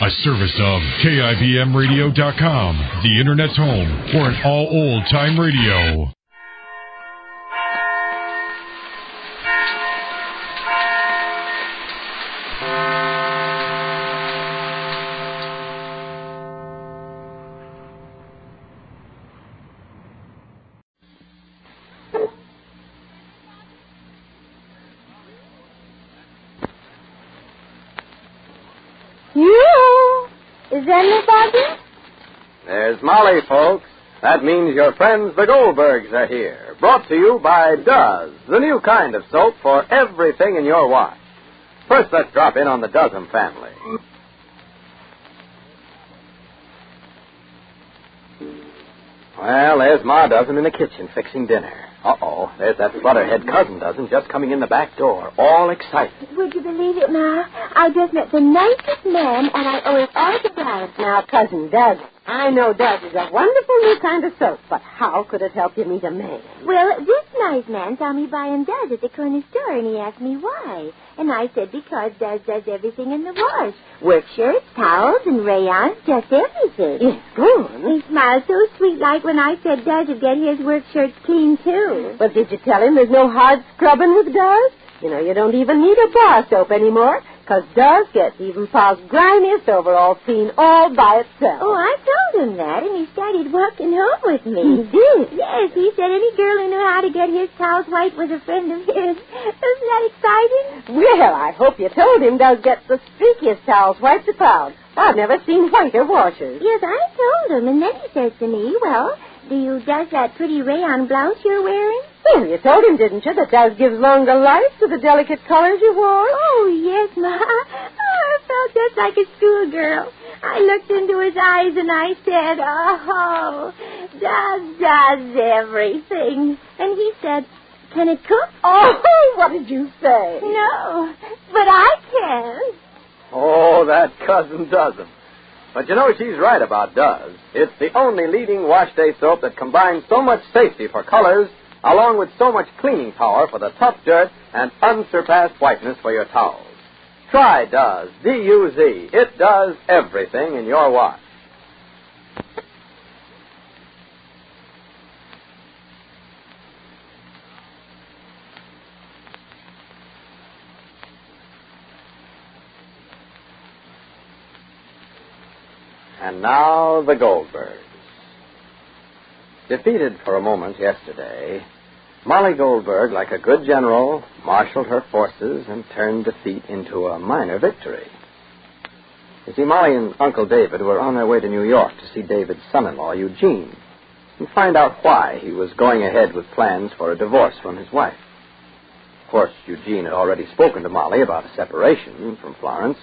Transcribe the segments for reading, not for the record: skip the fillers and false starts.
A service of KIBMradio.com, the Internet's home for an all old-time radio. Is there anybody? There's Molly, folks. That means your friends the Goldbergs are here. Brought to you by Duz, the new kind of soap for everything in your wash. First, let's drop in on the Dozen family. Well, there's Ma Dozen in the kitchen fixing dinner. Uh-oh, there's that flutterhead cousin Dozen just coming in the back door, all excited. Would you believe it, Ma? I just met the nicest man, and I owe him all the balance. Now, Cousin Duz, I know Duz is a wonderful new kind of soap, but how could it help you meet a man? Well, this nice man saw me buying Duz at the corner store, and he asked me why. And I said because Duz does everything in the wash. Work shirts, towels, and rayons, just everything. Yes, go on. He smiled so sweet-like when I said Duz would get his work shirts clean, too. But did you tell him there's no hard scrubbing with Duz? You know, you don't even need a bar soap anymore, because Duz gets even Pa's grimiest overalls clean all by itself. Oh, I told him that, and he started walking home with me. He did? Yes, he said any girl who knew how to get his towels white was a friend of his. Isn't that exciting? Well, I hope you told him Duz gets the streakiest towels white to crowd. I've never seen whiter washers. Yes, I told him, and then he says to me, well, do you Duz that pretty rayon blouse you're wearing? Well, you told him, didn't you, that Duz gives longer life to the delicate colors you wore? Oh, yes, Ma. Oh, I felt just like a schoolgirl. I looked into his eyes and I said, oh, Duz does everything. And he said, can it cook? Oh, what did you say? No, but I can. Oh, that cousin Dozen. But you know, she's right about Duz. It's the only leading wash day soap that combines so much safety for colors, along with so much cleaning power for the tough dirt and unsurpassed whiteness for your towels. Try Duz, D-U-Z. It does everything in your wash. And now the Goldbergs. Defeated for a moment yesterday, Molly Goldberg, like a good general, marshaled her forces and turned defeat into a minor victory. You see, Molly and Uncle David were on their way to New York to see David's son-in-law, Eugene, and find out why he was going ahead with plans for a divorce from his wife. Of course, Eugene had already spoken to Molly about a separation from Florence,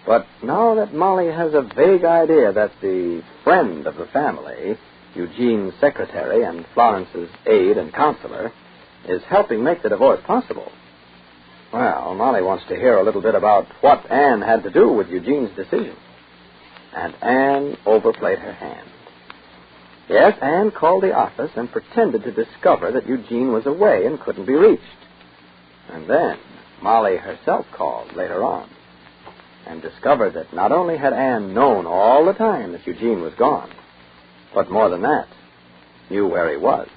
but now that Molly has a vague idea that the friend of the family, Eugene's secretary and Florence's aide and counselor, is helping make the divorce possible, well, Molly wants to hear a little bit about what Anne had to do with Eugene's decision. And Anne overplayed her hand. Yes, Anne called the office and pretended to discover that Eugene was away and couldn't be reached. And then Molly herself called later on and discovered that not only had Anne known all the time that Eugene was gone, but more than that, knew where he was.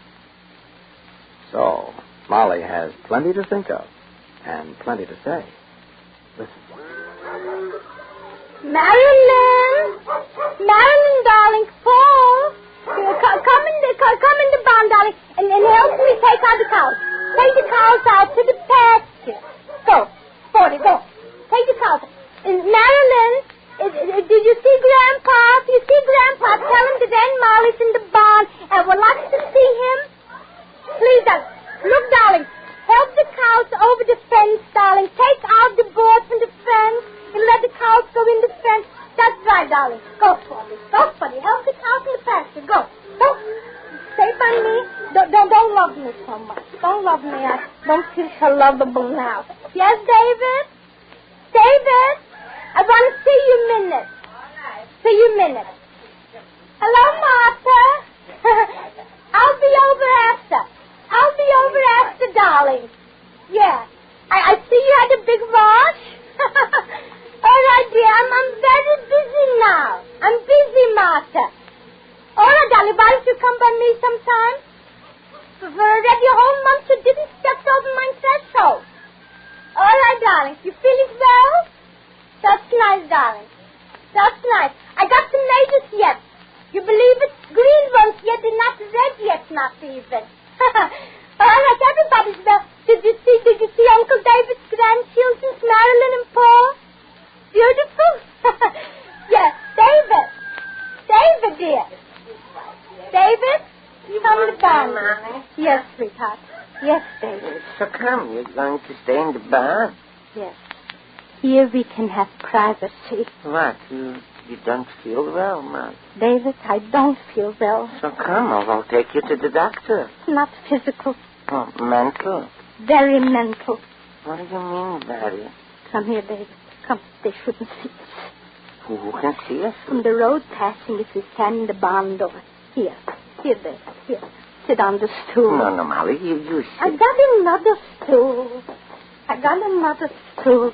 So, Molly has plenty to think of and plenty to say. Listen. Marilyn, darling, Paul, come in the barn, darling, and help me take out the cows. Take the cows out to the pasture. Go, Forty, go. Take the cows. Marilyn, did you see Grandpa? If you see Grandpa, tell him that Aunt Molly's in the barn and would like to see him. Please, darling. Look, darling. Help the cows over the fence, darling. Take out the boards from the fence and let the cows go in the fence. That's right, darling. Go, Forty. Go, Forty. Help the cows in the pasture. Go. Go. Stay by me. Don't love me so much. Don't love me. I don't feel so lovable now. Yes, David? David? I want to see you a minute. See you a minute. Hello, Martha. I'll be over after, darling. Yeah. I see you had a big wash. All right, dear. I'm very busy now. I'm busy, Martha. All right, darling, why don't you come by me sometime? For already a whole month you didn't step over my threshold. All right, darling. You feeling well? That's nice, darling. That's nice. I got some neighbors yet. You believe it? Green ones yet and not red yet, not even. All right, everybody's well. Did you see Uncle David's grandchildren, Marilyn and Paul? Beautiful? Yes, David. David, dear. David? Come to bed. Mommy. Yes, sweetheart. Yes, David. So come, you're going to stay in the bar? Yes. Here we can have privacy. What? You don't feel well, Mom? David, I don't feel well. So come, I'll take you to the doctor. Not physical. Oh, mental? Very mental. What do you mean, Daddy? Come here, David. Come. They shouldn't see us. Who can see us? From the road passing, if we stand in the barn door. Here. Here, David. Here. Sit on the stool. No, Molly, you sit. I got another stool.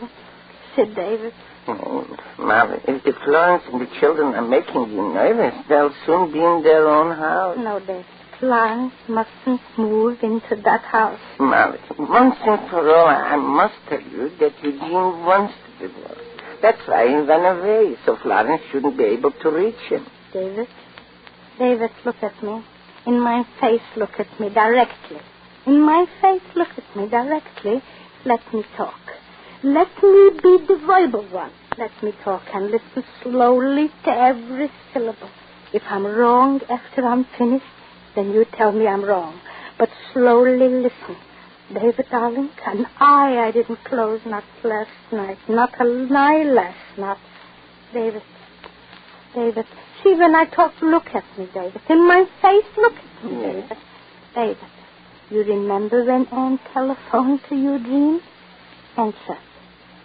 Sit, David. Oh, Molly, if Florence and the children are making you nervous, they'll soon be in their own house. No, David. Florence mustn't move into that house. Molly, once and for all, I must tell you that Eugene wants to divorce. That's why he ran away, so Florence shouldn't be able to reach him. David, look at me. In my face, look at me directly. In my face, look at me directly. Let me talk. Let me be the verbal one. Let me talk and listen slowly to every syllable. If I'm wrong after I'm finished, then you tell me I'm wrong. But slowly listen. David, darling, an eye I didn't close, not last night, not an eyelash, not... David, see, when I talk, look at me, David. In my face, look at me, David. David, you remember when Anne telephoned to Eugene? Answer.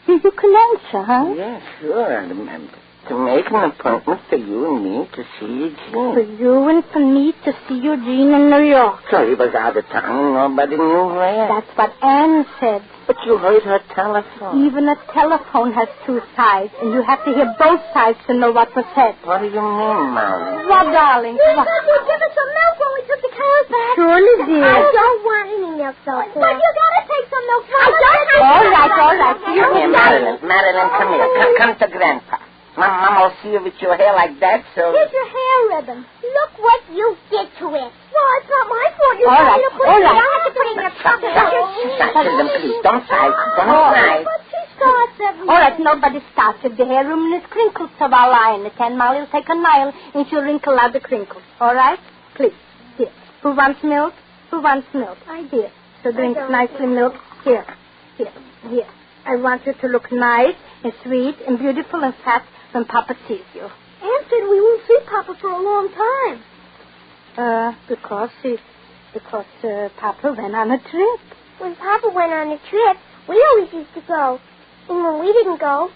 You can answer, huh? Yes, sure, I remember. To make an appointment for you and me to see Eugene. For you and for me to see Eugene in New York. So he was out of town and nobody knew where. That's what Anne said. But you heard her telephone. Even a telephone has two sides, and you have to hear both sides to know what was said. What do you mean, Molly? What, darling? You What? said you'd give us some milk when we took the cows back. Surely, dear. I don't want any milk, though. But you gotta take some milk. All right. Come here, Marilyn, come here. Come to Grandpa. Mama will see you with your hair like that, so... Here's your hair ribbon. Look what you did to it. Well, it's not my fault. You All right, to put all it. right. I have to put it in your pocket. Shut them, please. Don't fight. Don't fight. But she starts every All right, nobody starts. If the hair ribbon is crinkled, so I'll iron it. And Molly will take a nail and she'll wrinkle out the crinkles. All right? Please. Here. Who wants milk? Who wants milk? Here. So drink nicely milk. Here. I want you to look nice and sweet and beautiful and fat when Papa sees you. Aunt said we won't see Papa for a long time. Because Papa went on a trip. When Papa went on a trip, we always used to go. And when we didn't go,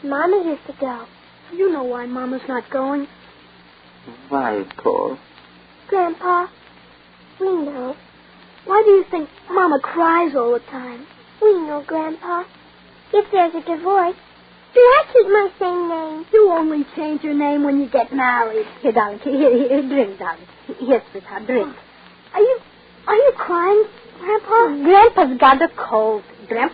Mama used to go. You know why Mama's not going. Why, Paul? Grandpa, we know. Why do you think Mama cries all the time? We know, Grandpa. If there's a divorce, do I keep my same name? You only change your name when you get married. Here, darling. Here, drink, darling. Here, sweetheart, drink. Are you crying, Grandpa? Grandpa's got a cold. Drink,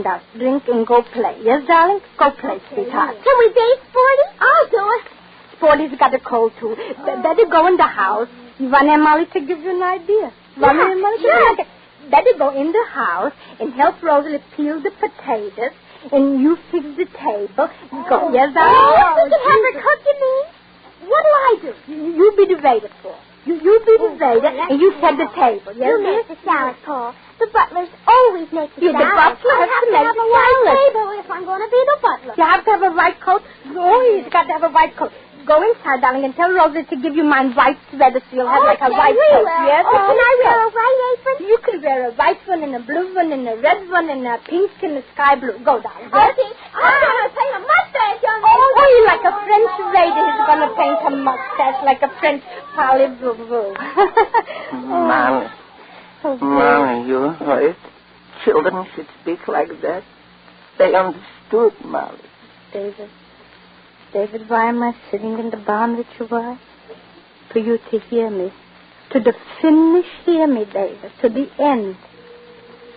darling. Drink and go play. Yes, darling? Go play, sweetheart. Can we bathe Sporty? I'll do it. Sporty's got a cold, too. Better go in the house. You want Emily to give you an idea? Better go in the house and help Rosalie peel the potatoes, and you fix the table. Go. Yes, darling? You can have her cook, you mean? What'll I do? You be the waiter, Paul. You be the waiter, and you set the table. Yes, You make the salad, Paul. The butlers always make the salad. The butler has to make the salad. Table if I'm going to be the butler. You have to have a white coat. Oh, he's got to have a white coat. Go inside, darling, and tell Rosalie to give you my white sweater so you'll have like a white coat. Yes, can I wear a white apron? You can wear a white one and a blue one and a red one and a pink and a sky blue. Go, darling. Yes? Okay. I'm going to paint a mustache on this. Oh, you're like a French lady who's going to paint a mustache like a French parlez-vous. Molly. Molly, you're right. Children should speak like that. They understood, Molly. David, David, why am I sitting in the barn with you? Why? For you to hear me. To the finish, hear me, David. To the end.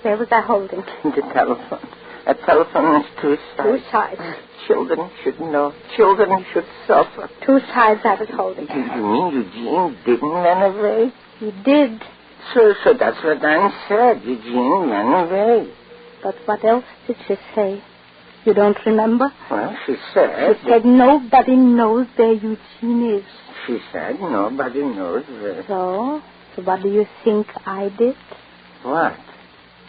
Where was I holding? The telephone. A telephone is two sides. Two sides. Children should know. Children should suffer. Two sides I was holding. You mean Eugene didn't run away? He did. So that's what Anne said. Eugene ran away. But what else did she say? You don't remember? Well, she said... She said nobody knows where Eugene is. She said nobody knows where... So what do you think I did? What?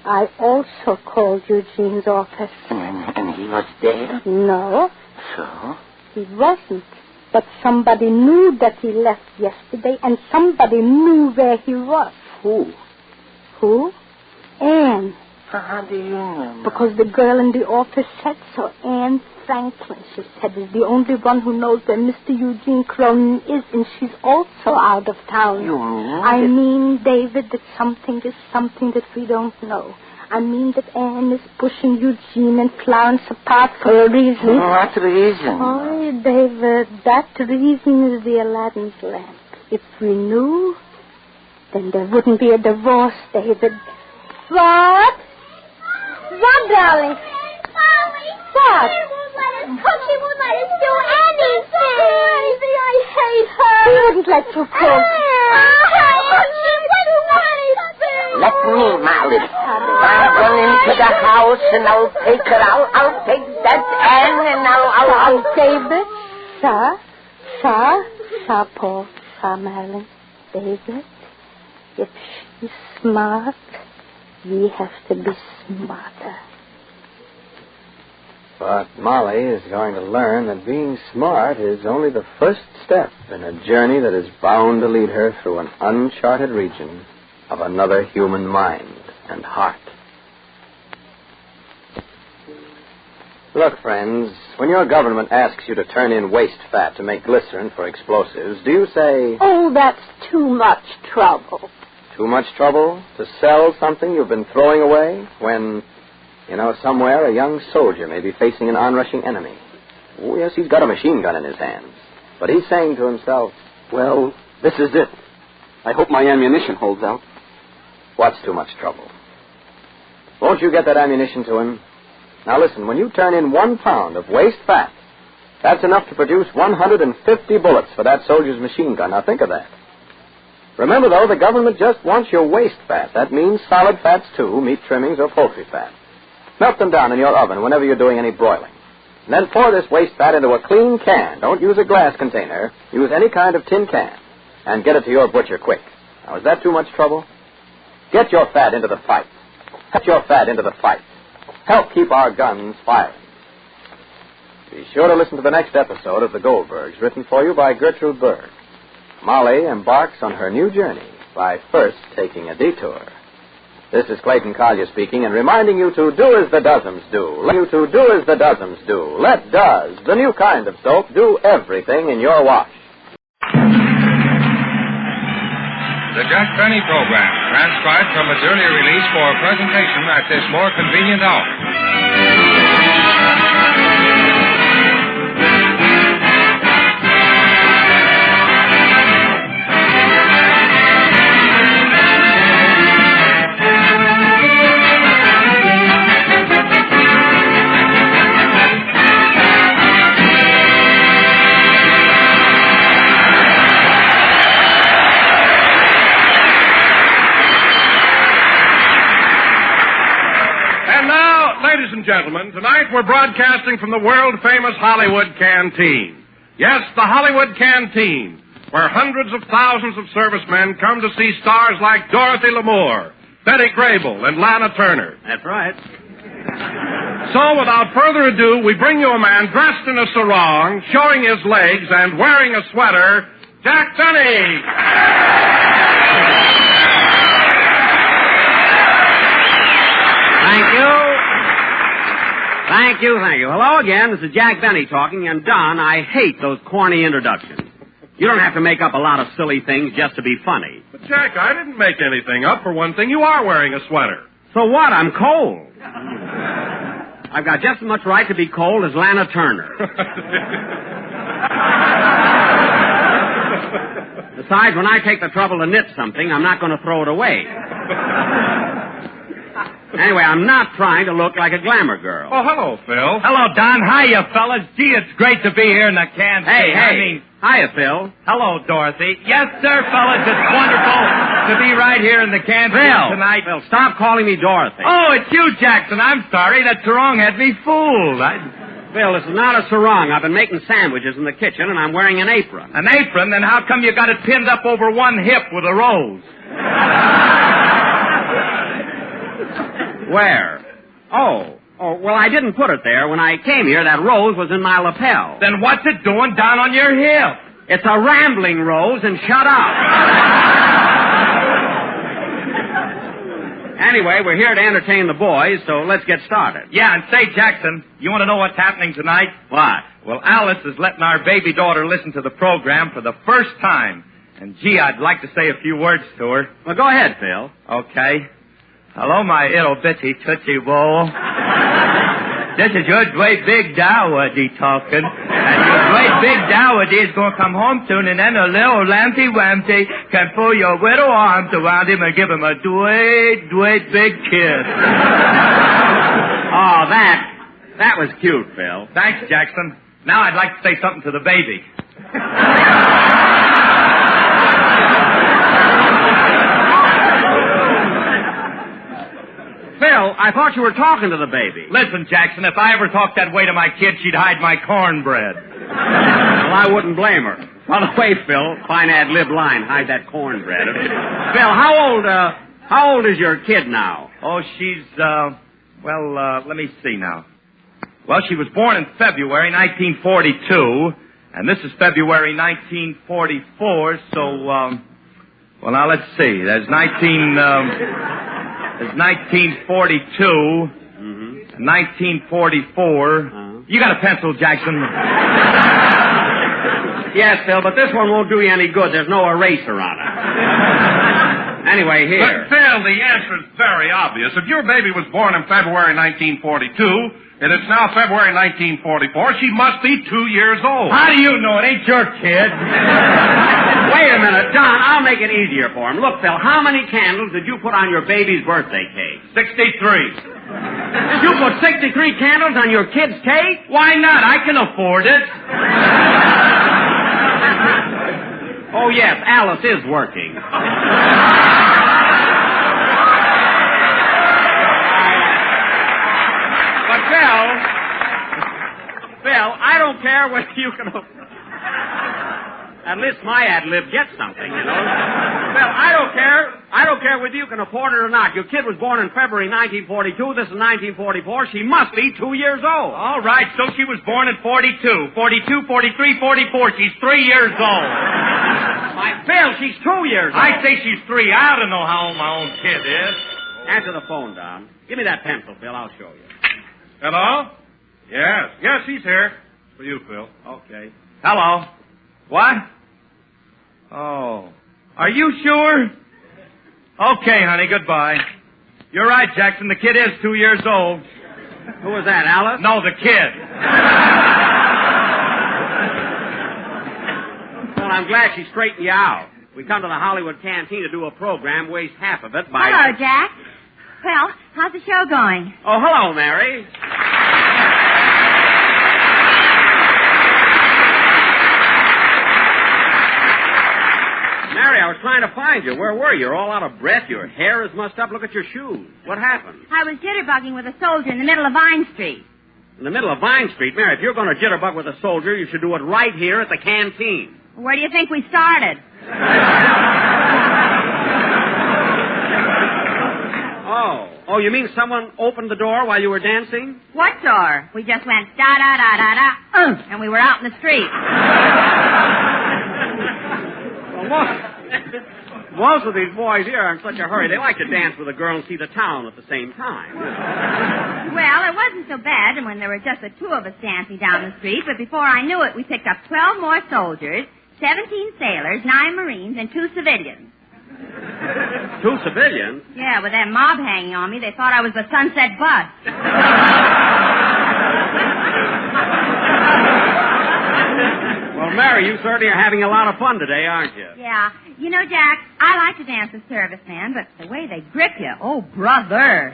I also called Eugene's office. And he was there? No. So? He wasn't. But somebody knew that he left yesterday, and somebody knew where he was. Who? Who? Anne. How do you know? Because the girl in the office said so. Anne Franklin, she said, is the only one who knows where Mr. Eugene Cronin is, and she's also out of town. You mean? I mean, David, that something is something that we don't know. I mean that Anne is pushing Eugene and Clarence apart for a reason. What reason? Oh, David, that reason is the Aladdin's lamp. If we knew, then there wouldn't be a divorce, David. What? What, darling? Molly. What? She won't let us cook. She won't let us do anything. Crazy, I hate her. She wouldn't let you cook. Let me, Molly. I'll run into the house and I'll take her out. I'll take that Anne and I'll... David, Paul, Marilyn. David, if she's smart, we have to be smarter. But Molly is going to learn that being smart is only the first step in a journey that is bound to lead her through an uncharted region of another human mind and heart. Look, friends, when your government asks you to turn in waste fat to make glycerin for explosives, do you say... Oh, that's too much trouble. Too much trouble to sell something you've been throwing away when, somewhere a young soldier may be facing an onrushing enemy? Oh, yes, he's got a machine gun in his hands. But he's saying to himself, well, this is it. I hope my ammunition holds out. What's too much trouble? Won't you get that ammunition to him? Now listen, when you turn in 1 pound of waste fat, that's enough to produce 150 bullets for that soldier's machine gun. Now think of that. Remember, though, the government just wants your waste fat. That means solid fats, too, meat trimmings or poultry fat. Melt them down in your oven whenever you're doing any broiling. And then pour this waste fat into a clean can. Don't use a glass container. Use any kind of tin can. And get it to your butcher quick. Now, is that too much trouble? Get your fat into the fight. Get your fat into the fight. Help keep our guns firing. Be sure to listen to the next episode of The Goldbergs, written for you by Gertrude Berg. Molly embarks on her new journey by first taking a detour. This is Clayton Collier speaking and reminding you to do as the dozens do. Let Does, the new kind of soap, do everything in your wash. The Jack Benny program, transcribed from its earlier release for presentation at this more convenient hour. Ladies and gentlemen, tonight we're broadcasting from the world-famous Hollywood Canteen. Yes, the Hollywood Canteen, where hundreds of thousands of servicemen come to see stars like Dorothy Lemoure, Betty Grable, and Lana Turner. That's right. So, without further ado, we bring you a man dressed in a sarong, showing his legs, and wearing a sweater, Jack Benny. Thank you. Thank you. Hello again. This is Jack Benny talking, and Don, I hate those corny introductions. You don't have to make up a lot of silly things just to be funny. But, Jack, I didn't make anything up. For one thing, you are wearing a sweater. So what? I'm cold. I've got just as much right to be cold as Lana Turner. Besides, when I take the trouble to knit something, I'm not going to throw it away. Anyway, I'm not trying to look like a glamour girl. Oh, hello, Phil. Hello, Don. Hiya, fellas. Gee, it's great to be here in the Canteen. Hey. Hiya, Phil. Hello, Dorothy. Yes, sir, fellas. It's wonderful to be right here in the Canteen tonight. Phil, stop calling me Dorothy. Oh, it's you, Jackson. I'm sorry. That sarong had me fooled. Phil, this is not a sarong. I've been making sandwiches in the kitchen, and I'm wearing an apron. An apron? Then how come you got it pinned up over one hip with a rose? Where? Oh, well, I didn't put it there. When I came here, that rose was in my lapel. Then what's it doing down on your hip? It's a rambling rose, and shut up. Anyway, we're here to entertain the boys, so let's get started. Yeah, and say, Jackson, you want to know what's happening tonight? What? Well, Alice is letting our baby daughter listen to the program for the first time. And, gee, I'd like to say a few words to her. Well, go ahead, Phil. Okay. Hello, my little bitty tootsie roll. This is your great big Dowdy talking. And your great big Dowdy is going to come home soon, and then a little Lampy Wampy can pull your little arms around him and give him a great big kiss. Oh, that was cute, Phil. Thanks, Jackson. Now I'd like to say something to the baby. Phil, I thought you were talking to the baby. Listen, Jackson, if I ever talked that way to my kid, she'd hide my cornbread. Well, I wouldn't blame her. By the way, Phil, fine ad-lib line, hide that cornbread. Phil, how old is your kid now? Oh, she's, let me see now. Well, she was born in February 1942, and this is February 1944, so, well, now let's see. There's 1942, 1944. You got a pencil, Jackson? Yes, Phil, but this one won't do you any good. There's no eraser on it. Anyway, here. But, Phil, the answer is very obvious. If your baby was born in February 1942, and it's now February 1944, she must be 2 years old. How do you know? It ain't your kid. Wait a minute, Don, I'll make it easier for him. Look, Phil, how many candles did you put on your baby's birthday cake? 63. Did you put 63 candles on your kid's cake? Why not? I can afford it. Oh, yes, Alice is working. But, Phil, I don't care whether you can... At least my ad-lib gets something, you know. Phil, I don't care whether you can afford it or not. Your kid was born in February 1942. This is 1944. She must be 2 years old. All right, so she was born in 42. 42, 43, 44. She's 3 years old. Phil, she's 2 years old. I say she's 3. I don't know how old my own kid is. Answer the phone, Don. Give me that pencil, Phil. I'll show you. Hello? Yes, he's here. For you, Phil. Okay. Hello. What? Oh. Are you sure? Okay, honey, goodbye. You're right, Jackson. The kid is 2 years old. Who was that, Alice? No, the kid. Well, I'm glad she straightened you out. We come to the Hollywood Canteen to do a program, waste half of it by... Hello, Jack. Well, how's the show going? Oh, hello, Mary. Mary, I was trying to find you. Where were you? You're all out of breath. Your hair is mussed up. Look at your shoes. What happened? I was jitterbugging with a soldier in the middle of Vine Street. In the middle of Vine Street? Mary, if you're going to jitterbug with a soldier, you should do it right here at the Canteen. Where do you think we started? Oh, you mean someone opened the door while you were dancing? What door? We just went da-da-da-da-da, and we were out in the street. Well, most of these boys here are in such a hurry. They like to dance with a girl and see the town at the same time. Well, it wasn't so bad when there were just the two of us dancing down the street, but before I knew it, we picked up 12 more soldiers, 17 sailors, 9 Marines, and 2 civilians. 2 civilians? Yeah, with that mob hanging on me, they thought I was the Sunset Bus. Mary, you certainly are having a lot of fun today, aren't you? Yeah. You know, Jack, I like to dance with servicemen, but the way they grip you, oh, brother.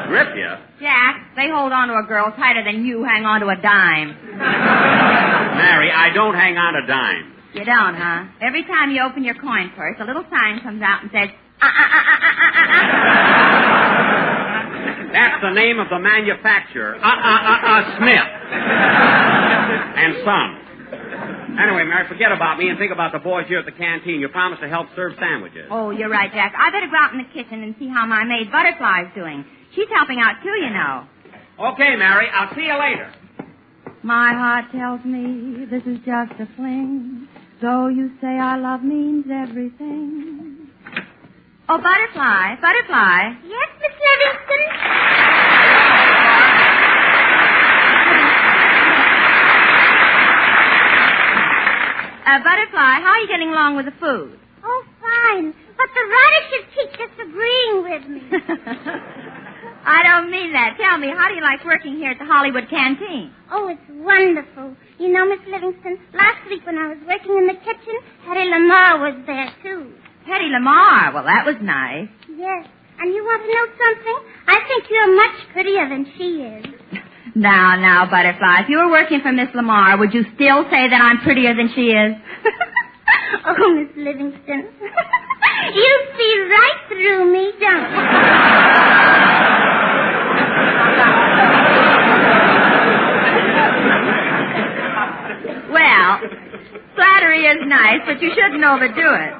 Grip you? Jack, they hold on to a girl tighter than you hang on to a dime. Mary, I don't hang on a dime. You don't, huh? Every time you open your coin purse, a little sign comes out and says, That's the name of the manufacturer, Smith. And Son. Anyway, Mary, forget about me and think about the boys here at the canteen. You promised to help serve sandwiches. Oh, you're right, Jack. I better go out in the kitchen and see how my maid Butterfly's doing. She's helping out, too, you know. Okay, Mary. I'll see you later. My heart tells me this is just a fling. Though you say our love means everything. Oh, Butterfly. Butterfly. Yes, Miss Livingston? Butterfly, how are you getting along with the food? Oh, fine. But the radishes keep disagreeing with me. I don't mean that. Tell me, how do you like working here at the Hollywood Canteen? Oh, it's wonderful. You know, Miss Livingston, last week when I was working in the kitchen, Hetty Lemoure was there, too. Hetty Lemoure? Well, that was nice. Yes. And you want to know something? I think you're much prettier than she is. Now, Butterfly, if you were working for Miss Lemoure, would you still say that I'm prettier than she is? Oh, Miss Livingston. You see right through me, don't you? Well, flattery is nice, but you shouldn't overdo it.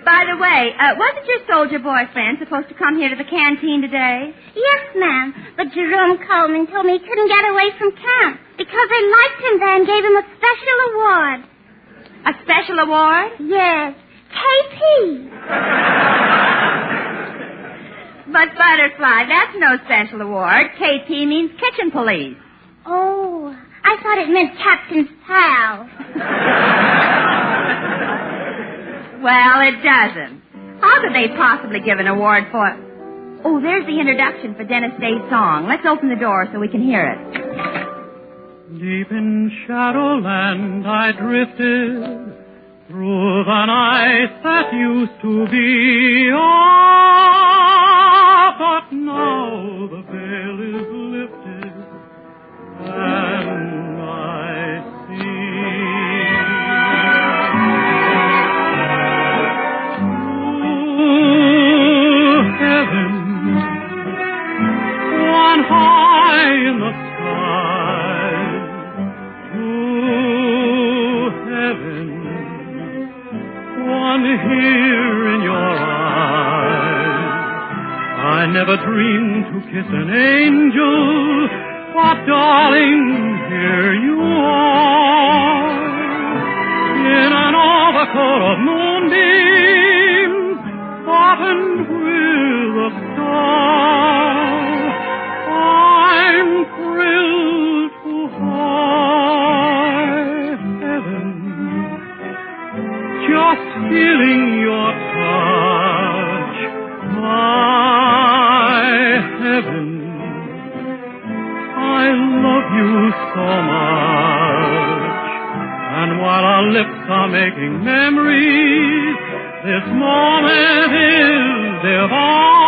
By the way, wasn't your soldier boyfriend supposed to come here to the canteen today? Yes, ma'am. But Jerome Coleman told me he couldn't get away from camp because they liked him there and gave him a special award. A special award? Yes. KP. But, Butterfly, that's no special award. KP means kitchen police. Oh, I thought it meant Captain's pal. Well, it doesn't. How could they possibly give an award for... Oh, there's the introduction for Dennis Day's song. Let's open the door so we can hear it. Deep in Shadowland I drifted through the night that used to be. Ah, but now the veil is lifted and I see. Heaven, one high in the sky, to heaven, one here in your eyes. I never dreamed to kiss an angel, but darling, here you are, in an overcoat of moonbeams, buttoned with a star. I'm thrilled to high heaven, just feeling your touch. My heaven, I love you so much. And while our lips are making memories, this moment is divine.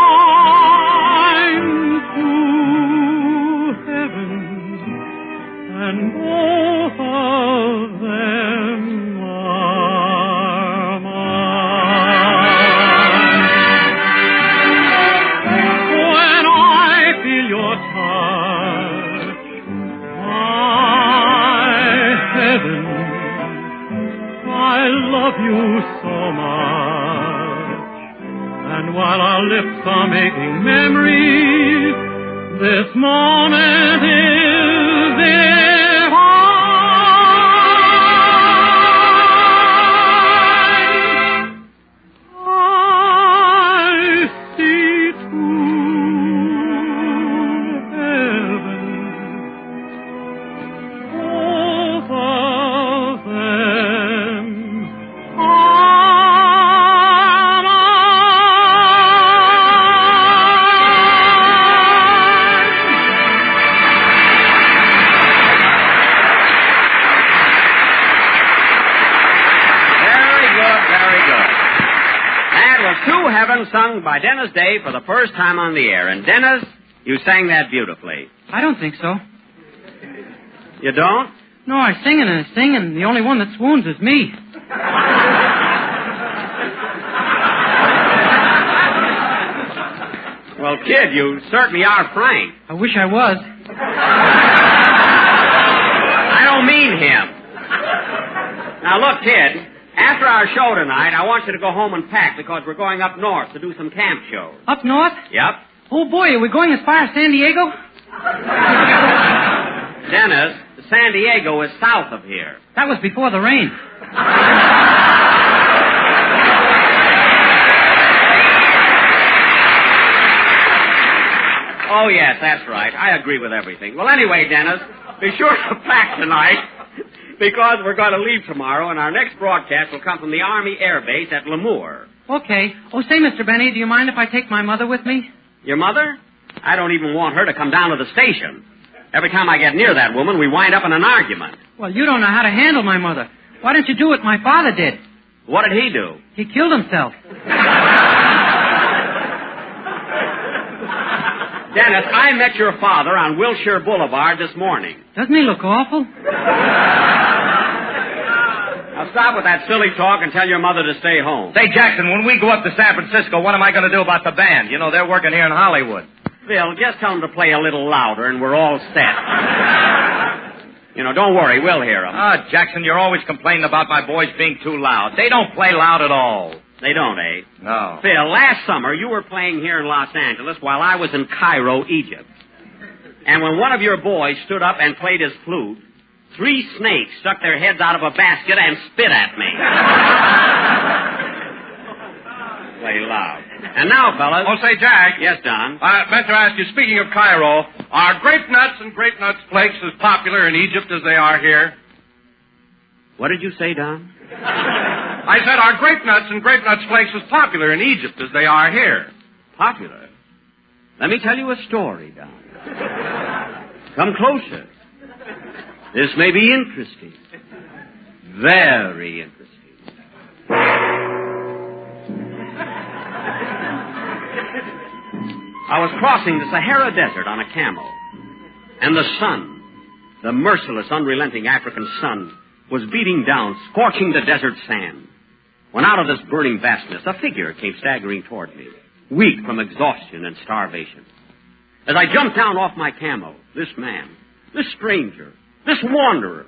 To heaven, and both of them are mine. When I feel your touch, my heaven, I love you so much. And while our lips are making memories, this moment is divine. I see to heaven, both of them are mine. To Heaven, sung by Dennis Day for the first time on the air. And Dennis, you sang that beautifully. I don't think so. You don't? No, I sing and the only one that swoons is me. Well, kid, you certainly are frank. I wish I was. I don't mean him. Now, look, kid, after our show tonight, I want you to go home and pack because we're going up north to do some camp shows. Up north? Yep. Oh, boy, are we going as far as San Diego? Dennis, San Diego is south of here. That was before the rain. Oh, yes, that's right. I agree with everything. Well, anyway, Dennis, be sure to pack tonight because we're going to leave tomorrow, and our next broadcast will come from the Army Air Base at Lemoure. Okay. Oh, say, Mr. Benny, do you mind if I take my mother with me? Your mother? I don't even want her to come down to the station. Every time I get near that woman, we wind up in an argument. Well, you don't know how to handle my mother. Why don't you do what my father did? What did he do? He killed himself. Dennis, I met your father on Wilshire Boulevard this morning. Doesn't he look awful? Now stop with that silly talk and tell your mother to stay home. Say, Jackson, when we go up to San Francisco, what am I going to do about the band? You know, they're working here in Hollywood. Phil, just tell them to play a little louder and we're all set. You know, don't worry, we'll hear them. Ah, Jackson, you're always complaining about my boys being too loud. They don't play loud at all. They don't, eh? No. Phil, last summer you were playing here in Los Angeles while I was in Cairo, Egypt. And when one of your boys stood up and played his flute, 3 snakes stuck their heads out of a basket and spit at me. Play loud. And now, fellas... Oh, say, Jack. Yes, Don? I meant to ask you, speaking of Cairo, are grape nuts and grape nuts flakes as popular in Egypt as they are here? What did you say, Don? I said, are grape nuts and grape nuts flakes as popular in Egypt as they are here? Popular? Let me tell you a story, Don. Come closer. This may be interesting. Very interesting. I was crossing the Sahara Desert on a camel, and the sun, the merciless, unrelenting African sun, was beating down, scorching the desert sand. When out of this burning vastness, a figure came staggering toward me, weak from exhaustion and starvation. As I jumped down off my camel, this man, this stranger, this wanderer,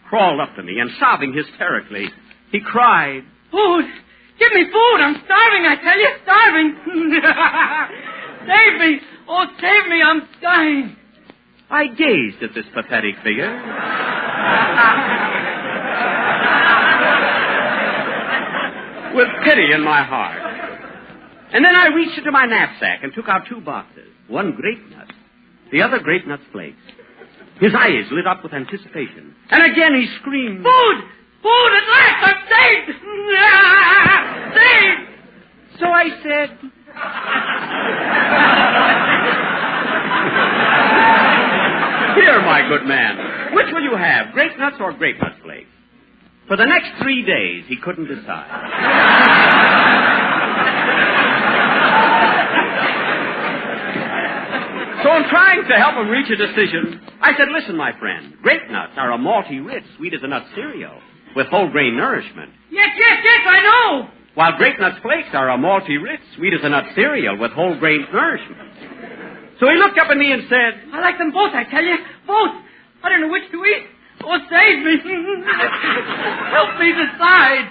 crawled up to me, and sobbing hysterically, he cried, Food! Give me food! I'm starving, I tell you, starving! Save me! Oh, save me, I'm dying! I gazed at this pathetic figure. With pity in my heart. And then I reached into my knapsack and took out 2 boxes. One grape nut, the other grape nut flakes. His eyes lit up with anticipation. And again he screamed, Food! Food! At last I'm saved! Saved! So I said... Here, my good man, which will you have, grape nuts or grape nut flakes? For the next 3 days, he couldn't decide. So in trying to help him reach a decision, I said, listen, my friend, grape nuts are a malty, rich, sweet-as-a-nut cereal with whole-grain nourishment. Yes, I know! While grape nut flakes are a malty, rich, sweet-as-a-nut cereal with whole-grain nourishment. So he looked up at me and said... I like them both, I tell you. Both. I don't know which to eat. Oh, save me. Help me decide.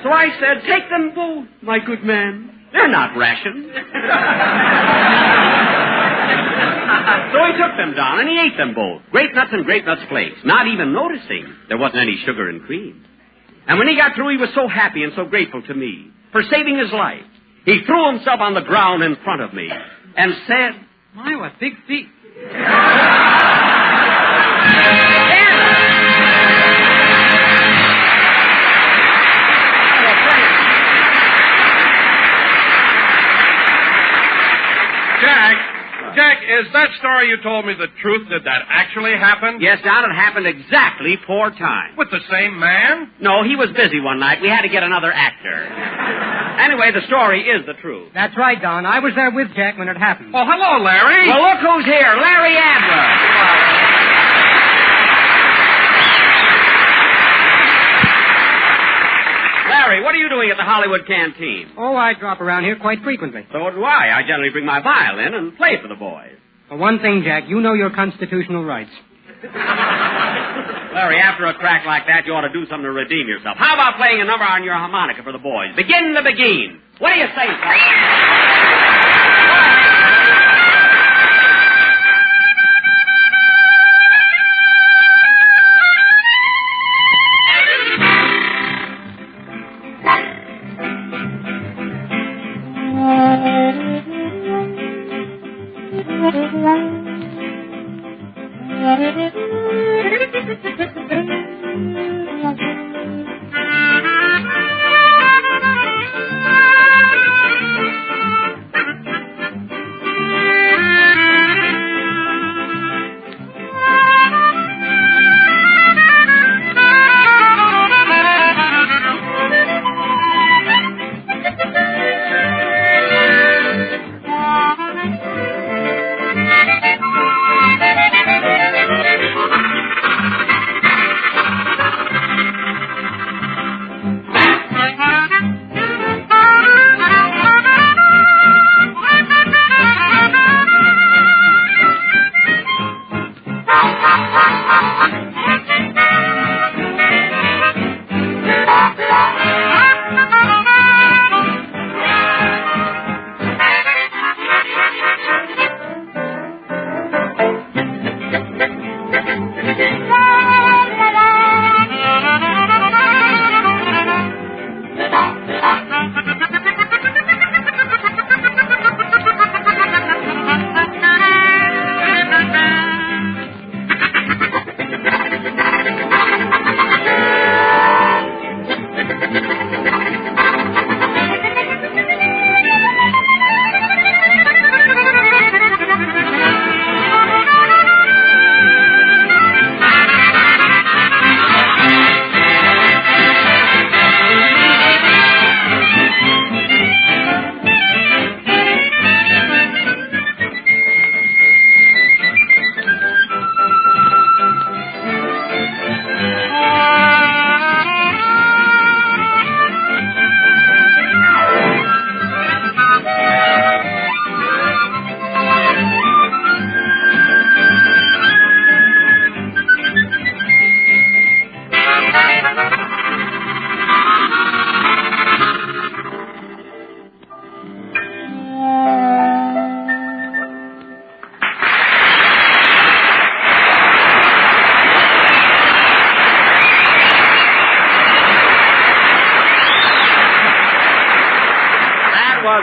So I said, take them both, my good man. They're not rations. So he took them down and he ate them both. Grape nuts and grape nuts flakes, not even noticing there wasn't any sugar and cream. And when he got through, he was so happy and so grateful to me for saving his life. He threw himself on the ground in front of me and said... My, what big feet. Jack, is that story you told me the truth? Did that actually happen? Yes, Don, it happened exactly 4 times. With the same man? No, he was busy one night. We had to get another actor. Anyway, the story is the truth. That's right, Don. I was there with Jack when it happened. Oh, hello, Larry. Well, look who's here. Larry Adler. Larry, what are you doing at the Hollywood Canteen? Oh, I drop around here quite frequently. So do I. I generally bring my violin and play for the boys. For one thing, Jack, you know your constitutional rights. Larry, after a crack like that, you ought to do something to redeem yourself. How about playing a number on your harmonica for the boys? Begin the begin. What do you say,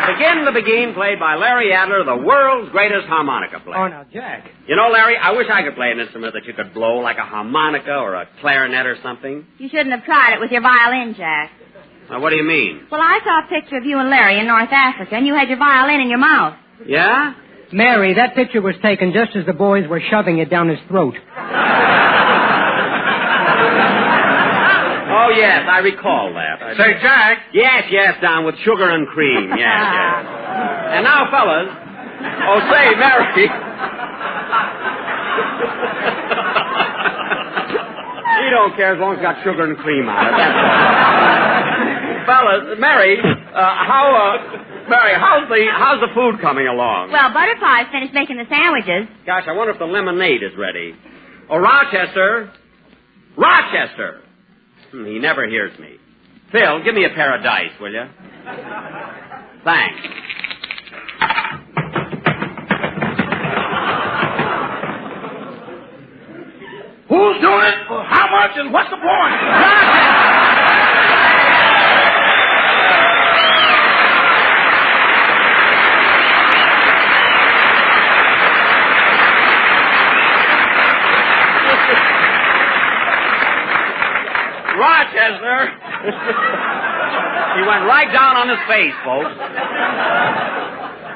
Begin the Begin, played by Larry Adler, the world's greatest harmonica player. Oh, now, Jack. You know, Larry, I wish I could play an instrument that you could blow, like a harmonica or a clarinet or something. You shouldn't have tried it with your violin, Jack. Now, what do you mean? Well, I saw a picture of you and Larry in North Africa, and you had your violin in your mouth. Yeah? Mary, that picture was taken just as the boys were shoving it down his throat. Oh, yes, I recall that. Say, Jack. Yes, Don, with sugar and cream. Yes. And now, fellas. Oh, say, Mary. He don't care as long as it's got sugar and cream on it. That's all. Fellas, Mary, how's the food coming along? Well, Butterfly's finished making the sandwiches. Gosh, I wonder if the lemonade is ready. Oh, Rochester. Rochester. He never hears me. Phil, give me a pair of dice, will you? Thanks. Who's doing it? How much? And what's the point? Rochester. He went right down on his face, folks.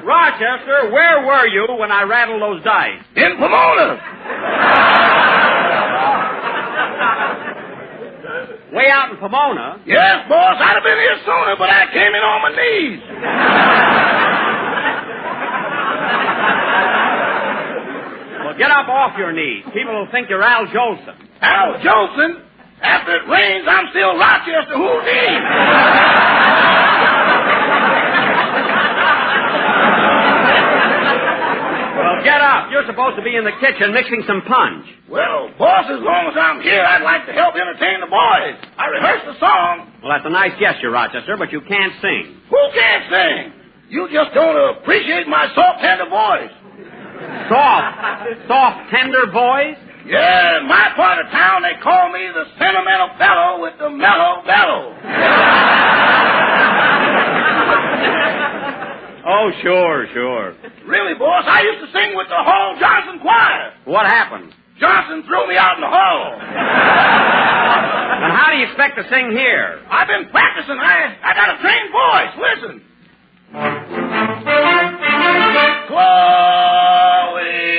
Rochester, where were you when I rattled those dice? In Pomona. Way out in Pomona? Yes, boss. I'd have been here sooner, but I came in on my knees. Well, get up off your knees. People will think you're Al Jolson. Al Jolson? After it rains, I'm still Rochester Houdini. Well, get up. You're supposed to be in the kitchen mixing some punch. Well, boss, as long as I'm here, I'd like to help entertain the boys. I rehearsed the song. Well, that's a nice gesture, Rochester, but you can't sing. Who can't sing? You just don't appreciate my soft, tender voice. Soft, tender voice? Yeah, in my part of town, they call me the sentimental fellow with the mellow bellow. Oh, sure. Really, boss, I used to sing with the Hall Johnson Choir. What happened? Johnson threw me out in the hall. And how do you expect to sing here? I've been practicing. I got a trained voice. Listen. Chloe.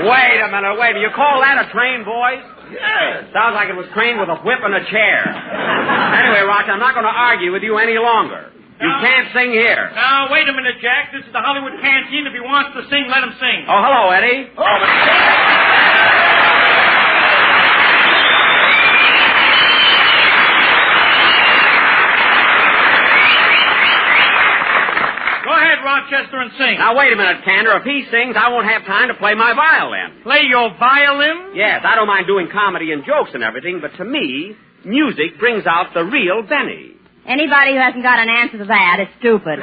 Wait a minute. You call that a trained voice? Yes. Sounds like it was trained with a whip and a chair. Anyway, Roch, I'm not going to argue with you any longer. You can't sing here. Now, wait a minute, Jack. This is the Hollywood Canteen. If he wants to sing, let him sing. Oh, hello, Eddie. Go ahead, Rochester, and sing. Now, wait a minute, Cantor. If he sings, I won't have time to play my violin. Play your violin? Yes, I don't mind doing comedy and jokes and everything, but to me, music brings out the real Benny. Anybody who hasn't got an answer to that is stupid.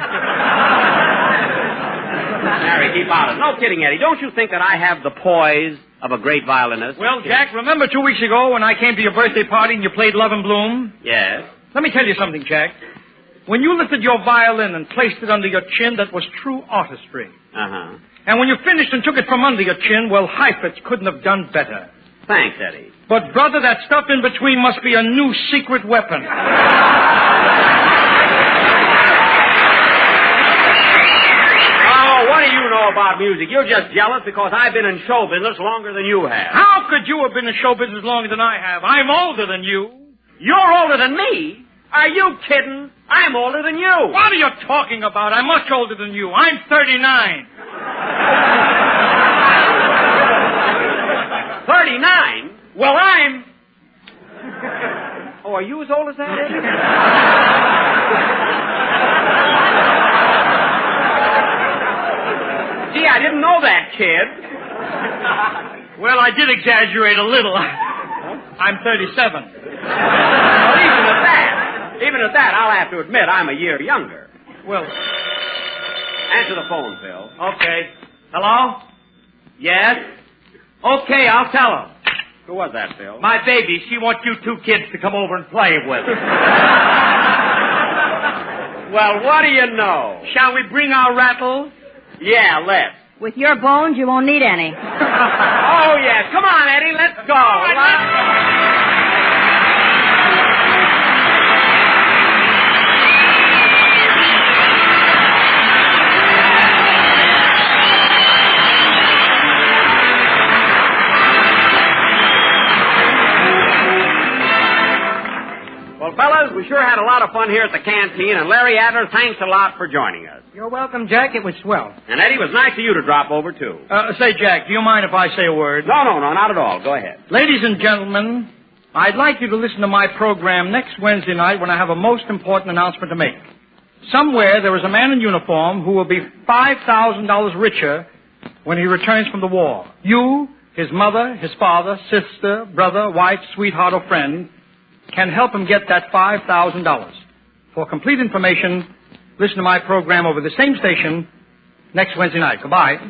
Mary, keep out of it. No kidding, Eddie. Don't you think that I have the poise of a great violinist? Well, Jack, remember 2 weeks ago when I came to your birthday party and you played Love and Bloom? Yes. Let me tell you something, Jack. When you lifted your violin and placed it under your chin, that was true artistry. Uh-huh. And when you finished and took it from under your chin, well, Heifetz couldn't have done better. Thanks, Eddie. But, brother, that stuff in between must be a new secret weapon. Oh, what do you know about music? You're just jealous because I've been in show business longer than you have. How could you have been in show business longer than I have? I'm older than you. You're older than me? Are you kidding? I'm older than you. What are you talking about? I'm much older than you. I'm 39. 39? Well, I'm... Oh, are you as old as that, Eddie? Gee, I didn't know that, kid. Well, I did exaggerate a little. I'm 37. Well, even at that, I'll have to admit I'm a year younger. Well, answer the phone, Phil. Okay. Hello? Yes? Okay, I'll tell him. Who was that, Phil? My baby. She wants you two kids to come over and play with her. Well, what do you know? Shall we bring our rattles? Yeah, let's. With your bones, you won't need any. Oh, yes. Come on, Eddie. Let's go. Well, fellas, we sure had a lot of fun here at the Canteen, and Larry Adler, thanks a lot for joining us. You're welcome, Jack. It was swell. And Eddie, it was nice of you to drop over, too. Say, Jack, do you mind if I say a word? No, not at all. Go ahead. Ladies and gentlemen, I'd like you to listen to my program next Wednesday night when I have a most important announcement to make. Somewhere there is a man in uniform who will be $5,000 richer when he returns from the war. You, his mother, his father, sister, brother, wife, sweetheart, or friend can help him get that $5,000. For complete information, listen to my program over the same station next Wednesday night. Goodbye. Well,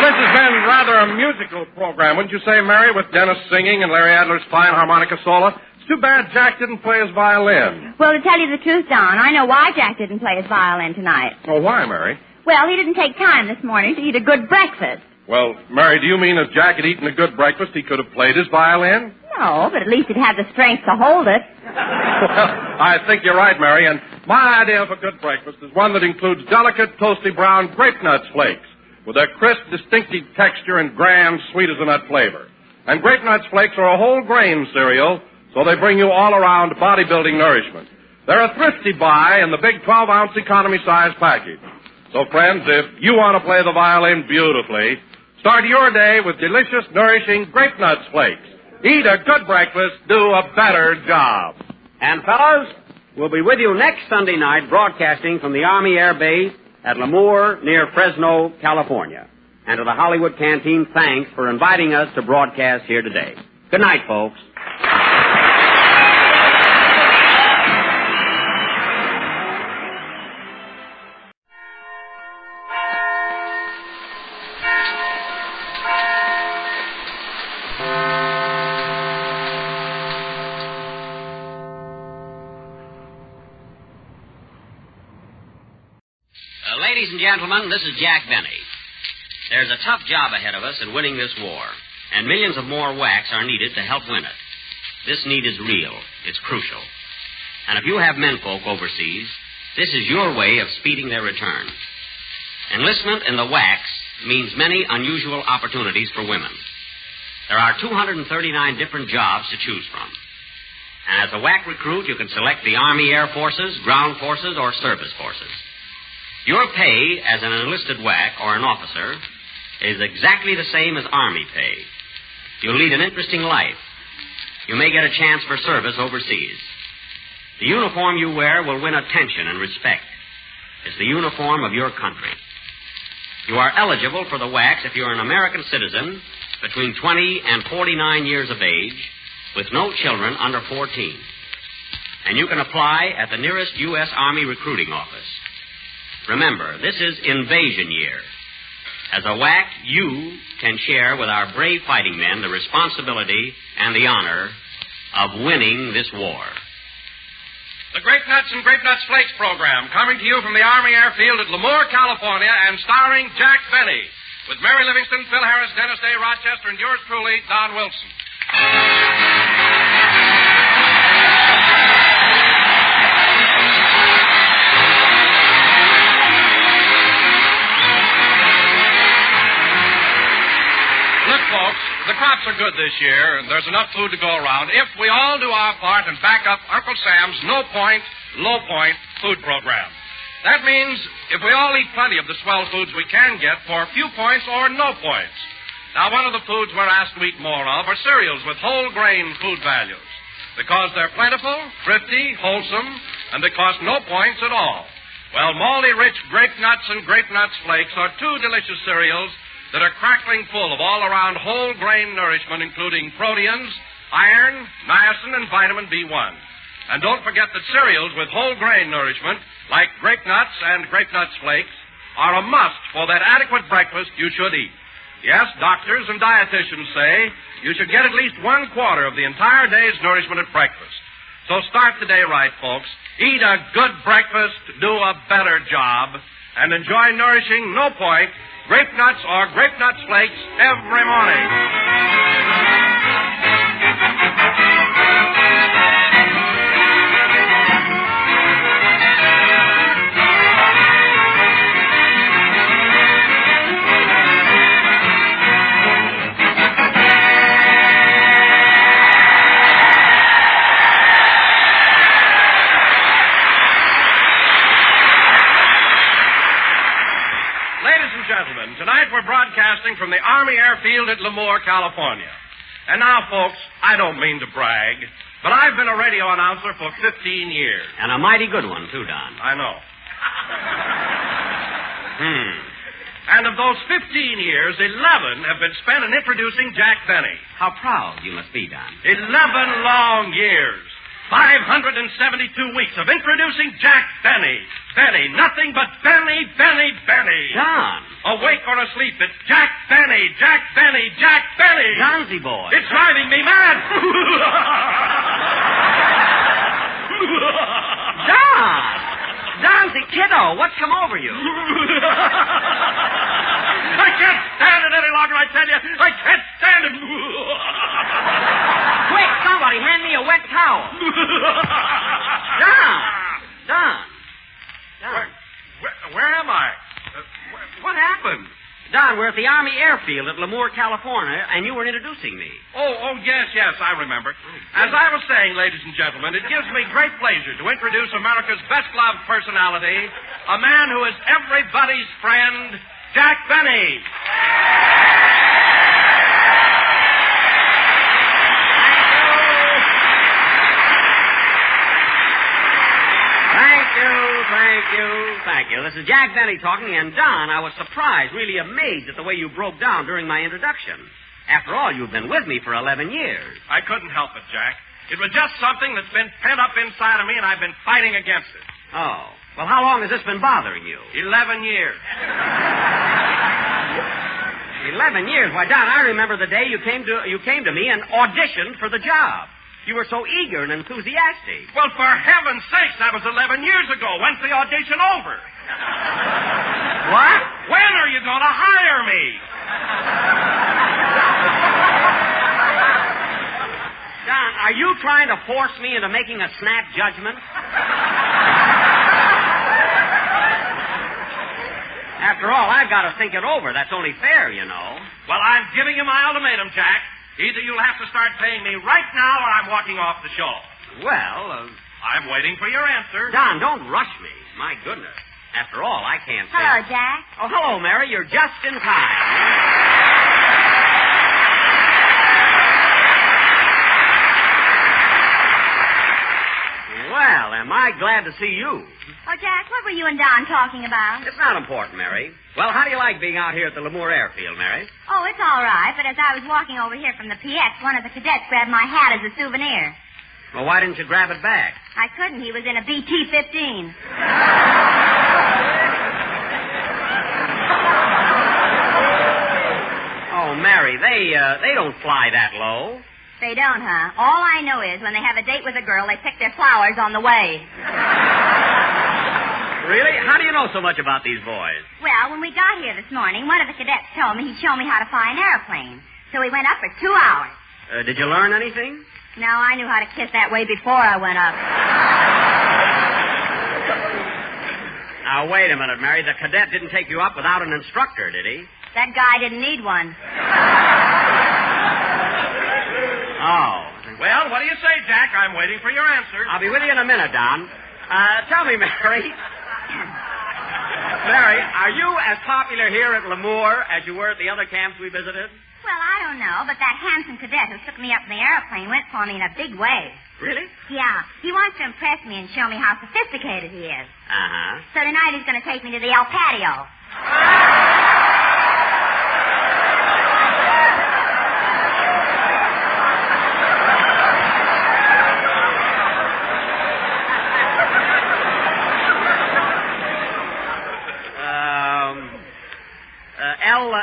this has been rather a musical program, wouldn't you say, Mary, with Dennis singing and Larry Adler's fine harmonica solo? It's too bad Jack didn't play his violin. Well, to tell you the truth, Don, I know why Jack didn't play his violin tonight. Oh, why, Mary? Well, he didn't take time this morning to eat a good breakfast. Well, Mary, do you mean if Jack had eaten a good breakfast, he could have played his violin? No, but at least it'd have the strength to hold it. I think you're right, Mary, and my idea of a good breakfast is one that includes delicate, toasty brown grape nuts flakes with a crisp, distinctive texture and grand, sweet as a nut flavor. And grape nuts flakes are a whole grain cereal, so they bring you all-around bodybuilding nourishment. They're a thrifty buy in the big 12-ounce economy-size package. So, friends, if you want to play the violin beautifully, start your day with delicious, nourishing grape nuts flakes. Eat a good breakfast, do a better job. And, fellows, we'll be with you next Sunday night broadcasting from the Army Air Base at Lemoure near Fresno, California. And to the Hollywood Canteen, thanks for inviting us to broadcast here today. Good night, folks. Ladies and gentlemen, this is Jack Benny. There's a tough job ahead of us in winning this war, and millions of more whacks are needed to help win it. This need is real. It's crucial. And if you have menfolk overseas, this is your way of speeding their return. Enlistment in the whacks means many unusual opportunities for women. There are 239 different jobs to choose from. And as a whack recruit, you can select the Army Air Forces, Ground Forces, or Service Forces. Your pay as an enlisted whack or an officer is exactly the same as Army pay. You'll lead an interesting life. You may get a chance for service overseas. The uniform you wear will win attention and respect. It's the uniform of your country. You are eligible for the whacks if you're an American citizen between 20 and 49 years of age with no children under 14. And you can apply at the nearest U.S. Army recruiting office. Remember, this is invasion year. As a whack, you can share with our brave fighting men the responsibility and the honor of winning this war. The Grape Nuts and Grape Nuts Flakes program, coming to you from the Army Airfield at Lemoure, California, and starring Jack Benny, with Mary Livingston, Phil Harris, Dennis Day, Rochester, and yours truly, Don Wilson. Look, folks, the crops are good this year, and there's enough food to go around if we all do our part and back up Uncle Sam's no-point, low-point food program. That means if we all eat plenty of the swell foods we can get for few points or no points. Now, one of the foods we're asked to eat more of are cereals with whole grain food values, because they're plentiful, thrifty, wholesome, and they cost no points at all. Well, malty-rich Grape Nuts and Grape Nuts Flakes are two delicious cereals that are crackling full of all-around whole grain nourishment, including proteins, iron, niacin, and vitamin B1. And don't forget that cereals with whole grain nourishment, like Grape Nuts and Grape Nuts Flakes, are a must for that adequate breakfast you should eat. Yes, doctors and dietitians say you should get at least 1/4 of the entire day's nourishment at breakfast. So start the day right, folks. Eat a good breakfast, do a better job, and enjoy nourishing no-point Grape Nuts or Grape Nuts Flakes every morning. Gentlemen, tonight we're broadcasting from the Army Airfield at Lemoure, California. And now, folks, I don't mean to brag, but I've been a radio announcer for 15 years. And a mighty good one, too, Don. I know. And of those 15 years, 11 have been spent in introducing Jack Benny. How proud you must be, Don. 11 long years. 572 weeks of introducing Jack Benny. Benny, nothing but Benny, Benny, Benny. Don. Awake or asleep, it's Jack Benny, Jack Benny, Jack Benny. Johnsy boy. It's driving me mad. Don. Johnsy kiddo, what's come over you? I can't stand it any longer, I tell you. I can't stand it. Quick, somebody, hand me a wet towel. Don. Where am I? What happened? Don, we're at the Army Airfield at Lemoure, California, and you were introducing me. Oh, yes, I remember. As I was saying, ladies and gentlemen, it gives me great pleasure to introduce America's best-loved personality, a man who is everybody's friend, Jack Benny. Thank you. This is Jack Benny talking, and Don, I was surprised, really amazed at the way you broke down during my introduction. After all, you've been with me for 11 years. I couldn't help it, Jack. It was just something that's been pent up inside of me, and I've been fighting against it. Oh. Well, how long has this been bothering you? 11 years. 11 years? Why, Don, I remember the day you came to me and auditioned for the job. You were so eager and enthusiastic. Well, for heaven's sakes, that was 11 years ago. When's the audition over? What? When are you going to hire me? Don, are you trying to force me into making a snap judgment? After all, I've got to think it over. That's only fair, you know. Well, I'm giving you my ultimatum, Jack. Either you'll have to start paying me right now or I'm walking off the show. Well, I'm waiting for your answer. Don, don't rush me. My goodness. After all, I can't say... Hello, Jack. Oh, hello, Mary. You're just in time. Well, am I glad to see you. Oh, Jack, what were you and Don talking about? It's not important, Mary. Well, how do you like being out here at the Lemoure Airfield, Mary? Oh, it's all right, but as I was walking over here from the PX, one of the cadets grabbed my hat as a souvenir. Well, why didn't you grab it back? I couldn't. He was in a BT-15. Oh, Mary, they don't fly that low. They don't, huh? All I know is when they have a date with a girl, they pick their flowers on the way. Really? How do you know so much about these boys? Well, when we got here this morning, one of the cadets told me he'd show me how to fly an airplane. So we went up for 2 hours. Did you learn anything? No, I knew how to kiss that way before I went up. Now, wait a minute, Mary. The cadet didn't take you up without an instructor, did he? That guy didn't need one. Oh. Well, what do you say, Jack? I'm waiting for your answer. I'll be with you in a minute, Don. Tell me, Mary. Mary, are you as popular here at Lemoure as you were at the other camps we visited? Well, I don't know, but that handsome cadet who took me up in the airplane went for me in a big way. Really? Yeah. He wants to impress me and show me how sophisticated he is. Uh-huh. So tonight he's going to take me to the El Patio.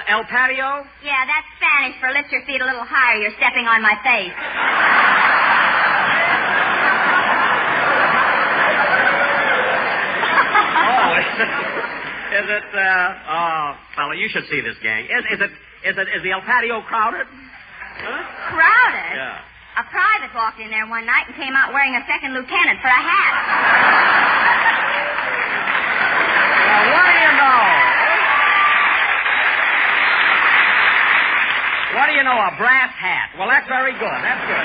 El Patio? Yeah, that's Spanish for lift your feet a little higher. You're stepping on my face. Is it, fella, you should see this gang. Is the El Patio crowded? Huh? Crowded? Yeah. A private walked in there one night and came out wearing a second lieutenant for a hat. Well, what do you know? What do you know, a brass hat? Well, that's very good. That's good.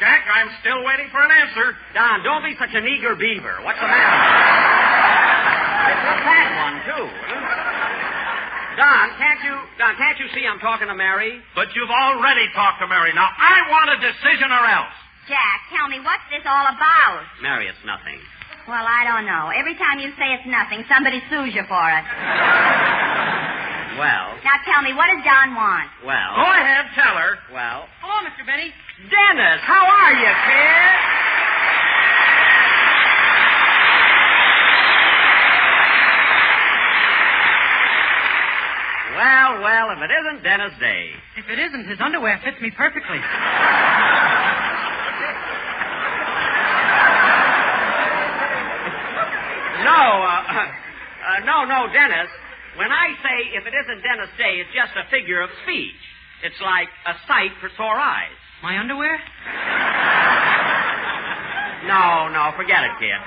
Jack, I'm still waiting for an answer. Don, don't be such an eager beaver. What's the matter? It's a fat one, too. Don, can't you see I'm talking to Mary? But you've already talked to Mary. Now, I want a decision or else. Jack, tell me, what's this all about? Mary, it's nothing. Well, I don't know. Every time you say it's nothing, somebody sues you for it. Well. Now tell me, what does Don want? Well. Go ahead, tell her. Well. Hello, Mr. Benny. Dennis, how are you, kid? Well, if it isn't Dennis Day. If it isn't, his underwear fits me perfectly. No, Dennis. When I say if it isn't Dennis Day, it's just a figure of speech. It's like a sight for sore eyes. My underwear? No, forget it, kid.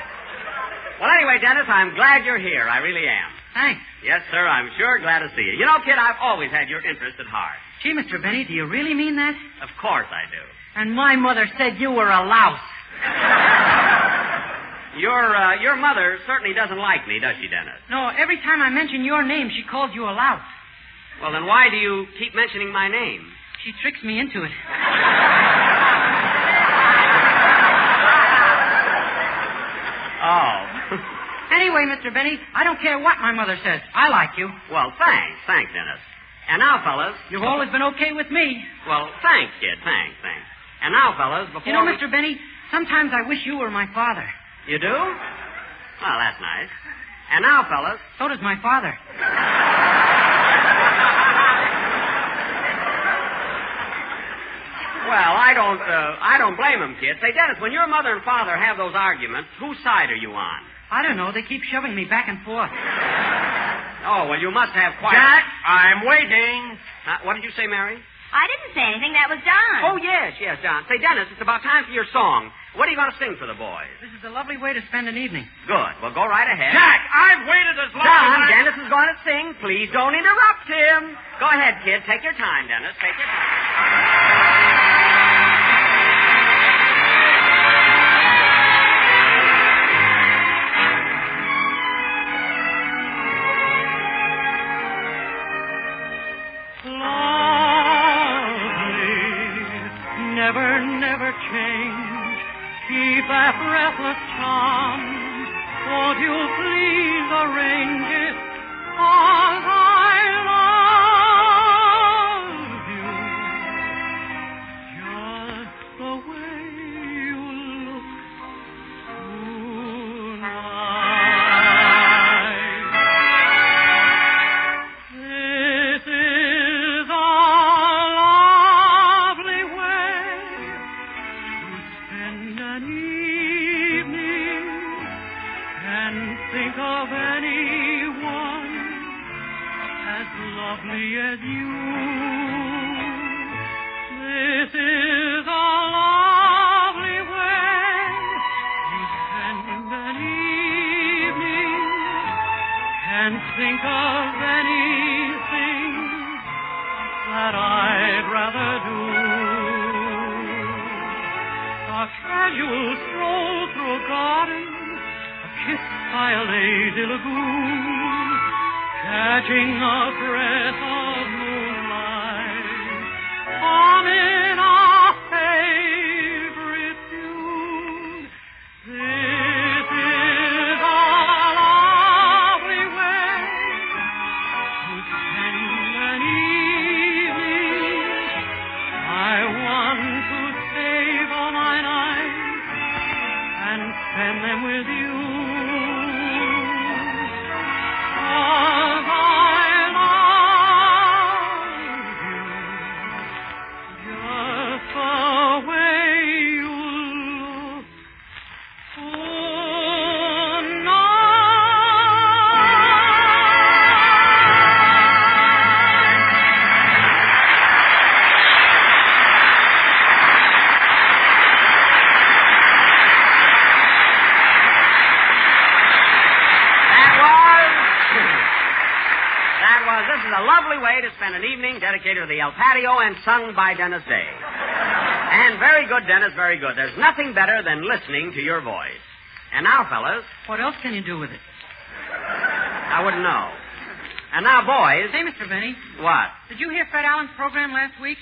Well, anyway, Dennis, I'm glad you're here. I really am. Thanks. Yes, sir, I'm sure glad to see you. You know, kid, I've always had your interest at heart. Gee, Mr. Benny, do you really mean that? Of course I do. And my mother said you were a louse. Your mother certainly doesn't like me, does she, Dennis? No, every time I mention your name, she calls you a louse. Well, then why do you keep mentioning my name? She tricks me into it. Oh. Anyway, Mr. Benny, I don't care what my mother says. I like you. Well, thanks, Dennis. And now, fellas... You've always been okay with me. Well, thanks, kid, thanks. And now, fellas, before You know, Mr. Benny, sometimes I wish you were my father. You do? Well, that's nice. And now, fellas... So does my father. Well, I don't blame him, kid. Say, Dennis, when your mother and father have those arguments, whose side are you on? I don't know. They keep shoving me back and forth. Oh, well, you must have quite... Jack, I'm waiting. What did you say, Mary? I didn't say anything. That was Don. Oh, yes, John. Say, Dennis, it's about time for your song. What are you going to sing for the boys? This is a lovely way to spend an evening. Good. Well, go right ahead. Jack, I've waited as long Don, as Dennis is going to sing. Please don't interrupt him. Go ahead, kid. Take your time, Dennis. Take your time. Never change. Keep that breathless charm. Won't you please arrange it? 'Cause I love you. Just the way you look tonight. This is a lovely way spend an evening and think of anyone as lovely as you. This is a lovely way to spend an evening and think of anything that I'd rather do. A casual stroll through a garden, a kiss by a lazy lagoon, catching a breath of moonlight, humming our favorite tune. This is a lovely way to spend an evening. I want to save all my nights and spend them with you. 'Cause I love you just the way you look This is a lovely way to spend an evening dedicated to the El Patio and sung by Dennis Day. And very good, Dennis, very good. There's nothing better than listening to your voice. And now, fellas... What else can you do with it? I wouldn't know. And now, boys... Say, Mr. Benny. What? Did you hear Fred Allen's program last week?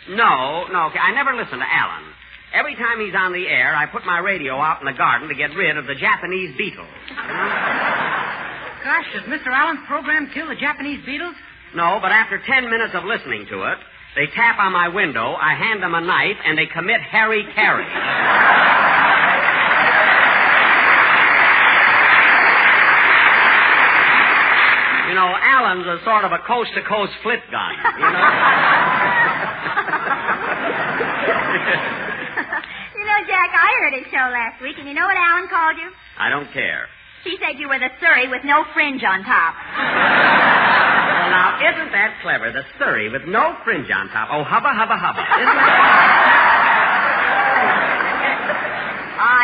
No. I never listen to Allen. Every time he's on the air, I put my radio out in the garden to get rid of the Japanese beetles. You know? Gosh, does Mr. Allen's program kill the Japanese beetles? No, but after 10 minutes of listening to it, they tap on my window, I hand them a knife, and they commit hara-kiri. You know, Allen's a sort of a coast-to-coast flip gun, you know? You know, Jack, I heard his show last week, and you know what Alan called you? I don't care. He said you were the Surrey with no fringe on top. Well, now, isn't that clever? The Surrey with no fringe on top. Oh, hubba, hubba, hubba. Isn't that...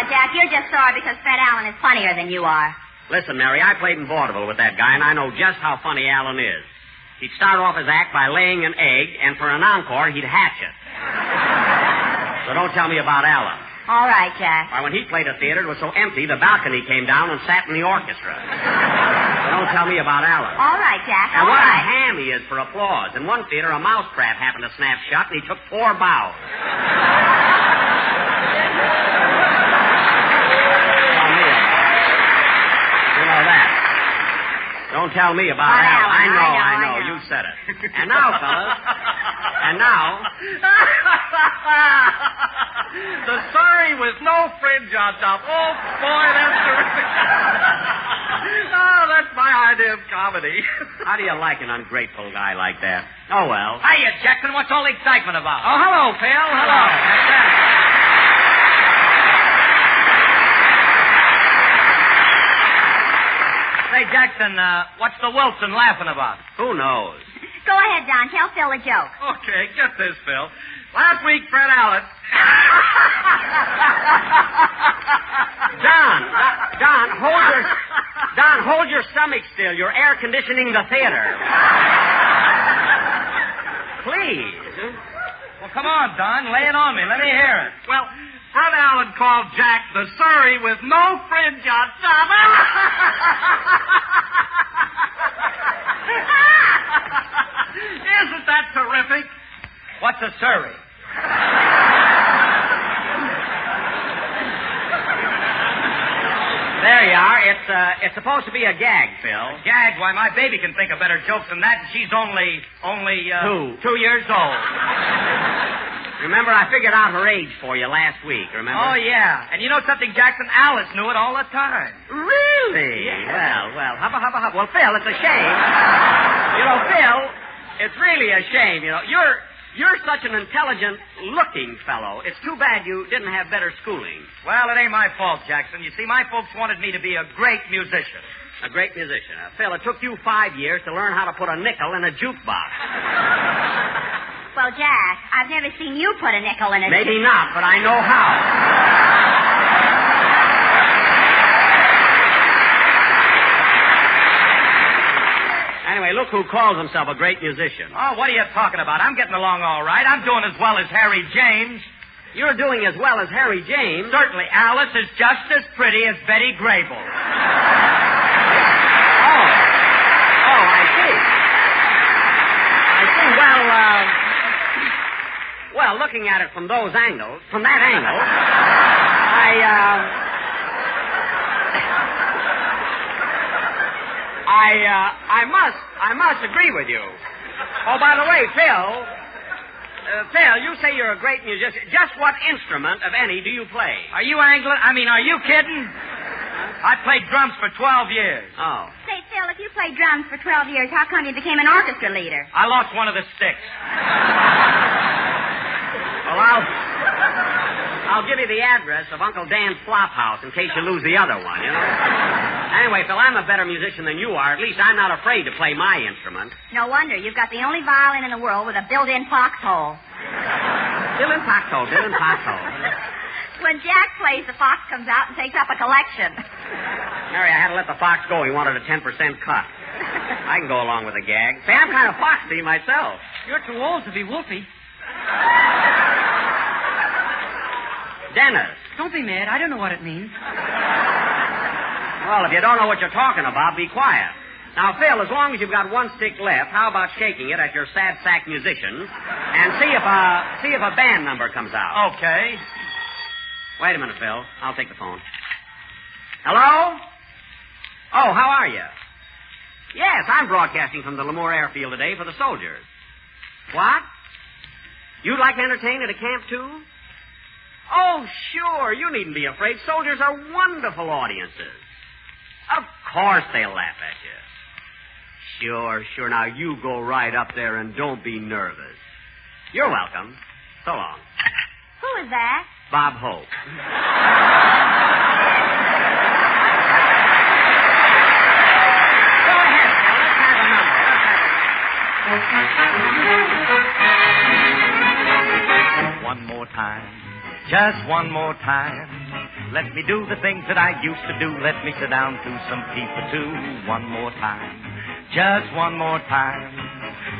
Jack, you're just sore because Fred Allen is funnier than you are. Listen, Mary, I played in vaudeville with that guy, and I know just how funny Allen is. He'd start off his act by laying an egg, and for an encore, he'd hatch it. So don't tell me about Allen. All right, Jack. Why, when he played a theater, it was so empty, the balcony came down and sat in the orchestra. So don't tell me about Allen. All right, Jack, And all what right. a ham he is for applause. In one theater, a mousetrap happened to snap shut, and he took 4 bows. You know that. Don't tell me about Allen. I know. You said it. And now, fellas, The sorry with no fringe on top. Oh, boy, that's terrific. Oh, that's my idea of comedy. How do you like an ungrateful guy like that? Oh, well. Hiya, Jackson. What's all the excitement about? Oh, hello, Phil. Hello. Say, Jackson, what's the Wilson laughing about? Who knows? Go ahead, Don. Tell Phil a joke. Okay, get this, Phil. Last week, Fred Allen... Don, hold your stomach still. You're air conditioning the theater. Please. Well, come on, Don. Lay it on me. Let me hear it. Well, Fred Allen called Jack the Surrey with no fringe on top. Isn't that terrific? What's a Surrey? There you are. It's supposed to be a gag, Phil. Gag? Why, my baby can think of better jokes than that, and she's only 2 years old. Remember, I figured out her age for you last week, remember? Oh, yeah. And you know something, Jackson? Alice knew it all the time. Really? Yeah. Well, hubba. Well, Phil, it's a shame. You know, Phil, it's really a shame. You know, you're such an intelligent-looking fellow. It's too bad you didn't have better schooling. Well, it ain't my fault, Jackson. You see, my folks wanted me to be a great musician. A great musician. Phil, it took you 5 years to learn how to put a nickel in a jukebox. Well, Jack, I've never seen you put a nickel in a... Maybe not, but I know how. Anyway, look who calls himself a great musician. Oh, what are you talking about? I'm getting along all right. I'm doing as well as Harry James. You're doing as well as Harry James? Certainly. Alice is just as pretty as Betty Grable. Oh, I see. Well, looking at it from that angle, I must agree with you. Oh, by the way, Phil, you say you're a great musician. Just what instrument, if any, do you play? Are you kidding? I played drums for 12 years. Oh. Say, Phil, if you played drums for 12 years, how come you became an orchestra leader? I lost one of the sticks. Well, I'll give you the address of Uncle Dan's flop house in case you lose the other one, you know? Anyway, Phil, I'm a better musician than you are. At least I'm not afraid to play my instrument. No wonder. You've got the only violin in the world with a built-in foxhole. Built-in foxhole. When Jack plays, the fox comes out and takes up a collection. Mary, I had to let the fox go. He wanted a 10% cut. I can go along with a gag. Say, I'm kind of foxy myself. You're too old to be Wolfie. Dennis. Don't be mad. I don't know what it means. Well, if you don't know what you're talking about, be quiet. Now, Phil, as long as you've got one stick left, how about shaking it at your sad sack musicians and see if a band number comes out? Okay. Wait a minute, Phil. I'll take the phone. Hello? Oh, how are you? Yes, I'm broadcasting from the Lemoure airfield today for the soldiers. What? You'd like to entertain at a camp, too? Oh, sure. You needn't be afraid. Soldiers are wonderful audiences. Of course they'll laugh at you. Sure. Now, you go right up there and don't be nervous. You're welcome. So long. Who is that? Bob Hope. Go ahead, Phil. Let's have a number. One more time, just one more time. Let me do the things that I used to do. Let me sit down to some people too. One more time. Just one more time.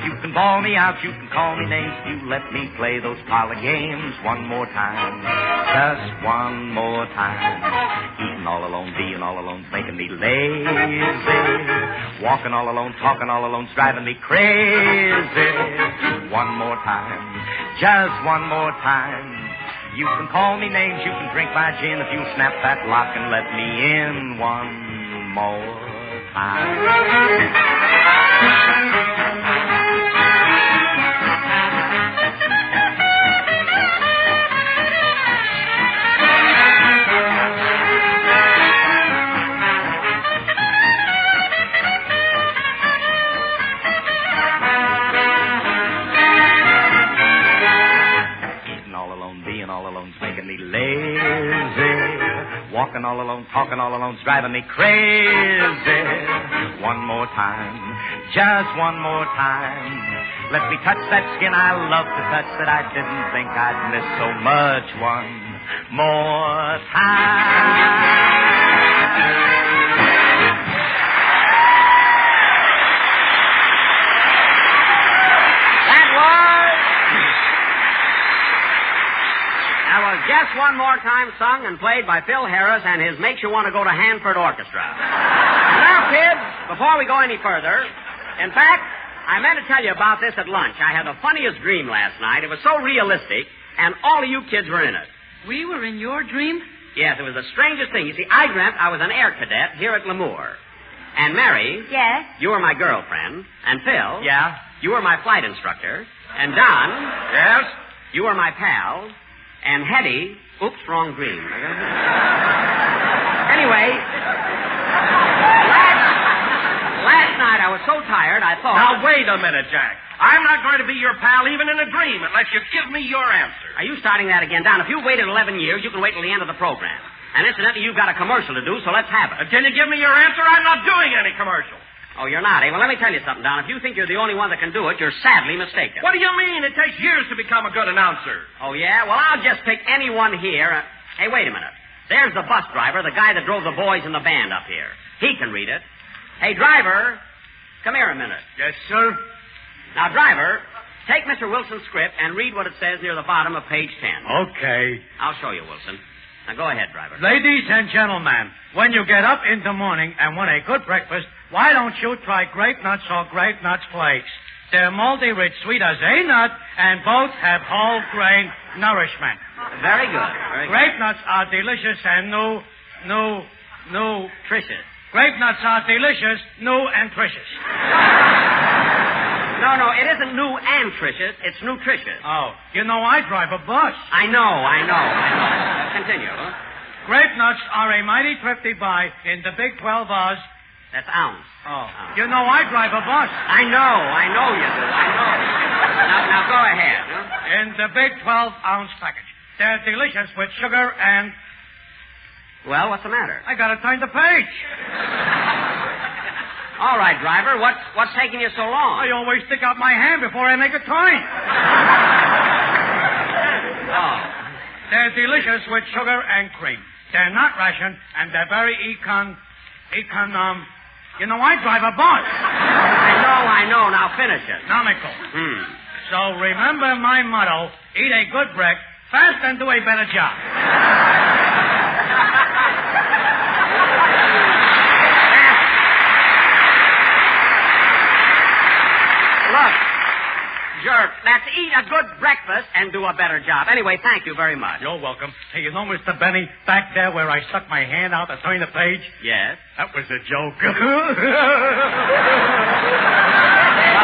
You can bawl me out, you can call me names. You let me play those parlor games one more time. Just one more time. Eating all alone, being all alone, making me lazy. Walking all alone, talking all alone, driving me crazy. One more time. Just one more time. You can call me names, you can drink my gin. If you snap that lock and let me in one more time. Walking all alone, talking all alone, driving me crazy. One more time, just one more time. Let me touch that skin I love to touch that I didn't think I'd miss so much. One more time. Just One More Time, sung and played by Phil Harris and his Makes You Want to Go to Hanford Orchestra. Now, kids, before we go any further, in fact, I meant to tell you about this at lunch. I had the funniest dream last night. It was so realistic, and all of you kids were in it. We were in your dream? Yes, it was the strangest thing. You see, I dreamt I was an air cadet here at Lemoure. And Mary... Yes? You were my girlfriend. And Phil... Yeah? You were my flight instructor. And Don... Yes? You were my pal. And Hetty... Oops, wrong dream. Anyway... Last night I was so tired I thought... Now, wait a minute, Jack. I'm not going to be your pal even in a dream unless you give me your answer. Are you starting that again, Don? If you've waited 11 years, you can wait till the end of the program. And incidentally, you've got a commercial to do, so let's have it. Can you give me your answer? I'm not doing any commercial. Oh, you're not, eh? Well, let me tell you something, Don. If you think you're the only one that can do it, you're sadly mistaken. What do you mean? It takes years to become a good announcer. Oh, yeah? Well, I'll just pick anyone here. Hey, wait a minute. There's the bus driver, the guy that drove the boys in the band up here. He can read it. Hey, driver, come here a minute. Yes, sir? Now, driver, take Mr. Wilson's script and read what it says near the bottom of page 10. Okay. I'll show you, Wilson. Now, go ahead, driver. Ladies and gentlemen, when you get up in the morning and want a good breakfast, why don't you try grape nuts or grape nuts flakes? They're multi rich, sweet as a nut, and both have whole grain nourishment. Very good. Very good. Grape nuts are delicious and nutritious. Grape nuts are delicious, new and tricious. No, it isn't new and tricious. It's nutritious. Oh, you know I drive a bus. I know. Continue. Grape nuts are a mighty thrifty buy in the Big 12 Oz. That's ounce. Oh. You know I drive a bus. I know you do. I know. Now go ahead. In the Big 12-ounce package. They're delicious with sugar and... Well, what's the matter? I gotta turn the page. All right, driver. What's taking you so long? I always stick out my hand before I make a turn. Oh. They're delicious with sugar and cream. They're not ration, and they're very you know, I drive a bus. I know. Now finish it. Economical. So remember my motto, eat a good break, fast and do a better job. Look, jerk, that's eat a good breakfast and do a better job. Anyway, thank you very much. You're welcome. Hey, you know, Mr. Benny, back there where I stuck my hand out to turn the page? Yes? That was a joke. Well,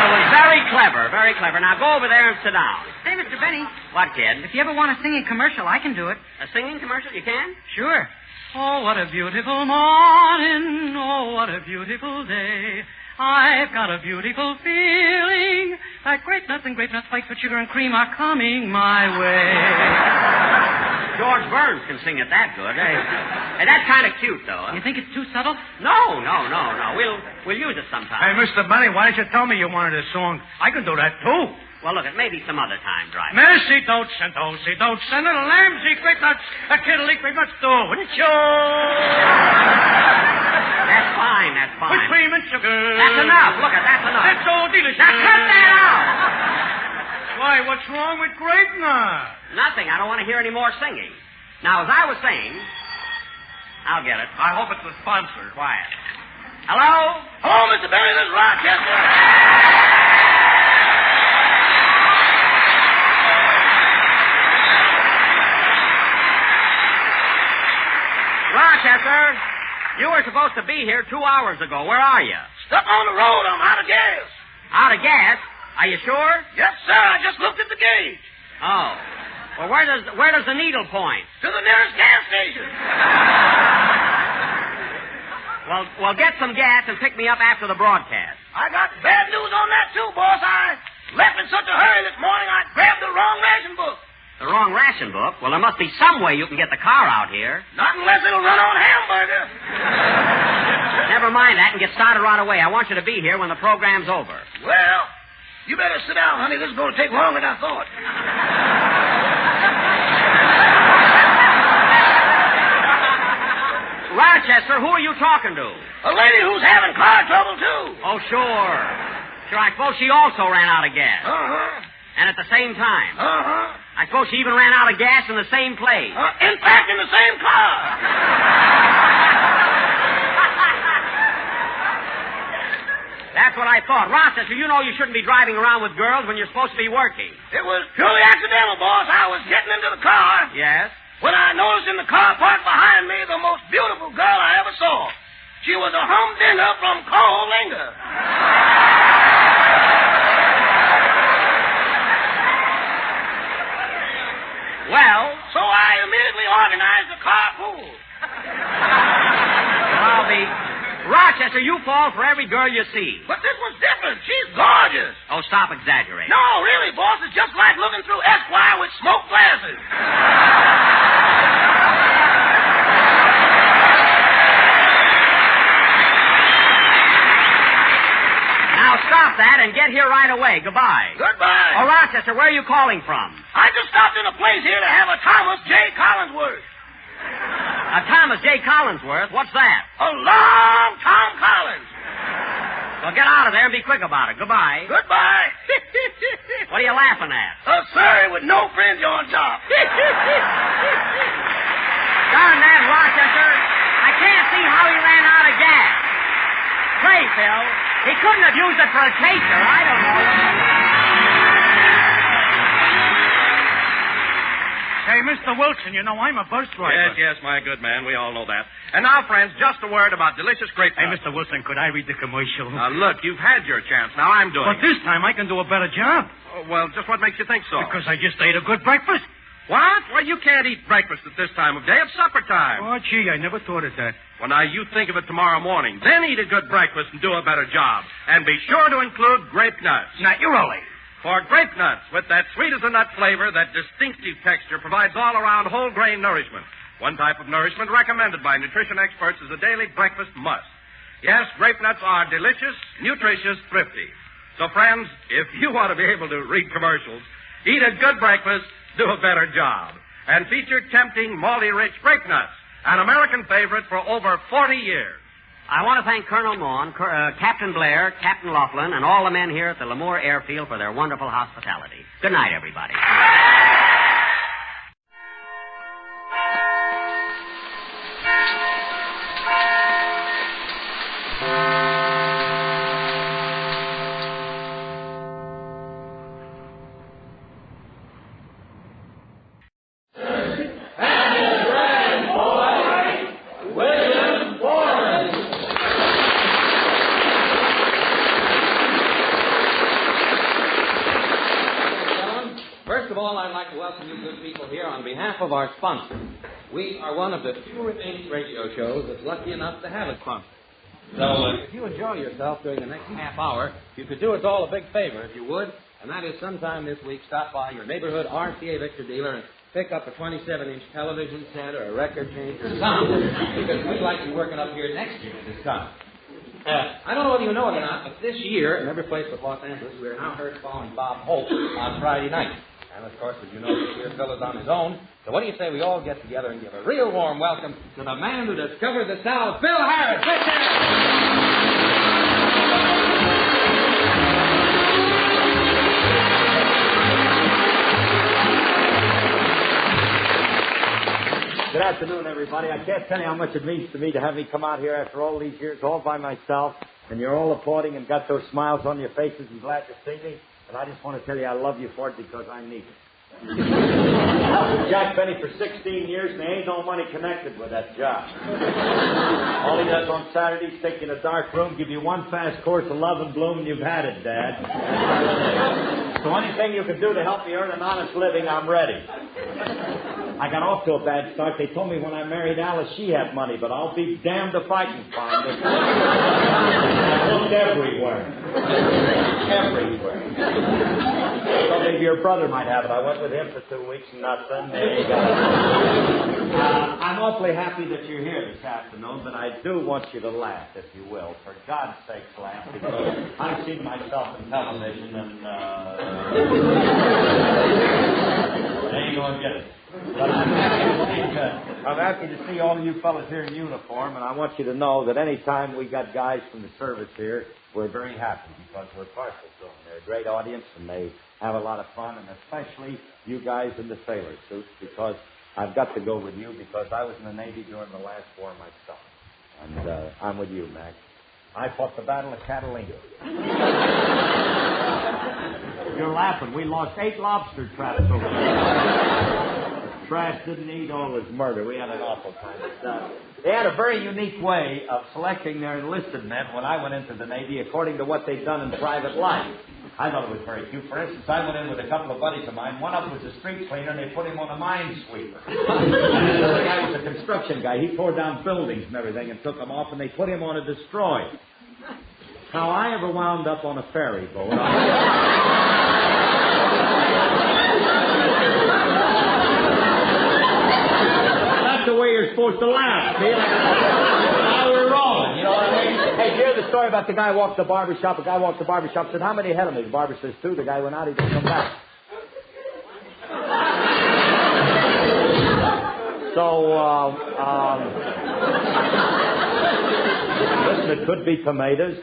it was very clever, very clever. Now go over there and sit down. Hey, Mr. Benny. What, kid? If you ever want a singing commercial, I can do it. A singing commercial? You can? Sure. Oh, what a beautiful morning. Oh, what a beautiful day. I've got a beautiful feeling that grape nuts and grape nuts flakes with sugar and cream are coming my way. George Burns can sing it that good. Hey, that's kind of cute, though. You think it's too subtle? No. We'll use it sometime. Hey, Mr. Benny, why didn't you tell me you wanted a song? I can do that, too. Well, look, it may be some other time, driver. Merci, don't send, a lambsy, great nuts, a kiddly, great nuts, too, wouldn't you? That's fine. With cream and sugar. That's enough. Look, that's enough. That's so delicious. Now, cut that out. Why, what's wrong with grape nuts? Nothing. I don't want to hear any more singing. Now, as I was saying, I'll get it. I hope it's a sponsor. Quiet. Hello? Hello, Mr. Benny. This is Rochester. Rochester, you were supposed to be here 2 hours ago. Where are you? Stuck on the road. I'm out of gas. Out of gas? Are you sure? Yes, sir. I just looked at the gauge. Oh. Well, where does the needle point? To the nearest gas station. Well, get some gas and pick me up after the broadcast. I got bad news on that, too, boss. I left in such a hurry this morning, I grabbed the wrong ration book. The wrong ration book? Well, there must be some way you can get the car out here. Not unless it'll run on hamburger. Never mind that and get started right away. I want you to be here when the program's over. Well, you better sit down, honey. This is going to take longer than I thought. Rochester, who are you talking to? A lady who's having car trouble, too. Oh, sure. I suppose she also ran out of gas. Uh-huh. And at the same time. Uh-huh. I suppose she even ran out of gas in the same place. In fact, in the same car. That's what I thought. Rochester, you know you shouldn't be driving around with girls when you're supposed to be working. It was purely accidental, boss. I was getting into the car. Yes? When I noticed in the car parked behind me the most beautiful girl I ever saw. She was a humdinger from Coalinga. Well? So I immediately organized the carpool. Well, I'll be... Rochester, you fall for every girl you see. But this was different. She's gorgeous. Oh, stop exaggerating. No, really, boss. It's just like looking through Esquire with smoke glasses. Now stop that and get here right away. Goodbye. Goodbye. Oh, Rochester, where are you calling from? I just stopped in a place here to have a Thomas J. Collinsworth. A Thomas J. Collinsworth? What's that? A long Tom Collins. Well, get out of there and be quick about it. Goodbye. Goodbye. What are you laughing at? A Surrey with no fringe on top. Darn that, Rochester. I can't see how he ran out of gas. Say, Phil, he couldn't have used it for a chaser. I don't know. Hey, Mr. Wilson, you know I'm a bus driver. Yes, my good man. We all know that. And now, friends, just a word about delicious grape nuts. Hey, Mr. Wilson, could I read the commercial? Now, look, you've had your chance. Now I'm doing But this time I can do a better job. Oh, well, just what makes you think so? Because I just ate a good breakfast. What? Well, you can't eat breakfast at this time of day. It's supper time. Oh, gee, I never thought of that. Well, now, you think of it tomorrow morning. Then eat a good breakfast and do a better job. And be sure to include grape nuts. Naturally. For grape nuts, with that sweet-as-a-nut flavor, that distinctive texture, provides all-around whole-grain nourishment. One type of nourishment recommended by nutrition experts as a daily breakfast must. Yes, grape nuts are delicious, nutritious, thrifty. So, friends, if you want to be able to read commercials, eat a good breakfast, do a better job. And feature tempting, malty-rich grape nuts, an American favorite for over 40 years. I want to thank Colonel Maughan, Captain Blair, Captain Laughlin, and all the men here at the Lemoure Airfield for their wonderful hospitality. Good night, everybody. On behalf of our sponsor, we are one of the few remaining radio shows that's lucky enough to have a sponsor. So if you enjoy yourself during the next half hour, you could do us all a big favor if you would, and that is sometime this week stop by your neighborhood RCA Victor dealer and pick up a 27-inch television set or a record changer or something, because we'd like you working up here next year this summer. I don't know whether you know it or not, but this year, in every place but Los Angeles, we are now heard following Bob Hope on Friday night. And, of course, as you know, this year Phil is on his own. So what do you say we all get together and give a real warm welcome to the man who discovered the South, Bill Harris. Good afternoon, everybody. I can't tell you how much it means to me to have me come out here after all these years all by myself, and you're all applauding and got those smiles on your faces and glad to see me. And I just want to tell you I love you for it because I need it. I was with Jack Benny for 16 years, and there ain't no money connected with that job. All he does on Saturdays, take you in a dark room, give you one fast course of love and bloom, and you've had it, Dad. So anything you can do to help me earn an honest living, I'm ready. I got off to a bad start. They told me when I married Alice she had money, but I'll be damned if I can find it. I looked everywhere. Everywhere. So maybe your brother might have it. I went with him for 2 weeks and nothing. There you go. I'm awfully happy that you're here this afternoon, but I do want you to laugh, if you will. For God's sake, laugh, because I've seen myself in television and they ain't going to get it. But I'm happy to see all of you fellas here in uniform, and I want you to know that any time we got guys from the service here, we're very happy because we're partial to them. They're a great audience, and they have a lot of fun, and especially you guys in the sailor suits, because I've got to go with you because I was in the Navy during the last war myself. And I'm with you, Mac. I fought the Battle of Catalina. You're laughing. We lost 8 lobster traps over there. Trash didn't eat all his murder. We had an awful time. They had a very unique way of selecting their enlisted men when I went into the Navy according to what they'd done in private life. I thought it was very cute. For instance, I went in with a couple of buddies of mine. One of them was a street cleaner, and they put him on a minesweeper. The other guy was a construction guy. He tore down buildings and everything and took them off, and they put him on a destroyer. How I ever wound up on a ferry boat. That's the way you're supposed to laugh, see? Now we're rolling, you know what I mean? Hey, did you hear the story about the guy walked the barber shop? A guy walked the barber shop, said, how many ahead of me? The barber says 2. The guy went out, he didn't come back. So, listen, it could be tomatoes.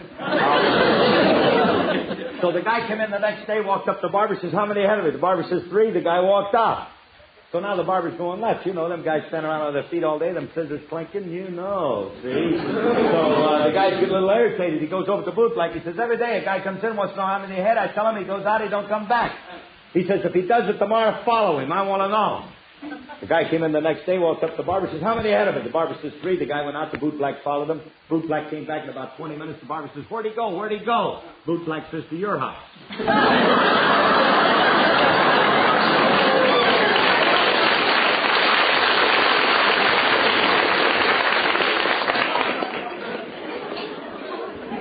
So the guy came in the next day, walked up to the barber, says, how many ahead of me? The barber says 3. The guy walked out. So now the barber's going nuts. You know, them guys stand around on their feet all day, them scissors clinking, you know, see? So the guy's getting a little irritated. He goes over to Bootblack. He says, every day a guy comes in, wants to know how many ahead. I tell him, he goes out, he don't come back. He says, if he does it tomorrow, follow him. I want to know. The guy came in the next day, walked up to the barber, says, how many ahead of him? The barber says 3. The guy went out, the Bootblack followed him. Bootblack came back in about 20 minutes. The barber says, where'd he go? Where'd he go? Bootblack says, to your house.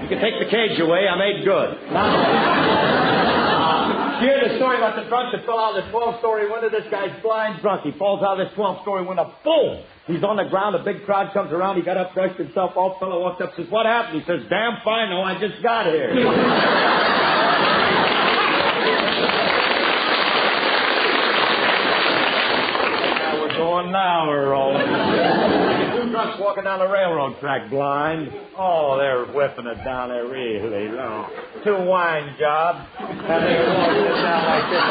You can take the cage away. I made good. Hear the story about the drunk that fell out of the 12-story window. This guy's blind drunk. He falls out of this 12-story window. Boom! He's on the ground. A big crowd comes around. He got up, brushed himself off. Fellow walked up, says, what happened? He says, damn fine. No, I just got here. Now we're rolling. 2 drunks walking down the railroad track blind. Oh, they're whipping it down there really low. 2 wine jobs. And they walking it down like this.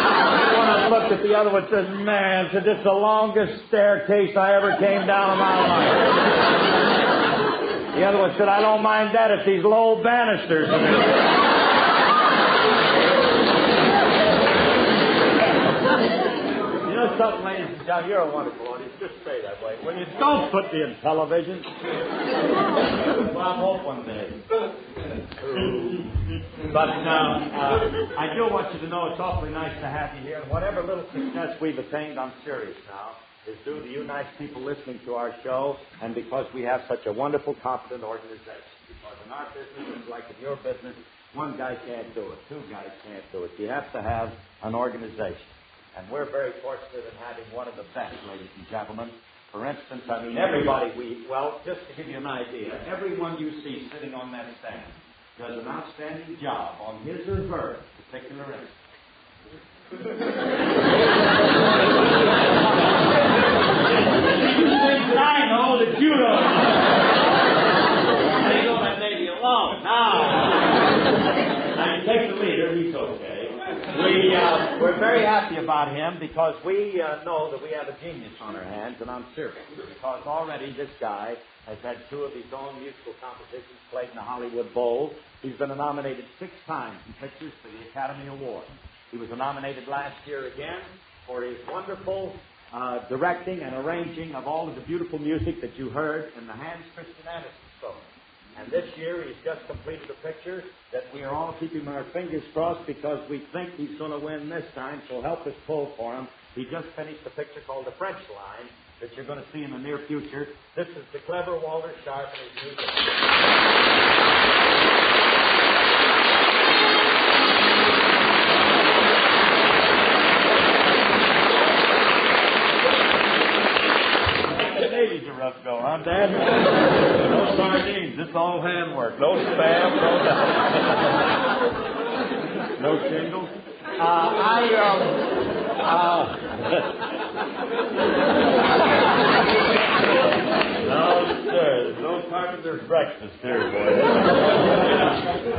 One looked at the other one and says, man, this is the longest staircase I ever came down in my life. The other one said, I don't mind that if these low banisters. You know something, ladies and gentlemen, you're a wonderful audience. Just stay that way. When you don't put me in television, I'll hope one day. But I do want you to know it's awfully nice to have you here. And whatever little success we've attained, I'm serious now, is due to you nice people listening to our show and because we have such a wonderful, competent organization. Because in our business, it's like in your business, 1 guy can't do it. 2 guys can't do it. You have to have an organization. And we're very fortunate in having one of the best, ladies and gentlemen. For instance, I mean, everybody just to give you an idea, everyone you see sitting on that stand does an outstanding job on his or her particular instrument. I know that you don't know. They know that lady alone. Now you take the leader, he's okay. We're very happy about him because we know that we have a genius on our hands, and I'm serious. Because already this guy has had 2 of his own musical compositions played in the Hollywood Bowl. He's been nominated 6 times in pictures for the Academy Award. He was nominated last year again for his wonderful directing and arranging of all of the beautiful music that you heard in the Hans Christian Andersen program. And this year he's just completed a picture that we are all keeping our fingers crossed because we think he's going to win this time, so help us pull for him. He just finished a picture called The French Line that you're going to see in the near future. This is the clever Walter Sharp and his music. Ladies are rough go, huh, Dad? No sardines. It's all handwork. No spam, no nothing. No shingles. No, sir. No carpenter's breakfast here, boy.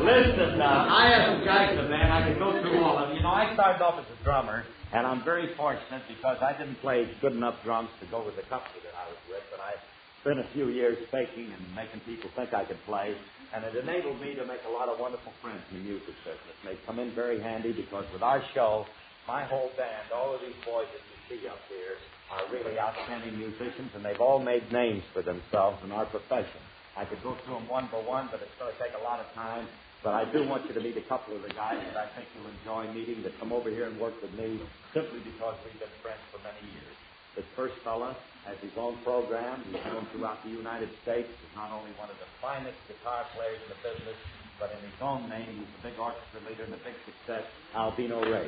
Listen, I have some guys, man. I can go through all of them. You know, I started off as a drummer, and I'm very fortunate because I didn't play good enough drums to go with the company that I was with, but I spent a few years faking and making people think I could play, and it enabled me to make a lot of wonderful friends in the music business. And they come in very handy because with our show, my whole band, all of these boys that you see up here, are really outstanding musicians, and they've all made names for themselves in our profession. I could go through them one by one, but it's going to take a lot of time. But I do want you to meet a couple of the guys that I think you'll enjoy meeting that come over here and work with me simply because we've been friends for many years. This first fella has his own program. He's known throughout the United States. He's not only one of the finest guitar players in the business, but in his own name, he's a big orchestra leader and a big success, Albino Ray.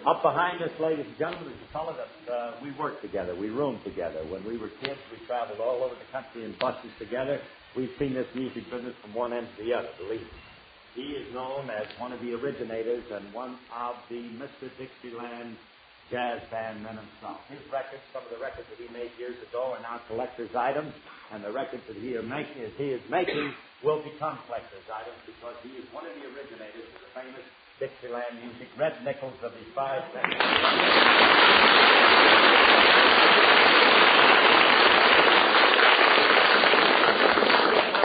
Up behind us, ladies and gentlemen, is a fellow that we worked together. We roomed together. When we were kids, we traveled all over the country in buses together. We've seen this music business from one end to the other, believe me. He is known as one of the originators and one of the Mr. Dixieland jazz band men himself. His records, some of the records that he made years ago are now collector's items, and the records that he is making will become collector's items because he is one of the originators of the famous Dixieland music, Red Nichols of the 5 seconds. I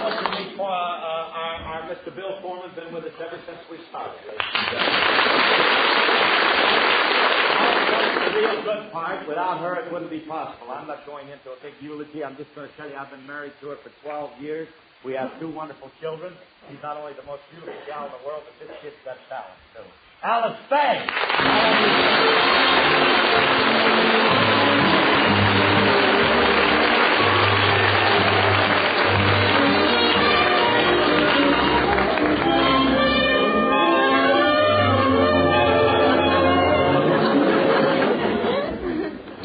want to meet our Mr. Bill Foreman, been with us ever since we started, ladies and gentlemen. The real good part, without her it wouldn't be possible. I'm not going into a big eulogy. I'm just going to tell you I've been married to her for 12 years. We have 2 wonderful children. She's not only the most beautiful gal in the world, but this kid's got talent, too. Alice Faye!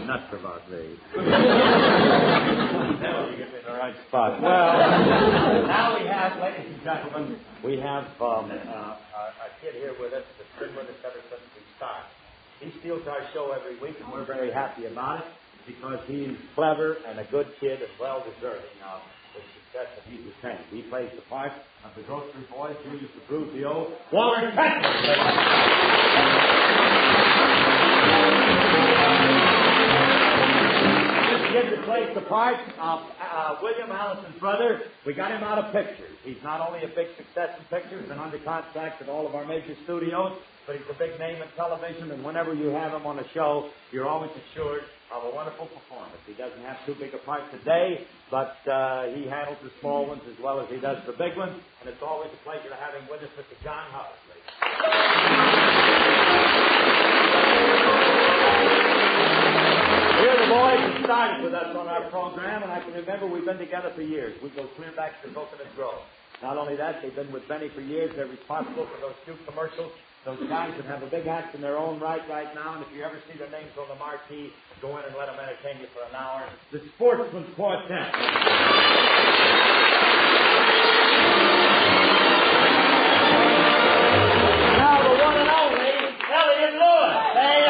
Nuts about me. You get me in the right spot. Well, now we have, ladies and gentlemen, we have a kid here with us that's been with us ever since we started. He steals our show every week, and we're very happy about it because he's clever and a good kid and well-deserving of the success that he's attained. He plays the part of the grocery boy, Julius the Bruzio, Walter kid that plays the part of William Allison's brother. We got him out of pictures. He's not only a big success in pictures and under contract at all of our major studios, but he's a big name in television, and whenever you have him on a show, you're always assured of a wonderful performance. He doesn't have too big a part today, but he handles the small ones as well as he does the big ones, and it's always a pleasure to have him with us, Mr. John Hubbard. Here are the boys started with us on our program, and I can remember we've been together for years. We go clear back to Coconut Grove. Not only that, they've been with Benny for years. They're responsible for those 2 commercials. Those guys that have a big act in their own right now, and if you ever see their names on the marquee, go in and let them entertain you for an hour. The Sportsman's Quartet. Now the one and only Elliot Lewis. Hey,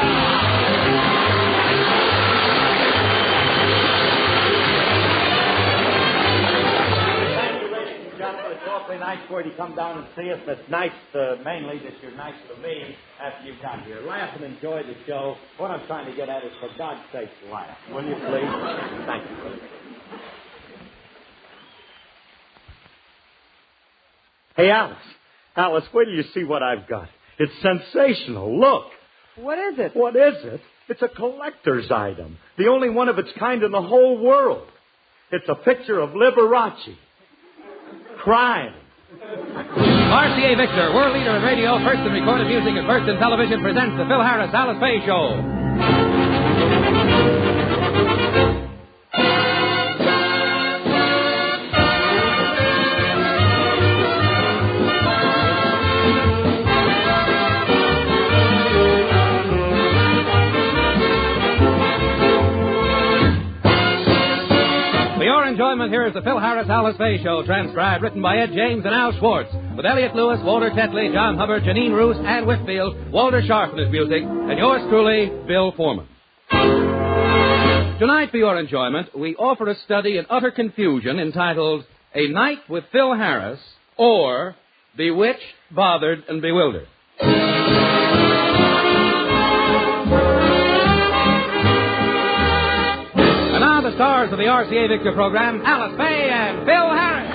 it's awfully nice for you to come down and see us. It's nice, mainly that you're nice to me after you got here. Laugh and enjoy the show. What I'm trying to get at is, for God's sake, laugh. Will you, please? Thank you, please. Hey, Alice. Alice, wait till you see what I've got. It's sensational. Look. What is it? What is it? It's a collector's item. The only one of its kind in the whole world. It's a picture of Liberace. Crying. RCA Victor, world leader in radio, first in recorded music and first in television, presents the Phil Harris Alice Faye Show. Here is the Phil Harris Alice Faye Show, transcribed, written by Ed James and Al Schwartz, with Elliot Lewis, Walter Tetley, John Hubbard, Janine Roos, Ann Whitfield, Walter Sharp in his music, and yours truly, Bill Foreman. Tonight, for your enjoyment, we offer a study in utter confusion entitled A Night with Phil Harris, or Bewitched, Bothered, and Bewildered. The stars of the RCA Victor program, Alice Faye and Phil Harris.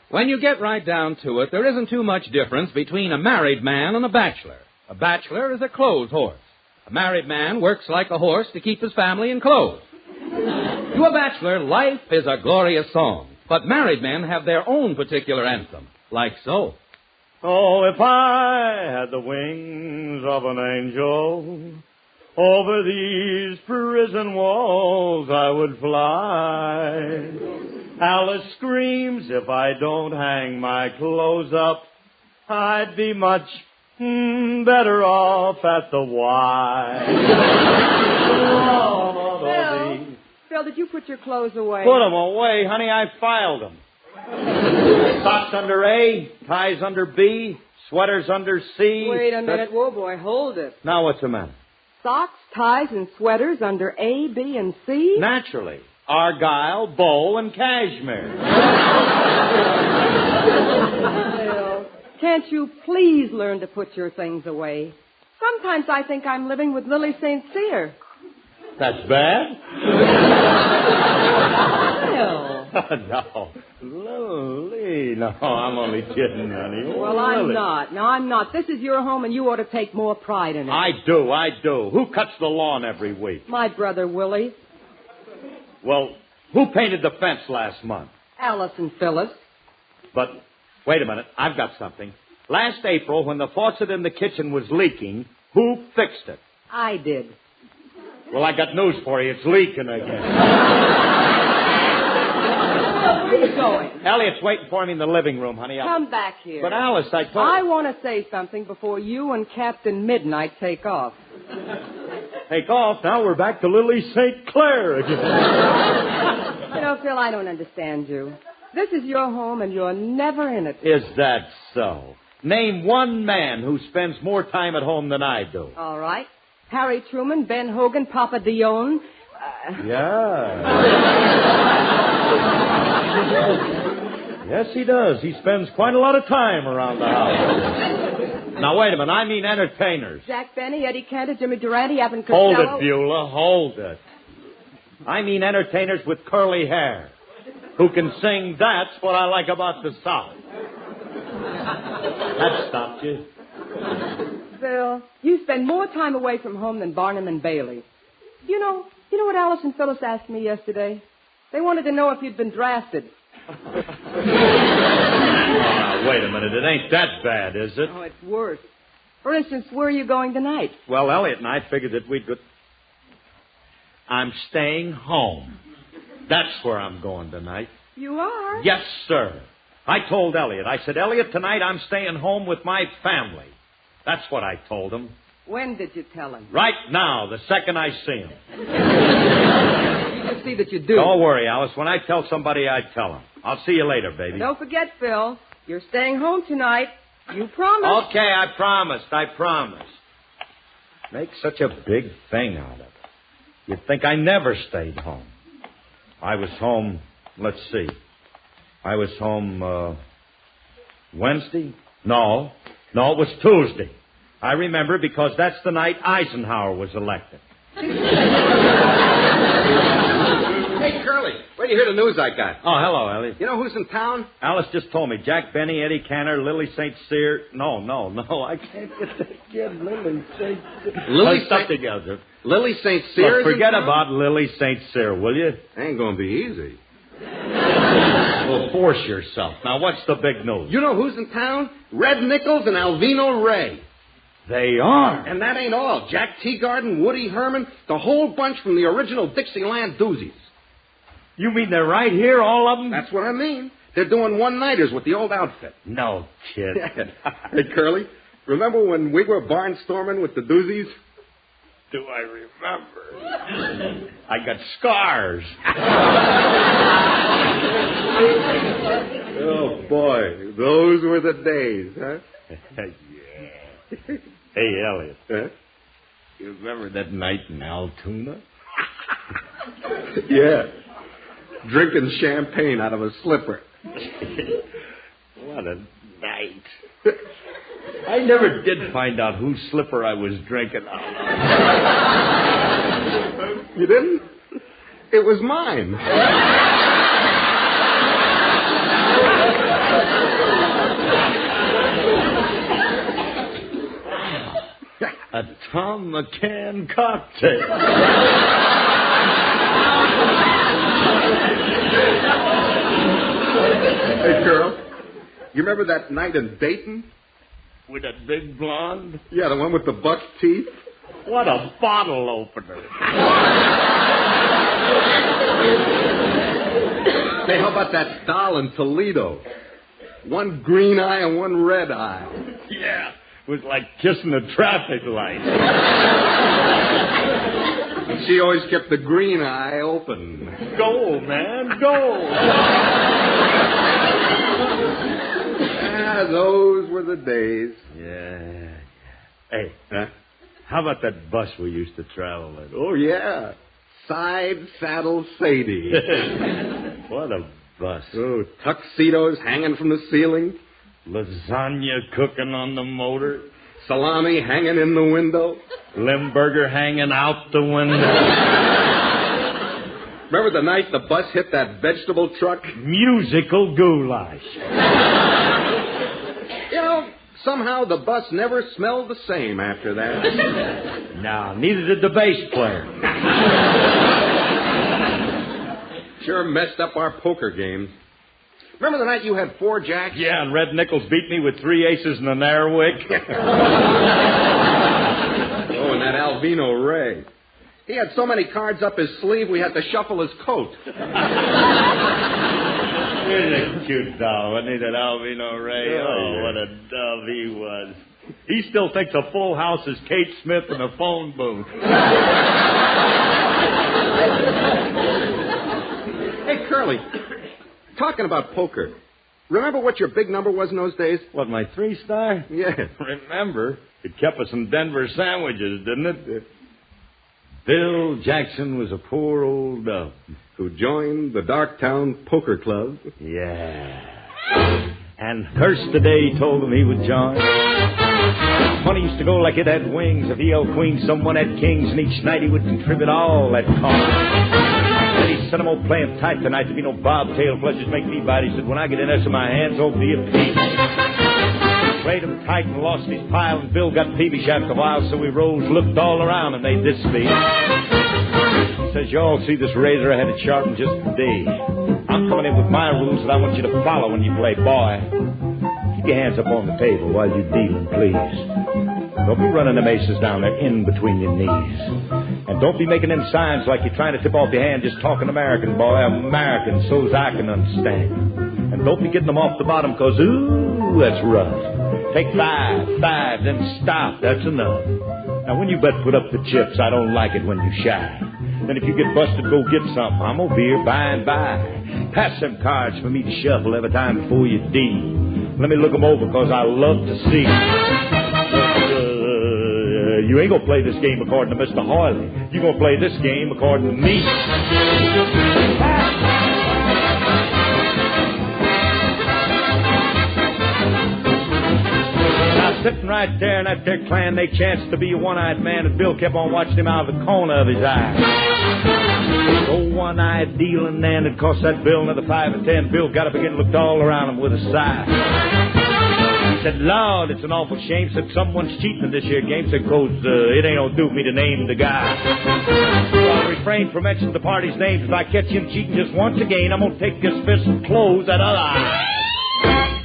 When you get right down to it, there isn't too much difference between a married man and a bachelor. A bachelor is a clothes horse. A married man works like a horse to keep his family in clothes. To a bachelor, life is a glorious song. But married men have their own particular anthem. Like so. Oh, if I had the wings of an angel, over these prison walls I would fly. Alice screams, if I don't hang my clothes up, I'd be much better off at the Y. Phil, did you put your clothes away? Put them away, honey. I filed them. Socks under A, ties under B, sweaters under C. Wait a minute. Whoa, boy, hold it. Now what's the matter? Socks, ties, and sweaters under A, B, and C? Naturally. Argyle, Bowl, and Cashmere. Phil, can't you please learn to put your things away? Sometimes I think I'm living with Lily St. Cyr. That's bad? Phil. No. Lily. No, I'm only kidding, honey. Oh, well, I'm not. No, I'm not. This is your home, and you ought to take more pride in it. I do. Who cuts the lawn every week? My brother, Willie. Well, who painted the fence last month? Alice and Phyllis. But, wait a minute. I've got something. Last April, when the faucet in the kitchen was leaking, who fixed it? I did. Well, I got news for you. It's leaking again. Where are you going? Elliot's waiting for me in the living room, honey. Come back here. But, Alice, I want to say something before you and Captain Midnight take off. Take off? Now we're back to Lily St. Clair again. You know, Phil, I don't understand you. This is your home, and you're never in it. Is that so? Name one man who spends more time at home than I do. All right. Harry Truman, Ben Hogan, Papa Dion. Yeah. Yes, he does. He spends quite a lot of time around the house. Now, wait a minute. I mean entertainers. Jack Benny, Eddie Cantor, Jimmy Durante, Abbott Costello. Hold it, Beulah. Hold it. I mean entertainers with curly hair who can sing That's What I Like About the South. That stopped you. Phil, you spend more time away from home than Barnum and Bailey. You know what Alice and Phyllis asked me yesterday? They wanted to know if you'd been drafted. Wait a minute. It ain't that bad, is it? Oh, it's worse. For instance, where are you going tonight? Well, Elliot and I figured that we'd go... I'm staying home. That's where I'm going tonight. You are? Yes, sir. I told Elliot. I said, Elliot, tonight I'm staying home with my family. That's what I told him. When did you tell him? Right now, the second I see him. You can see that you do. Don't worry, Alice. When I tell somebody, I tell them. I'll see you later, baby. Don't forget, Phil. You're staying home tonight. You promised. Okay, I promised. Make such a big thing out of it. You'd think I never stayed home. I was home, let's see. I was home, Wednesday? No, it was Tuesday. I remember because that's the night Eisenhower was elected. Hey, Curly, where do you hear the news I got? Oh, hello, Ellie. You know who's in town? Alice just told me. Jack Benny, Eddie Cantor, Lily St. Cyr. No, I can't get that kid. Lily St. Cyr. Lily St. together. Lily St. Cyr. Forget about Lily St. Cyr, will you? Ain't gonna be easy. Well, force yourself. Now, what's the big news? You know who's in town? Red Nichols and Alvino Ray. They are. And that ain't all. Jack Teagarden, Woody Herman, the whole bunch from the original Dixieland Doozies. You mean they're right here, all of them? That's what I mean. They're doing one-nighters with the old outfit. No, kid. Hey, Curly, remember when we were barnstorming with the Doozies? Do I remember? I got scars. Oh, boy. Those were the days, huh? Yeah. Hey, Elliot. Huh? You remember that night in Altoona? Yeah. Drinking champagne out of a slipper. What a night. I never did find out whose slipper I was drinking out of. You didn't? It was mine. A Tom McCann cocktail. Hey, girl, you remember that night in Dayton? With that big blonde? Yeah, the one with the buck teeth. What a bottle opener. Hey, how about that doll in Toledo? One green eye and one red eye. Yeah, it was like kissing a traffic light. And she always kept the green eye open. Go, man, go. Ah, those were the days. Yeah. Hey, how about that bus we used to travel in? Oh, yeah. Side Saddle Sadie. What a bus. Oh, tuxedos hanging from the ceiling. Lasagna cooking on the motor. Salami hanging in the window. Limburger hanging out the window. Remember the night the bus hit that vegetable truck? Musical goulash. You know, somehow the bus never smelled the same after that. No, neither did the bass player. Sure messed up our poker game. Remember the night you had 4 jacks? Yeah, and Red Nichols beat me with 3 aces and a Narwick. Oh, and that Alvino Ray. He had so many cards up his sleeve, we had to shuffle his coat. He's a cute doll, wasn't he, that Alvino Ray? Oh, what a dove he was. He still thinks a full house is Kate Smith in a phone booth. Hey, Curly, talking about poker, remember what your big number was in those days? What, my 3-star? Yeah. Remember. It kept us some Denver sandwiches, didn't it? Bill Jackson was a poor old dove who joined the Darktown Poker Club. Yeah. And cursed the day he told him he would join. Money used to go like it had wings. If he held queens, someone had kings, and each night he would contribute all that coin. Then he said, I'm going to play him tight tonight. To be no bobtail flushes make me bite. He said, when I get in there, so my hands won't be a piece. Played him tight and lost his pile, and Bill got peevish after a while, so we rose, looked all around, and made this speech. He says, you all see this razor I had it sharpened just today. I'm coming in with my rules that I want you to follow when you play boy. Keep your hands up on the table while you're dealing, please. Don't be running them aces down there in between your knees. And don't be making them signs like you're trying to tip off your hand just talking American, boy. American, so's I can understand. And don't be getting them off the bottom, because, ooh, that's rough. Take five, then stop. That's enough. Now, when you bet put up the chips, I don't like it when you shy. Then if you get busted, go get something. I'm over here by and by. Pass them cards for me to shuffle every time before you deal. Let me look them over, because I love to see. You ain't gonna play this game according to Mr. Hoyley. You gonna play this game according to me. Sitting right there in that there clan, they chanced to be a one-eyed man, and Bill kept on watching him out of the corner of his eye. So one-eyed dealing, and it cost that Bill another 5 or 10. Bill got up again and looked all around him with a sigh. He said, Lord, it's an awful shame. Said, someone's cheating in this here game. Said, cause it ain't no do for me to name the guy. So I'll refrain from mentioning the party's names. If I catch him cheating just once again, I'm gonna take this fist and close that other eye.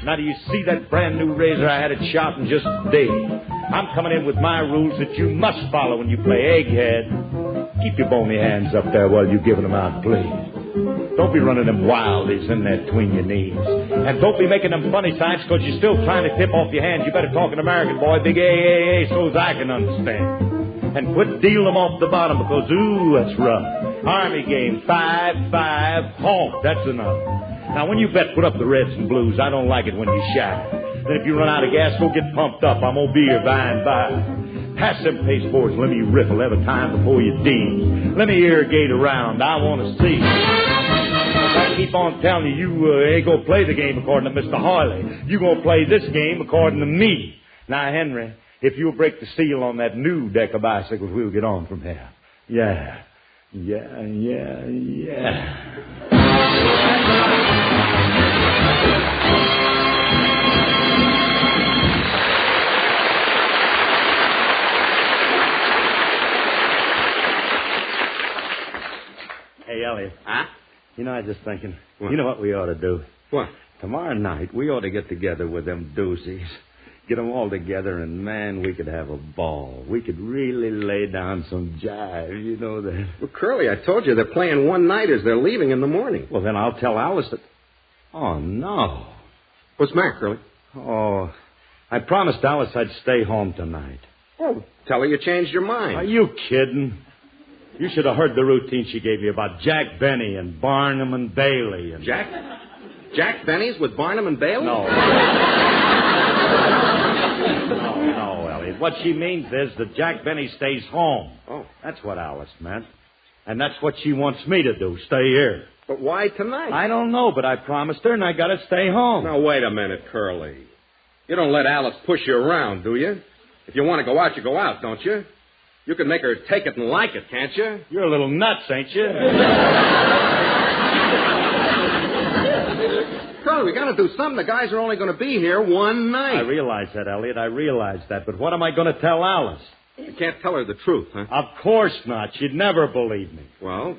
Now, do you see that brand new razor? I had it shot in just a day. I'm coming in with my rules that you must follow when you play egghead. Keep your bony hands up there while you're giving them out, please. Don't be running them wildies in there between your knees. And don't be making them funny signs, because you're still trying to tip off your hands. You better talk an American, boy. Big A, so's I can understand. And quit dealing them off the bottom, because, ooh, that's rough. Army game, 5-5, honk, that's enough. Now, when you bet, put up the reds and blues. I don't like it when you shy. Then if you run out of gas, go get pumped up. I'm going to be here by and by. Pass them pasteboards. Let me riffle every time before you deal. Let me irrigate around. I want to see. I keep on telling you, you ain't going to play the game according to Mr. Hoyley. You're going to play this game according to me. Now, Henry, if you'll break the seal on that new deck of bicycles, we'll get on from here. Yeah. Hey, Elliot. Huh? You know, I was just thinking, What? You know what we ought to do? What? Tomorrow night, we ought to get together with them doozies. Get them all together, and, man, we could have a ball. We could really lay down some jive, you know that. Well, Curly, I told you they're playing one-nighters. They're leaving in the morning. Well, then I'll tell Alice that... Oh, no. What's the matter, Curly? Oh, I promised Alice I'd stay home tonight. Oh, tell her you changed your mind. Are you kidding? You should have heard the routine she gave me about Jack Benny and Barnum and Bailey. And... Jack Benny's with Barnum and Bailey? No, Elliot. What she means is that Jack Benny stays home. Oh. That's what Alice meant. And that's what she wants me to do, stay here. But why tonight? I don't know, but I promised her, and I got to stay home. Now, wait a minute, Curly. You don't let Alice push you around, do you? If you want to go out, you go out, don't you? You can make her take it and like it, can't you? You're a little nuts, ain't you? Curly, we got to do something. The guys are only going to be here one night. I realize that, Elliot. I realize that. But what am I going to tell Alice? You can't tell her the truth, huh? Of course not. She'd never believe me. Well,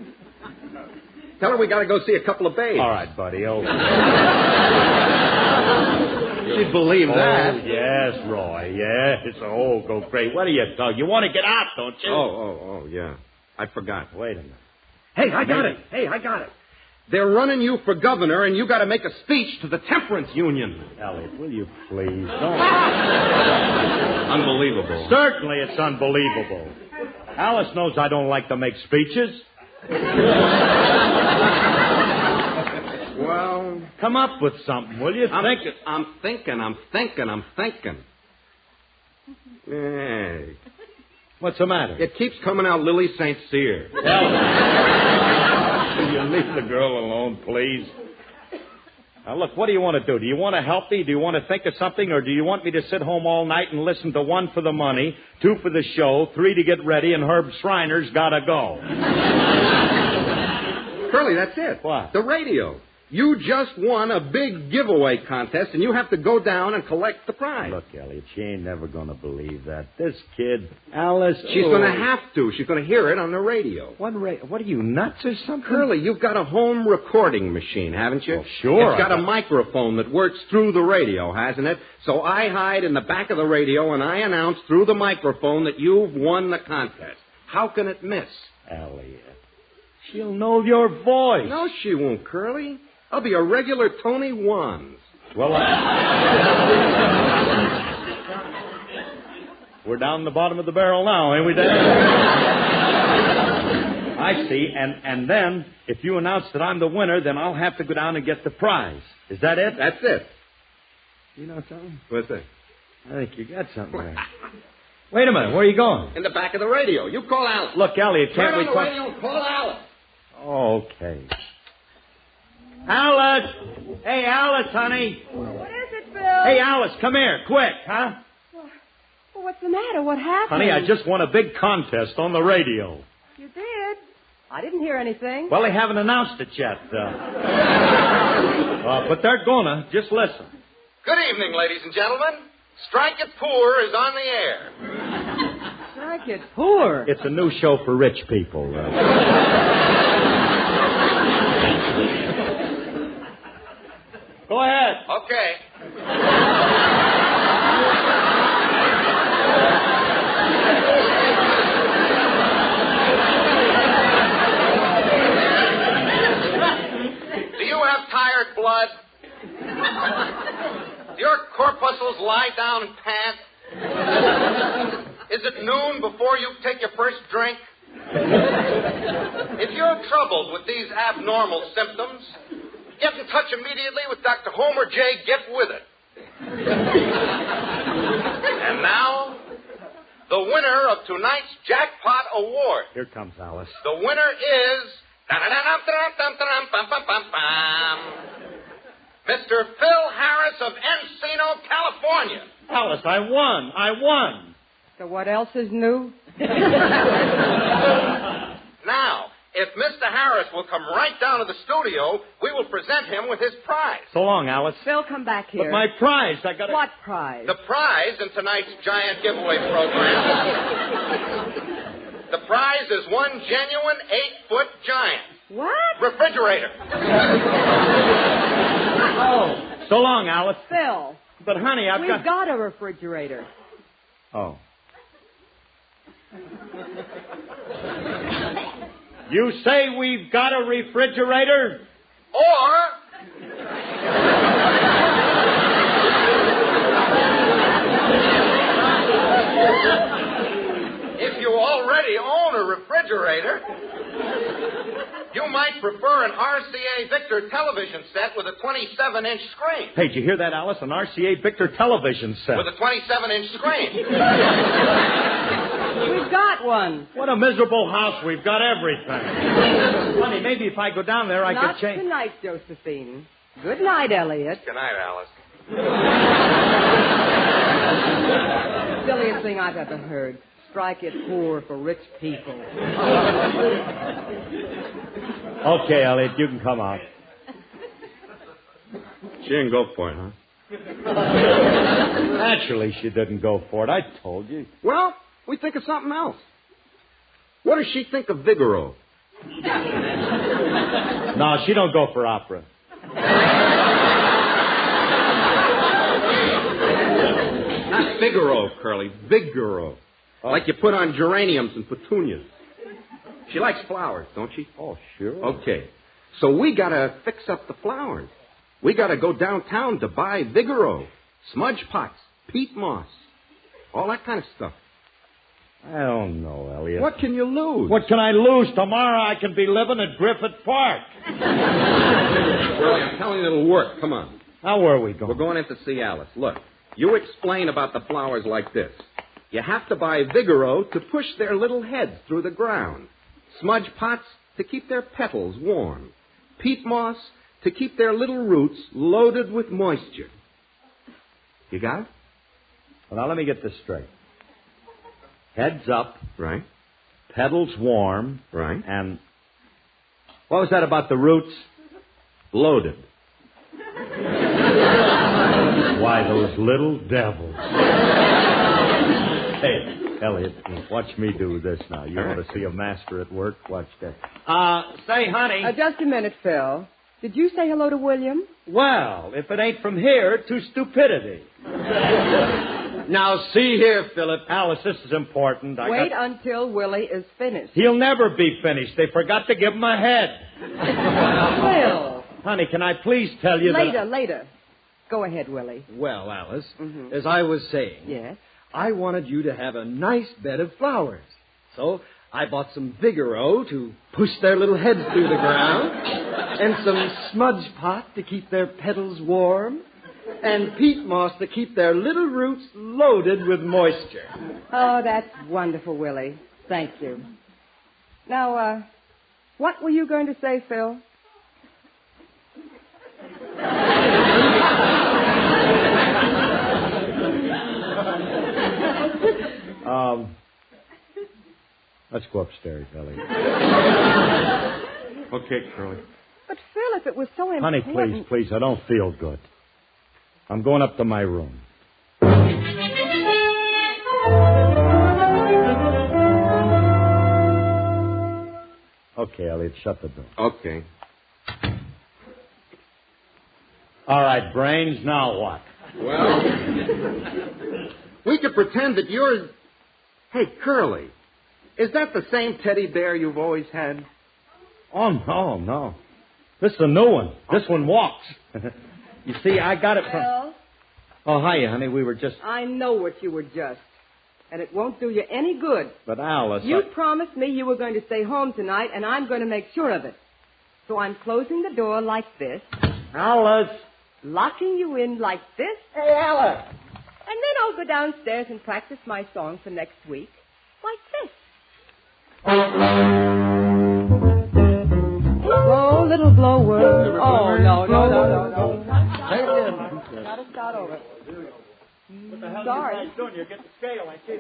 tell her we got to go see a couple of babes. All right, buddy. Okay. She'd believe that. Oh, yes, Roy. Yes. Oh, go great. What do you talk? You want to get out, don't you? Oh, yeah. I forgot. Wait a minute. Hey, I got it. They're running you for governor, and you got to make a speech to the Temperance Union. Elliot, will you please? Don't. Unbelievable. Certainly it's unbelievable. Alice knows I don't like to make speeches. Well... Come up with something, will you? I'm thinking. Hey. What's the matter? It keeps coming out Lily St. Cyr. Will you leave the girl alone, please? Now, look, what do you want to do? Do you want to help me? Do you want to think of something? Or do you want me to sit home all night and listen to 1 for the money, 2 for the show, 3 to get ready, and Herb Schreiner's got to go? Curly, that's it. What? The radio. You just won a big giveaway contest, and you have to go down and collect the prize. Look, Elliot, she ain't never going to believe that. This kid, Alice... She's going to have to. She's going to hear it on the radio. What are you, nuts or something? Curly, you've got a home recording machine, haven't you? Well, sure. It's got a microphone that works through the radio, hasn't it? So I hide in the back of the radio, and I announce through the microphone that you've won the contest. How can it miss? Elliot, she'll know your voice. No, she won't, Curly. I'll be a regular Tony Wands. Well, we're down the bottom of the barrel now, ain't we, Dad? I see. And then, if you announce that I'm the winner, then I'll have to go down and get the prize. Is that it? That's it. You know something? What's that? I think you got something there. Wait a minute. Where are you going? In the back of the radio. You call Alice. Look, Elliot, can't we talk? Turn on the radio and call Alice. Okay. Alice! Hey, Alice, honey. What is it, Bill? Hey, Alice, come here, quick, huh? Well, what's the matter? What happened? Honey, I just won a big contest on the radio. You did? I didn't hear anything. Well, they haven't announced it yet. But they're gonna. Just listen. Good evening, ladies and gentlemen. Strike It Poor is on the air. Strike It Poor? It's a new show for rich people. Go ahead. Okay. Do you have tired blood? Do your corpuscles lie down and pant? Is it noon before you take your first drink? If you're troubled with these abnormal symptoms, get in touch immediately with Dr. Homer J. Get With It. And now, the winner of tonight's Jackpot Award. Here comes Alice. The winner is... Mr. Phil Harris of Encino, California. Alice, I won. So what else is new? Now, if Mr. Harris will come right down to the studio, we will present him with his prize. So long, Alice. Phil, come back here. But my prize, I got What prize? The prize in tonight's giant giveaway program. The prize is one genuine 8-foot giant. What? Refrigerator. Oh, so long, Alice. Phil. But, honey, We've got a refrigerator. Oh. You say we've got a refrigerator? Or... if you already own a refrigerator, you might prefer an RCA Victor television set with a 27-inch screen. Hey, did you hear that, Alice? An RCA Victor television set. With a 27-inch screen. We've got one. What a miserable house. We've got everything. Honey, maybe if I go down there, I could change... Not tonight, Josephine. Good night, Elliot. Good night, Alice. Silliest thing I've ever heard. Strike it poor for rich people. Okay, Elliot, you can come out. She didn't go for it, huh? Naturally, she didn't go for it. I told you. Well, we think of something else. What does she think of Vigoro? No, she don't go for opera. Not Figaro, Curly. Vigoro. Oh. Like you put on geraniums and petunias. She likes flowers, don't she? Oh, sure. Okay. So we gotta fix up the flowers. We gotta go downtown to buy Vigoro, smudge pots, peat moss, all that kind of stuff. I don't know, Elliot. What can you lose? What can I lose? Tomorrow I can be living at Griffith Park. Curly, I'm telling you it'll work. Come on. Now, where are we going? We're going in to see Alice. Look, you explain about the flowers like this. You have to buy Vigoro to push their little heads through the ground. Smudge pots to keep their petals warm. Peat moss to keep their little roots loaded with moisture. You got it? Well, now let me get this straight. Heads up. Right. Petals warm. Right. And what was that about the roots? loaded. Why, those little devils. Hey, Elliot, watch me do this now. You want to see a master at work? Watch that. Say, honey. Just a minute, Phil. Did you say hello to William? Well, if it ain't from here to stupidity. Now, see here, Philip. Alice, this is important. Wait until Willie is finished. He'll never be finished. They forgot to give him a head. Phil. Honey, can I please tell you Later. Go ahead, Willie. Well, Alice, as I was saying, yes, I wanted you to have a nice bed of flowers. So I bought some Vigoro to push their little heads through the ground, and some smudge pot to keep their petals warm, and peat moss to keep their little roots loaded with moisture. Oh, that's wonderful, Willie. Thank you. Now, what were you going to say, Phil? Let's go upstairs, Elliot. Okay, Curly. But, Phil, if it was so Honey, important... please, I don't feel good. I'm going up to my room. Okay, Elliot, shut the door. Okay. All right, Brains, now what? Well, we could pretend that yours... Hey, Curly, is that the same teddy bear you've always had? Oh, no. This is a new one. This one walks. You see, I got it from... Phil? Oh, hiya, honey. We were just... I know what you were just. And it won't do you any good. But, Alice... You promised me you were going to stay home tonight, and I'm going to make sure of it. So I'm closing the door like this. Alice! Locking you in like this. Hey, Alice! And then I'll go downstairs and practice my song for next week. Like this. Oh, little blower. Oh, no. Say it again. Gotta start over. What the hell Sorry. are you guys doing? You get the scale, ain't you?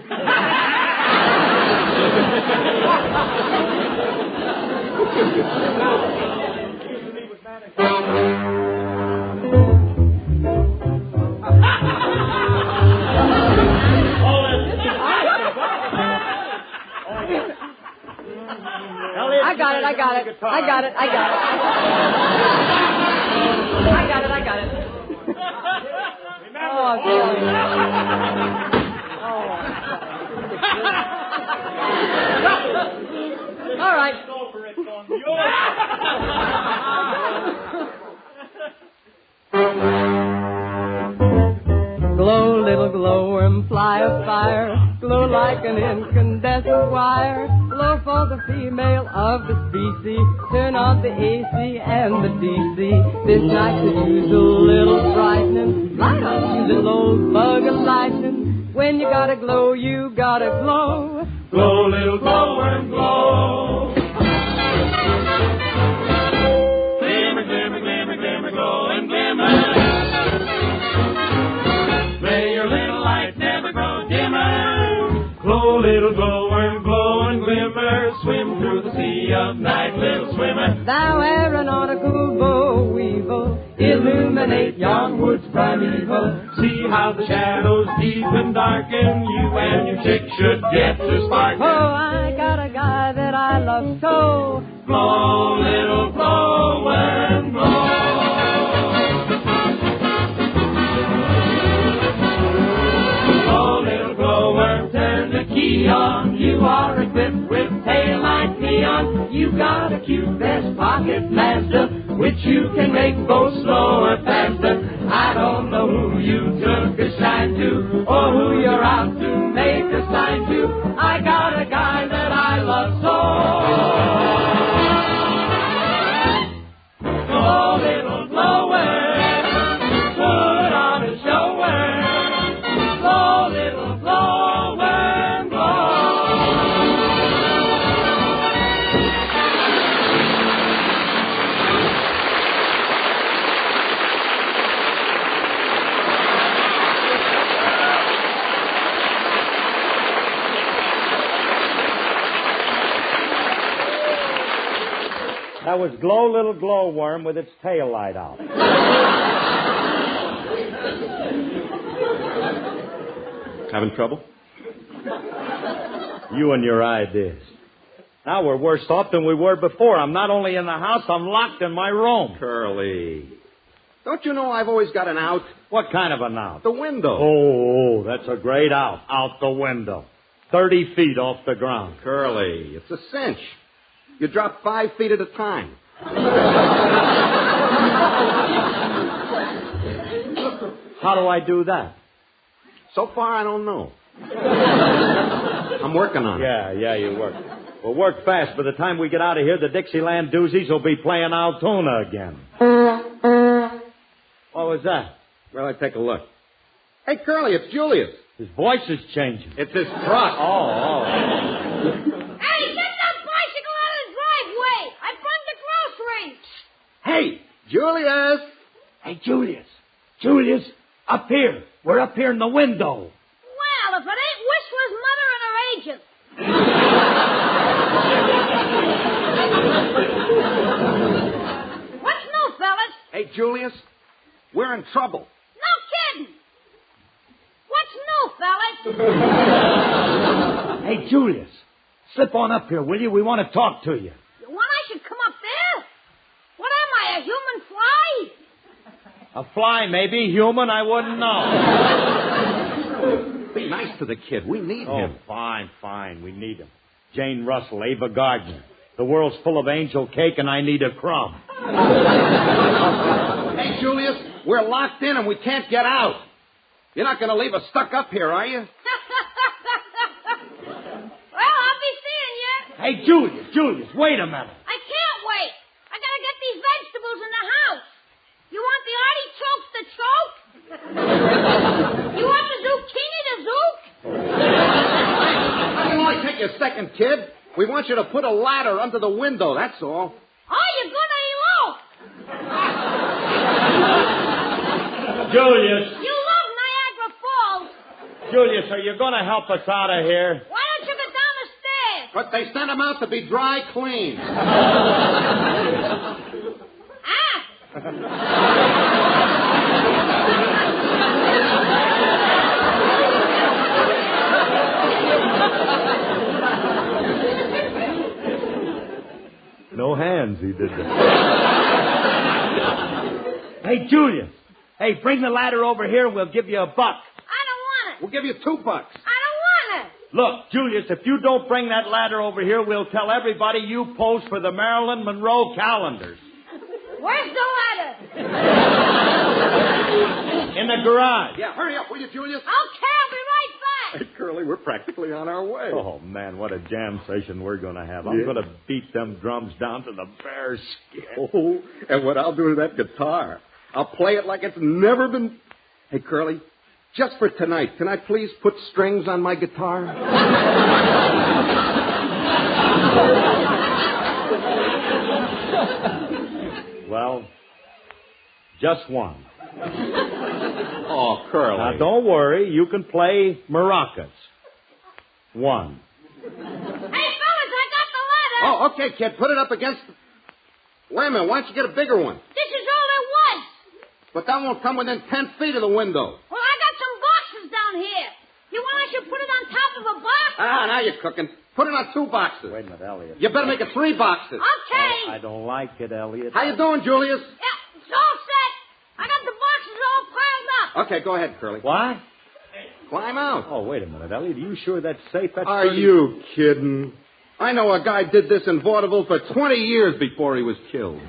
I got it. Oh, all right. Glow, little glowworm, fly of fire. Glow like an incandescent wire. Glow for the female of the species. Turn on the AC and the DC. This night could use a little brightening. Light up, you little old bug of lightning. When you gotta glow, you gotta glow. Glow, little glowworm, glow. Glimmer, glimmer, glimmer, glimmer, glow and glimmer. May your little light never grow dimmer. Glow, little glowworm, glow and glimmer. Swim through the sea of night, little swimmer. Thou aeronautical boll weevil, illuminate yon woods primeval. See how the shadows deepen, darken. You and your chick should get to sparking. Oh, I got a guy that I love so. Glow, little glowworm, glow. Oh, little glowworm, turn the key on. You are equipped with tail light neon. You got a cute best pocket master, which you can make both slow or faster. I don't know who you took a shine to, or who you're out to make a sign to. I got a guy that I love so. Oh, little glowworm, put on a shower. Oh, little glowworm, glow. That was Glow Little Glowworm with its tail light out. Having trouble? You and your ideas. Now we're worse off than we were before. I'm not only in the house, I'm locked in my room. Curly. Don't you know I've always got an out? What kind of an out? The window. Oh, that's a great out. Out the window. 30 feet off the ground. Curly, it's a cinch. You drop 5 feet at a time. How do I do that? So far, I don't know. I'm working on it. Yeah, you work. Well, work fast. By the time we get out of here, the Dixieland Doozies will be playing Altoona again. What was that? Well, I take a look. Hey, Curly, it's Julius. His voice is changing. It's his truck. Oh. Hey, get that bicycle out of the driveway. I brought the groceries. Hey, Julius. Hey, Julius, up here. We're up here in the window. Well, if it ain't Whistler's mother and her agent. What's new, fellas? Hey, Julius, we're in trouble. No kidding. What's new, fellas? Hey, Julius, slip on up here, will you? We want to talk to you. You want I should come up there? What am I, a human fly? A fly, maybe. Human, I wouldn't know. Be nice to the kid. We need him. Fine. We need him. Jane Russell, Ava Gardner. The world's full of angel cake, and I need a crumb. Hey, Julius, we're locked in and we can't get out. You're not going to leave us stuck up here, are you? Well, I'll be seeing you. Hey, Julius, wait a minute. I can't wait. I gotta get these vegetables in the house. You want the artichokes to choke? You want the zucchini to zook? I can only take you a second, kid. We want you to put a ladder under the window, that's all. Oh, you're gonna elope. Julius. You love Niagara Falls. Julius, are you going to help us out of here? Why don't you go down the stairs? But they sent him out to be dry cleaned. No hands, he did that. Hey, Julius. Hey, bring the ladder over here and we'll give you $1. I don't want it. We'll give you $2. I don't want it. Look, Julius, if you don't bring that ladder over here, we'll tell everybody you posed for the Marilyn Monroe calendars. Where's the ladder? In the garage. Yeah, hurry up, will you, Julius? Okay, I'll be right back. Hey, Curly, we're practically on our way. Oh, man, what a jam session we're going to have. I'm going to beat them drums down to the bare skin. Oh, and what I'll do to that guitar, I'll play it like it's never been... Hey, Curly, just for tonight, can I please put strings on my guitar? Well, just one. Oh, Curly. Now, don't worry. You can play maracas. One. Hey, fellas, I got the ladder. Oh, okay, kid. Put it up against... Wait a minute. Why don't you get a bigger one? This is all there was. But that won't come within 10 feet of the window. Well, I got some boxes down here. You want I should put it on top of a box? Ah, now you're cooking. Put it on 2 boxes. Wait a minute, Elliot. You better make it 3 boxes. Okay. I don't like it, Elliot. How you doing, Julius? Yeah, it's all set. I got the boxes all piled up. Okay, go ahead, Curly. What? Climb out. Oh, wait a minute, Elliot. Are you sure that's safe? That's Are you kidding? I know a guy did this in vaudeville for 20 years before he was killed.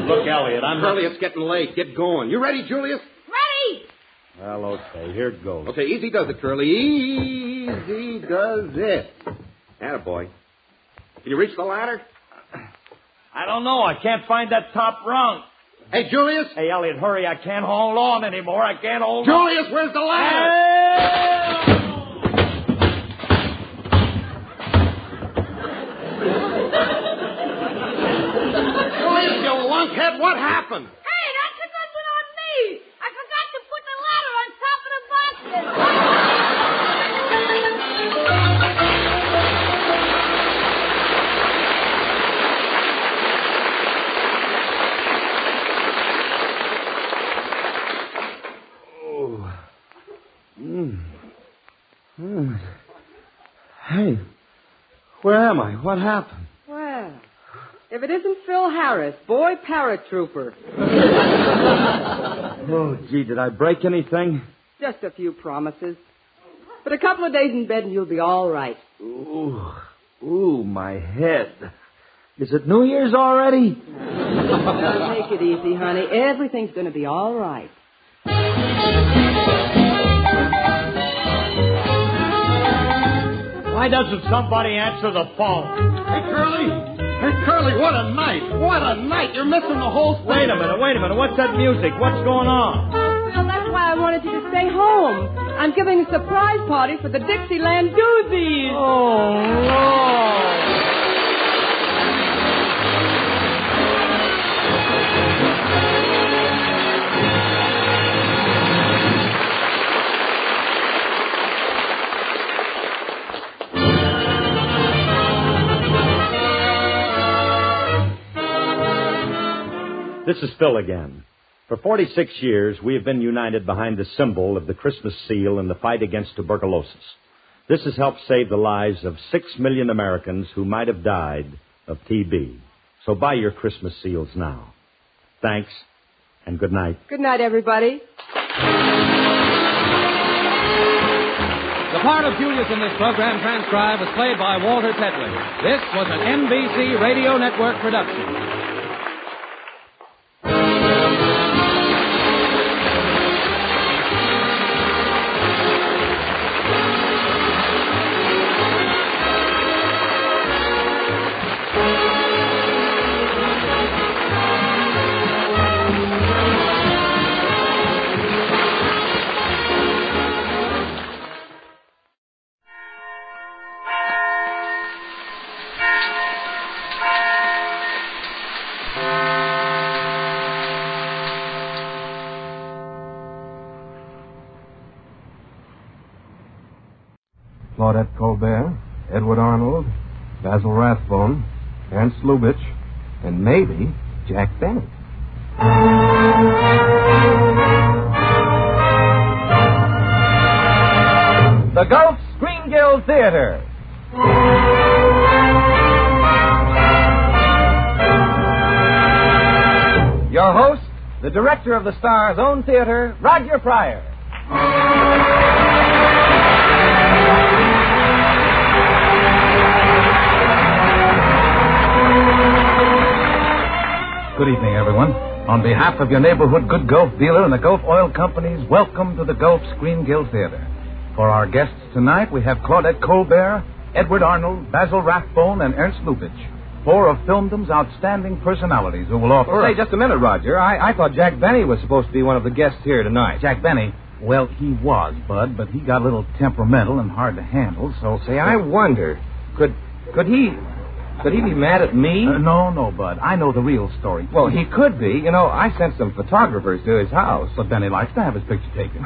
Look, Elliot, Curly, it's getting late. Get going. You ready, Julius? Ready. Well, okay. Here it goes. Okay, easy does it, Curly. Easy does it. Attaboy. Can you reach the ladder? I don't know. I can't find that top rung. Hey, Julius. Hey, Elliot, hurry. I can't hold on anymore. I can't hold on. Julius, where's the ladder? Julius, you lunkhead, what happened? Hey, that's a good one on me. I forgot to put the ladder on top of the boxes. Oh. Hey, where am I? What happened? Well, if it isn't Phil Harris, boy paratrooper. Oh, gee, did I break anything? Just a few promises. But a couple of days in bed and you'll be all right. Ooh, my head. Is it New Year's already? Now, take it easy, honey. Everything's going to be all right. Why doesn't somebody answer the phone? Hey, Curly. Hey, Curly, what a night. What a night. You're missing the whole thing. Wait a minute. What's that music? What's going on? Well, that's why I wanted you to stay home. I'm giving a surprise party for the Dixieland Doozies. Oh, no. This is Phil again. For 46 years, we have been united behind the symbol of the Christmas seal in the fight against tuberculosis. This has helped save the lives of 6 million Americans who might have died of TB. So buy your Christmas seals now. Thanks, and good night. Good night, everybody. The part of Julius in this program transcribed was played by Walter Tetley. This was an NBC Radio Network production. Claudette Colbert, Edward Arnold, Basil Rathbone, Ernst Lubitsch, and maybe Jack Benny. The Gulf Screen Guild Theater. Your host, the director of the Star's own theater, Roger Pryor. Good evening, everyone. On behalf of your neighborhood good Gulf dealer and the Gulf Oil Companies, welcome to the Gulf Screen Guild Theater. For our guests tonight, we have Claudette Colbert, Edward Arnold, Basil Rathbone, and Ernst Lubitsch, 4 of Filmdom's outstanding personalities who will offer... Hey, just a minute, Roger. I thought Jack Benny was supposed to be one of the guests here tonight. Jack Benny? Well, he was, Bud, but he got a little temperamental and hard to handle, so... Say, I wonder, could he be mad at me? No, Bud. I know the real story. Well, he could be. You know, I sent some photographers to his house. But Benny likes to have his picture taken.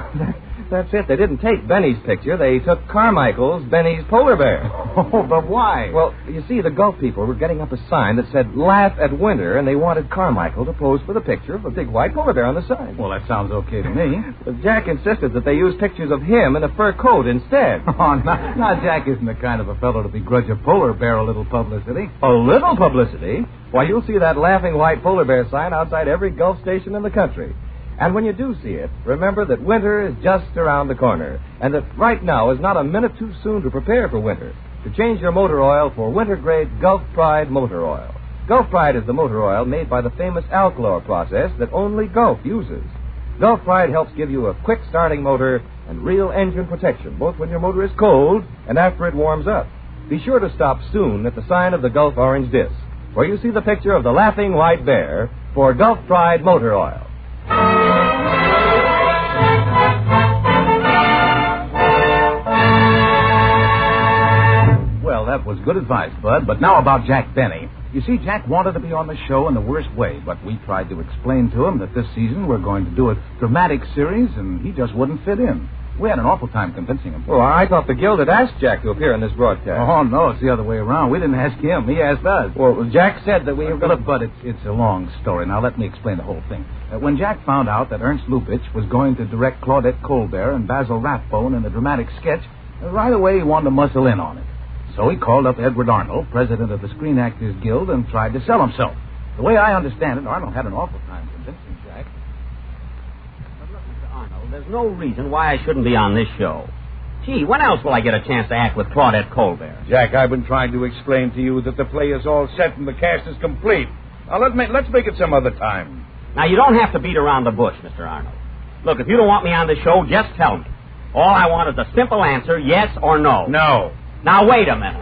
That's it. They didn't take Benny's picture. They took Carmichael's, Benny's polar bear. Oh, but why? Well, you see, the Gulf people were getting up a sign that said, "Laugh at Winter," and they wanted Carmichael to pose for the picture of a big white polar bear on the sign. Well, that sounds okay to me. But Jack insisted that they use pictures of him in a fur coat instead. Oh, now, Jack isn't the kind of a fellow to begrudge a polar bear a little publicity. A little publicity? Why, you'll see that laughing white polar bear sign outside every Gulf station in the country. And when you do see it, remember that winter is just around the corner, and that right now is not a minute too soon to prepare for winter. To change your motor oil for winter-grade Gulf Pride motor oil. Gulf Pride is the motor oil made by the famous Alclor process that only Gulf uses. Gulf Pride helps give you a quick starting motor and real engine protection, both when your motor is cold and after it warms up. Be sure to stop soon at the sign of the Gulf orange disc, where you see the picture of the laughing white bear for Gulf Pride motor oil. Well, that was good advice, Bud. But now about Jack Benny. You see, Jack wanted to be on the show in the worst way, but we tried to explain to him that this season we're going to do a dramatic series, and he just wouldn't fit in. We had an awful time convincing him. Well, I thought the Guild had asked Jack to appear in this broadcast. Oh, no, it's the other way around. We didn't ask him. He asked us. Well, Jack said that we were going to... But it's a long story. Now, let me explain the whole thing. When Jack found out that Ernst Lubitsch was going to direct Claudette Colbert and Basil Rathbone in a dramatic sketch, right away he wanted to muscle in on it. So he called up Edward Arnold, president of the Screen Actors Guild, and tried to sell himself. The way I understand it, Arnold had an awful time convincing Jack. But look, Mr. Arnold, there's no reason why I shouldn't be on this show. Gee, when else will I get a chance to act with Claudette Colbert? Jack, I've been trying to explain to you that the play is all set and the cast is complete. Now, let's make it some other time. Now, you don't have to beat around the bush, Mr. Arnold. Look, if you don't want me on the show, just tell me. All I want is a simple answer, yes or no. No. Now, wait a minute.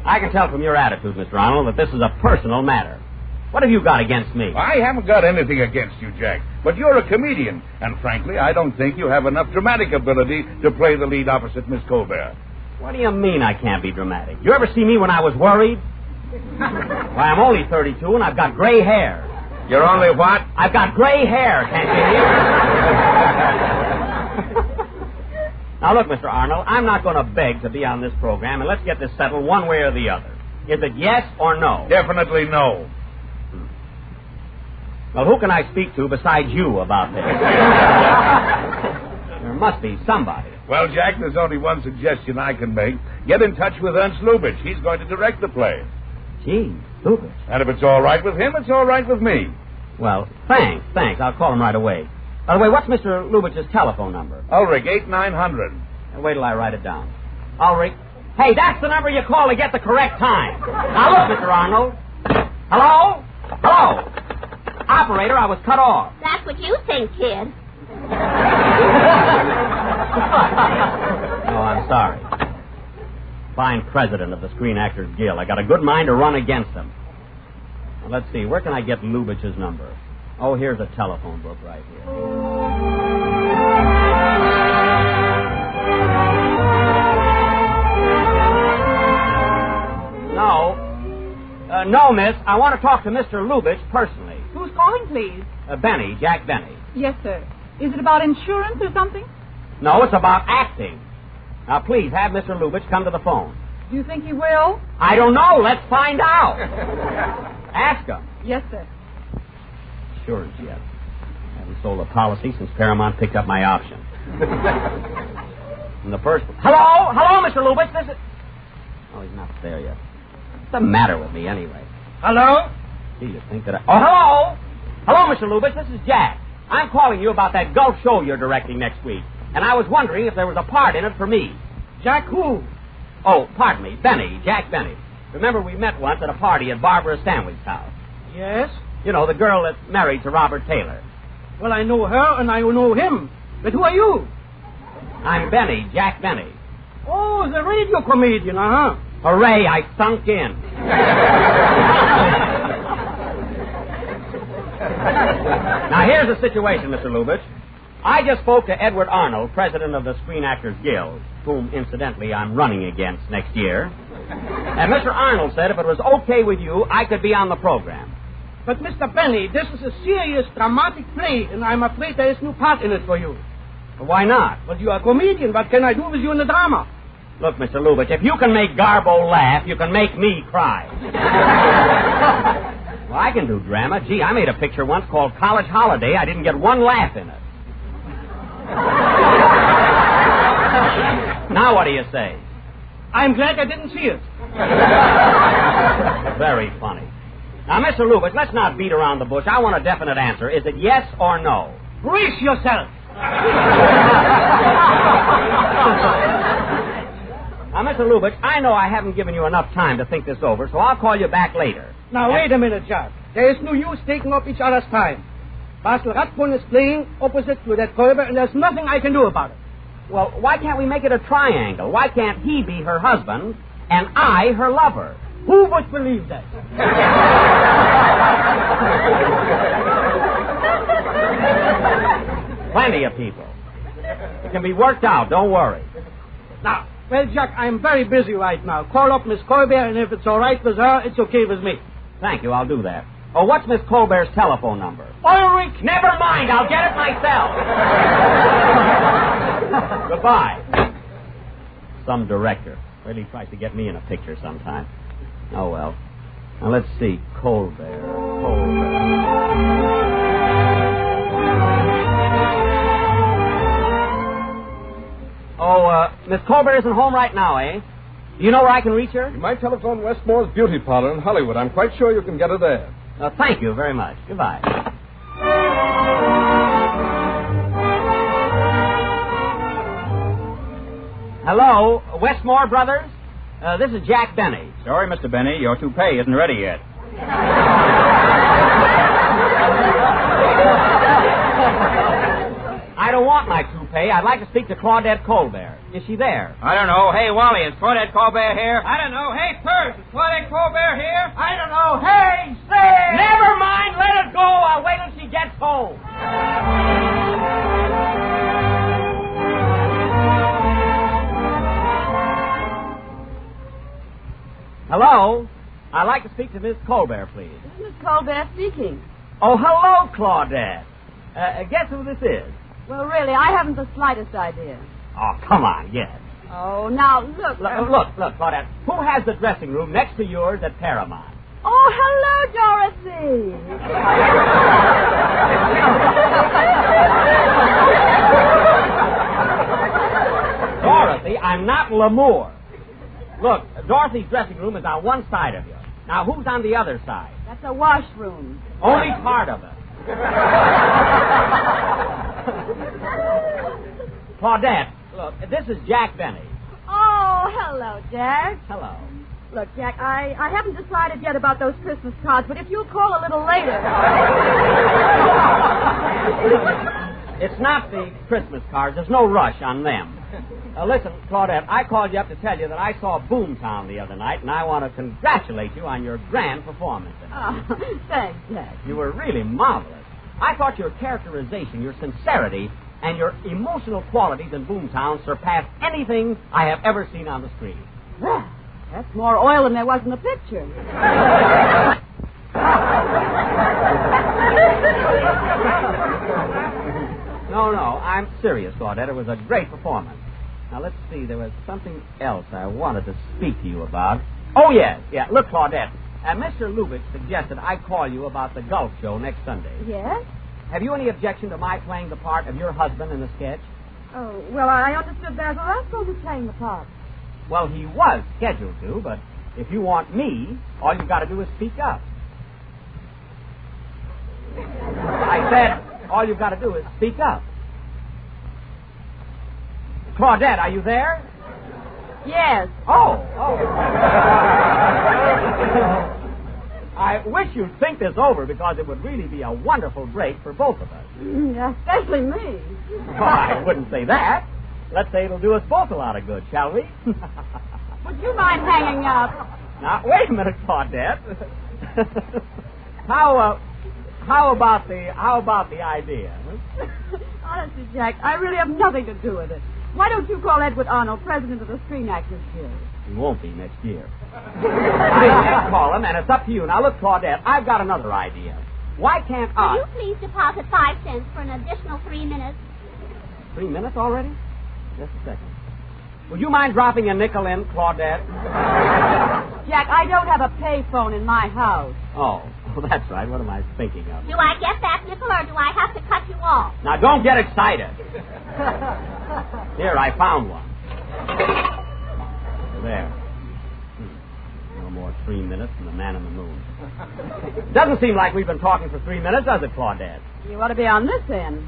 I can tell from your attitude, Mr. Arnold, that this is a personal matter. What have you got against me? I haven't got anything against you, Jack. But you're a comedian, and frankly, I don't think you have enough dramatic ability to play the lead opposite Miss Colbert. What do you mean I can't be dramatic? You ever see me when I was worried? Why, I'm only 32 and I've got gray hair. You're only what? I've got gray hair, can't you hear? Now, look, Mr. Arnold, I'm not going to beg to be on this program, and let's get this settled one way or the other. Is it yes or no? Definitely no. Well, who can I speak to besides you about this? There must be somebody. Well, Jack, there's only one suggestion I can make. Get in touch with Ernst Lubitsch. He's going to direct the play. Gee, Lubitsch. And if it's all right with him, it's all right with me. Well, thanks. I'll call him right away. By the way, what's Mr. Lubitsch's telephone number? Ulrich, 8900. Wait till I write it down. Ulrich. Hey, that's the number you call to get the correct time. Now, look, Mr. Arnold. Hello? Hello? Operator, I was cut off. That's what you think, kid. Oh, I'm sorry. Fine president of the Screen Actors Guild. I got a good mind to run against him. Well, let's see. Where can I get Lubitsch's number? Oh, here's a telephone book right here. No, miss. I want to talk to Mr. Lubitsch personally. Who's calling, please? Benny, Jack Benny. Yes, sir. Is it about insurance or something? No, it's about acting. Now, please, have Mr. Lubitsch come to the phone. Do you think he will? I don't know. Let's find out. Ask him. Yes, sir. Insurance, yes. I haven't sold a policy since Paramount picked up my option. And the first... Hello, Mr. Lubitsch. This is... Oh, he's not there yet. What's the matter with me, anyway? Hello? Gee, you think that I... Oh, hello! Hello, Mr. Lubitsch. This is Jack. I'm calling you about that golf show you're directing next week. And I was wondering if there was a part in it for me. Jack who? Oh, pardon me. Benny, Jack Benny. Remember we met once at a party at Barbara Stanwyck's house? Yes? You know, the girl that's married to Robert Taylor. Well, I know her and I know him. But who are you? I'm Benny, Jack Benny. Oh, the radio comedian, uh-huh. Hooray, I sunk in. Now, here's the situation, Mr. Lubitsch. I just spoke to Edward Arnold, president of the Screen Actors Guild, whom, incidentally, I'm running against next year. And Mr. Arnold said if it was okay with you, I could be on the program. But, Mr. Benny, this is a serious, dramatic play, and I'm afraid there is no part in it for you. Well, why not? Well, you're a comedian. What can I do with you in the drama? Look, Mr. Lubitsch, if you can make Garbo laugh, you can make me cry. Well, I can do drama. Gee, I made a picture once called College Holiday. I didn't get one laugh in it. Now what do you say? I'm glad I didn't see it. Very funny. Now, Mr. Lubitsch, let's not beat around the bush. I want a definite answer. Is it yes or no? Brace yourself. Now, Mr. Lubitsch, I know I haven't given you enough time to think this over, so I'll call you back later. Now, wait a minute, Jack. There is no use taking up each other's time. Basil Rathbone is playing opposite to that Colbert, and there's nothing I can do about it. Well, why can't we make it a triangle? Why can't he be her husband and I her lover? Who would believe that? Plenty of people. It can be worked out, don't worry. Now, well, Jack, I'm very busy right now. Call up Miss Colbert, and if it's all right with her, it's okay with me. Thank you, I'll do that. Oh, what's Miss Colbert's telephone number? Ulrich! Never mind, I'll get myself. Goodbye. Some director really tries to get me in a picture sometime. Oh, well. Now, let's see. Colbert. Oh, Miss Colbert isn't home right now, eh? Do you know where I can reach her? You might telephone Westmore's Beauty Parlor in Hollywood. I'm quite sure you can get her there. Thank you very much. Goodbye. Hello, Westmore Brothers? This is Jack Benny. Sorry, Mr. Benny, your toupee isn't ready yet. I don't want my toupee. I'd like to speak to Claudette Colbert. Is she there? I don't know. Hey, Wally, is Claudette Colbert here? I don't know. Hey, Purse, is Claudette Colbert here? I don't know. Hey, Sam! Never mind. Let it go. I'll wait till she gets home. Hello? I'd like to speak to Miss Colbert, please. Miss Colbert speaking. Oh, hello, Claudette. Guess who this is? Well, really, I haven't the slightest idea. Oh, come on, yes. Oh, now, look. Look, Claudette. Who has the dressing room next to yours at Paramount? Oh, hello, Dorothy. Dorothy, I'm not Lemoure. Look, Dorothy's dressing room is on one side of you. Now, who's on the other side? That's a washroom. Only part of it. Claudette, look, this is Jack Benny. Oh, hello, Jack. Hello. Look, Jack, I haven't decided yet about those Christmas cards, but if you'll call a little later. It's not the Christmas cards. There's no rush on them. Listen, Claudette, I called you up to tell you that I saw Boomtown the other night, and I want to congratulate you on your grand performance. Oh, thanks, Jack. You were really marvelous. I thought your characterization, your sincerity, and your emotional qualities in Boomtown surpassed anything I have ever seen on the screen. Well, that's more oil than there was in the picture. No, I'm serious, Claudette. It was a great performance. Now, let's see. There was something else I wanted to speak to you about. Oh, yes. Yeah, look, Claudette. Mr. Lubitsch suggested I call you about the golf show next Sunday. Yes? Have you any objection to my playing the part of your husband in the sketch? Oh, well, I understood Basil Rascal was playing the part. Well, he was scheduled to, but if you want me, all you've got to do is speak up. I said, all you've got to do is speak up. Claudette, are you there? Yes. Oh. I wish you'd think this over, because it would really be a wonderful break for both of us. Especially me. Oh, I wouldn't say that. Let's say it'll do us both a lot of good, shall we? Would you mind hanging up? Now, wait a minute, Claudette. How about the idea? Honestly, Jack, I really have nothing to do with it. Why don't you call Edward Arnold president of the Screen Actors Guild? He won't be next year. I can't call him, and it's up to you. Now, look, Claudette, I've got another idea. Why can't I... Will you please deposit 5 cents for an additional 3 minutes? 3 minutes already? Just a second. Would you mind dropping a nickel in, Claudette? Jack, I don't have a pay phone in my house. Oh, well, that's right. What am I thinking of? Do I get that nickel, or do I have to cut you off? Now, don't get excited. Here, I found one. There. No more 3 minutes than the man in the moon. Doesn't seem like we've been talking for 3 minutes, does it, Claudette? You ought to be on this end.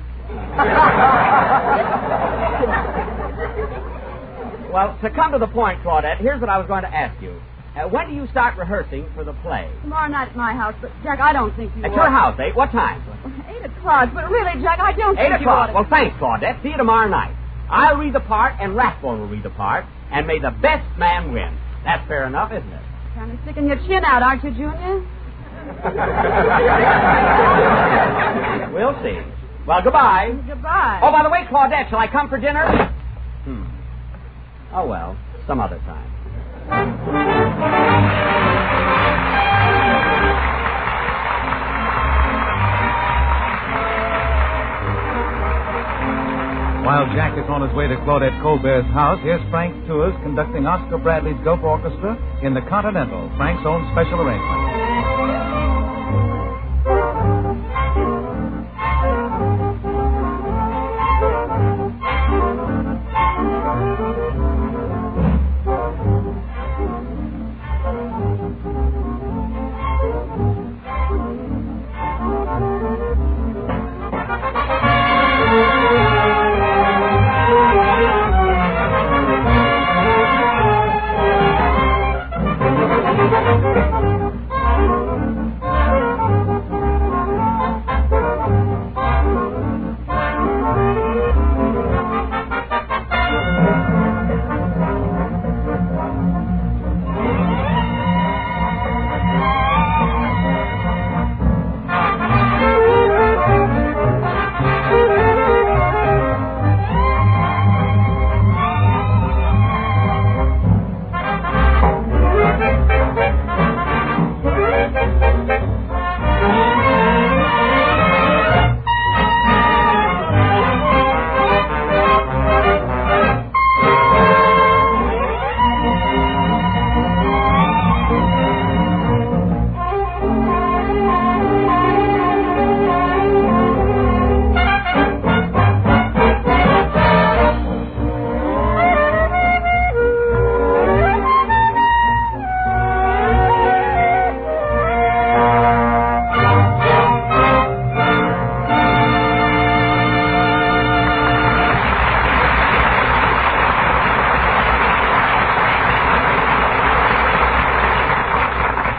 Well, to come to the point, Claudette, here's what I was going to ask you. When do you start rehearsing for the play? Tomorrow night at my house, but, Jack, I don't think you At your house, eh? What time? 8 o'clock, but really, Jack, I don't think 8 you ought o'clock. to... Well, thanks, Claudette. See you tomorrow night. I'll read the part, and Rathbone will read the part, and may the best man win. That's fair enough, isn't it? Kind of sticking your chin out, aren't you, Junior? We'll see. Well, goodbye. Goodbye. Oh, by the way, Claudette, shall I come for dinner? Oh, well, some other time. While Jack is on his way to Claudette Colbert's house, here's Frank Tours conducting Oscar Bradley's Gulf Orchestra in the Continental, Frank's own special arrangement.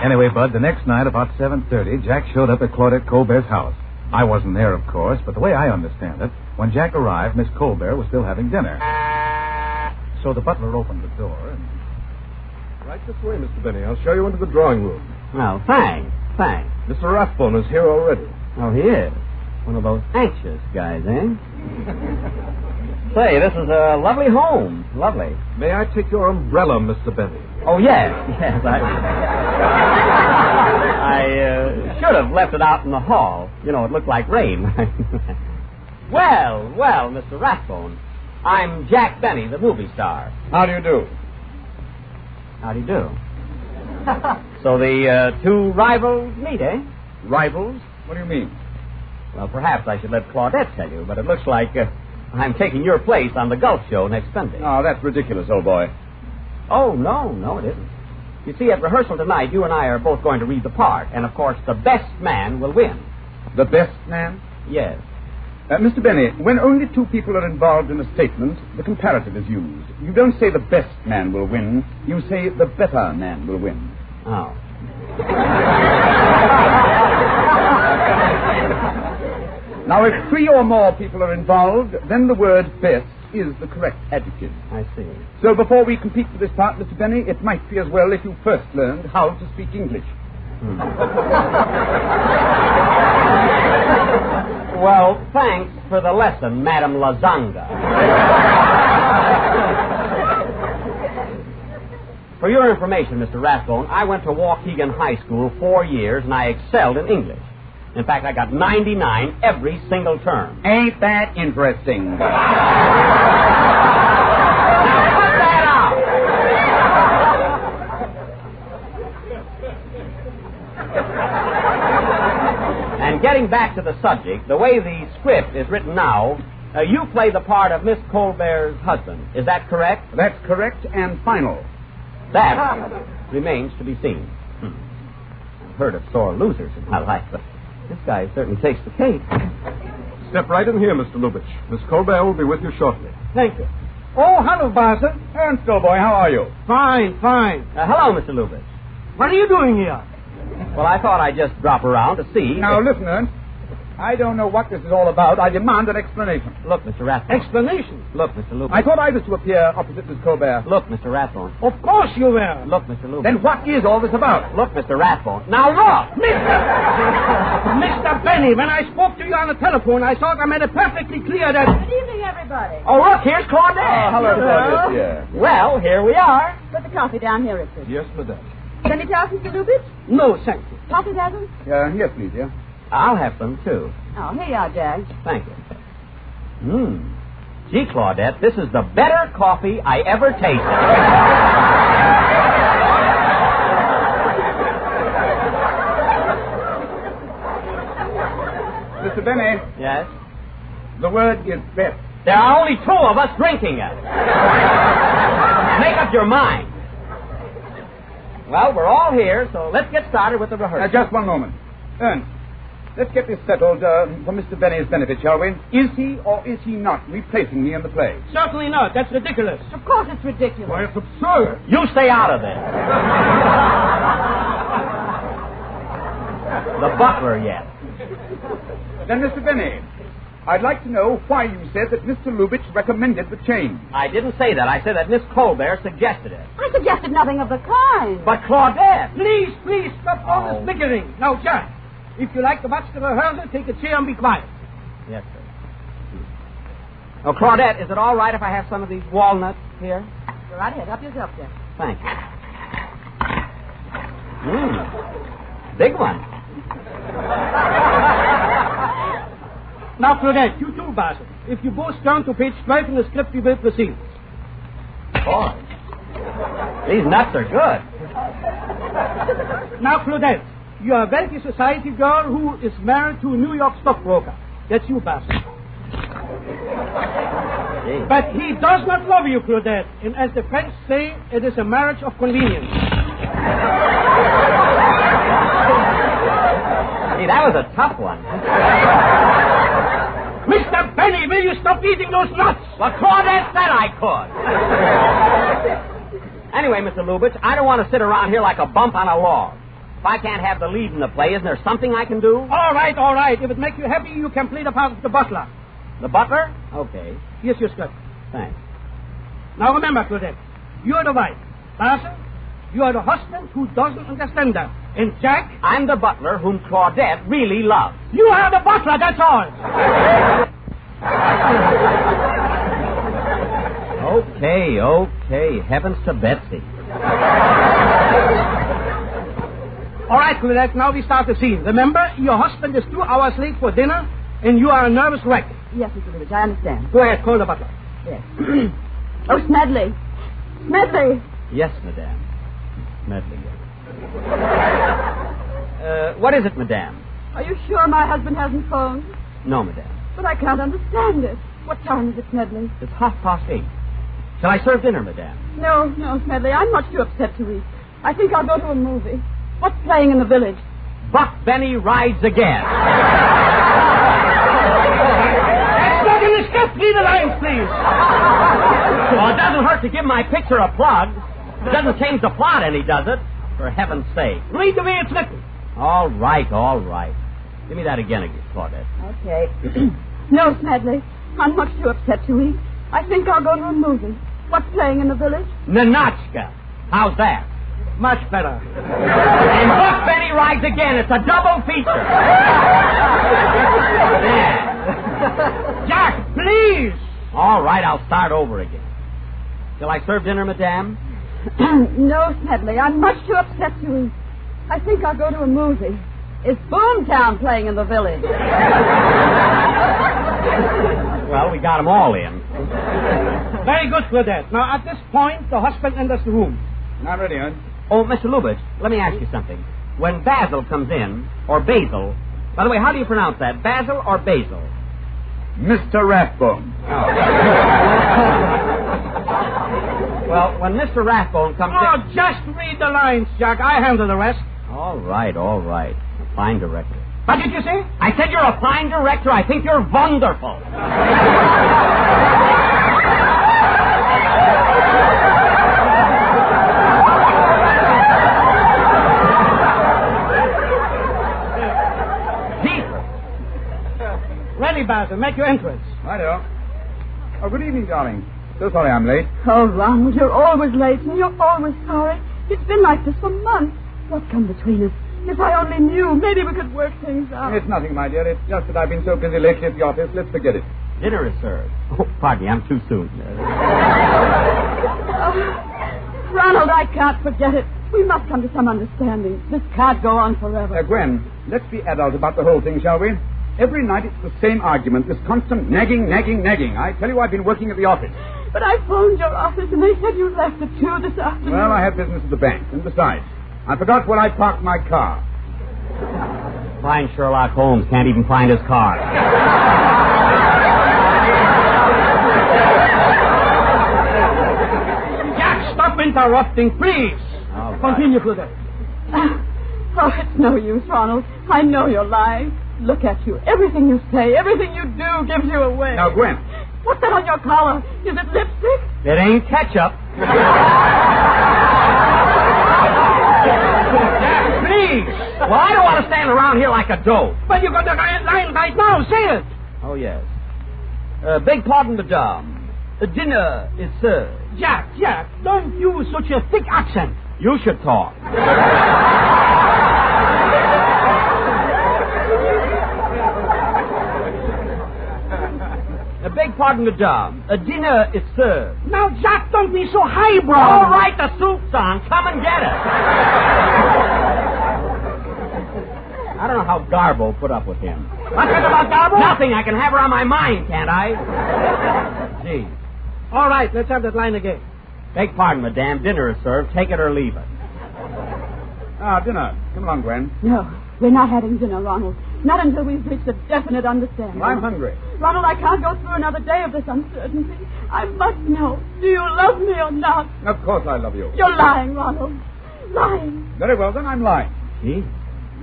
Anyway, Bud, the next night about 7:30, Jack showed up at Claudette Colbert's house. I wasn't there, of course, but the way I understand it, when Jack arrived, Miss Colbert was still having dinner. So the butler opened the door and... Right this way, Mr. Benny. I'll show you into the drawing room. Well, thanks. Mr. Rathbone is here already. Oh, he is? One of those anxious guys, eh? Say, this is a lovely home. Lovely. May I take your umbrella, Mr. Benny? Oh, yes. I should have left it out in the hall. You know, it looked like rain. Well, Mr. Rathbone. I'm Jack Benny, the movie star. How do you do? How do you do? So the two rivals meet, eh? Rivals? What do you mean? Well, perhaps I should let Claudette tell you, but it looks like I'm taking your place on the Gulf Show next Sunday. Oh, that's ridiculous, old boy. Oh, no, it isn't. You see, at rehearsal tonight, you and I are both going to read the part, and of course, the best man will win. The best man? Yes. Mr. Benny, when only two people are involved in a statement, the comparative is used. You don't say the best man will win. You say the better man will win. Oh. Now, if three or more people are involved, then the word best is the correct adjective. I see. So before we compete for this part, Mr. Benny, it might be as well if you first learned how to speak English. Well, thanks for the lesson, Madame Lazanga. For your information, Mr. Rathbone, I went to Waukegan High School 4 years, and I excelled in English. In fact, I got 99 every single term. Ain't that interesting? Now, cut that out! And getting back to the subject, the way the script is written now, you play the part of Miss Colbert's husband. Is that correct? That's correct and final. That remains to be seen. I've heard of sore losers in my life, but this guy certainly takes the cake. Step right in here, Mr. Lubitsch. Miss Colbert will be with you shortly. Thank you. Oh, hello, Barson. Ernst, old boy, how are you? Fine. Hello, Mr. Lubitsch. What are you doing here? Well, I thought I'd just drop around to see. Now, listen, Ernst. I don't know what this is all about. I demand an explanation. Look, Mr. Rathbone. Explanation? Look, Mr. Lubitsch. I thought I was to appear opposite Miss Colbert. Look, Mr. Rathbone. Of course you were. Look, Mr. Lubitsch. Then what is all this about? Look, Mr. Rathbone. Now look! Mr. Benny, when I spoke to you on the telephone, I thought I made it perfectly clear that... Good evening, everybody. Oh, look, here's Claudette. Oh, hello, Claudette. Yeah. Well, here we are. Put the coffee down here, Richard. Yes, madame. Any talk, Mr. Lubitsch? No, thank you. Coffee dozen? Yes, please, yeah. I'll have some, too. Oh, here you are, Jack. Thank you. Gee, Claudette, this is the better coffee I ever tasted. Mr. Benny. Yes? The word is best. There are only two of us drinking it. Make up your mind. Well, we're all here, so let's get started with the rehearsal. Just one moment. Ernst, let's get this settled for Mr. Benny's benefit, shall we? Is he or is he not replacing me in the play? Certainly not. That's ridiculous. Of course it's ridiculous. Why, it's absurd. You stay out of this. The butler yet. Then, Mr. Benny, I'd like to know why you said that Mr. Lubitsch recommended the change. I didn't say that. I said that Miss Colbert suggested it. I suggested nothing of the kind. But Claudette... Please, stop all this bickering. Now, Jack, if you like to watch the rehearsal, take a chair and be quiet. Yes, sir. Oh, Claudette, is it all right if I have some of these walnuts here? Go right ahead. Help yourself, Jack. Thank you. Big one. Now, Claudette, you too, Basil. If you both turn to page 12 in the script, we will proceed. Boy, these nuts are good. Now, Claudette, you are a wealthy society girl who is married to a New York stockbroker. That's you, Basil. But he does not love you, Claudette. And as the French say, it is a marriage of convenience. Gee, that was a tough one. Mr. Benny, will you stop eating those nuts? Well, Claudette said I could. Anyway, Mr. Lubitsch, I don't want to sit around here like a bump on a log. If I can't have the lead in the play, isn't there something I can do? All right. If it makes you happy, you can play the part of the butler. The butler? Okay. Here's your script. Thanks. Now remember, Claudette, you're the wife. Basil, you are the husband who doesn't understand her. And Jack? I'm the butler whom Claudette really loves. You are the butler, that's all. Okay. Heavens to Betsy. All right, Claudette, now we start the scene. Remember, your husband is 2 hours late for dinner, and you are a nervous wreck. Yes, Mr. Lubitsch, I understand. Go ahead, call the butler. Yes. Oh, Smedley. Yes, madame. Smedley. What is it, madame? Are you sure my husband hasn't phoned? No, madame. But I can't understand it. What time is it, Smedley? It's 8:30. Shall I serve dinner, madame? No, Smedley, I'm much too upset to eat. I think I'll go to a movie. What's playing in the village? Buck Benny Rides Again. That's not in the script. Read the lines, please. Well, it doesn't hurt to give my picture a plug. It doesn't change the plot any, does it? For heaven's sake. Read the way it's written. All right. Give me that again, Claudette. Okay. No, Smedley, I'm much too upset to eat. I think I'll go to a movie. What's playing in the village? Ninotchka. How's that? Much better. And Buck Benny Rides Again. It's a double feature. Yeah. Jack, please. All right, I'll start over again. Shall I serve dinner, madame? No, Smedley, I'm much too upset to eat. I think I'll go to a movie. Is Boomtown playing in the village? Well, we got them all in. Very good, Claudette. Now, at this point, the husband enters the room. Not ready, Ernst. Oh, Mr. Lubitsch, let me ask you something. When Basil comes in, or Basil... By the way, how do you pronounce that? Basil or Basil? Mr. Rathbone. Oh. Well, when Mr. Rathbone comes in... Just read the lines, Jack. I handle the rest. All right. A fine director. What did you say? I said you're a fine director. I think you're wonderful. Ready, Basil. Make your entrance. Righto. Oh, good evening, darling. So sorry I'm late. Oh, Ronald, you're always late, and you're always sorry. It's been like this for months. What's come between us? If I only knew, maybe we could work things out. It's nothing, my dear. It's just that I've been so busy lately at the office. Let's forget it. Dinner is served. Oh, pardon me, I'm too soon. Ronald, I can't forget it. We must come to some understanding. This can't go on forever. Gwen, let's be adult about the whole thing, shall we? Every night it's the same argument, this constant nagging. I tell you, I've been working at the office. But I phoned your office and they said you left at 2 this afternoon. Well, I had business at the bank. And besides, I forgot where I parked my car. Fine Sherlock Holmes can't even find his car. Jack, stop interrupting, please. Right. Continue, Claudette. Oh, it's no use, Ronald. I know you're lying. Look at you. Everything you say, everything you do gives you away. Now, Gwen. What's that on your collar? Is it lipstick? It ain't ketchup. Jack, please. Well, I don't want to stand around here like a dope. But you're going to line right now. Say it. Oh, yes. Beg pardon, madame. The dinner is served. Jack, don't use such a thick accent. You should talk. Beg pardon, madame. Dinner is served. Now, Jack, don't be so highbrow. All right, the soup's on. Come and get it. I don't know how Garbo put up with him. What's it about Garbo? Nothing. I can have her on my mind, can't I? Gee. All right, let's have that line again. Beg pardon, madame. Dinner is served. Take it or leave it. Dinner. Come along, Gwen. No, we're not having dinner, Ronald. Not until we've reached a definite understanding. Well, I'm hungry. Ronald, I can't go through another day of this uncertainty. I must know. Do you love me or not? Of course I love you. You're lying, Ronald. Lying. Very well, then I'm lying. See?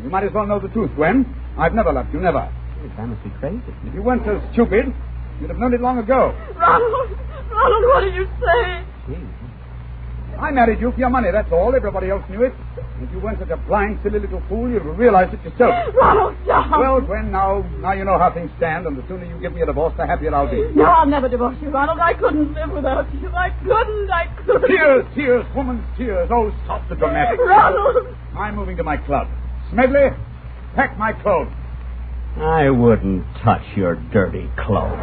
You might as well know the truth, Gwen. I've never loved you, never. That must be crazy. If you weren't so stupid, you'd have known it long ago. Ronald, what are you saying? Gee. I married you for your money, that's all. Everybody else knew it. If you weren't such a blind, silly little fool, you'd have realized it yourself. Ronald, stop. Well, Gwen, now you know how things stand, and the sooner you give me a divorce, the happier I'll be. No, I'll never divorce you, Ronald. I couldn't live without you. I couldn't. Tears, woman's tears. Oh, stop the dramatic. Ronald! I'm moving to my club. Smedley, pack my clothes. I wouldn't touch your dirty clothes.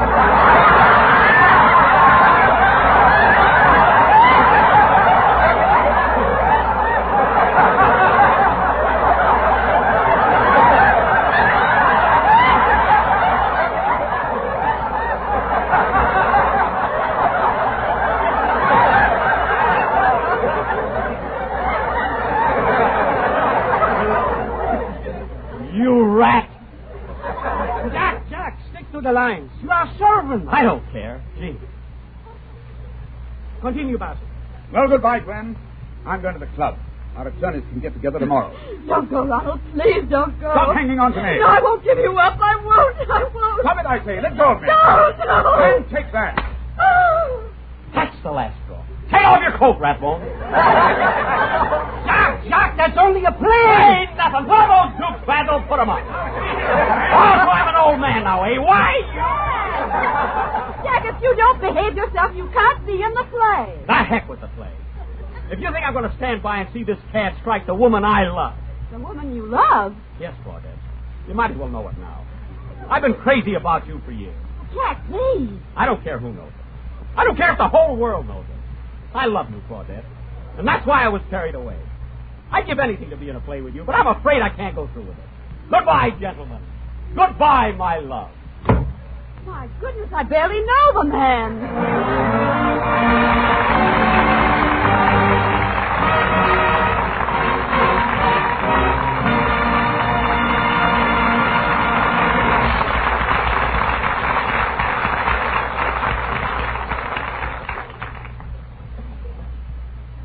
The lines. You are servant. I don't care. Gee. Continue, Basil. Well, goodbye, Gwen. I'm going to the club. Our attorneys can get together tomorrow. Don't go, Ronald. Please don't go. Stop hanging on to me. No, I won't give you up. I won't. Stop it, I say. Let go of me. No. Then take that. That's the last straw. Take off your coat, Rathbone. Jack, that's only a play. Ain't nothing. What are those dukes, Basil? Put them up. Oh, so I'm an old man now, eh? Why? Jack, if you don't behave yourself, you can't be in the play. The heck with the play. If you think I'm going to stand by and see this cad strike the woman I love. The woman you love? Yes, Claudette. You might as well know it now. I've been crazy about you for years. Jack, please. I don't care who knows it. I don't care if the whole world knows it. I love you, Claudette. And that's why I was carried away. I'd give anything to be in a play with you, but I'm afraid I can't go through with it. Goodbye, gentlemen. Goodbye, my love. My goodness, I barely know the man.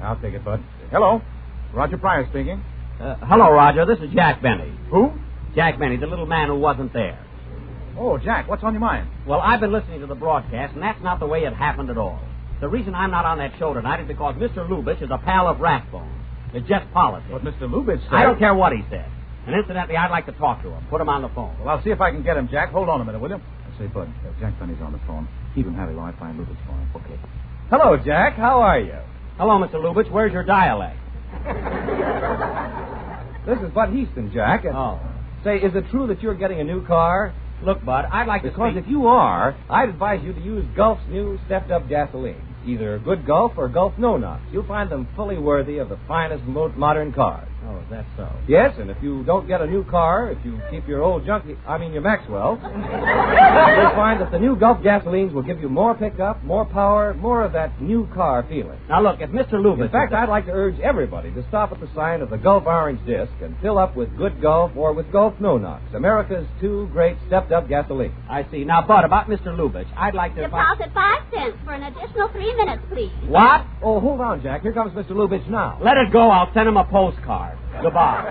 I'll take it, Bud. Hello. Roger Pryor speaking. Hello, Roger. This is Jack Benny. Who? Jack Benny, the little man who wasn't there. Oh, Jack, what's on your mind? Well, I've been listening to the broadcast, and that's not the way it happened at all. The reason I'm not on that show tonight is because Mr. Lubitsch is a pal of Rathbone. It's just politics. What Mr. Lubitsch said? I don't care what he said. And incidentally, I'd like to talk to him. Put him on the phone. Well, I'll see if I can get him, Jack. Hold on a minute, will you? Say, Bud, Jack Benny's on the phone. Keep him happy while I find Lubitsch for him. Okay. Hello, Jack. How are you? Hello, Mr. Lubitsch. Where's your dialect? This is Bud Heaston, Jack. Oh. Say, is it true that you're getting a new car? Look, Bud, I'd like to Because speak... if you are, I'd advise you to use Gulf's new stepped-up gasoline. Either Good Gulf or Gulf No Knox. You'll find them fully worthy of the finest modern cars. Oh, is that so? Yes, and if you don't get a new car, if you keep your old your Maxwell, you'll find that the new Gulf gasolines will give you more pickup, more power, more of that new car feeling. Now, look, if Mr. Lubitsch... In fact, I'd like to urge everybody to stop at the sign of the Gulf Orange Disc and fill up with good Gulf or with Gulf No Nox, America's two great stepped-up gasolines. I see. Now, Bud, about Mr. Lubitsch, I'd like to... Deposit 5 cents for an additional 3 minutes, please. What? Oh, hold on, Jack. Here comes Mr. Lubitsch now. Let it go. I'll send him a postcard. Goodbye.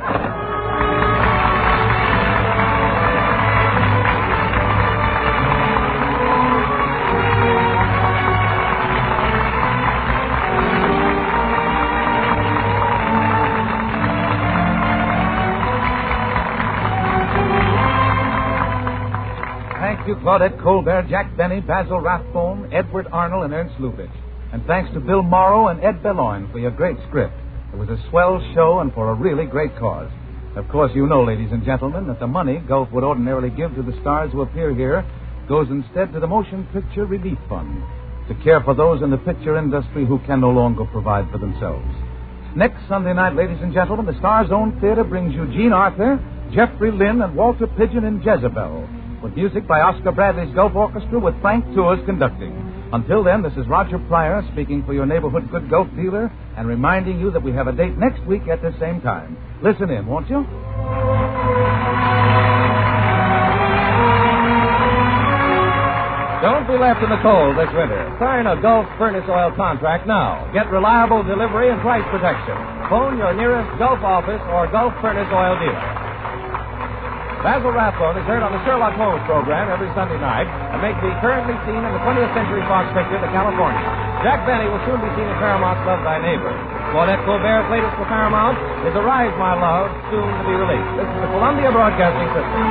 Thank you, Claudette Colbert, Jack Benny, Basil Rathbone, Edward Arnold, and Ernst Lubitsch. And thanks to Bill Morrow and Ed Belloin for your great script. It was a swell show and for a really great cause. Of course, you know, ladies and gentlemen, that the money Gulf would ordinarily give to the stars who appear here goes instead to the Motion Picture Relief Fund, to care for those in the picture industry who can no longer provide for themselves. Next Sunday night, ladies and gentlemen, the Stars Own Theater brings you Gene Arthur, Jeffrey Lynn, and Walter Pidgeon in Jezebel, with music by Oscar Bradley's Gulf Orchestra with Frank Tours conducting. Until then, this is Roger Pryor speaking for your neighborhood good Gulf dealer and reminding you that we have a date next week at the same time. Listen in, won't you? Don't be left in the cold this winter. Sign a Gulf Furnace Oil contract now. Get reliable delivery and price protection. Phone your nearest Gulf office or Gulf Furnace Oil dealer. Basil Rathbone is heard on the Sherlock Holmes program every Sunday night and may be currently seen in the 20th Century Fox picture, The California. Jack Benny will soon be seen in Paramount's Love Thy Neighbor. Claudette Colbert's latest for Paramount is Arise, My Love, soon to be released. This is the Columbia Broadcasting System.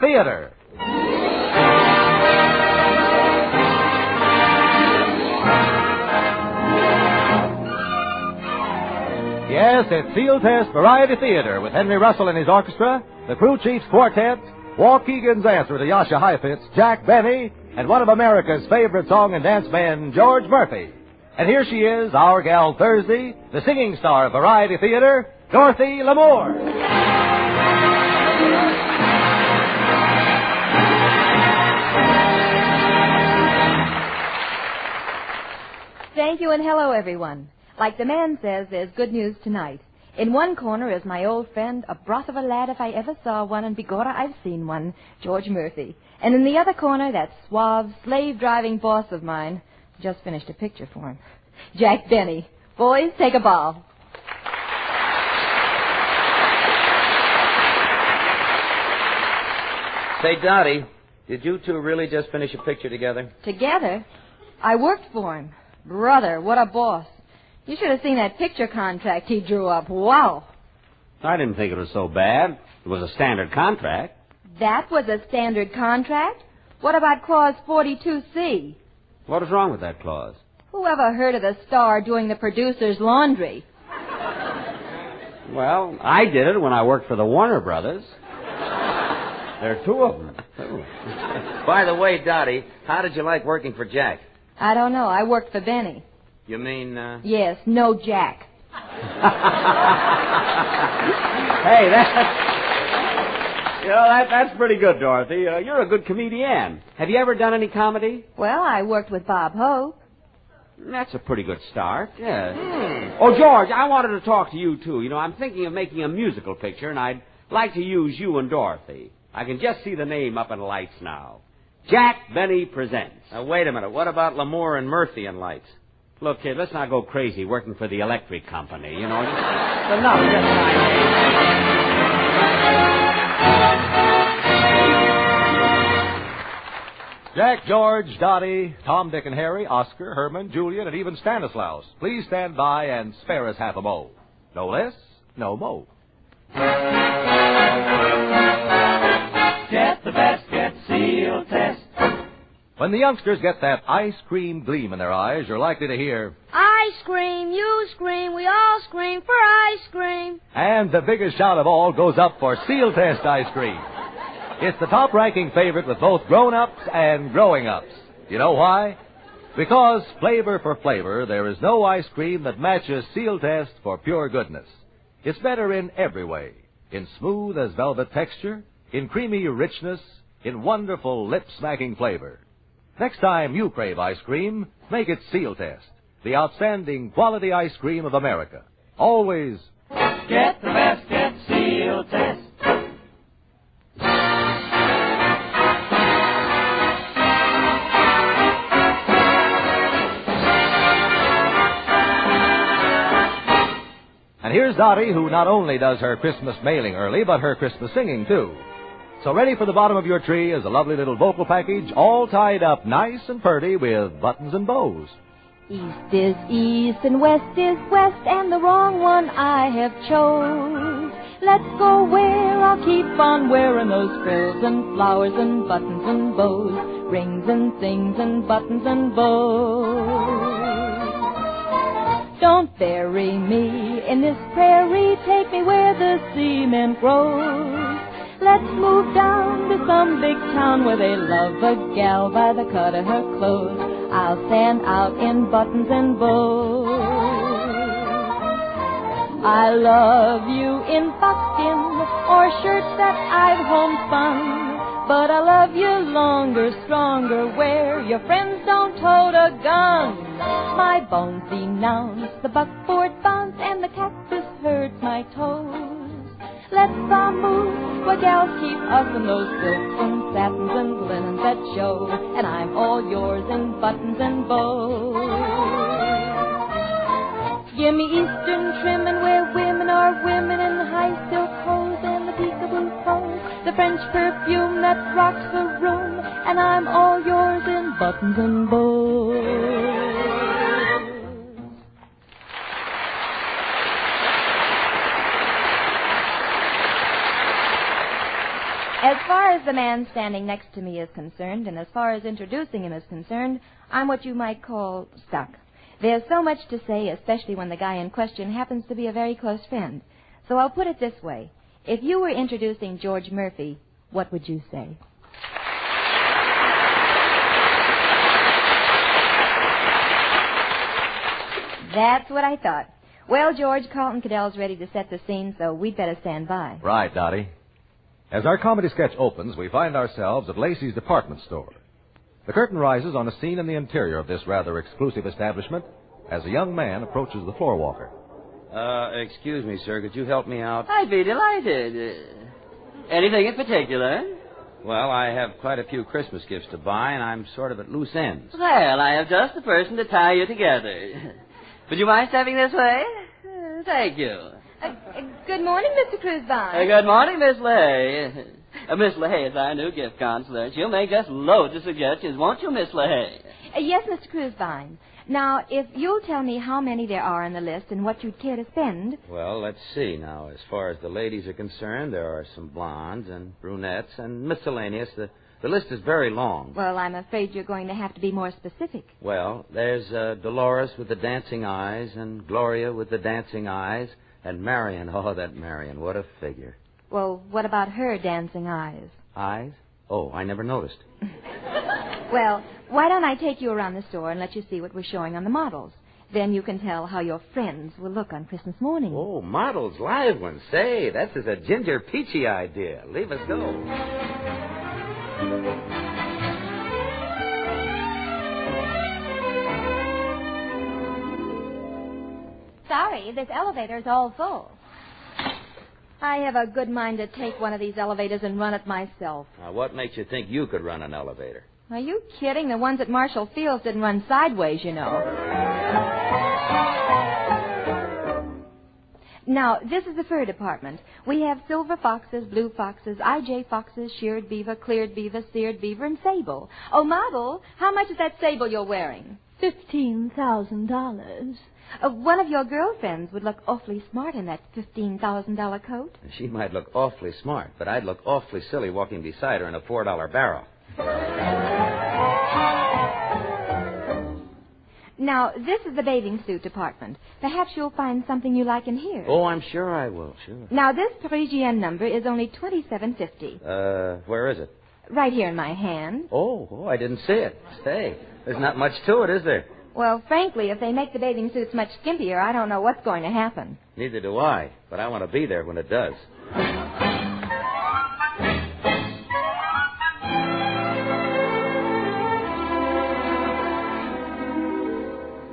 Theater. Yes, it's Sealtest Variety Theater with Henry Russell and his orchestra, the Crew Chiefs Quartet, Waukegan's answer to Yasha Heifetz, Jack Benny, and one of America's favorite song and dance men, George Murphy. And here she is, our gal Thursday, the singing star of Variety Theater, Dorothy Lemoure. Thank you and hello, everyone. Like the man says, there's good news tonight. In one corner is my old friend, a broth of a lad if I ever saw one, and begorra I've seen one, George Murphy. And in the other corner, that suave, slave-driving boss of mine. Just finished a picture for him. Jack Benny. Boys, take a bow. Say, Dottie, did you two really just finish a picture together? Together? I worked for him. Brother, what a boss. You should have seen that picture contract he drew up. Wow. I didn't think it was so bad. It was a standard contract. That was a standard contract? What about Clause 42C? What is wrong with that clause? Who ever heard of the star doing the producer's laundry? Well, I did it when I worked for the Warner Brothers. There are two of them. By the way, Dottie, how did you like working for Jack? I don't know. I worked for Benny. You mean, Yes, no Jack. Hey, that's pretty good, Dorothy. You're a good comedian. Have you ever done any comedy? Well, I worked with Bob Hope. That's a pretty good start, yeah. Oh, George, I wanted to talk to you, too. You know, I'm thinking of making a musical picture, and I'd like to use you and Dorothy. I can just see the name up in lights now. Jack Benny Presents. Now, wait a minute. What about Lemoure and Murphy in lights? Look, kid, let's not go crazy working for the electric company, you know. Enough. Jack, George, Dottie, Tom, Dick, and Harry, Oscar, Herman, Julian, and even Stanislaus. Please stand by and spare us half a mo. No less, no mo. Get the best, get C. When the youngsters get that ice cream gleam in their eyes, you're likely to hear, I scream, you scream, we all scream for ice cream. and the biggest shout of all goes up for Sealtest ice cream. It's the top-ranking favorite with both grown-ups and growing-ups. You know why? Because, flavor for flavor, there is no ice cream that matches Sealtest for pure goodness. It's better in every way. In smooth as velvet texture, in creamy richness, in wonderful lip-smacking flavor. Next time you crave ice cream, make it Sealtest, the outstanding quality ice cream of America. Always Get the best, get Sealtest. And here's Dottie, who not only does her Christmas mailing early, but her Christmas singing, too. So ready for the bottom of your tree is a lovely little vocal package, all tied up nice and purty with buttons and bows. East is east and west is west, and the wrong one I have chose. Let's go where I'll keep on wearing those frills and flowers and buttons and bows, rings and things and buttons and bows. Don't bury me in this prairie, take me where the cement grows. Let's move down to some big town where they love a gal by the cut of her clothes. I'll stand out in buttons and bows. I love you in buckskin or shirts that I've homespun, but I love you longer, stronger, where your friends don't tote a gun. My bones denounce the buckboard bounce, and the cactus hurts my toes. Let's all move where gals keep us in those silks and satins and linens that show, and I'm all yours in buttons and bows. Give me Eastern trimming where women are women in the high silk hose and the peekaboo pose, the French perfume that rocks the room, and I'm all yours in buttons and bows. As far as the man standing next to me is concerned, and as far as introducing him is concerned, I'm what you might call stuck. There's so much to say, especially when the guy in question happens to be a very close friend. So I'll put it this way. If you were introducing George Murphy, what would you say? That's what I thought. Well, George, Carlton Cadell's ready to set the scene, so we'd better stand by. Right, Dottie. As our comedy sketch opens, we find ourselves at Lacey's department store. The curtain rises on a scene in the interior of this rather exclusive establishment as a young man approaches the floor walker. Excuse me, sir. Could you help me out? I'd be delighted. Anything in particular? Well, I have quite a few Christmas gifts to buy, and I'm sort of at loose ends. Well, I have just the person to tie you together. Would you mind stepping this way? Thank you. Good morning, Mr. Cruisebine. Good morning, Miss LaHaye. Miss LaHaye is our new gift counselor. She'll make us loads of suggestions, won't you, Miss LaHaye? Yes, Mr. Cruisebine. Now, if you'll tell me how many there are on the list and what you'd care to spend. Well, let's see now. As far as the ladies are concerned, there are some blondes and brunettes and miscellaneous. The list is very long. Well, I'm afraid you're going to have to be more specific. Well, there's Dolores with the dancing eyes and Gloria with the dancing eyes. And Marion, oh, that Marion, what a figure. Well, what about her dancing eyes? Eyes? Oh, I never noticed. Well, why don't I take you around the store and let you see what we're showing on the models? Then you can tell how your friends will look on Christmas morning. Oh, models, live ones. Say, that's just a ginger peachy idea. Leave us go. Sorry, this elevator's all full. I have a good mind to take one of these elevators and run it myself. Now, what makes you think you could run an elevator? Are you kidding? The ones at Marshall Fields didn't run sideways, you know. Now, this is the fur department. We have silver foxes, blue foxes, IJ foxes, sheared beaver, cleared beaver, seared beaver, and sable. Oh, model, how much is that sable you're wearing? $15,000. One of your girlfriends would look awfully smart in that $15,000 coat. She might look awfully smart, but I'd look awfully silly walking beside her in a $4 barrel. Now, this is the bathing suit department. Perhaps you'll find something you like in here. Oh, I'm sure I will, sure. Now, this Parisienne number is only $27.50. Where is it? Right here in my hand. Oh, I didn't see it. Say, there's not much to it, is there? Well, frankly, if they make the bathing suits much skimpier, I don't know what's going to happen. Neither do I, but I want to be there when it does.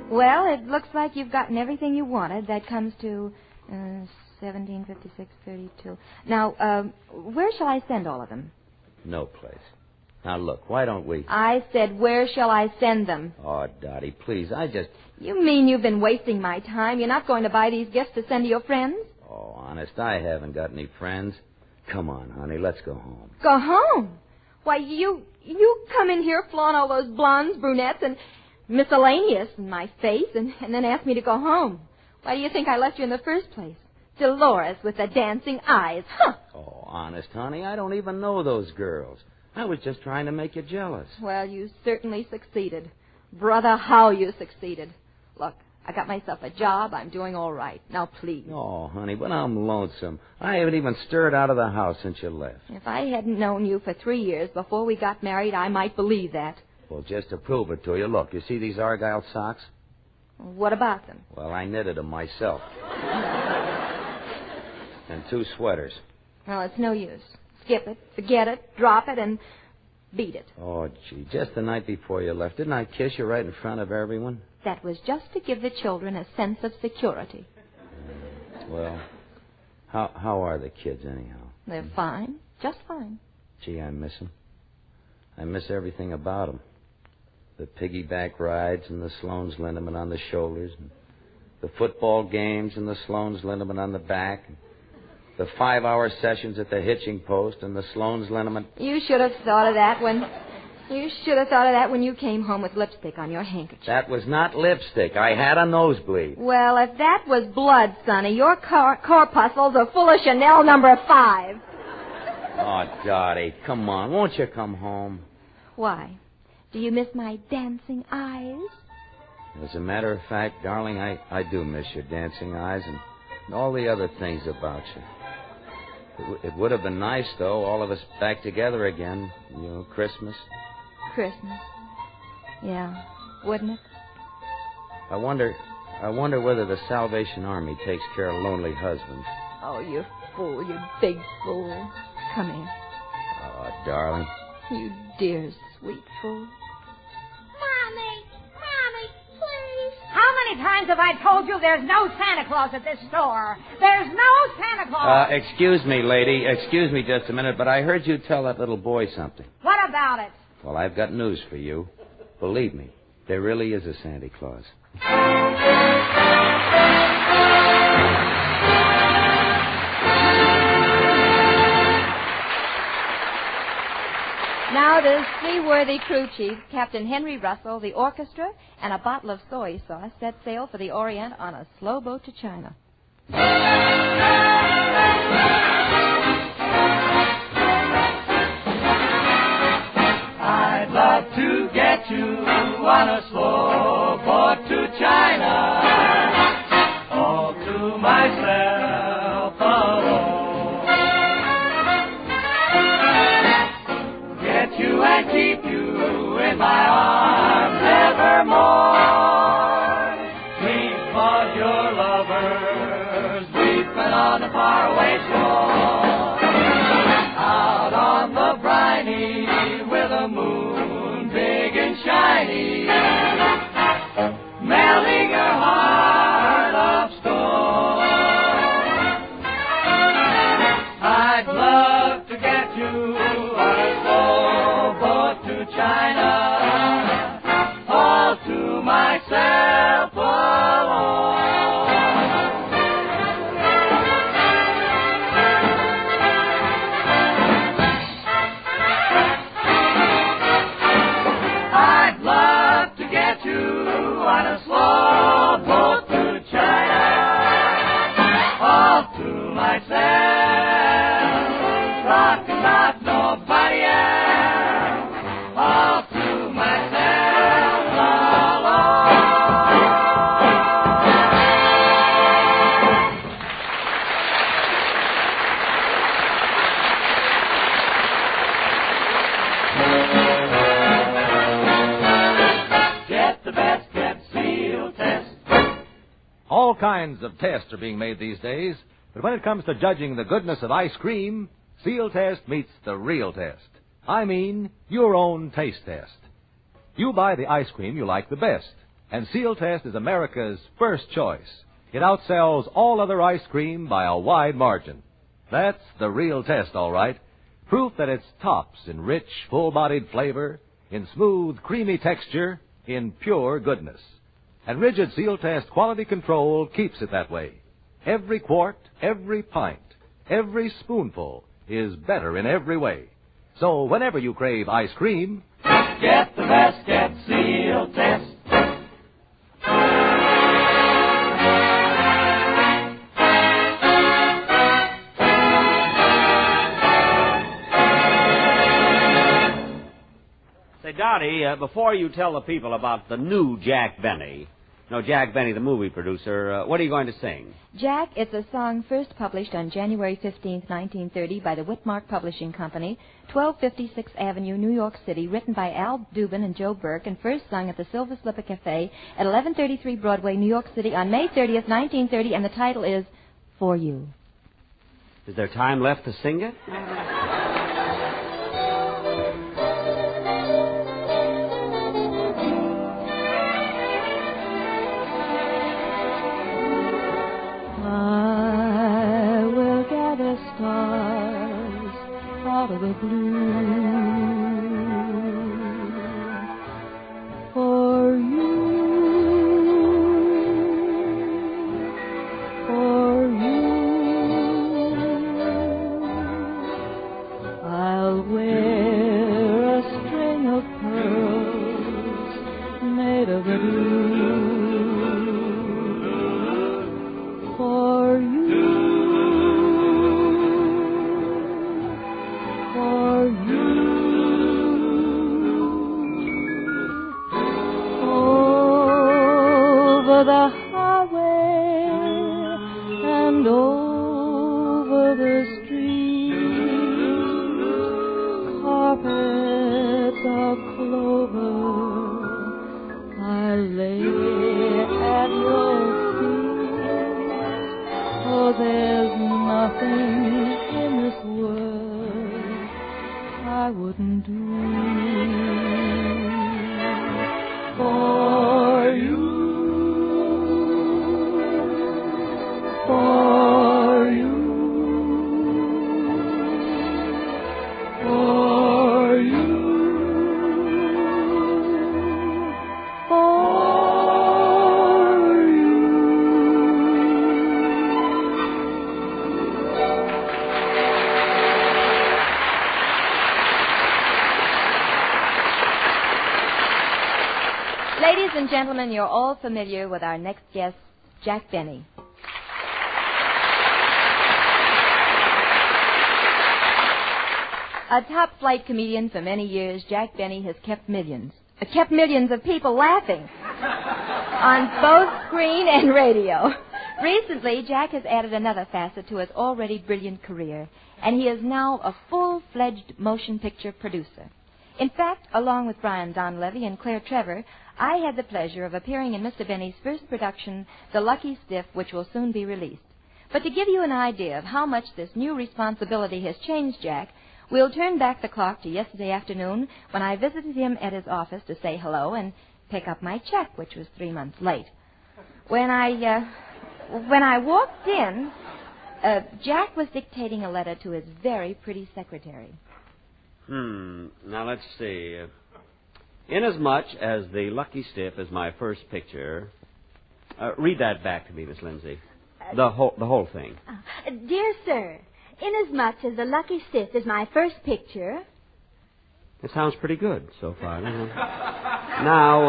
Well, it looks like you've gotten everything you wanted. That comes to $17.56.32. Now, where shall I send all of them? No place. Now, look, why don't we... I said, where shall I send them? Oh, Dottie, please, You mean you've been wasting my time? You're not going to buy these gifts to send to your friends? Oh, honest, I haven't got any friends. Come on, honey, let's go home. Go home? Why, you come in here, flaunt all those blondes, brunettes, and miscellaneous in my face, and then ask me to go home. Why do you think I left you in the first place? Dolores with the dancing eyes. Huh! Oh, honest, honey, I don't even know those girls. I was just trying to make you jealous. Well, you certainly succeeded. Brother, how you succeeded. Look, I got myself a job. I'm doing all right. Now, please. Oh, honey, but I'm lonesome. I haven't even stirred out of the house since you left. If I hadn't known you for 3 years before we got married, I might believe that. Well, just to prove it to you, look, you see these Argyle socks? What about them? Well, I knitted them myself. And 2 sweaters. Well, it's no use. Skip it, forget it, drop it, and beat it. Oh, gee, just the night before you left, didn't I kiss you right in front of everyone? That was just to give the children a sense of security. Well, how are the kids anyhow? They're fine, just fine. Gee, I miss them. I miss everything about them. The piggyback rides and the Sloan's liniment on the shoulders, and the football games and the Sloan's liniment on the back, and the 5-hour sessions at the hitching post and the Sloan's liniment. You should have thought of that when you came home with lipstick on your handkerchief. That was not lipstick. I had a nosebleed. Well, if that was blood, Sonny, your corpuscles are full of Chanel number 5. Oh, Dottie, come on. Won't you come home? Why? Do you miss my dancing eyes? As a matter of fact, darling, I do miss your dancing eyes and all the other things about you. It would have been nice, though, all of us back together again. You know, Christmas. Christmas. Yeah, wouldn't it? I wonder whether the Salvation Army takes care of lonely husbands. Oh, you fool, you big fool. Come here. Oh, darling. You dear, sweet fool. Mommy, please. How many times have I told you there's no Santa Claus at this store? There's no Santa Claus. Excuse me, lady. Excuse me just a minute, but I heard you tell that little boy something. What about it? Well, I've got news for you. Believe me, there really is a Santa Claus. Now the seaworthy crew chief, Captain Henry Russell, the orchestra, and a bottle of soy sauce set sail for the Orient on a slow boat to China. I'd love to get you on a slow boat to China, all to myself alone. Get you and keep you in my arms evermore. Dreams of your lovers weeping on the faraway shore. Out on the briny with a moon big and shiny, melting her heart of stone. I'd love to get you on a slow boat to China, all to myself alone. I'd love to get you on a slow boat to China, all to myself, rock and not nobody else, all to myself. kinds of tests are being made these days, but when it comes to judging the goodness of ice cream, Sealtest meets the real test. I mean, your own taste test. You buy the ice cream you like the best, and Sealtest is America's first choice. It outsells all other ice cream by a wide margin. That's the real test, all right. Proof that it's tops in rich, full-bodied flavor, in smooth, creamy texture, in pure goodness. And rigid Sealtest quality control keeps it that way. Every quart, every pint, every spoonful is better in every way. So whenever you crave ice cream, get the best, get Sealtest. Say, Dottie, before you tell the people about the new Jack Benny, Jack Benny, the movie producer, what are you going to sing? Jack, it's a song first published on January 15th, 1930 by the Whitmark Publishing Company, 1256 Avenue, New York City, written by Al Dubin and Joe Burke, and first sung at the Silver Slipper Cafe at 1133 Broadway, New York City on May 30th, 1930, and the title is For You. Is there time left to sing it? Out of the blue for you, I'll wear a string of pearls made of the dew for you. The highway and over the street, carpets of clover I lay at your feet. Oh, there's nothing in this world I wouldn't do for you. For you, for you, for you. Ladies and gentlemen, you're all familiar with our next guest, Jack Benny. A top-flight comedian for many years, Jack Benny has kept millions of people laughing on both screen and radio. Recently, Jack has added another facet to his already brilliant career, and he is now a full-fledged motion picture producer. In fact, along with Brian Donlevy and Claire Trevor, I had the pleasure of appearing in Mr. Benny's first production, The Lucky Stiff, which will soon be released. But to give you an idea of how much this new responsibility has changed Jack, we'll turn back the clock to yesterday afternoon when I visited him at his office to say hello and pick up my check, which was 3 months late. When I walked in, Jack was dictating a letter to his very pretty secretary. Now, let's see. Inasmuch as The Lucky Stiff is my first picture, read that back to me, Miss Lindsay. The whole thing. Dear sir, inasmuch as The Lucky Stiff is my first picture... It sounds pretty good so far. Now,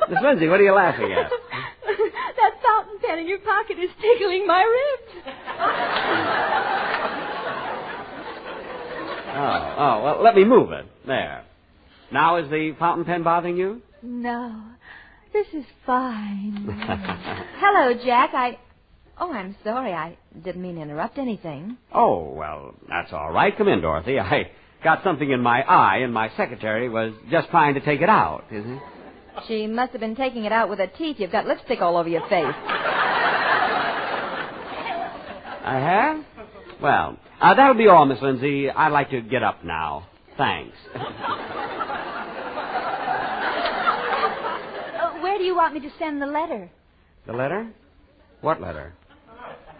Miss Lindsay, what are you laughing at? That fountain pen in your pocket is tickling my ribs. Oh, well, let me move it. There. Now, is the fountain pen bothering you? No, this is fine. Hello, Jack. I'm sorry. I didn't mean to interrupt anything. Oh, well, that's all right. Come in, Dorothy. I got something in my eye, and my secretary was just trying to take it out, is he? She must have been taking it out with her teeth. You've got lipstick all over your face. I have? Well, that'll be all, Miss Lindsay. I'd like to get up now. Thanks. Where do you want me to send the letter? The letter? What letter?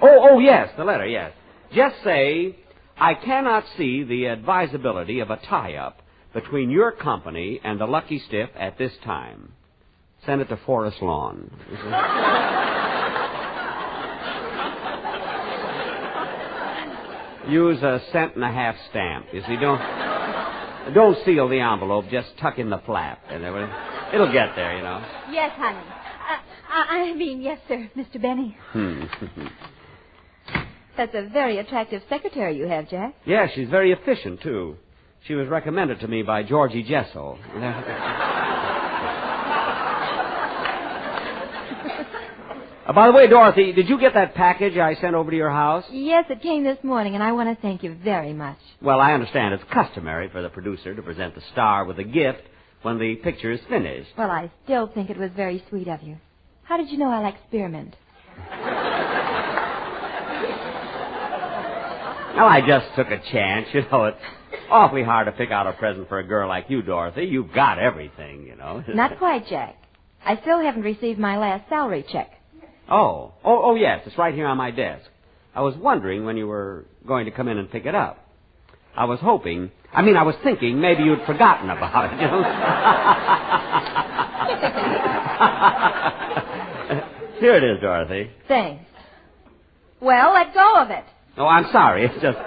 Oh, yes, the letter, yes. Just say, I cannot see the advisability of a tie-up between your company and the Lucky Stiff at this time. Send it to Forest Lawn. Use a cent-and-a-half stamp. You see, don't seal the envelope. Just tuck in the flap, and it'll get there, you know. Yes, honey. Yes, sir, Mr. Benny. That's a very attractive secretary you have, Jack. Yeah, she's very efficient, too. She was recommended to me by Georgie Jessel. By the way, Dorothy, did you get that package I sent over to your house? Yes, it came this morning, and I want to thank you very much. Well, I understand it's customary for the producer to present the star with a gift when the picture is finished. Well, I still think it was very sweet of you. How did you know I'll experiment? Well, I just took a chance. You know, it's awfully hard to pick out a present for a girl like you, Dorothy. You've got everything, you know. Not quite, Jack. I still haven't received my last salary check. Oh, yes, it's right here on my desk. I was wondering when you were going to come in and pick it up. I was thinking maybe you'd forgotten about it, you know. Here it is, Dorothy. Thanks. Well, let go of it. Oh, I'm sorry. It's just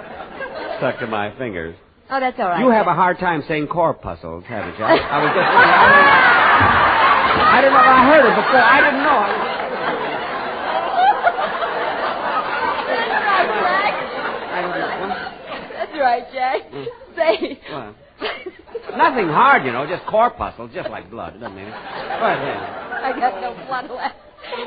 stuck to my fingers. Oh, that's all right. You have a hard time saying corpuscles, haven't you? I was just... I didn't know. I heard it before. I didn't know. That's right, Jack. Say. What? Nothing hard, you know, just corpuscles, just like blood. It doesn't mean it. Go ahead. I got no blood left.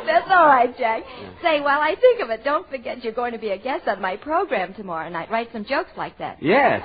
That's all right, Jack. Yeah. Say, while I think of it, don't forget you're going to be a guest on my program tomorrow night. Write some jokes like that. Yes.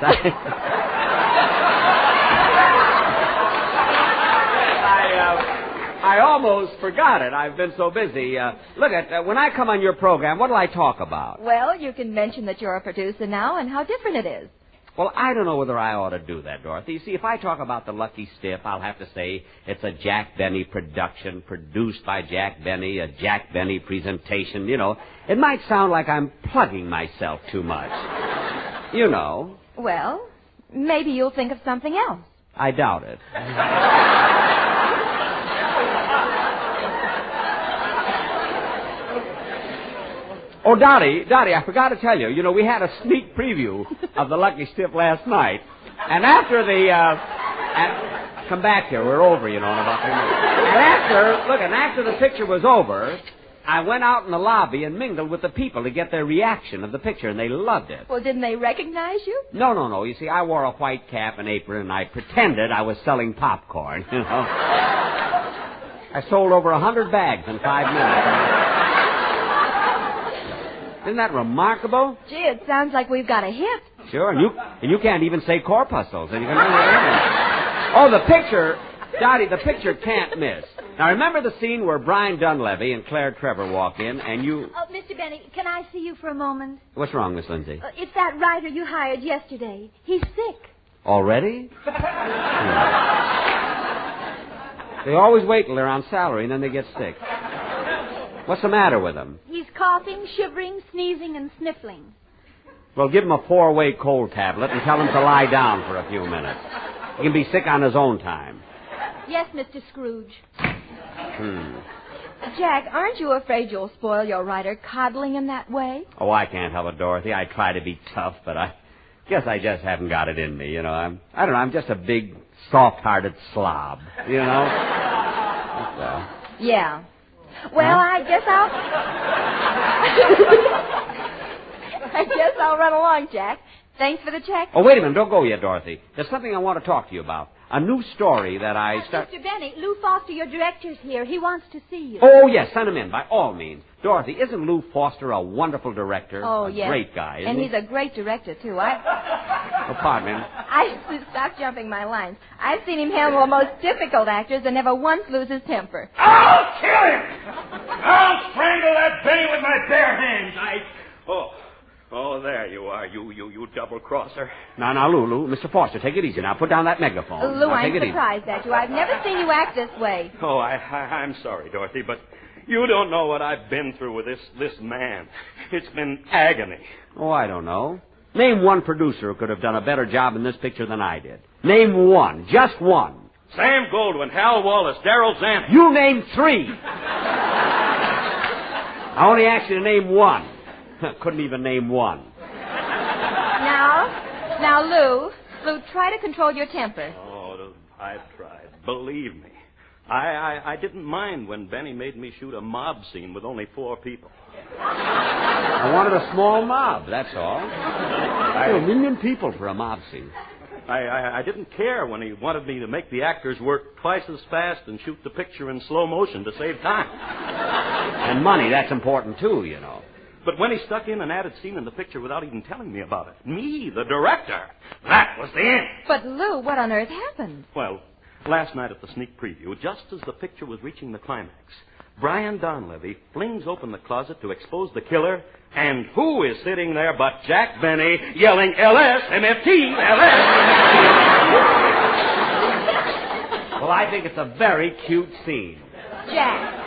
I almost forgot it. I've been so busy. Look, when I come on your program, what'll I talk about? Well, you can mention that you're a producer now and how different it is. Well, I don't know whether I ought to do that, Dorothy. You see, if I talk about the Lucky Stiff, I'll have to say it's a Jack Benny production, produced by Jack Benny, a Jack Benny presentation, you know. It might sound like I'm plugging myself too much. You know. Well, maybe you'll think of something else. I doubt it. Oh, Dottie, I forgot to tell you. You know, we had a sneak preview of the Lucky Stiff last night. And after come back here. We're over, you know, in about 3 minutes. And after the picture was over, I went out in the lobby and mingled with the people to get their reaction of the picture, and they loved it. Well, didn't they recognize you? No. You see, I wore a white cap and apron, and I pretended I was selling popcorn, you know. I sold over 100 bags in 5 minutes. Isn't that remarkable? Gee, it sounds like we've got a hit. Sure, and you can't even say corpuscles, and you can Oh, the picture, Dottie, the picture can't miss. Now, remember the scene where Brian Dunleavy and Claire Trevor walk in, and you... Oh, Mr. Benny, can I see you for a moment? What's wrong, Miss Lindsay? It's that writer you hired yesterday. He's sick. Already? They always wait till they're on salary, and then they get sick. What's the matter with him? He's coughing, shivering, sneezing, and sniffling. Well, give him a 4-way cold tablet and tell him to lie down for a few minutes. He can be sick on his own time. Yes, Mr. Scrooge. Jack, aren't you afraid you'll spoil your writer coddling him that way? Oh, I can't help it, Dorothy. I try to be tough, but I guess I just haven't got it in me, you know. I don't know, I'm just a big, soft-hearted slob, you know? Yeah. Well, I guess I'll run along, Jack. Thanks for the check. Oh, wait a minute. Don't go yet, Dorothy. There's something I want to talk to you about. A new story that Mr. Benny, Lou Foster, your director's here. He wants to see you. Oh, yes. Send him in, by all means. Dorothy, isn't Lou Foster a wonderful director? Oh, yes. A great guy, isn't he? And he's a great director, too. Well, Oh, pardon me. Stop jumping my lines. I've seen him handle the most difficult actors and never once lose his temper. I'll kill him! I'll strangle that Benny with my bare hands. Oh, there you are, you double-crosser. Now, Lou, Mr. Foster, take it easy now. Put down that megaphone. Lou, now, I'm surprised at you. I've never seen you act this way. Oh, I'm sorry, Dorothy, but you don't know what I've been through with this man. It's been agony. Oh, I don't know. Name one producer who could have done a better job in this picture than I did. Name one. Just one. Sam Goldwyn, Hal Wallace, Darrell Zanuck. You named three. I only asked you to name one. Couldn't even name one. Now, Lou, try to control your temper. Oh, I've tried. Believe me. I didn't mind when Benny made me shoot a mob scene with only 4 people. I wanted a small mob, that's all. 1 million people for a mob scene. I didn't care when he wanted me to make the actors work twice as fast and shoot the picture in slow motion to save time. And money, that's important too, you know. But when he stuck in an added scene in the picture without even telling me about it, me, the director, that was the end. But, Lou, what on earth happened? Well, last night at the sneak preview, just as the picture was reaching the climax, Brian Donlevy flings open the closet to expose the killer, and who is sitting there but Jack Benny yelling, LS, MFT, LS. Well, I think it's a very cute scene. Jack,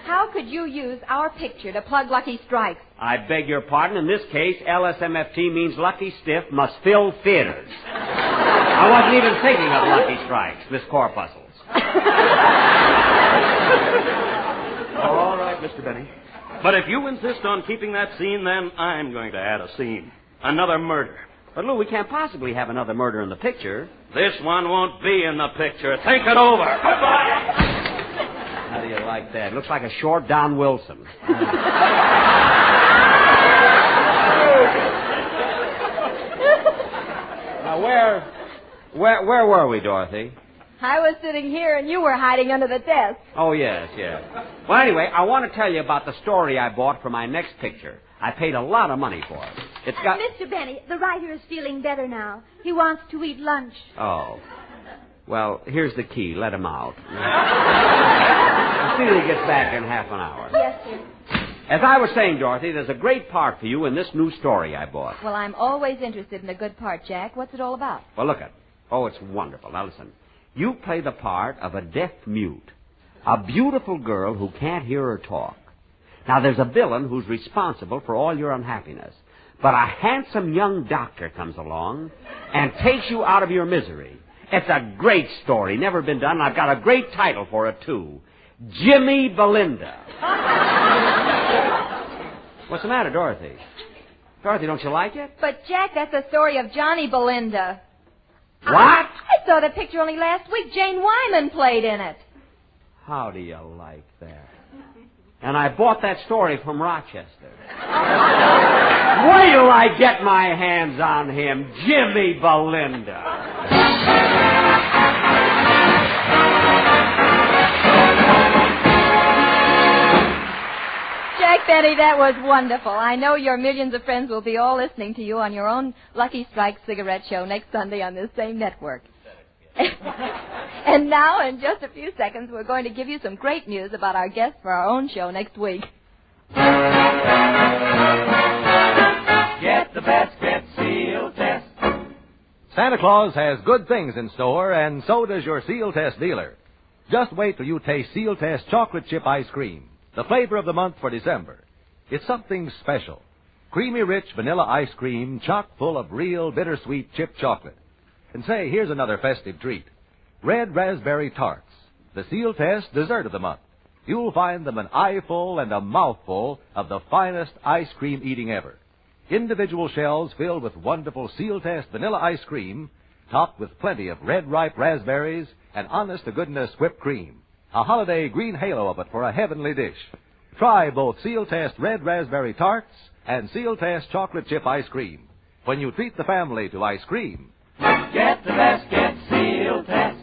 how could you use our picture to plug Lucky Strikes? I beg your pardon. In this case, LSMFT means Lucky Stiff must fill theaters. I wasn't even thinking of Lucky Strikes, Miss Corpuscles. All right, Mr. Benny. But if you insist on keeping that scene, then I'm going to add a scene. Another murder. But, Lou, we can't possibly have another murder in the picture. This one won't be in the picture. Think it over. Goodbye. How do you like that? Looks like a short Don Wilson. Now, where were we, Dorothy? I was sitting here and you were hiding under the desk. Oh, yes. Well, anyway, I want to tell you about the story I bought for my next picture. I paid a lot of money for it. It's got... Mr. Benny, the writer is feeling better now. He wants to eat lunch. Oh. Well, here's the key. Let him out. See that he gets back in half an hour. Yes, sir. As I was saying, Dorothy, there's a great part for you in this new story I bought. Well, I'm always interested in a good part, Jack. What's it all about? Well, look at it. Oh, it's wonderful. Now, listen. You play the part of a deaf mute, a beautiful girl who can't hear or talk. Now, there's a villain who's responsible for all your unhappiness. But a handsome young doctor comes along and takes you out of your misery. It's a great story, never been done, and I've got a great title for it, too. Jimmy Belinda. What's the matter, Dorothy? Dorothy, don't you like it? But, Jack, that's the story of Johnny Belinda. What? I saw the picture only last week. Jane Wyman played in it. How do you like that? And I bought that story from Rochester. Wait till I get my hands on him, Jimmy Belinda. Jack Benny, that was wonderful. I know your millions of friends will be all listening to you on your own Lucky Strike cigarette show next Sunday on this same network. And now, in just a few seconds, we're going to give you some great news about our guest for our own show next week. Get the best, get Sealtest. Santa Claus has good things in store, and so does your Sealtest dealer. Just wait till you taste Sealtest chocolate chip ice cream, the flavor of the month for December. It's something special. Creamy rich vanilla ice cream chock full of real bittersweet chip chocolate. And say, here's another festive treat. Red raspberry tarts, the Sealtest dessert of the month. You'll find them an eyeful and a mouthful of the finest ice cream eating ever. Individual shells filled with wonderful Sealtest vanilla ice cream, topped with plenty of red ripe raspberries and honest-to-goodness whipped cream. A holiday green halo of it for a heavenly dish. Try both Sealtest red raspberry tarts and Sealtest chocolate chip ice cream. When you treat the family to ice cream, get the best, get Sealtest.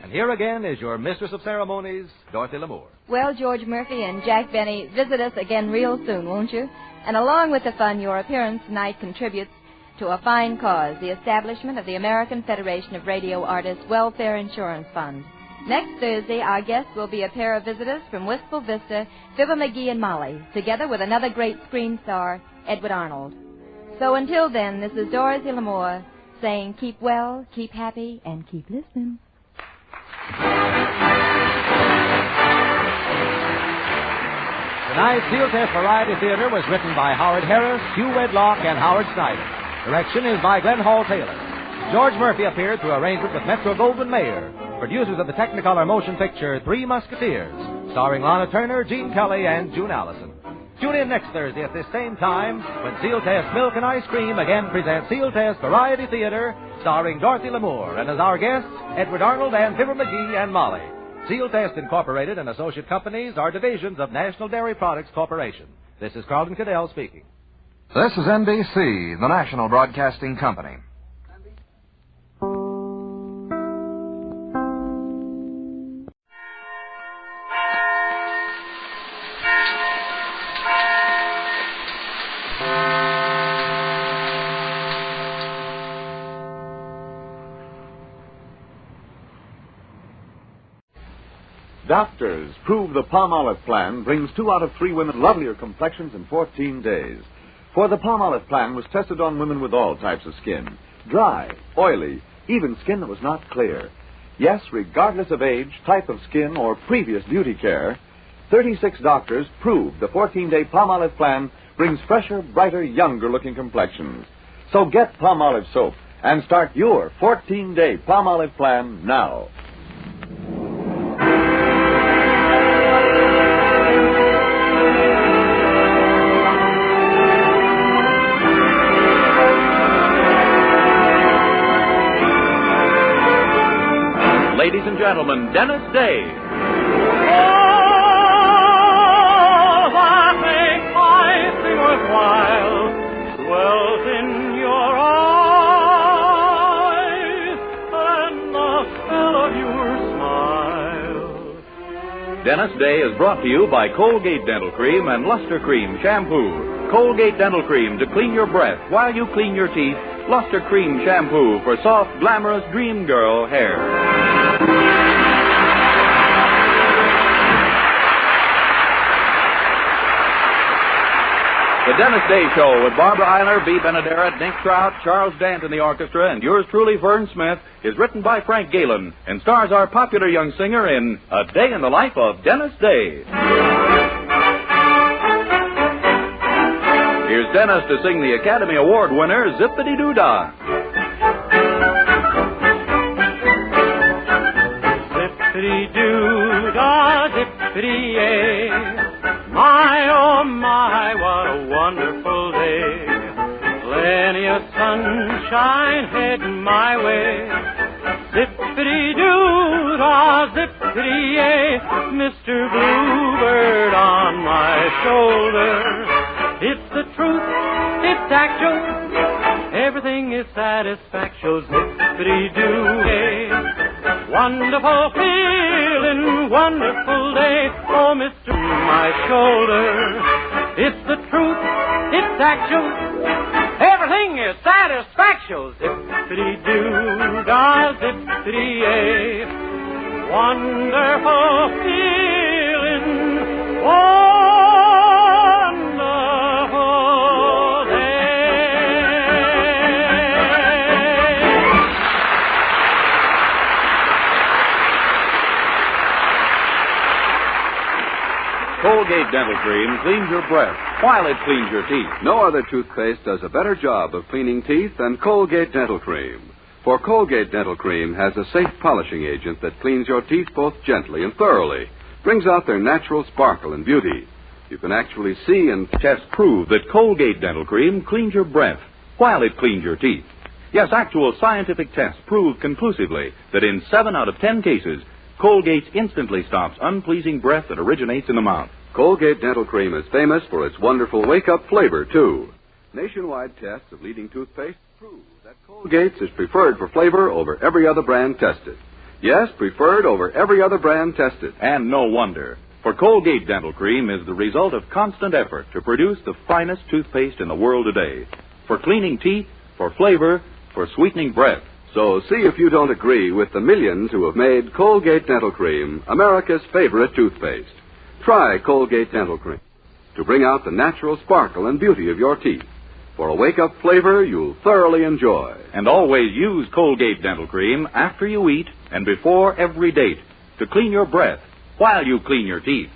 and here again is your mistress of ceremonies, Dorothy Lemoure. Well, George Murphy and Jack Benny, visit us again real soon, won't you? And along with the fun, your appearance tonight contributes to a fine cause, the establishment of the American Federation of Radio Artists Welfare Insurance Fund. Next Thursday, our guests will be a pair of visitors from Wistful Vista, Fibber McGee and Molly, together with another great screen star, Edward Arnold. So until then, this is Dorothy Lemoure saying keep well, keep happy, and keep listening. Tonight's Sealtest Variety Theater was written by Howard Harris, Hugh Wedlock, and Howard Snyder. Direction is by Glenn Hall Taylor. George Murphy appeared through arrangement with Metro-Goldwyn-Mayer, producers of the Technicolor motion picture Three Musketeers, starring Lana Turner, Gene Kelly, and June Allison. Tune in next Thursday at this same time when Sealtest Milk and Ice Cream again presents Sealtest Variety Theater, starring Dorothy Lemoure, and as our guests, Edward Arnold and Fibber McGee and Molly. Sealtest Incorporated and associate companies are divisions of National Dairy Products Corporation. This is Carlton Cadell speaking. This is NBC, the national broadcasting company. Doctors prove the Palmolive plan brings 2 out of 3 women lovelier complexions in 14 days. For the Palmolive plan was tested on women with all types of skin. Dry, oily, even skin that was not clear. Yes, regardless of age, type of skin, or previous beauty care, 36 doctors proved the 14-day Palmolive plan brings fresher, brighter, younger-looking complexions. So get Palmolive soap and start your 14-day Palmolive plan now. Ladies and gentlemen, Dennis Day. Oh, that makes my thing worthwhile dwells in your eyes and the spell of your smile. Dennis Day is brought to you by Colgate Dental Cream and Luster Cream Shampoo. Colgate Dental Cream to clean your breath while you clean your teeth. Luster Cream Shampoo for soft, glamorous dream girl hair. The Dennis Day Show with Barbara Eiler, B. Benaderet, Nick Trout, Charles Dant in the orchestra, and yours truly, Vern Smith, is written by Frank Galen and stars our popular young singer in A Day in the Life of Dennis Day. Here's Dennis to sing the Academy Award winner, Zippity-Doo-Dah. Zippity-doo-dah, zippity-yay. My, oh my, what a wonderful day. Plenty of sunshine heading my way. Zippity-doo-dah, zippity-yay. Mr. Bluebird on my shoulder. It's the truth, it's actual. Everything is satisfactual. Zippity-doo-yay. Wonderful feeling, wonderful day. Oh, Mr. my shoulder. It's the truth, it's actual. Everything is satisfactual. Zippity-doo-dah, zippity-yay. Wonderful feeling, wonderful day. Colgate Dental Cream cleans your breath while it cleans your teeth. No other toothpaste does a better job of cleaning teeth than Colgate Dental Cream. For Colgate Dental Cream has a safe polishing agent that cleans your teeth both gently and thoroughly, brings out their natural sparkle and beauty. You can actually see and tests prove that Colgate Dental Cream cleans your breath while it cleans your teeth. Yes, actual scientific tests prove conclusively that in 7 out of 10 cases, Colgate instantly stops unpleasing breath that originates in the mouth. Colgate Dental Cream is famous for its wonderful wake-up flavor, too. Nationwide tests of leading toothpaste prove that Colgate's is preferred for flavor over every other brand tested. Yes, preferred over every other brand tested. And no wonder. For Colgate Dental Cream is the result of constant effort to produce the finest toothpaste in the world today. For cleaning teeth, for flavor, for sweetening breath. So see if you don't agree with the millions who have made Colgate Dental Cream America's favorite toothpaste. Try Colgate Dental Cream to bring out the natural sparkle and beauty of your teeth. For a wake-up flavor you'll thoroughly enjoy. And always use Colgate Dental Cream after you eat and before every date to clean your breath while you clean your teeth.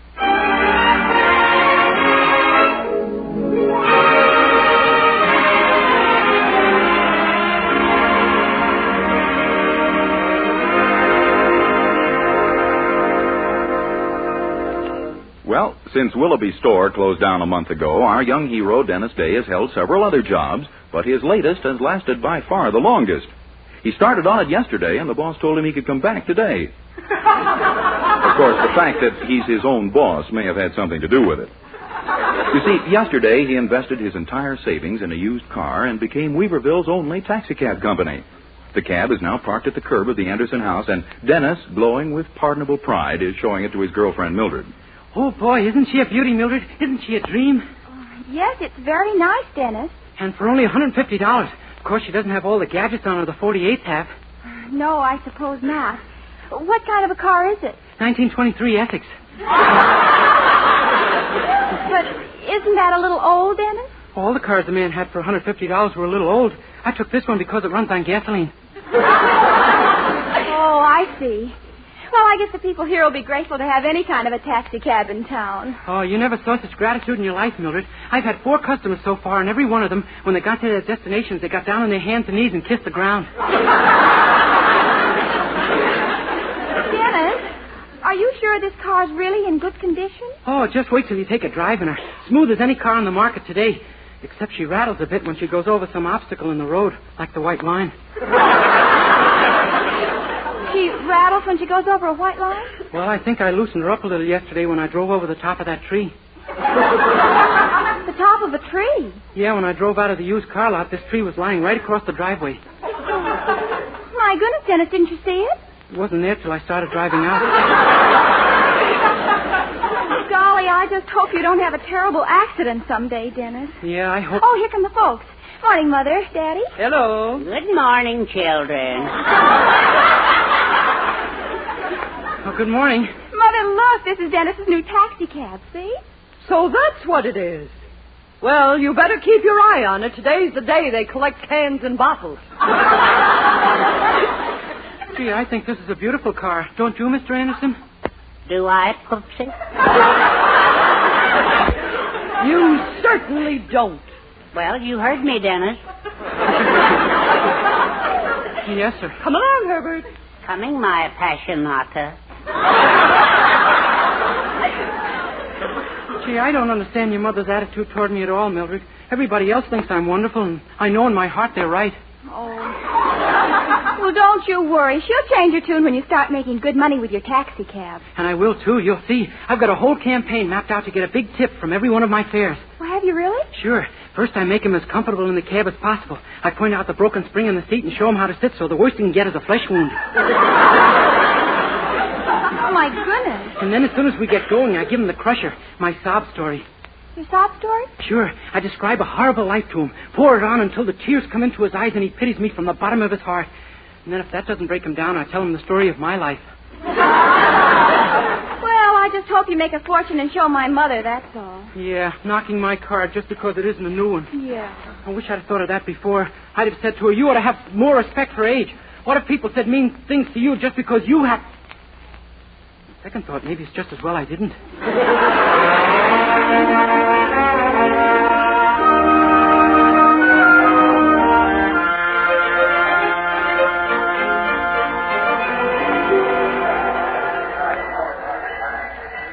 Well, since Willoughby's store closed down a month ago, our young hero, Dennis Day, has held several other jobs, but his latest has lasted by far the longest. He started on it yesterday, and the boss told him he could come back today. Of course, the fact that he's his own boss may have had something to do with it. You see, yesterday he invested his entire savings in a used car and became Weaverville's only taxicab company. The cab is now parked at the curb of the Anderson house, and Dennis, glowing with pardonable pride, is showing it to his girlfriend, Mildred. Oh, boy, isn't she a beauty, Mildred? Isn't she a dream? Yes, it's very nice, Dennis. And for only $150. Of course, she doesn't have all the gadgets on her the 48s have. No, I suppose not. What kind of a car is it? 1923 Essex. But isn't that a little old, Dennis? All the cars the man had for $150 were a little old. I took this one because it runs on gasoline. Oh, I see. Well, I guess the people here will be grateful to have any kind of a taxi cab in town. Oh, you never saw such gratitude in your life, Mildred. I've had 4 customers so far, and every one of them, when they got to their destinations, they got down on their hands and knees and kissed the ground. Dennis, are you sure this car's really in good condition? Oh, just wait till you take a drive in her. Smooth as any car on the market today. Except she rattles a bit when she goes over some obstacle in the road, like the white line. She rattles when she goes over a white line? Well, I think I loosened her up a little yesterday when I drove over the top of that tree. The top of a tree? Yeah, when I drove out of the used car lot, this tree was lying right across the driveway. My goodness, Dennis, didn't you see it? It wasn't there till I started driving out. Golly, I just hope you don't have a terrible accident someday, Dennis. Yeah, I hope... Oh, here come the folks. Morning, Mother, Daddy. Hello. Good morning, children. Oh, good morning. Mother, look, this is Dennis's new taxi cab, see? So that's what it is. Well, you better keep your eye on it. Today's the day they collect cans and bottles. Gee, I think this is a beautiful car. Don't you, Mr. Anderson? Do I, Poopsie? You certainly don't. Well, you heard me, Dennis. Yes, sir. Come along, Herbert. Coming, my passionata. Gee, I don't understand your mother's attitude toward me at all, Mildred. Everybody else thinks I'm wonderful, and I know in my heart they're right. Oh. Well, don't you worry. She'll change her tune when you start making good money with your taxi cab. And I will, too. You'll see. I've got a whole campaign mapped out to get a big tip from every one of my fares. Well, have you really? Sure. First, I make him as comfortable in the cab as possible. I point out the broken spring in the seat and show him how to sit so the worst he can get is a flesh wound. Oh, my goodness. And then as soon as we get going, I give him the crusher, my sob story. Your sob story? Sure. I describe a horrible life to him, pour it on until the tears come into his eyes and he pities me from the bottom of his heart. And then if that doesn't break him down, I tell him the story of my life. Well, I just hope you make a fortune and show my mother, that's all. Yeah, knocking my car just because it isn't a new one. Yeah. I wish I'd have thought of that before. I'd have said to her, you ought to have more respect for age. What if people said mean things to you just because you have... Second thought, maybe it's just as well I didn't.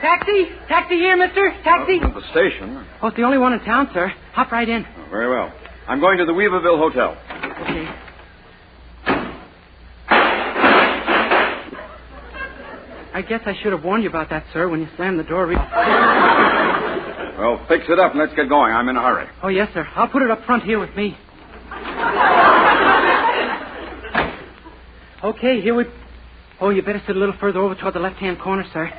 Taxi? Taxi here, mister? Taxi? At the station. Oh, it's the only one in town, sir. Hop right in. Oh, very well. I'm going to the Weaverville Hotel. Okay. I guess I should have warned you about that, sir, when you slammed the door. Well, fix it up and let's get going. I'm in a hurry. Oh, yes, sir. I'll put it up front here with me. Okay, here we... Oh, you better sit a little further over toward the left-hand corner, sir.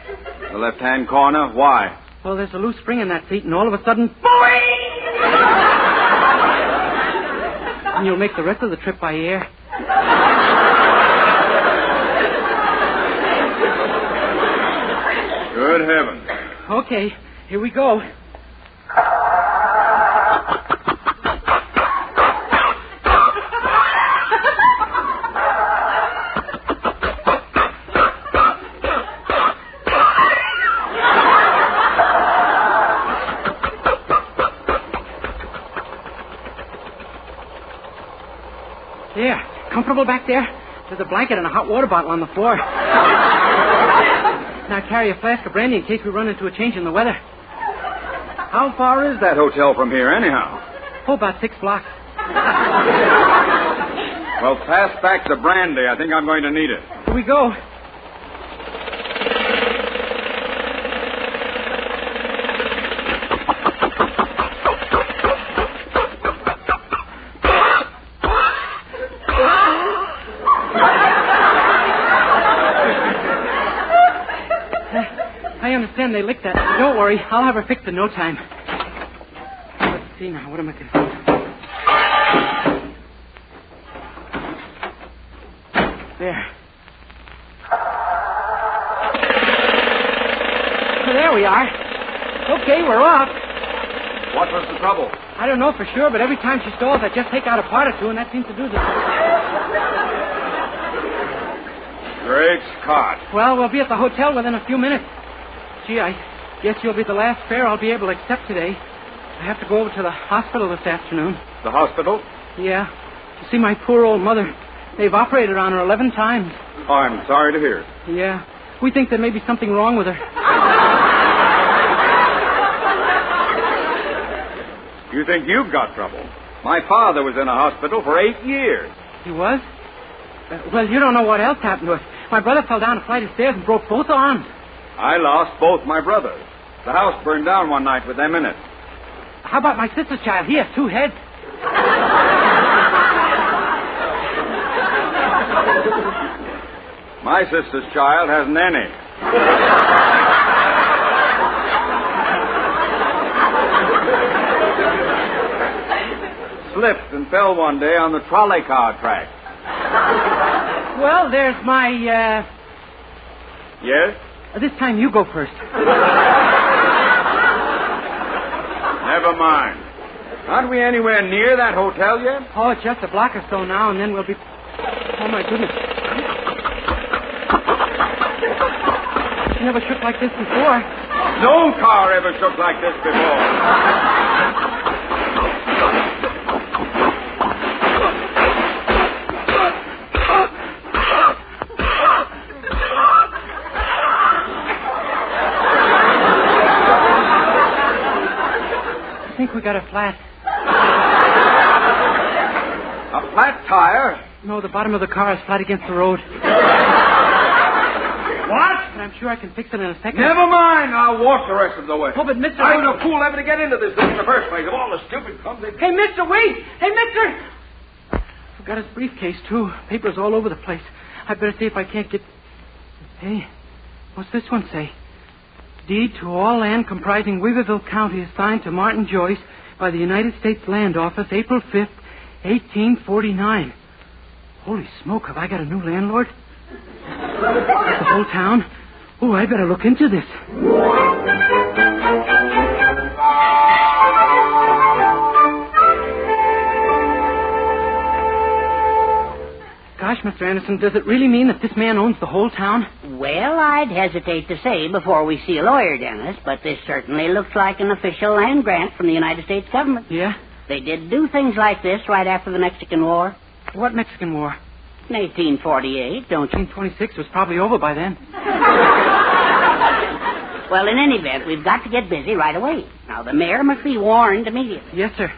The left-hand corner? Why? Well, there's a loose spring in that seat, and all of a sudden... boing! And you'll make the rest of the trip by air. Good heavens. Okay, here we go. There, comfortable back there? There's a blanket and a hot water bottle on the floor. Now carry a flask of brandy in case we run into a change in the weather. How far is that hotel from here, anyhow? Oh, about 6 blocks. Well, pass back the brandy. I think I'm going to need it. Here we go. I understand they licked that. Don't worry, I'll have her fixed in no time. Let's see now, what am I going to do? There. There we are. Okay, we're off. What was the trouble? I don't know for sure, but every time she stalls, I just take out a part or two, and that seems to do the... Great Scott. Well, we'll be at the hotel within a few minutes. Gee, I guess you'll be the last fare I'll be able to accept today. I have to go over to the hospital this afternoon. The hospital? Yeah. To see my poor old mother. They've operated on her 11 times. Oh, I'm sorry to hear. Yeah. We think there may be something wrong with her. You think you've got trouble? My father was in a hospital for 8 years. He was? Well, you don't know what else happened to us. My brother fell down a flight of stairs and broke both arms. I lost both my brothers. The house burned down one night with them in it. How about my sister's child? He has 2 heads. My sister's child hasn't any. Slipped and fell one day on the trolley car track. Well, there's my, Yes? This time you go first. Never mind. Aren't we anywhere near that hotel yet? Oh, it's just a block or so now, and then we'll be... Oh, my goodness. She never shook like this before. No car ever shook like this before. I think we got a flat. A flat tire? No, the bottom of the car is flat against the road. What? And I'm sure I can fix it in a second. Never mind. I'll walk the rest of the way. Oh, but Mr. I was a fool ever to get into this thing in the first place. Of all the stupid clumsy... Hey, mister, wait! Hey, mister! Forgot his briefcase, too. Papers all over the place. I'd better see if I can't get... Hey, what's this one say? Deed to all land comprising Weaverville County assigned to Martin Joyce by the United States Land Office, April 5th, 1849. Holy smoke, have I got a new landlord? The whole town? Oh, I better look into this. Gosh, Mr. Anderson, does it really mean that this man owns the whole town? Well, I'd hesitate to say before we see a lawyer, Dennis, but this certainly looks like an official land grant from the United States government. Yeah? They did do things like this right after the Mexican War. What Mexican War? In 1848, don't you? 1826 was probably over by then. Well, in any event, we've got to get busy right away. Now, the mayor must be warned immediately. Yes, sir.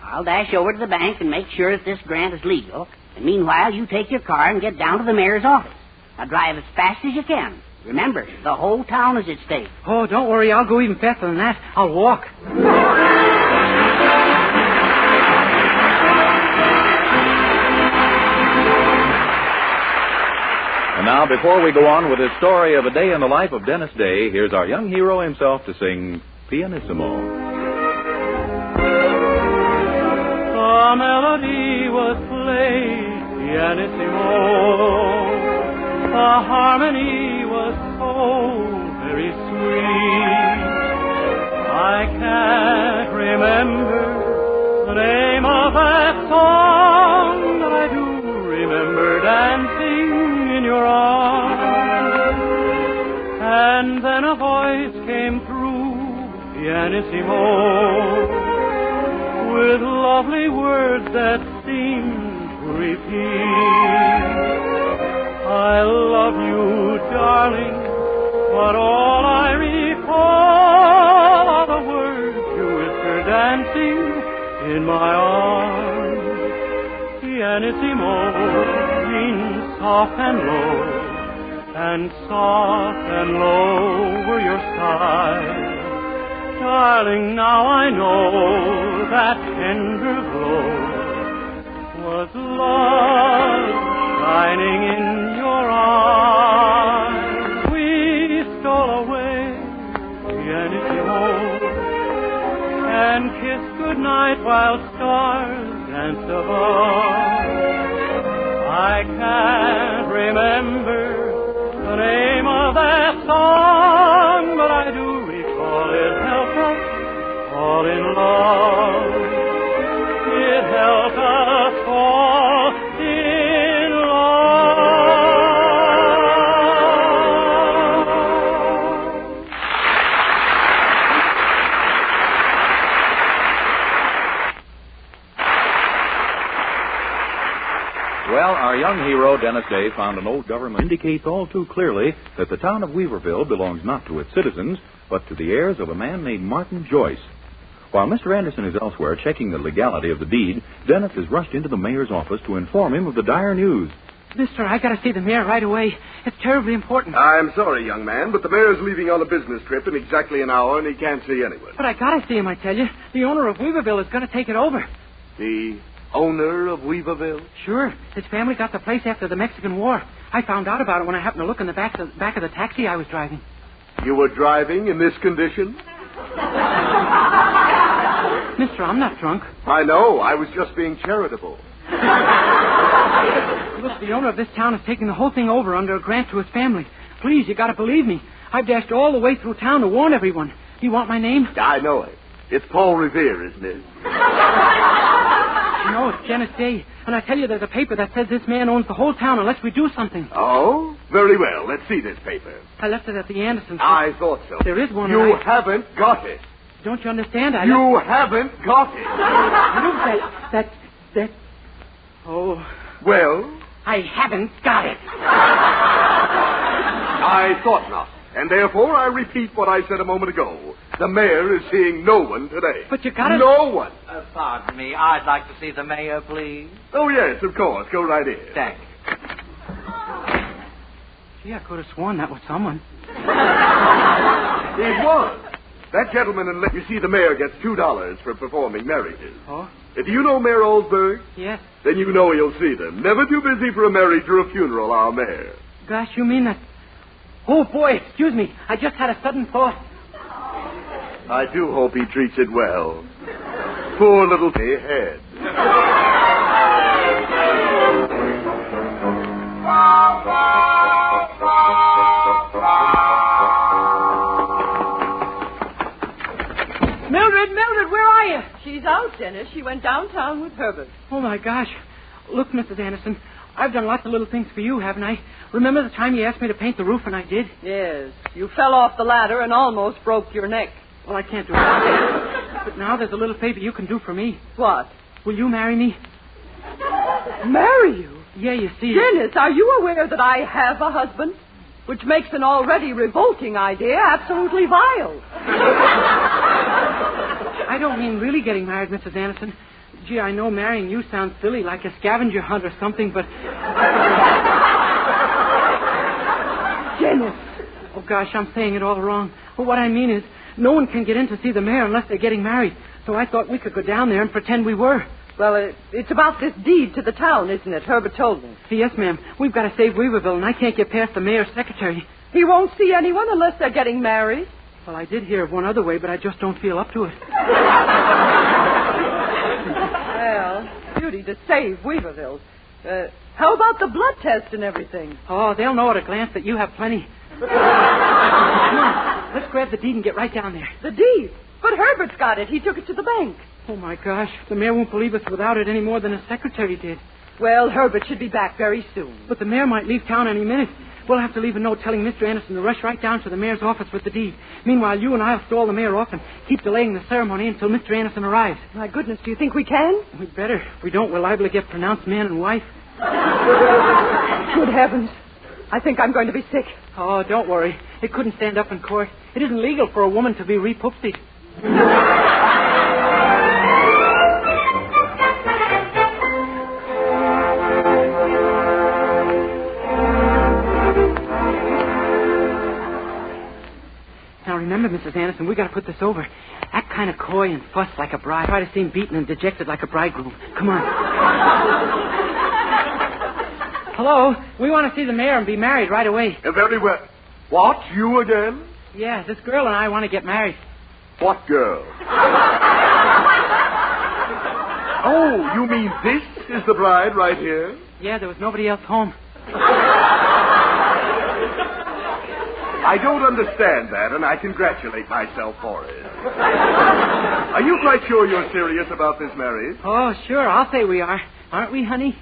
I'll dash over to the bank and make sure that this grant is legal. And meanwhile, you take your car and get down to the mayor's office. Now, drive as fast as you can. Remember, the whole town is at stake. Oh, don't worry. I'll go even faster than that. I'll walk. And now, before we go on with this story of a day in the life of Dennis Day, here's our young hero himself to sing Pianissimo. A melody was played pianissimo. The harmony was so very sweet. I can't remember the name of that song, but I do remember dancing in your arms. And then a voice came through pianissimo with lovely words that seemed to repeat. I love you, darling, but all I recall are the words you whisper dancing in my arms. Pianissimo means soft and low, and soft and low were your sighs. Darling, now I know that tender glow was love shining in your eyes. We stole away, pianissimo, and kissed goodnight while stars danced above. I can't remember the name of that song, but I do recall it helped us fall in love. It helped us fall in Well, our young hero, Dennis Day, found an old government indicates all too clearly that the town of Weaverville belongs not to its citizens, but to the heirs of a man named Martin Joyce. While Mr. Anderson is elsewhere checking the legality of the deed, Dennis has rushed into the mayor's office to inform him of the dire news. Mister, I gotta see the mayor right away. It's terribly important. I'm sorry, young man, but the mayor's leaving on a business trip in exactly an hour, and he can't see anyone. But I gotta see him, I tell you. The owner of Weaverville is gonna take it over. The owner of Weaverville? Sure. His family got the place after the Mexican War. I found out about it when I happened to look in the back of the taxi I was driving. You were driving in this condition? Mister, I'm not drunk. I know. I was just being charitable. Look, the owner of this town is taking the whole thing over under a grant to his family. Please, you gotta believe me. I've dashed all the way through town to warn everyone. Do you want my name? I know it. It's Paul Revere, isn't it? No, it's Dennis Day. And I tell you, there's a paper that says this man owns the whole town unless we do something. Oh? Very well. Let's see this paper. I left it at the Andersons. I thought so. There is one. You haven't got it. Don't you understand? You haven't got it. That... Oh. Well? I haven't got it. I thought not. And therefore, I repeat what I said a moment ago. The mayor is seeing no one today. But you gotta... No one. Pardon me. I'd like to see the mayor, please. Oh, yes, of course. Go right in. Thanks. Gee, I could have sworn that was someone. It was. That gentleman, and let you see the mayor gets $2 for performing marriages. Oh? Do you know Mayor Goldbergs? Yes. Then you know you'll see them. Never too busy for a marriage or a funeral, our mayor. Gosh, you mean that... Oh, boy, excuse me. I just had a sudden thought. I do hope he treats it well. Poor little head. Mildred, where are you? She's out, Dennis. She went downtown with Herbert. Oh, my gosh. Look, Mrs. Anderson, I've done lots of little things for you, haven't I? Remember the time you asked me to paint the roof and I did? Yes. You fell off the ladder and almost broke your neck. Well, I can't do that. But now there's a little favor you can do for me. What? Will you marry me? Marry you? Yeah, you see... Dennis, are you aware that I have a husband? Which makes an already revolting idea absolutely vile. I don't mean really getting married, Mrs. Anderson. Gee, I know marrying you sounds silly, like a scavenger hunt or something, but... Dennis! Oh, gosh, I'm saying it all wrong. But what I mean is, no one can get in to see the mayor unless they're getting married. So I thought we could go down there and pretend we were. Well, it's about this deed to the town, isn't it? Herbert told me. Yes, ma'am. We've got to save Weaverville, and I can't get past the mayor's secretary. He won't see anyone unless they're getting married. Well, I did hear of one other way, but I just don't feel up to it. Well, beauty to save Weaverville. How about the blood test and everything? Oh, they'll know at a glance that you have plenty. Come on, let's grab the deed and get right down there. The deed? But Herbert's got it. He took it to the bank. Oh, my gosh. The mayor won't believe us without it any more than his secretary did. Well, Herbert should be back very soon. But the mayor might leave town any minute. We'll have to leave a note telling Mr. Anderson to rush right down to the mayor's office with the deed. Meanwhile, you and I'll stall the mayor off and keep delaying the ceremony until Mr. Anderson arrives. My goodness, do you think we can? We'd better. If we don't, we're liable to get pronounced man and wife. Good heavens. I think I'm going to be sick. Oh, don't worry. It couldn't stand up in court. It isn't legal for a woman to be repoopsied. Now, remember, Mrs. Anderson, we got to put this over. Act kind of coy and fuss like a bride. Try to seem beaten and dejected like a bridegroom. Come on. Hello? We want to see the mayor and be married right away. Very well. What? You again? Yeah, this girl and I want to get married. What girl? Oh, you mean this is the bride right here? Yeah, there was nobody else home. I don't understand that, and I congratulate myself for it. Are you quite sure you're serious about this marriage? Oh, sure. I'll say we are. Aren't we, honey?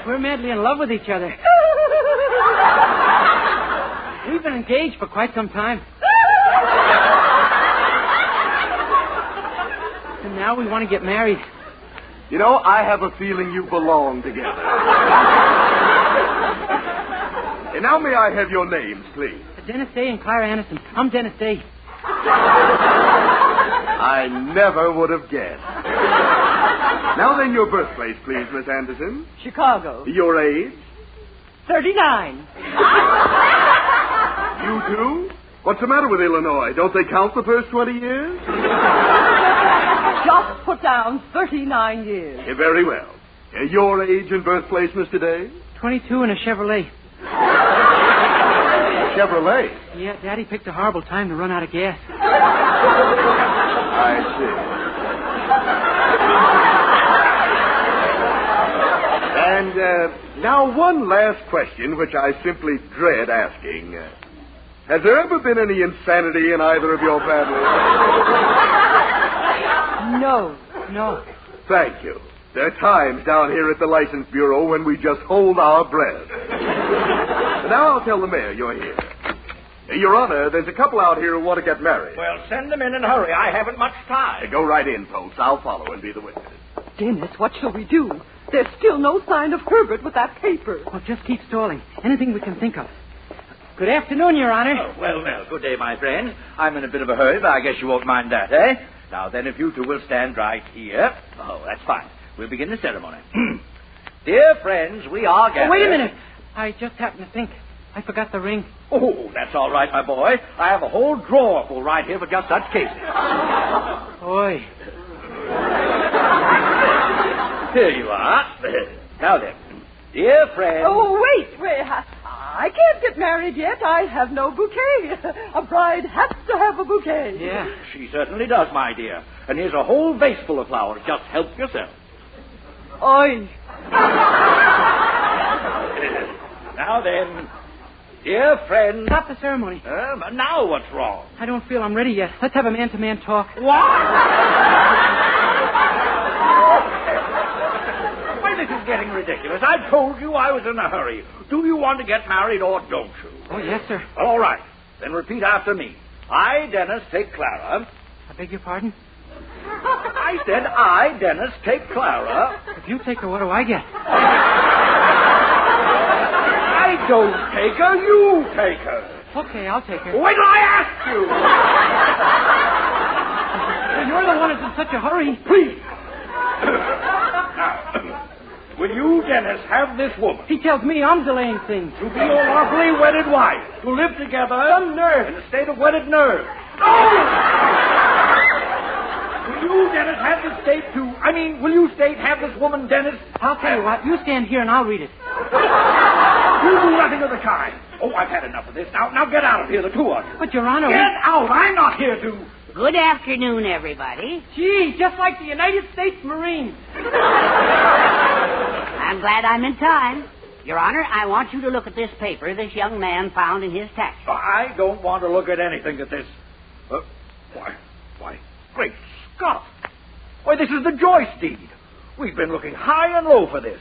We're madly in love with each other. We've been engaged for quite some time. And now we want to get married. You know, I have a feeling you belong together. And now may I have your names, please? Dennis Day and Clara Anderson. I'm Dennis Day. I never would have guessed. Now then, your birthplace, please, Miss Anderson. Chicago. Your age? 39. You too? What's the matter with Illinois? Don't they count the first 20 years? Just put down 39 years. Very well. Your age and birthplace, Mr. Day? 22 in a Chevrolet. Chevrolet? Yeah, Daddy picked a horrible time to run out of gas. I see. And now one last question, which I simply dread asking. Has there ever been any insanity in either of your families? No. Thank you. There are times down here at the License Bureau when we just hold our breath. Now I'll tell the mayor you're here. Your Honor, there's a couple out here who want to get married. Well, send them in and hurry. I haven't much time. Go right in, folks. I'll follow and be the witness. Dennis, what shall we do? There's still no sign of Herbert with that paper. Well, just keep stalling. Anything we can think of. Good afternoon, Your Honor. Oh, well, good day, my friend. I'm in a bit of a hurry, but I guess you won't mind that, eh? Now, then, if you two will stand right here. Oh, that's fine. We'll begin the ceremony. Dear friends, we are gathered... Oh, wait a minute. I just happened to think. I forgot the ring. Oh, that's all right, my boy. I have a whole drawer full right here for just such cases. Boy. Here you are. Now then, dear friends... Oh, wait. I can't get married yet. I have no bouquet. A bride has to have a bouquet. Yeah, she certainly does, my dear. And here's a whole vase full of flowers. Just help yourself. Oi. Now then, dear friends... Stop the ceremony. Now what's wrong? I don't feel I'm ready yet. Let's have a man-to-man talk. What? Why, this is getting ridiculous. I told you I was in a hurry. Do you want to get married or don't you? Oh, yes, sir. Well, all right. Then repeat after me. I, Dennis, take Clara. I beg your pardon? I said I, Dennis, take Clara. If you take her, what do I get? I don't take her, you take her. Okay, I'll take her. Wait till I ask you. You're the one that's in such a hurry. Please. Now, will you, Dennis, have this woman? He tells me I'm delaying things. To be your lawfully wedded wife. To live together. Some nerve. In a state of wedded nerve. Oh! you, Dennis, have this tape, too? I mean, will you state have this woman, Dennis? I'll tell you what. You stand here and I'll read it. You do nothing of the kind. Oh, I've had enough of this. Now get out of here, the two of you. But, Your Honor... Get out. I'm not here to... Good afternoon, everybody. Gee, just like the United States Marines. I'm glad I'm in time. Your Honor, I want you to look at this paper this young man found in his taxi. I don't want to look at anything that this... Why, great Scott. Why, this is the Joyce deed. We've been looking high and low for this.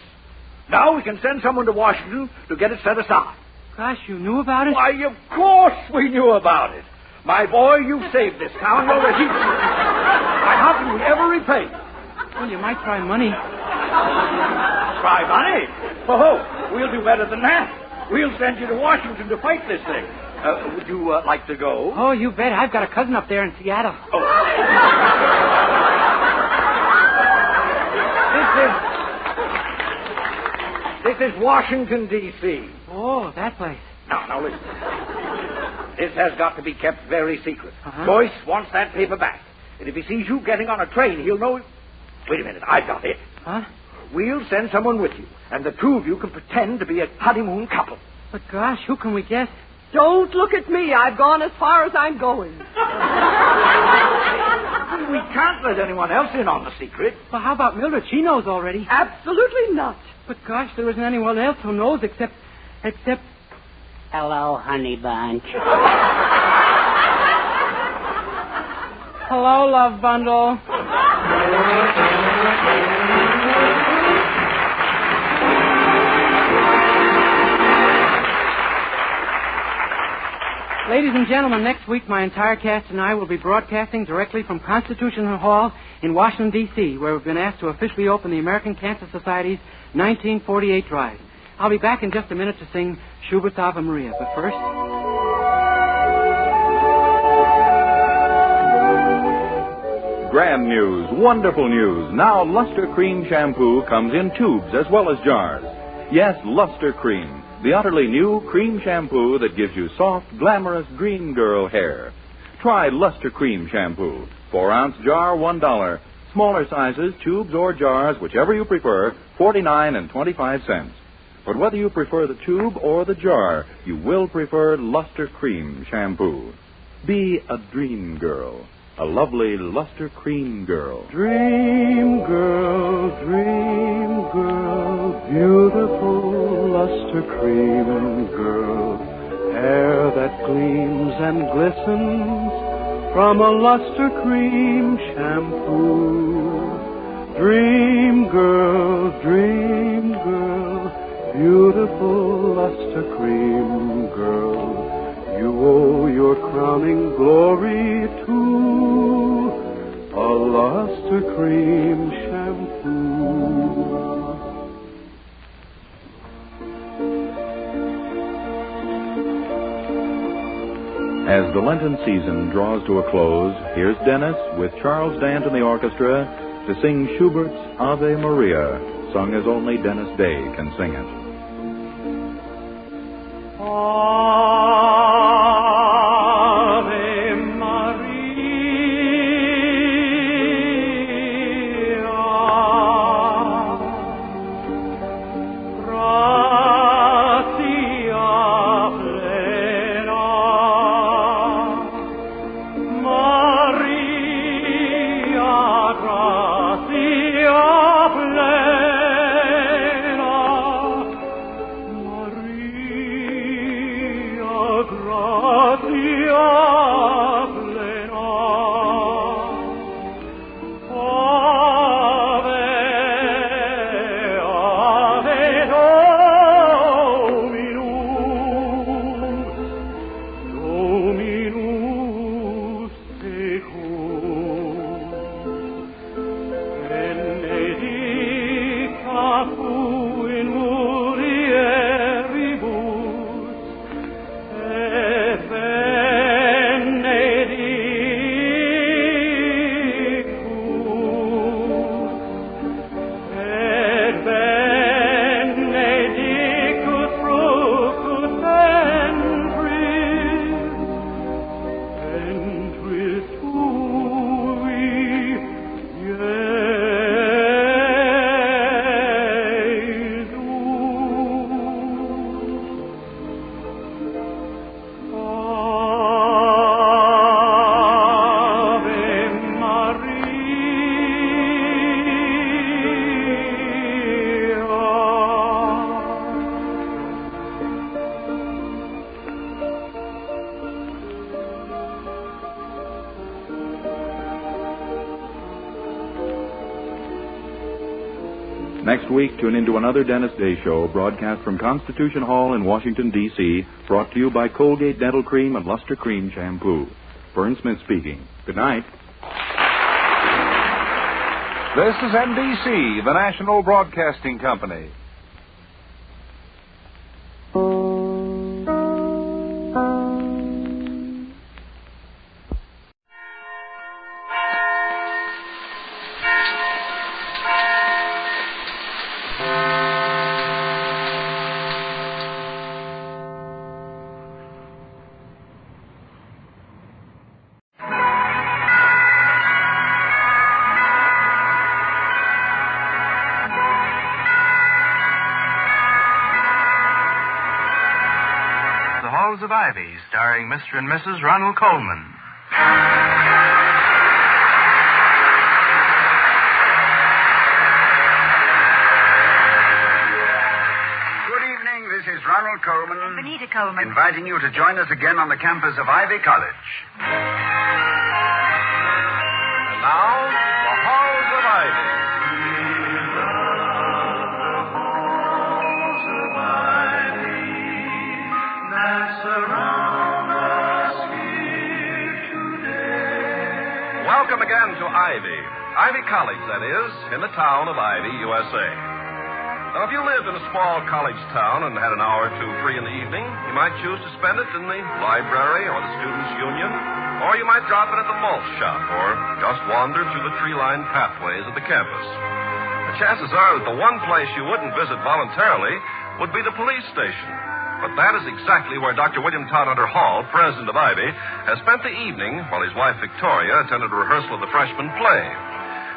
Now we can send someone to Washington to get it set aside. Gosh, you knew about it? Why, of course we knew about it. My boy, you've saved this town. You're a hero. Why, how can we ever repay you? Well, you might try money. Try money? Oh, we'll do better than that. We'll send you to Washington to fight this thing. Would you like to go? Oh, you bet. I've got a cousin up there in Seattle. Oh. This is Washington, D.C. Oh, that place. Now, listen. This has got to be kept very secret. Uh-huh. Joyce wants that paper back. And if he sees you getting on a train, he'll know... Wait a minute, I've got it. Huh? We'll send someone with you, and the two of you can pretend to be a honeymoon couple. But gosh, who can we get? Don't look at me. I've gone as far as I'm going. We can't let anyone else in on the secret. Well, how about Mildred? She knows already. Absolutely not. But gosh, there isn't anyone else who knows except... Hello, honey bunch. Hello, love bundle. Ladies and gentlemen, next week my entire cast and I will be broadcasting directly from Constitution Hall in Washington, D.C., where we've been asked to officially open the American Cancer Society's 1948 drive. I'll be back in just a minute to sing Schubert's Ave Maria, but first... Grand news, wonderful news. Now Luster Cream Shampoo comes in tubes as well as jars. Yes, Luster Cream. The utterly new cream shampoo that gives you soft, glamorous dream girl hair. Try Luster Cream Shampoo. 4-ounce jar, $1. Smaller sizes, tubes or jars, whichever you prefer, 49 and 25 cents. But whether you prefer the tube or the jar, you will prefer Luster Cream Shampoo. Be a dream girl. A lovely Luster Cream girl. Dream girl, beautiful Luster Cream girl. Hair that gleams and glistens from a Luster Cream shampoo. Dream girl, beautiful Luster Cream girl. You owe your crowning glory to a Luster Cream shampoo. As the Lenten season draws to a close, here's Dennis with Charles Dant and the orchestra to sing Schubert's Ave Maria, sung as only Dennis Day can sing it. Next week, tune into another Dennis Day Show, broadcast from Constitution Hall in Washington, D.C., brought to you by Colgate Dental Cream and Luster Cream Shampoo. Vern Smith speaking. Good night. This is NBC, the National Broadcasting Company. Of Ivy, starring Mr. and Mrs. Ronald Colman. Good evening. This is Ronald Colman. And Benita Colman. Inviting you to join us again on the campus of Ivy College. And now, the Halls of Ivy. Welcome again to Ivy. Ivy College, that is, in the town of Ivy, USA. Now, if you lived in a small college town and had an hour or two free in the evening, you might choose to spend it in the library or the Students' Union, or you might drop in at the malt shop, or just wander through the tree-lined pathways of the campus. The chances are that the one place you wouldn't visit voluntarily would be the police station. But that is exactly where Dr. William Todhunter Hall, president of Ivy, has spent the evening while his wife Victoria attended a rehearsal of the freshman play.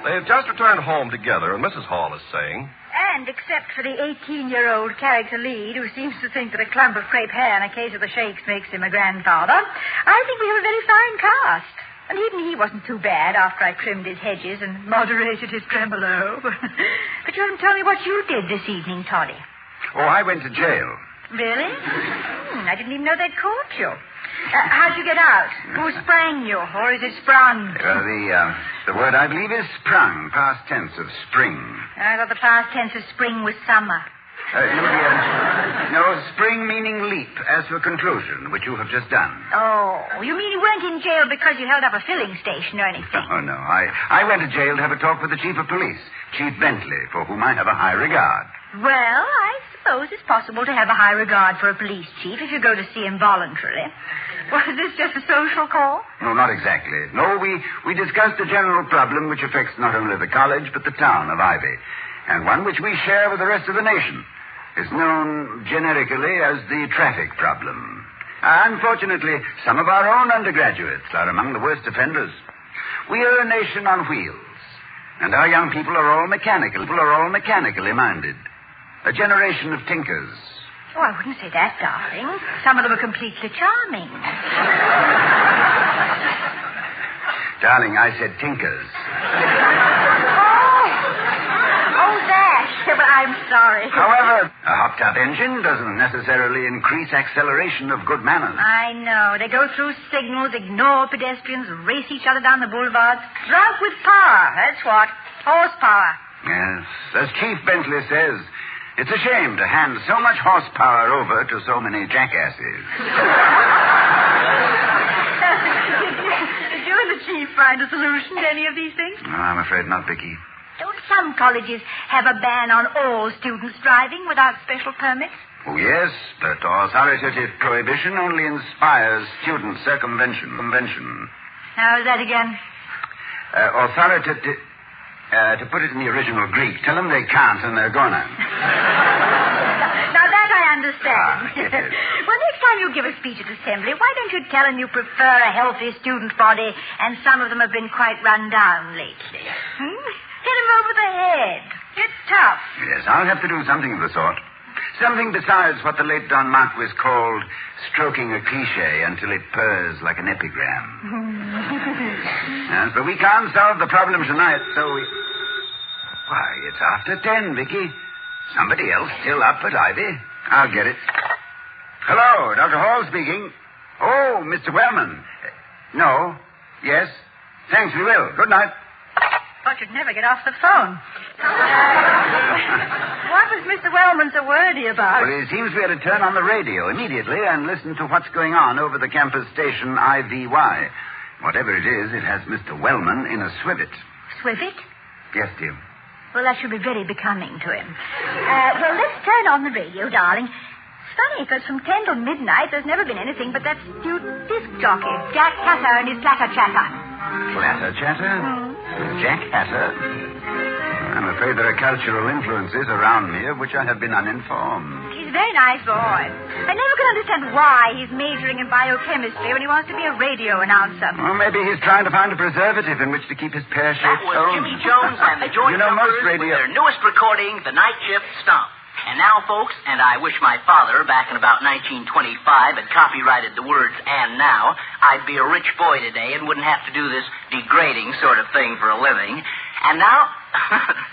They have just returned home together, and Mrs. Hall is saying... And except for the 18-year-old character lead who seems to think that a clump of crepe hair in a case of the shakes makes him a grandfather, I think we have a very fine cast. And even he wasn't too bad after I trimmed his hedges and moderated his tremolo. But you haven't told me what you did this evening, Toddy. Oh, I went to jail. Really? I didn't even know they'd caught you. How'd you get out? Who sprang you, or is it sprung? The word I believe is sprung, past tense of spring. I thought the past tense of spring was summer. No, spring meaning leap, as for conclusion, which you have just done. Oh, you mean you weren't in jail because you held up a filling station or anything? Oh, no. I went to jail to have a talk with the chief of police, Chief Bentley, for whom I have a high regard. Well, I suppose it's possible to have a high regard for a police chief if you go to see him voluntarily. Was this just a social call? No, not exactly. No, we discussed a general problem which affects not only the college, but the town of Ivy, and one which we share with the rest of the nation. It's known generically as the traffic problem. Unfortunately, some of our own undergraduates are among the worst offenders. We are a nation on wheels, and our young people are all mechanically minded. A generation of tinkers. Oh, I wouldn't say that, darling. Some of them are completely charming. Darling, I said tinkers. Oh, that. Well, I'm sorry. However, a hot-tub engine doesn't necessarily increase acceleration of good manners. I know. They go through signals, ignore pedestrians, race each other down the boulevards. Drunk with power, that's what. Horsepower. Yes. As Chief Bentley says, it's a shame to hand so much horsepower over to so many jackasses. Did you and the chief find a solution to any of these things? No, I'm afraid not, Vicky. Don't some colleges have a ban on all students driving without special permits? Oh, yes, but authoritative prohibition only inspires student circumvention. How's that again? Authoritative... to put it in the original Greek, tell them they can't and they're gonna. Now that I understand. Yes. Well, next time you give a speech at assembly, why don't you tell them you prefer a healthy student body and some of them have been quite run down lately? Hit them over the head. It's tough. Yes, I'll have to do something of the sort. Something besides what the late Don Marquis called stroking a cliche until it purrs like an epigram. Yes, but we can't solve the problem tonight, so we... Why, it's after 10, Vicky. Somebody else still up at Ivy? I'll get it. Hello, Dr. Hall speaking. Oh, Mr. Wellman. No. Yes. Thanks, we will. Good night. Thought you'd never get off the phone. What was Mr. Wellman so wordy about? Well, it seems we had to turn on the radio immediately and listen to what's going on over the campus station IVY. Whatever it is, it has Mr. Wellman in a swivet. Swivet? Yes, dear. Well, that should be very becoming to him. Well, let's turn on the radio, darling. It's funny, because from 10 till midnight, there's never been anything but that stupid disc jockey, Jack Hatter and his clatter-chatter. Clatter-chatter? Jack Hatter? I'm afraid there are cultural influences around me of which I have been uninformed. He's a very nice boy. I never can understand why he's majoring in biochemistry when he wants to be a radio announcer. Well, maybe he's trying to find a preservative in which to keep his pear-shaped That was home. Jimmy Jones and the Joint Numbers with their newest recording, The Night Shift Stomp. And now, folks, and I wish my father, back in about 1925, had copyrighted the words "and now," I'd be a rich boy today and wouldn't have to do this degrading sort of thing for a living. And now,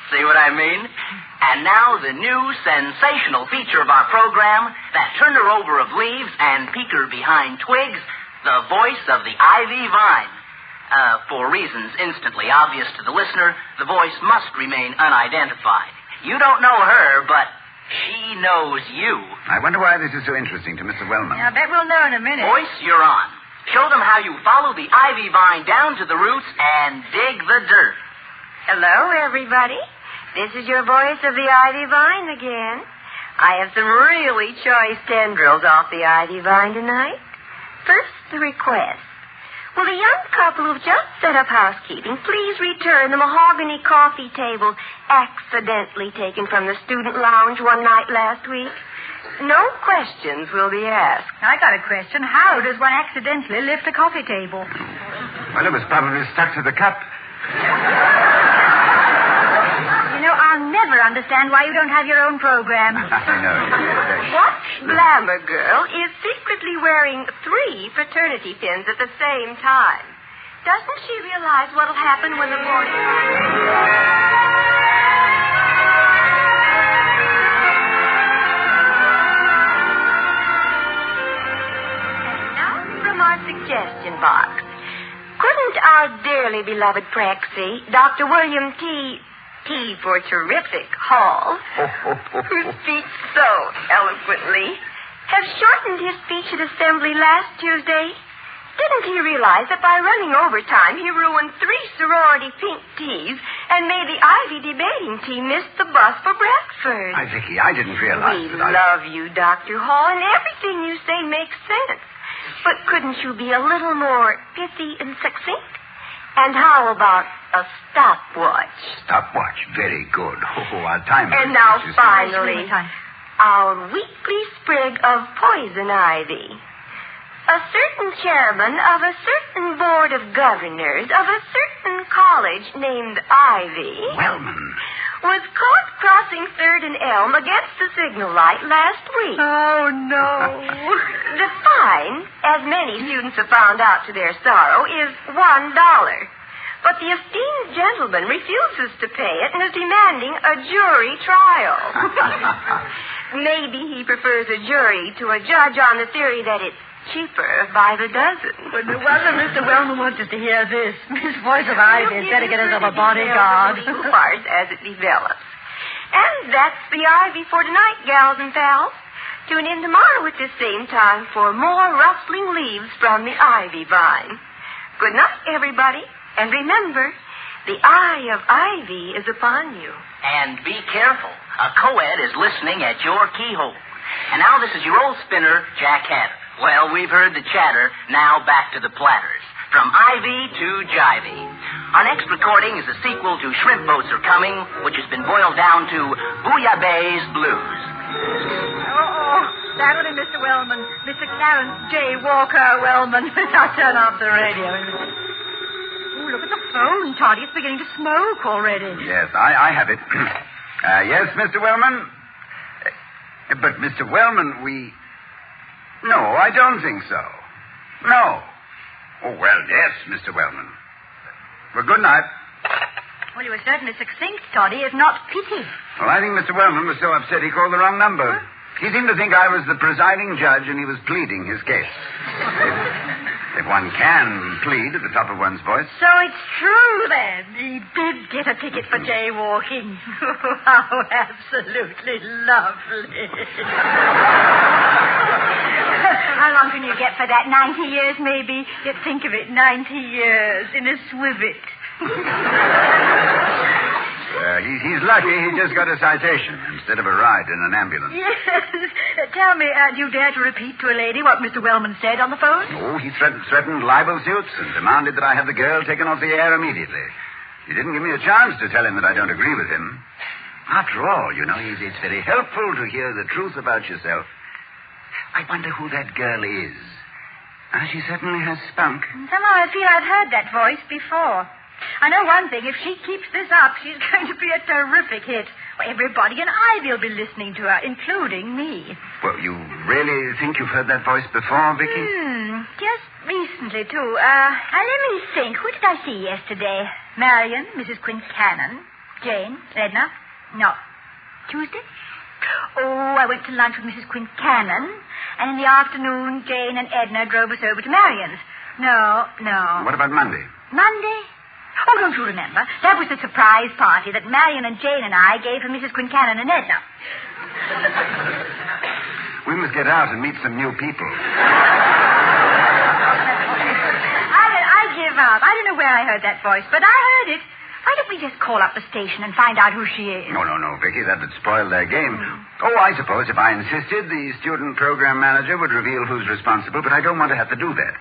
see what I mean? And now the new sensational feature of our program, that turner over of leaves and peeker behind twigs, the voice of the ivy vine. For reasons instantly obvious to the listener, the voice must remain unidentified. You don't know her, but she knows you. I wonder why this is so interesting to Mr. Wellman. I bet we'll know in a minute. Voice, you're on. Show them how you follow the ivy vine down to the roots and dig the dirt. Hello, everybody. This is your voice of the ivy vine again. I have some really choice tendrils off the ivy vine tonight. First, the request. Will the young couple who've just set up housekeeping please return the mahogany coffee table accidentally taken from the student lounge one night last week? No questions will be asked. I got a question. How does one accidentally lift a coffee table? Well, it was probably stuck to the cup. You know, I'll never understand why you don't have your own program. I know. What glamour girl is secretly wearing 3 fraternity pins at the same time? Doesn't she realize what'll happen when the morning... And now from our suggestion box. Couldn't our dearly beloved Prexy, Dr. William T for terrific, Hall, who speaks so eloquently, have shortened his speech at Assembly last Tuesday? Didn't he realize that by running overtime, he ruined 3 sorority pink teas and made the Ivy debating team miss the bus for Bradford? Vicky, I didn't realize We that love you, Dr. Hall, and everything you say makes sense. But couldn't you be a little more pithy and succinct? And how about a stopwatch? Stopwatch. Very good. Oh, our time. And now, finally, our weekly sprig of poison ivy. A certain chairman of a certain board of governors of a certain college named Ivy... Wellman. ...was caught crossing 3rd and Elm against the signal light last week. Oh, no. The fine, as many students have found out to their sorrow, is $1. But the esteemed gentleman refuses to pay it and is demanding a jury trial. Maybe he prefers a jury to a judge on the theory that it's cheaper by the dozen. But no wonder Mr. Wellman wants us to hear this. Miss Voice of Ivy had better get us up a bodyguard. Part as it develops. And that's the Ivy for tonight, gals and pals. Tune in tomorrow at the same time for more rustling leaves from the ivy vine. Good night, everybody. And remember, the eye of ivy is upon you. And be careful. A co-ed is listening at your keyhole. And now this is your old spinner, Jack Hatter. Well, we've heard the chatter. Now back to the platters. From ivy to jivey. Our next recording is a sequel to Shrimp Boats Are Coming, which has been boiled down to Bouillabaisse Blues. Oh, that would be Mr. Wellman. Mr. Clarence J. Walker Wellman. Now turn off the radio. Oh, look at the phone, Toddy. It's beginning to smoke already. Yes, I have it. Yes, Mr. Wellman? But, Mr. Wellman, No, I don't think so. No. Oh, well, yes, Mr. Wellman. Well, good night. Well, you were certainly succinct, Toddy, if not pity. Well, I think Mr. Wellman was so upset he called the wrong number. He seemed to think I was the presiding judge and he was pleading his case. If one can plead at the top of one's voice. So it's true, then. He did get a ticket for jaywalking. How absolutely lovely. How long can you get for that? 90 years, maybe? Yet think of it, 90 years in a swivet. He's lucky he just got a citation instead of a ride in an ambulance. Yes. Tell me, do you dare to repeat to a lady what Mr. Wellman said on the phone? Oh, he threatened libel suits and demanded that I have the girl taken off the air immediately. He didn't give me a chance to tell him that I don't agree with him. After all, you know, it's very helpful to hear the truth about yourself. I wonder who that girl is. She certainly has spunk. Somehow I feel I've heard that voice before. I know one thing. If she keeps this up, she's going to be a terrific hit. Well, everybody in Ivy will be listening to her, including me. Well, you really think you've heard that voice before, Vicky? Just recently, too. Let me think. Who did I see yesterday? Marion, Mrs. Quincannon, Jane, Edna. No. Tuesday? Oh, I went to lunch with Mrs. Quincannon, and in the afternoon, Jane and Edna drove us over to Marion's. No. What about Monday? Monday? Oh, don't you remember? That was the surprise party that Marion and Jane and I gave for Mrs. Quincannon and Edna. We must get out and meet some new people. I give up. I don't know where I heard that voice, but I heard it. Why don't we just call up the station and find out who she is? No, Vicky. That would spoil their game. Oh, I suppose if I insisted, the student program manager would reveal who's responsible, but I don't want to have to do that.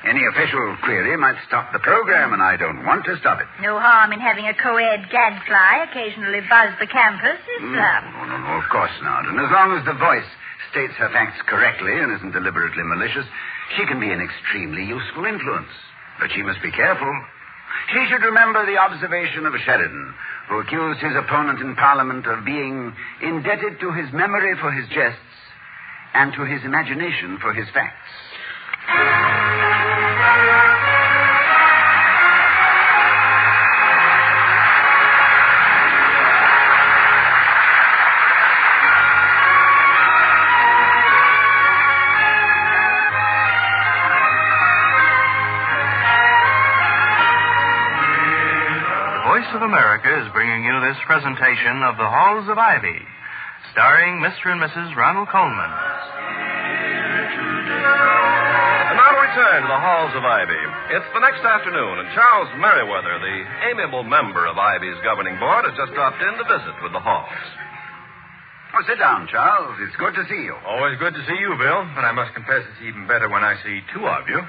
Any official query might stop the program, and I don't want to stop it. No harm in having a co-ed gadfly occasionally buzz the campus, is there? No, of course not. And as long as the voice states her facts correctly and isn't deliberately malicious, she can be an extremely useful influence. But she must be careful. She should remember the observation of Sheridan, who accused his opponent in Parliament of being indebted to his memory for his jests and to his imagination for his facts. Voice of America is bringing you this presentation of The Halls of Ivy, starring Mr. and Mrs. Ronald Coleman. And now to return to the Halls of Ivy. It's the next afternoon, and Charles Merriweather, the amiable member of Ivy's governing board, has just dropped in to visit with the Halls. Oh, sit down, Charles. It's good to see you. Always good to see you, Bill, but I must confess it's even better when I see two of you.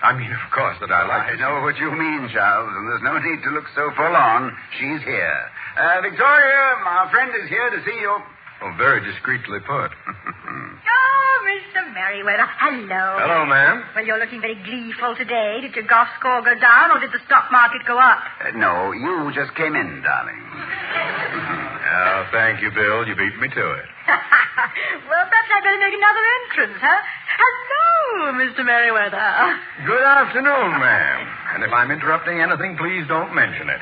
I mean, of course, that I like I know what you mean, Charles, and there's no need to look so forlorn. She's here. Victoria, our friend is here to see you. Oh, very discreetly put. Oh, Mr. Merriweather. Hello. Hello, ma'am. Well, you're looking very gleeful today. Did your golf score go down, or did the stock market go up? No, you just came in, darling. Oh, thank you, Bill. You beat me to it. Well, perhaps I'd better make another entrance, huh? Hello, Mr. Merriweather. Good afternoon, ma'am. And if I'm interrupting anything, please don't mention it.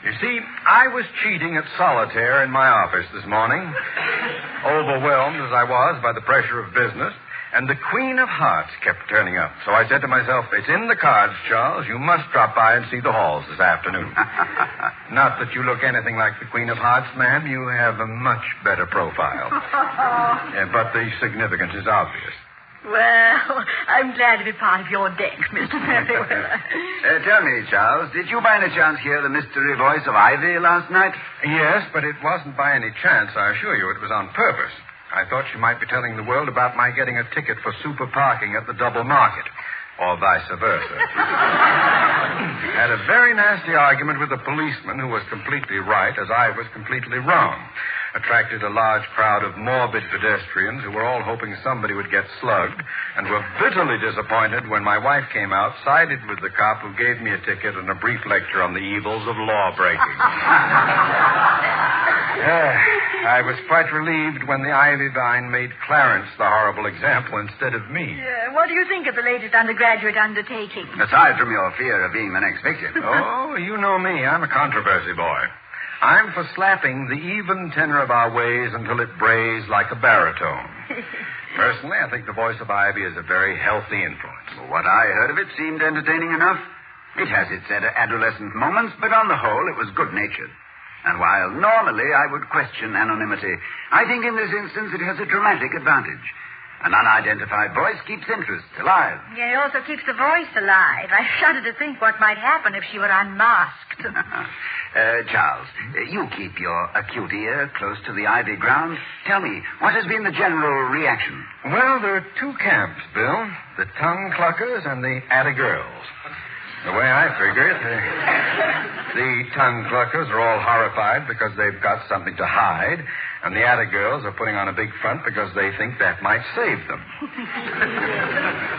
You see, I was cheating at solitaire in my office this morning, overwhelmed as I was by the pressure of business, and the Queen of Hearts kept turning up. So I said to myself, it's in the cards, Charles. You must drop by and see the Halls this afternoon. Not that you look anything like the Queen of Hearts, ma'am. You have a much better profile. But the significance is obvious. Well, I'm glad to be part of your deck, Mr. Merriweather. Tell me, Charles, did you by any chance hear the mystery voice of Ivy last night? Yes, but it wasn't by any chance, I assure you. It was on purpose. I thought she might be telling the world about my getting a ticket for super parking at the Double Market, or vice versa. Had a very nasty argument with a policeman who was completely right, as I was completely wrong. Attracted a large crowd of morbid pedestrians who were all hoping somebody would get slugged, and were bitterly disappointed when my wife came out, sided with the cop who gave me a ticket and a brief lecture on the evils of law breaking. I was quite relieved when the ivy vine made Clarence the horrible example instead of me. What do you think of the latest undergraduate undertaking? Aside from your fear of being the next victim. Oh, you know me. I'm a controversy boy. I'm for slapping the even tenor of our ways until it brays like a baritone. Personally, I think the voice of Ivy is a very healthy influence. Well, what I heard of it seemed entertaining enough. It has its adolescent moments, but on the whole, it was good-natured. And while normally I would question anonymity, I think in this instance it has a dramatic advantage. An unidentified voice keeps interest alive. Yeah, it also keeps the voice alive. I shudder to think what might happen if she were unmasked. Charles, you keep your acute ear close to the ivy ground. Tell me, what has been the general reaction? Well, there are two camps, Bill. The tongue cluckers and the Atta girls. The way I figure it, the tongue cluckers are all horrified because they've got something to hide, and the Atta girls are putting on a big front because they think that might save them.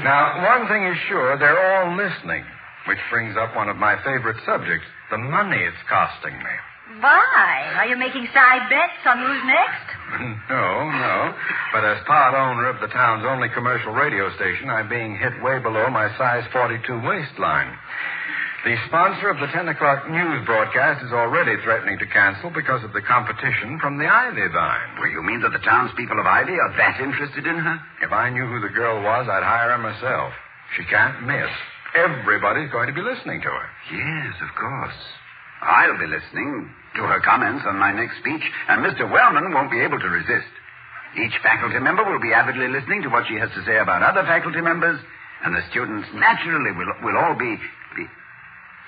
Now, one thing is sure, they're all listening, which brings up one of my favorite subjects, the money it's costing me. Why? Are you making side bets on who's next? No. But as part owner of the town's only commercial radio station, I'm being hit way below my size 42 waistline. The sponsor of the 10 o'clock news broadcast is already threatening to cancel because of the competition from the Ivy Vine. Well, you mean that the townspeople of Ivy are that interested in her? If I knew who the girl was, I'd hire her myself. She can't miss. Everybody's going to be listening to her. Yes, of course. I'll be listening to her comments on my next speech, and Mr. Wellman won't be able to resist. Each faculty member will be avidly listening to what she has to say about other faculty members, and the students naturally will all be...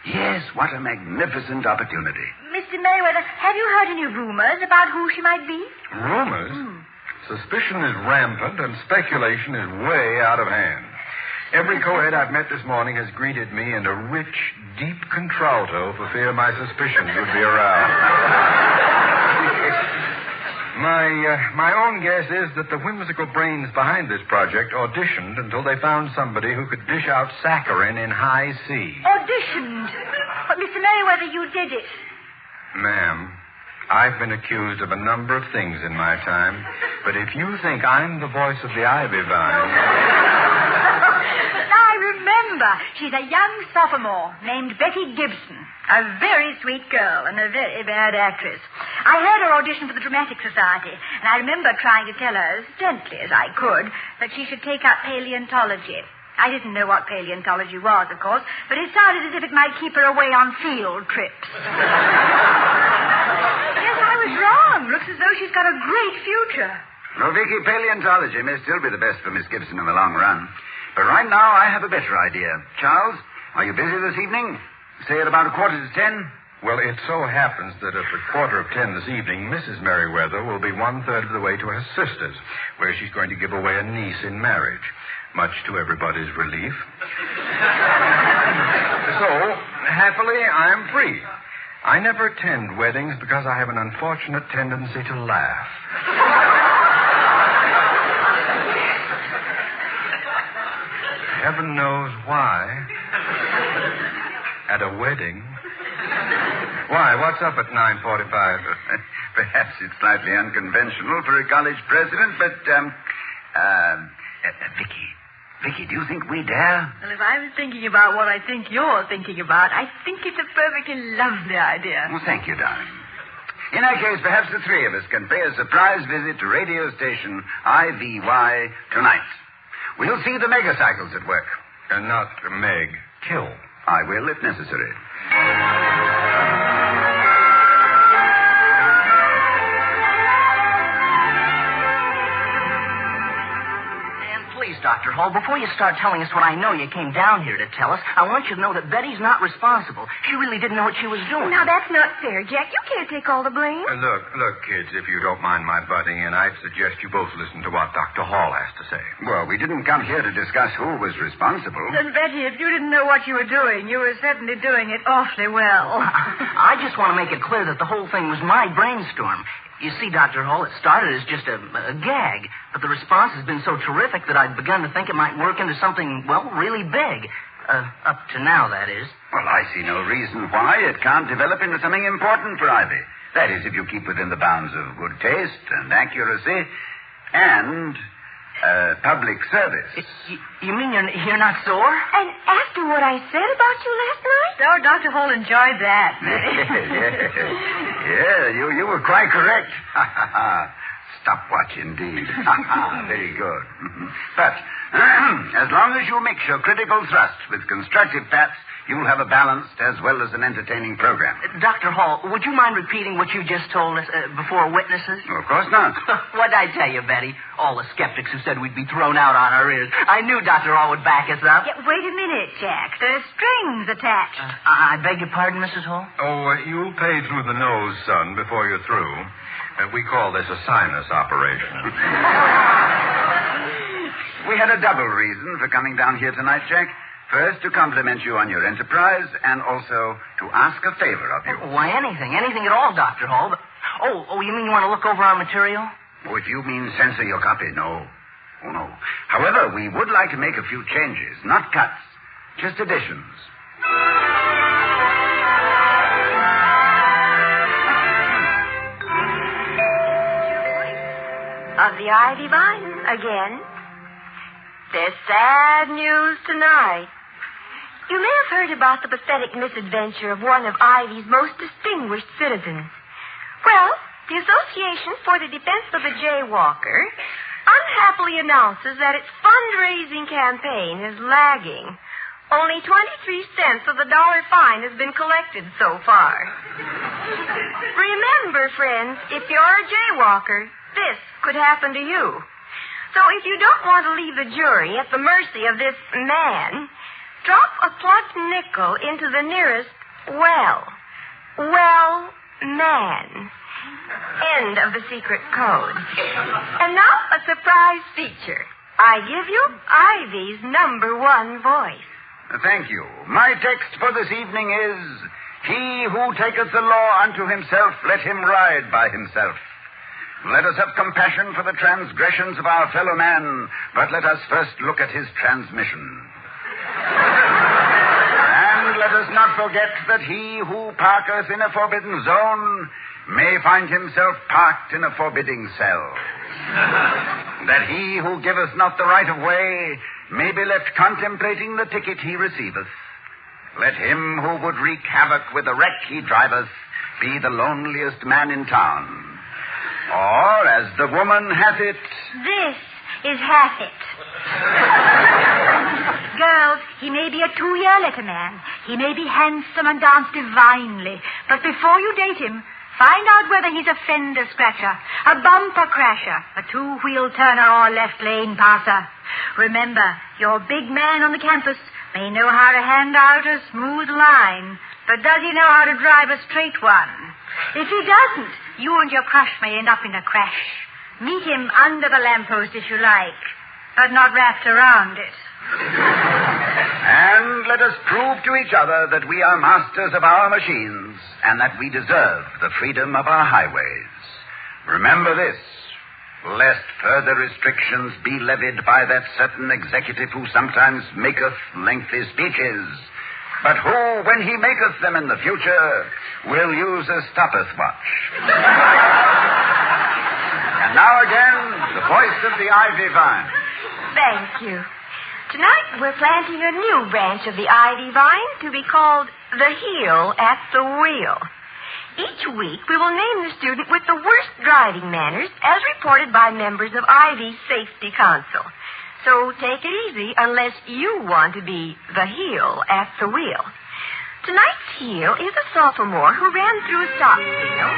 Yes, what a magnificent opportunity. Mr. Merriweather, have you heard any rumors about who she might be? Rumors? Suspicion is rampant, and speculation is way out of hand. Every co-ed I've met this morning has greeted me in a rich, deep contralto for fear my suspicions would be aroused. My own guess is that the whimsical brains behind this project auditioned until they found somebody who could dish out saccharin in high C. Auditioned? But, Mr. Merriweather, you did it. Ma'am, I've been accused of a number of things in my time, but if you think I'm the voice of the Ivy Vine... Remember, she's a young sophomore named Betty Gibson, a very sweet girl and a very bad actress. I heard her audition for the Dramatic Society, and I remember trying to tell her, as gently as I could, that she should take up paleontology. I didn't know what paleontology was, of course, but it sounded as if it might keep her away on field trips. Yes, I was wrong. Looks as though she's got a great future. Well, Vicky, paleontology may still be the best for Miss Gibson in the long run. But right now, I have a better idea. Charles, are you busy this evening? Say at about 10:15? Well, it so happens that at 10:15 this evening, Mrs. Merriweather will be 1/3 of the way to her sister's, where she's going to give away a niece in marriage, much to everybody's relief. So, happily, I'm free. I never attend weddings because I have an unfortunate tendency to laugh. Heaven knows why. At a wedding. Why? What's up at 9:45? Perhaps it's slightly unconventional for a college president, but, Vicky, do you think we dare? Well, if I was thinking about what I think you're thinking about, I think it's a perfectly lovely idea. Well, thank you, darling. In that case, perhaps the three of us can pay a surprise visit to radio station IVY tonight. We'll see the megacycles at work. And not Meg. Kill. I will, if necessary. Please, Dr. Hall, before you start telling us what I know you came down here to tell us, I want you to know that Betty's not responsible. She really didn't know what she was doing. Now, that's not fair, Jack. You can't take all the blame. Look, kids, if you don't mind my butting in, I'd suggest you both listen to what Dr. Hall has to say. Well, we didn't come here to discuss who was responsible. Then, Betty, if you didn't know what you were doing, you were certainly doing it awfully well. I just want to make it clear that the whole thing was my brainstorm. You see, Dr. Hall, it started as just a gag, but the response has been so terrific that I've begun to think it might work into something, well, really big. Up to now, that is. Well, I see no reason why it can't develop into something important for Ivy. That is, if you keep within the bounds of good taste and accuracy and public service. You mean you're not sore? And after what I said about you last night? Oh, Dr. Hall enjoyed that. Yeah, you were quite correct. Stopwatch indeed. Very good. But as long as you mix your critical thrust with constructive pats, you'll have a balanced as well as an entertaining program. Dr. Hall, would you mind repeating what you just told us before witnesses? Of course not. What'd I tell you, Betty? All the skeptics who said we'd be thrown out on our ears. I knew Dr. Hall would back us up. Yeah, wait a minute, Jack. There's strings attached. I beg your pardon, Mrs. Hall? Oh, you'll pay through the nose, son, before you're through. We call this a sinus operation. We had a double reason for coming down here tonight, Jack. First, to compliment you on your enterprise, and also to ask a favor of you. Why, anything at all, Dr. Hall. Oh, you mean you want to look over our material? Oh, if you mean censor your copy, no. Oh, no. However, we would like to make a few changes, not cuts, just additions. Of the Ivy Vine again. There's sad news tonight. You may have heard about the pathetic misadventure of one of Ivy's most distinguished citizens. Well, the Association for the Defense of the Jaywalker unhappily announces that its fundraising campaign is lagging. Only 23 cents of the dollar fine has been collected so far. Remember, friends, if you're a jaywalker, this could happen to you. So if you don't want to leave the jury at the mercy of this man, drop a plugged nickel into the nearest man. End of the secret code. And now a surprise feature. I give you Ivy's #1 voice. Thank you. My text for this evening is, "He who taketh the law unto himself, let him ride by himself. Let us have compassion for the transgressions of our fellow man, but let us first look at his transmission. And let us not forget that he who parketh in a forbidden zone may find himself parked in a forbidding cell. That he who giveth not the right of way may be left contemplating the ticket he receiveth. Let him who would wreak havoc with the wreck he driveth be the loneliest man in town. Or, as the woman hath it, this is half it. Girls, he may be a 2-year letter man. He may be handsome and dance divinely. But before you date him, find out whether he's a fender scratcher, a bumper crasher, a 2-wheel turner, or left lane passer. Remember, your big man on the campus may know how to hand out a smooth line, but does he know how to drive a straight one? If he doesn't, you and your crush may end up in a crash. Meet him under the lamppost if you like, but not wrapped around it. And let us prove to each other that we are masters of our machines and that we deserve the freedom of our highways. Remember this, lest further restrictions be levied by that certain executive who sometimes maketh lengthy speeches, but who, when he maketh them in the future, will use a stoppeth watch. And now again, the voice of the Ivy Vine. Thank you. Tonight we're planting a new branch of the Ivy Vine to be called the Heel at the Wheel. Each week we will name the student with the worst driving manners as reported by members of Ivy's Safety Council. So take it easy unless you want to be the heel at the wheel. Tonight's heel is a sophomore who ran through a stop signal.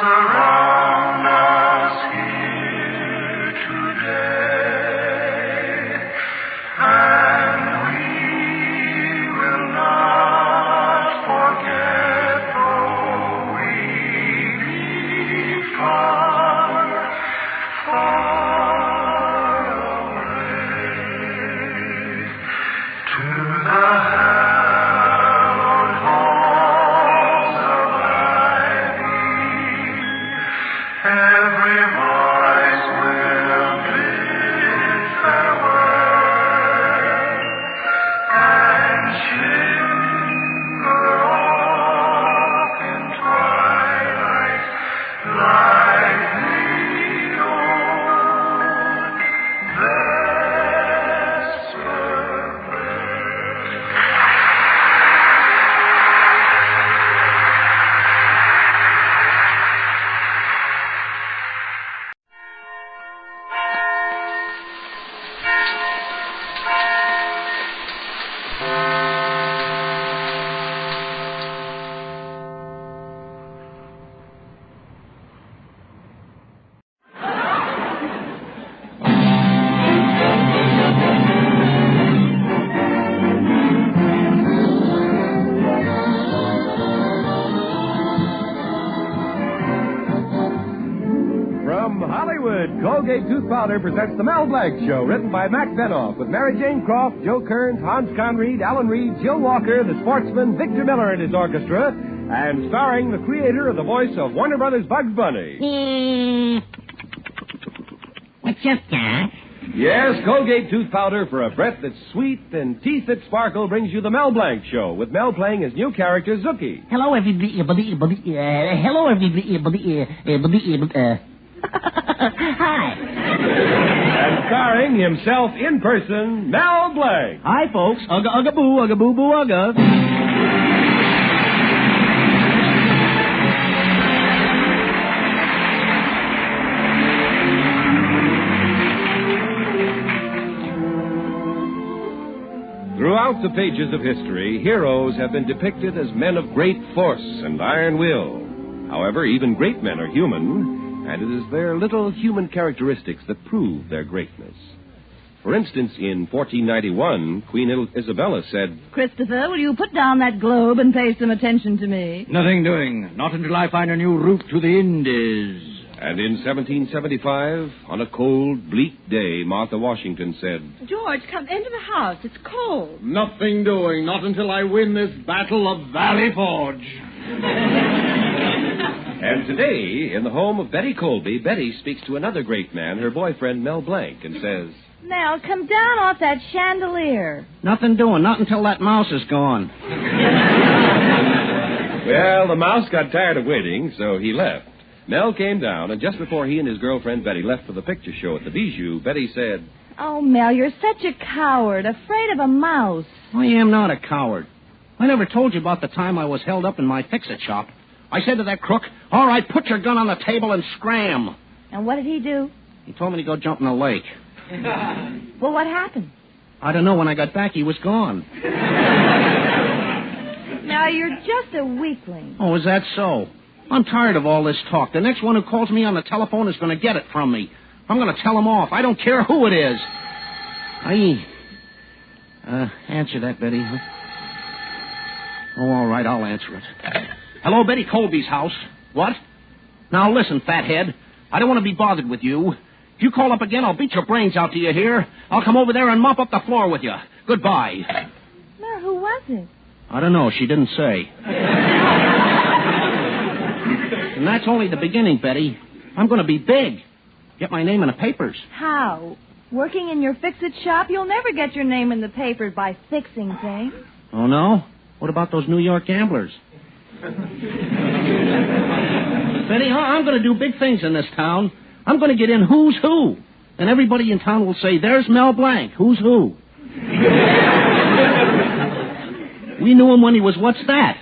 Surround us here today, and we will not forget though we be far, far away to the hallowed halls of Ivy. Hollywood, Colgate Tooth Powder presents The Mel Blanc Show, written by Mac Benoff, with Mary Jane Croft, Joe Kearns, Hans Conried, Alan Reed, Jill Walker, the sportsman Victor Miller and his orchestra, and starring the creator of the voice of Warner Brothers' Bugs Bunny. What's up, Doc? Yes, Colgate Tooth Powder for a breath that's sweet and teeth that sparkle brings you The Mel Blanc Show, with Mel playing his new character, Zookie. Hello, everybody. Hello, everybody. Hi. And starring himself in person, Mel Blanc. Hi, folks. Ugga, ugga, boo, ugga, boo, boo, ugga. Throughout the pages of history, heroes have been depicted as men of great force and iron will. However, even great men are human, and it is their little human characteristics that prove their greatness. For instance, in 1491, Queen Isabella said, Christopher, will you put down that globe and pay some attention to me? Nothing doing. Not until I find a new route to the Indies. And in 1775, on a cold, bleak day, Martha Washington said, George, come into the house. It's cold. Nothing doing. Not until I win this battle of Valley Forge. And today, in the home of Betty Colby, Betty speaks to another great man, her boyfriend, Mel Blanc, and says, Mel, come down off that chandelier. Nothing doing. Not until that mouse is gone. Well, the mouse got tired of waiting, so he left. Mel came down, and just before he and his girlfriend Betty left for the picture show at the Bijou, Betty said, Oh, Mel, you're such a coward, afraid of a mouse. I am not a coward. I never told you about the time I was held up in my fix-it shop. I said to that crook, all right, put your gun on the table and scram. And what did he do? He told me to go jump in the lake. Well, what happened? I don't know. When I got back, he was gone. Now, you're just a weakling. Oh, is that so? I'm tired of all this talk. The next one who calls me on the telephone is going to get it from me. I'm going to tell him off. I don't care who it is. Answer that, Betty. Oh, all right, I'll answer it. Hello, Betty Colby's house. What? Now, listen, fathead. I don't want to be bothered with you. If you call up again, I'll beat your brains out. Do you hear? I'll come over there and mop up the floor with you. Goodbye. Well, who was it? I don't know. She didn't say. And that's only the beginning, Betty. I'm going to be big. Get my name in the papers. How? Working in your fix-it shop? You'll never get your name in the papers by fixing things. Oh, no? What about those New York gamblers? Betty, I'm going to do big things in this town. I'm going to get in Who's Who. And everybody in town will say, there's Mel Blanc. Who's Who? We knew him when he was What's That?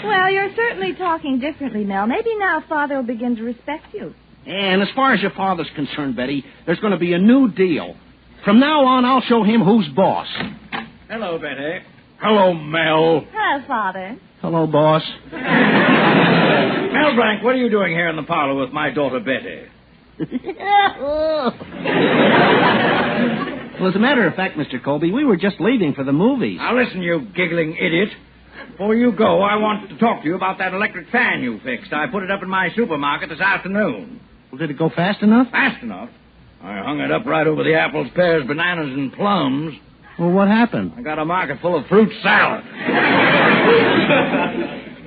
Well, you're certainly talking differently, Mel. Maybe now Father will begin to respect you. And as far as your father's concerned, Betty, there's going to be a new deal. From now on, I'll show him who's boss. Hello, Betty. Hello, Mel. Hello, Father. Hello, boss. Mel Blanc, what are you doing here in the parlor with my daughter, Betty? Well, as a matter of fact, Mr. Colby, we were just leaving for the movies. Now, listen, you giggling idiot. Before you go, I want to talk to you about that electric fan you fixed. I put it up in my supermarket this afternoon. Well, did it go fast enough? Fast enough? I hung it up right over the apples, pears, bananas, and plums. Well, what happened? I got a market full of fruit salad.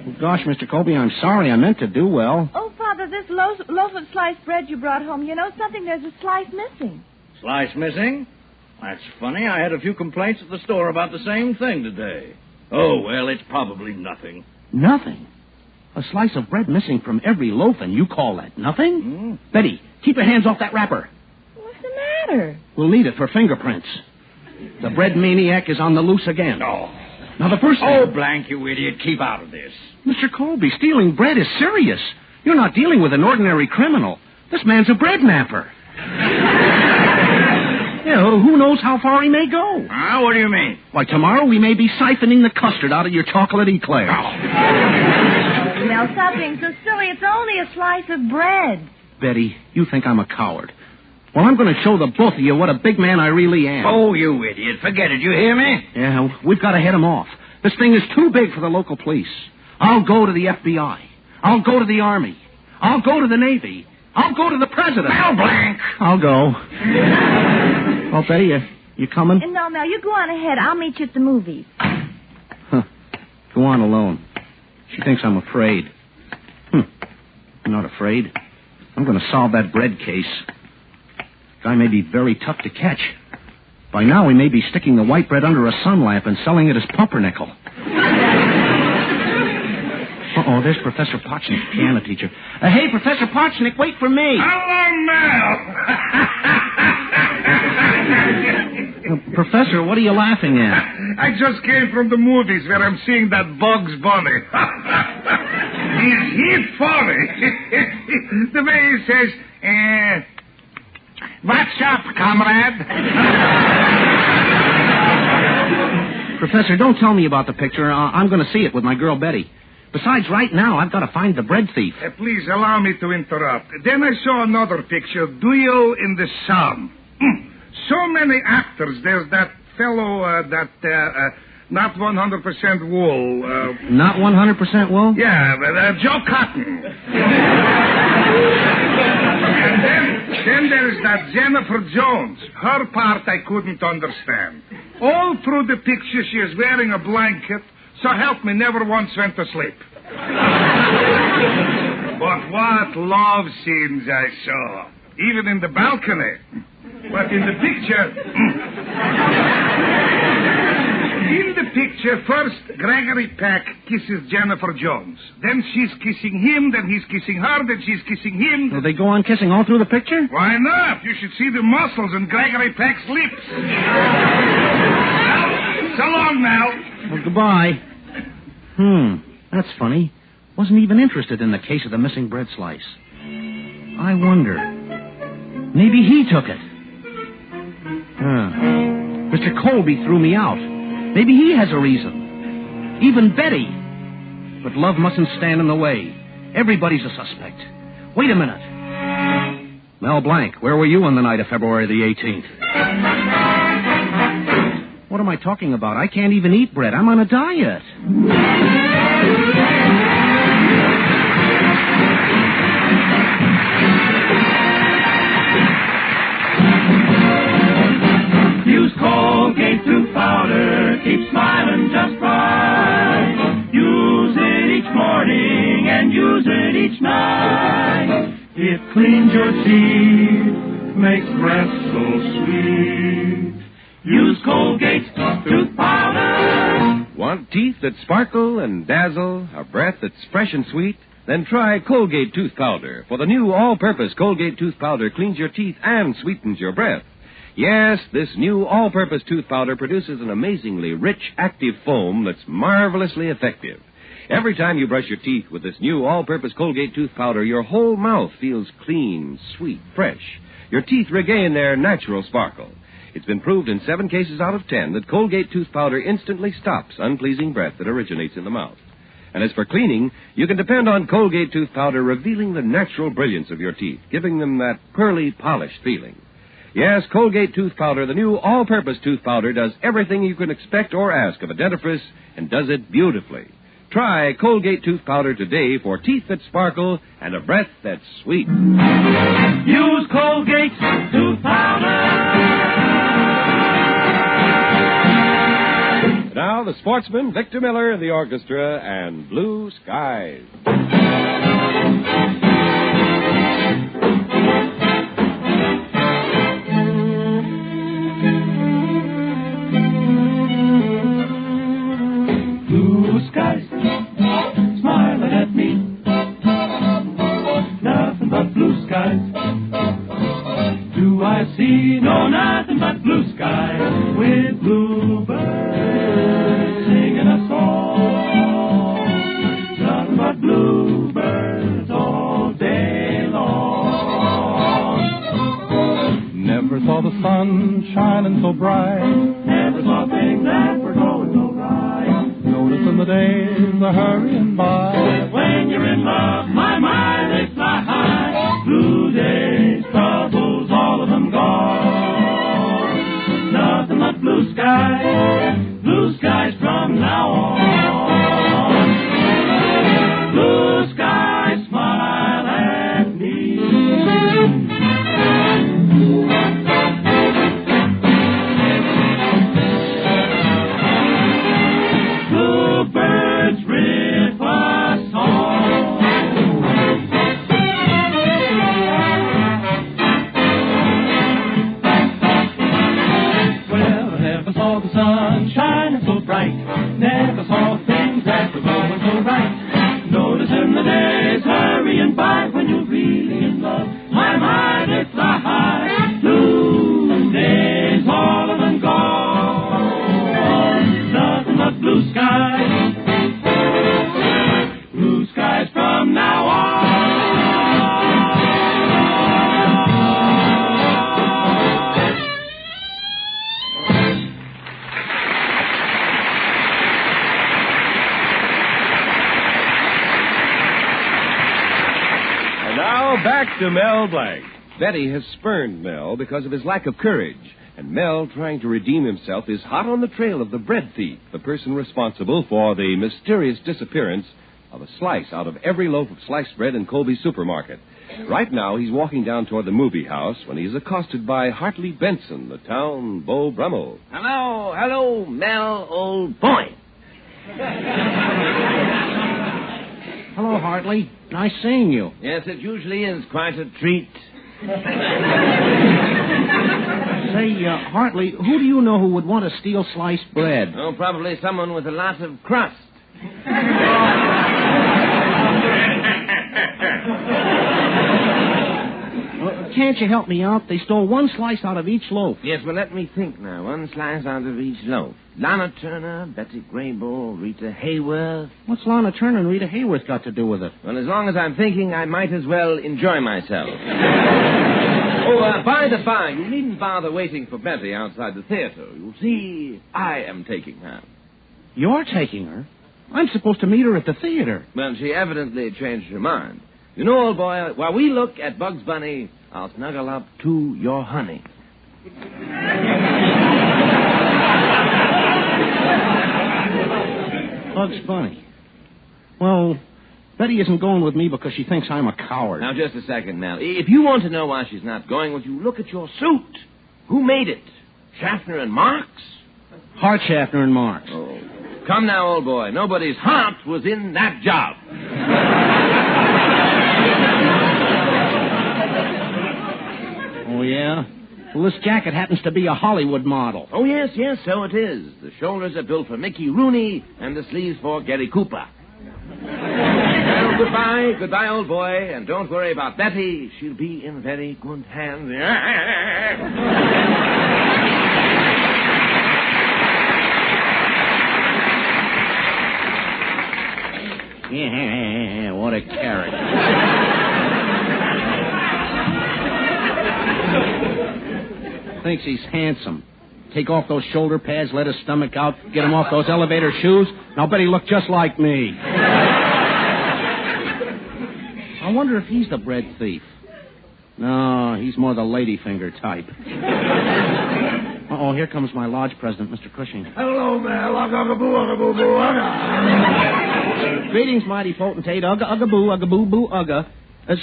Well, gosh, Mr. Colby, I'm sorry. I meant to do well. Oh, Father, this loaf of sliced bread you brought home, you know something? There's a slice missing. Slice missing? That's funny. I had a few complaints at the store about the same thing today. Oh, well, it's probably nothing. Nothing? A slice of bread missing from every loaf, and you call that nothing? Betty, keep your hands off that wrapper. What's the matter? We'll need it for fingerprints. The bread maniac is on the loose again. Oh. Now, the first thing... Oh, Blanc, you idiot. Keep out of this. Mr. Colby, stealing bread is serious. You're not dealing with an ordinary criminal. This man's a bread napper. Yeah, who knows how far he may go? What do you mean? Why, tomorrow we may be siphoning the custard out of your chocolate eclairs. Mel, stop being so silly. It's only a slice of bread. Betty, you think I'm a coward. Well, I'm going to show the both of you what a big man I really am. Oh, you idiot. Forget it. You hear me? Yeah, we've got to head him off. This thing is too big for the local police. I'll go to the FBI. I'll go to the Army. I'll go to the Navy. I'll go to the president. Mel Blanc! I'll go. Oh, Betty, you coming? No, Mel, you go on ahead. I'll meet you at the movies. Huh. Go on alone. She thinks I'm afraid. I'm not afraid. I'm going to solve that bread case. Guy may be very tough to catch. By now, he may be sticking the white bread under a sun lamp and selling it as pumpernickel. Uh-oh, there's Professor Potchnick, piano teacher. Hey, Professor Potchnick, wait for me. Hello, Mel. Professor, what are you laughing at? I just came from the movies where I'm seeing that Bugs Bunny. He's funny. The way he says, what's up, comrade? Professor, don't tell me about the picture. I'm going to see it with my girl Betty. Besides, right now, I've got to find the bread thief. Please allow me to interrupt. Then I saw another picture, Duel in the Sun. So many actors. There's that fellow, not 100% wool. Not 100% wool? Yeah, Joe Cotton. And then there's that Jennifer Jones. Her part I couldn't understand. All through the picture, she is wearing a blanket. So help me, never once went to sleep. But what love scenes I saw. Even in the balcony. But in the picture, first Gregory Peck kisses Jennifer Jones. Then she's kissing him, then he's kissing her, then she's kissing him. Will they go on kissing all through the picture? Why not? You should see the muscles in Gregory Peck's lips. So long, Mel. Well, goodbye. That's funny. Wasn't even interested in the case of the missing bread slice. I wonder. Maybe he took it. Mr. Colby threw me out. Maybe he has a reason. Even Betty. But love mustn't stand in the way. Everybody's a suspect. Wait a minute. Mel Blanc, where were you on the night of February the 18th? What am I talking about? I can't even eat bread. I'm on a diet. Use Colgate tooth powder. Keep smiling just right. Use it each morning and use it each night. It cleans your teeth, makes breath so sweet. Use Colgate tooth powder. Want teeth that sparkle and dazzle, a breath that's fresh and sweet? Then try Colgate tooth powder. For the new all-purpose Colgate tooth powder cleans your teeth and sweetens your breath. Yes, this new all-purpose tooth powder produces an amazingly rich, active foam that's marvelously effective. Every time you brush your teeth with this new all-purpose Colgate tooth powder, your whole mouth feels clean, sweet, fresh. Your teeth regain their natural sparkle. It's been proved in 7 cases out of 10 that Colgate tooth powder instantly stops unpleasing breath that originates in the mouth. And as for cleaning, you can depend on Colgate tooth powder revealing the natural brilliance of your teeth, giving them that pearly, polished feeling. Yes, Colgate tooth powder, the new all-purpose tooth powder, does everything you can expect or ask of a dentifrice and does it beautifully. Try Colgate tooth powder today for teeth that sparkle and a breath that's sweet. Use Colgate tooth powder. Now, the sportsman, Victor Miller, the orchestra, and Blue Skies. Blue skies, smiling at me. Nothing but blue skies. Do I see? No, nothing but blue skies with bluebirds singing a song. Nothing but bluebirds all day long. Never saw the sun shining so bright. Never saw things that were going so right. Noticing the days are hurrying by. When you're in love, my mind they fly high. Blue days, troubles, all of them gone. Nothing but blue skies from now on. Blue skies smile at me. the small things that are going so right. Noticing the days hurrying by when you're really in love. My mind, it's a high. 2 days, all of them gone. Nothing but blue skies. Blue skies from now on. Back to Mel Blanc. Betty has spurned Mel because of his lack of courage. And Mel, trying to redeem himself, is hot on the trail of the bread thief, the person responsible for the mysterious disappearance of a slice out of every loaf of sliced bread in Colby's supermarket. Right now, he's walking down toward the movie house when he's accosted by Hartley Benson, the town Beau Brummel. Hello, Mel, old boy. Hello, Hartley. Nice seeing you. Yes, it usually is quite a treat. Say, Hartley, who do you know who would want to steal sliced bread? Oh, probably someone with a lot of crust. Can't you help me out? They stole one slice out of each loaf. Yes, well, let me think now. One slice out of each loaf. Lana Turner, Betty Grable, Rita Hayworth. What's Lana Turner and Rita Hayworth got to do with it? Well, as long as I'm thinking, I might as well enjoy myself. By the by, you needn't bother waiting for Betty outside the theater. You see, I am taking her. You're taking her? I'm supposed to meet her at the theater. Well, she evidently changed her mind. You know, old boy, while we look at Bugs Bunny, I'll snuggle up to your honey. Bugs Bunny. Well, Betty isn't going with me because she thinks I'm a coward. Now, just a second, Mel. If you want to know why she's not going with you, look at your suit. Who made it? Schaffner and Marx? Hart, Schaffner, and Marx. Oh. Come now, old boy. Nobody's heart was in that job. Oh, yeah? Well, this jacket happens to be a Hollywood model. Oh, yes, so it is. The shoulders are built for Mickey Rooney and the sleeves for Gary Cooper. Well, goodbye, old boy, and don't worry about Betty. She'll be in very good hands. Yeah, what a character. Thinks he's handsome. Take off those shoulder pads, let his stomach out, get him off those elevator shoes, and I'll bet he look just like me. I wonder if he's the bread thief. No, he's more the ladyfinger type. Uh-oh, here comes my lodge president, Mr. Cushing. Hello, Mel. Ugga-boo-boo, Greetings, mighty potentate. Ugga-boo, ugga-boo-boo, ugga.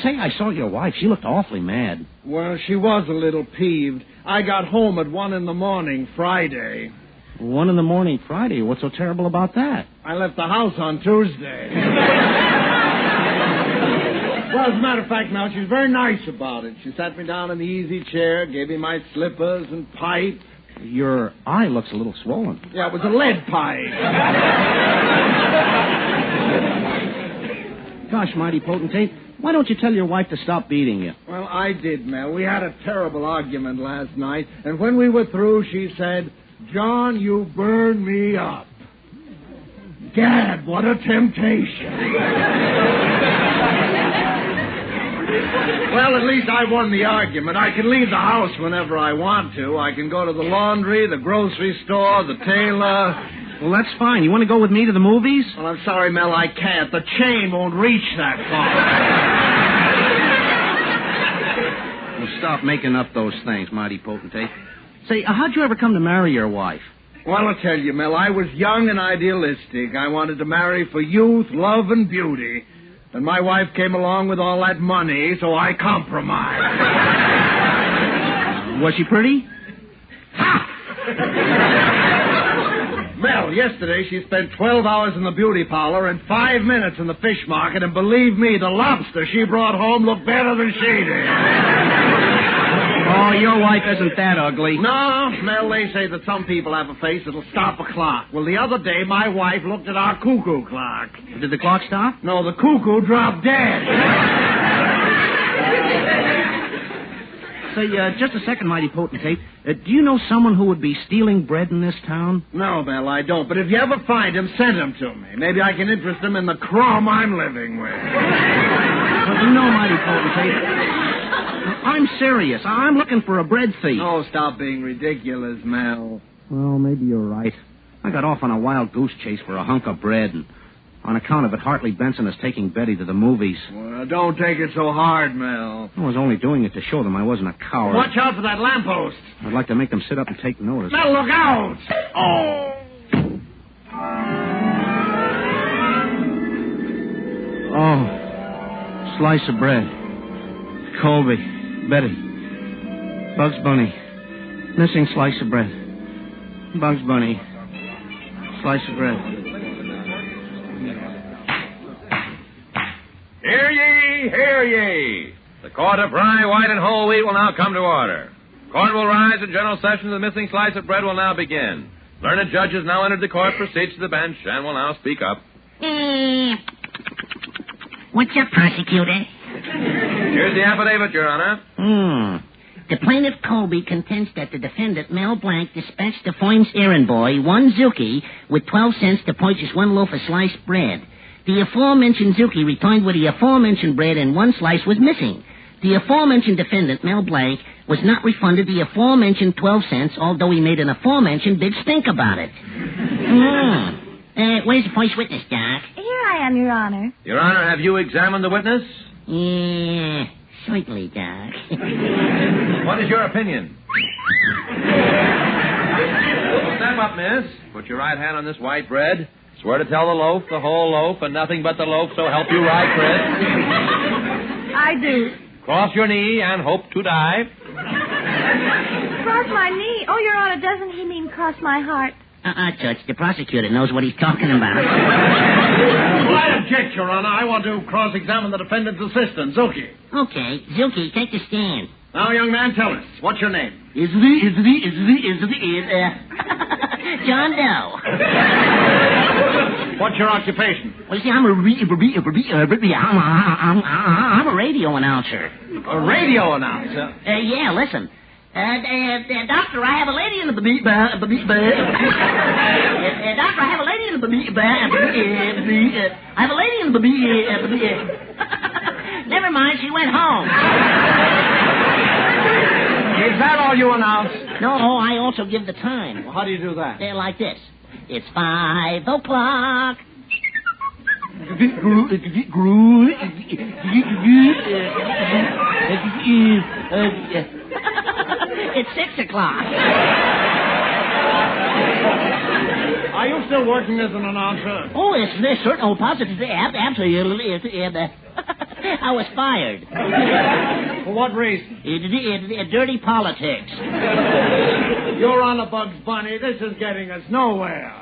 Say, I saw your wife. She looked awfully mad. Well, she was a little peeved. I got home at 1 a.m. Friday. 1 a.m. Friday? What's so terrible about that? I left the house on Tuesday. Well, as a matter of fact, Mel, she's very nice about it. She sat me down in the easy chair, gave me my slippers and pipe. Your eye looks a little swollen. Yeah, it was a lead pipe. Gosh, mighty potentate, why don't you tell your wife to stop beating you? Well, I did, Mel. We had a terrible argument last night, and when we were through, she said, "John, you burn me up." Gad, what a temptation. Well, at least I won the argument. I can leave the house whenever I want to. I can go to the laundry, the grocery store, the tailor. Well, that's fine. You want to go with me to the movies? Well, I'm sorry, Mel, I can't. The chain won't reach that far. Well, stop making up those things, mighty potentate. Say, how'd you ever come to marry your wife? Well, I'll tell you, Mel, I was young and idealistic. I wanted to marry for youth, love, and beauty. And my wife came along with all that money, so I compromised. Was she pretty? Ha! Mel, yesterday she spent 12 hours in the beauty parlor and 5 minutes in the fish market, and believe me, the lobster she brought home looked better than she did. Oh, your wife isn't that ugly. No, Mel, they say that some people have a face that'll stop a clock. Well, the other day, my wife looked at our cuckoo clock. Did the clock stop? No, the cuckoo dropped dead. Say, just a second, mighty potentate. Do you know someone who would be stealing bread in this town? No, Mel, I don't. But if you ever find him, send him to me. Maybe I can interest him in the crumb I'm living with. Well, you know, mighty potentate, I'm serious. I'm looking for a bread thief. Oh, stop being ridiculous, Mel. Well, maybe you're right. I got off on a wild goose chase for a hunk of bread, and on account of it, Hartley Benson is taking Betty to the movies. Well, don't take it so hard, Mel. I was only doing it to show them I wasn't a coward. Watch out for that lamppost. I'd like to make them sit up and take notice. Mel, look out! Oh, slice of bread. Colby, Betty, Bugs Bunny, missing slice of bread. Bugs Bunny, slice of bread. Hear ye, hear ye. The court of rye, white, and whole wheat will now come to order. Court will rise in general session. The missing slice of bread will now begin. Learned judges now entered the court, proceeds to the bench, and will now speak up. What's up, prosecutor? Here's the affidavit, Your Honor. The plaintiff Colby contends that the defendant, Mel Blanc, dispatched the Foynes errand boy, one Zuki, with 12 cents to purchase one loaf of sliced bread. The aforementioned Zuki returned with the aforementioned bread and one slice was missing. The aforementioned defendant, Mel Blanc, was not refunded the aforementioned 12 cents, although he made an aforementioned big stink about it. Where's the first witness, Doc? Here I am, Your Honor. Your Honor, have you examined the witness? Yeah, certainly, Doc. What is your opinion? Step up, miss. Put your right hand on this white bread. Swear to tell the loaf, the whole loaf, and nothing but the loaf, so help you right, Fred. I do. Cross your knee and hope to die. Cross my knee? Oh, Your Honor, doesn't he mean cross my heart? Judge, the prosecutor knows what he's talking about. Well, I object, Your Honor. I want to cross-examine the defendant's assistant, Zuki. Okay, Zuki, take the stand. Now, young man, tell us. What's your name? John Doe. What's your occupation? Well, you see, I'm a radio announcer. A radio announcer? Yeah, listen. Doctor, I have a lady in the Doctor, I have a lady in the I have a lady in the Never mind, she went home. Is that all you announce? No, I also give the time. Well, how do you do that? Like this. It's 5 o'clock. It's 6 o'clock. Are you still working as an announcer? Oh, it's this certain. Oh, positively, absolutely. I was fired. For what reason? Dirty politics. You're on a Bugs Bunny. This is getting us nowhere.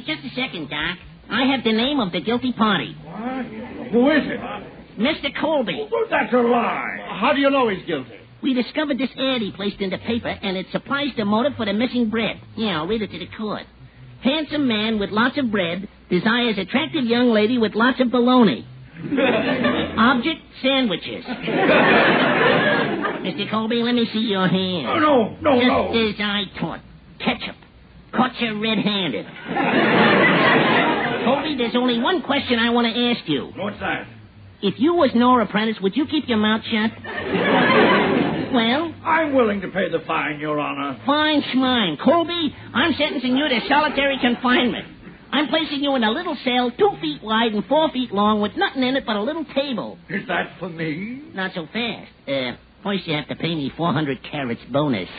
Just a second, Doc. I have the name of the guilty party. What? Who is it? Mr. Colby. Oh, that's a lie. How do you know he's guilty? We discovered this ad he placed in the paper, and it supplies the motive for the missing bread. Yeah, I'll read it to the court. Handsome man with lots of bread desires attractive young lady with lots of bologna. Object, sandwiches. Mr. Colby, let me see your hand. No. Just as I taught. Ketchup. Caught you red-handed. Colby, there's only one question I want to ask you. What's that? If you was Nora Prentice, would you keep your mouth shut? Well? I'm willing to pay the fine, Your Honor. Fine schmine. Colby, I'm sentencing you to solitary confinement. I'm placing you in a little cell 2 feet wide and 4 feet long with nothing in it but a little table. Is that for me? Not so fast. First you have to pay me 400 carats bonus.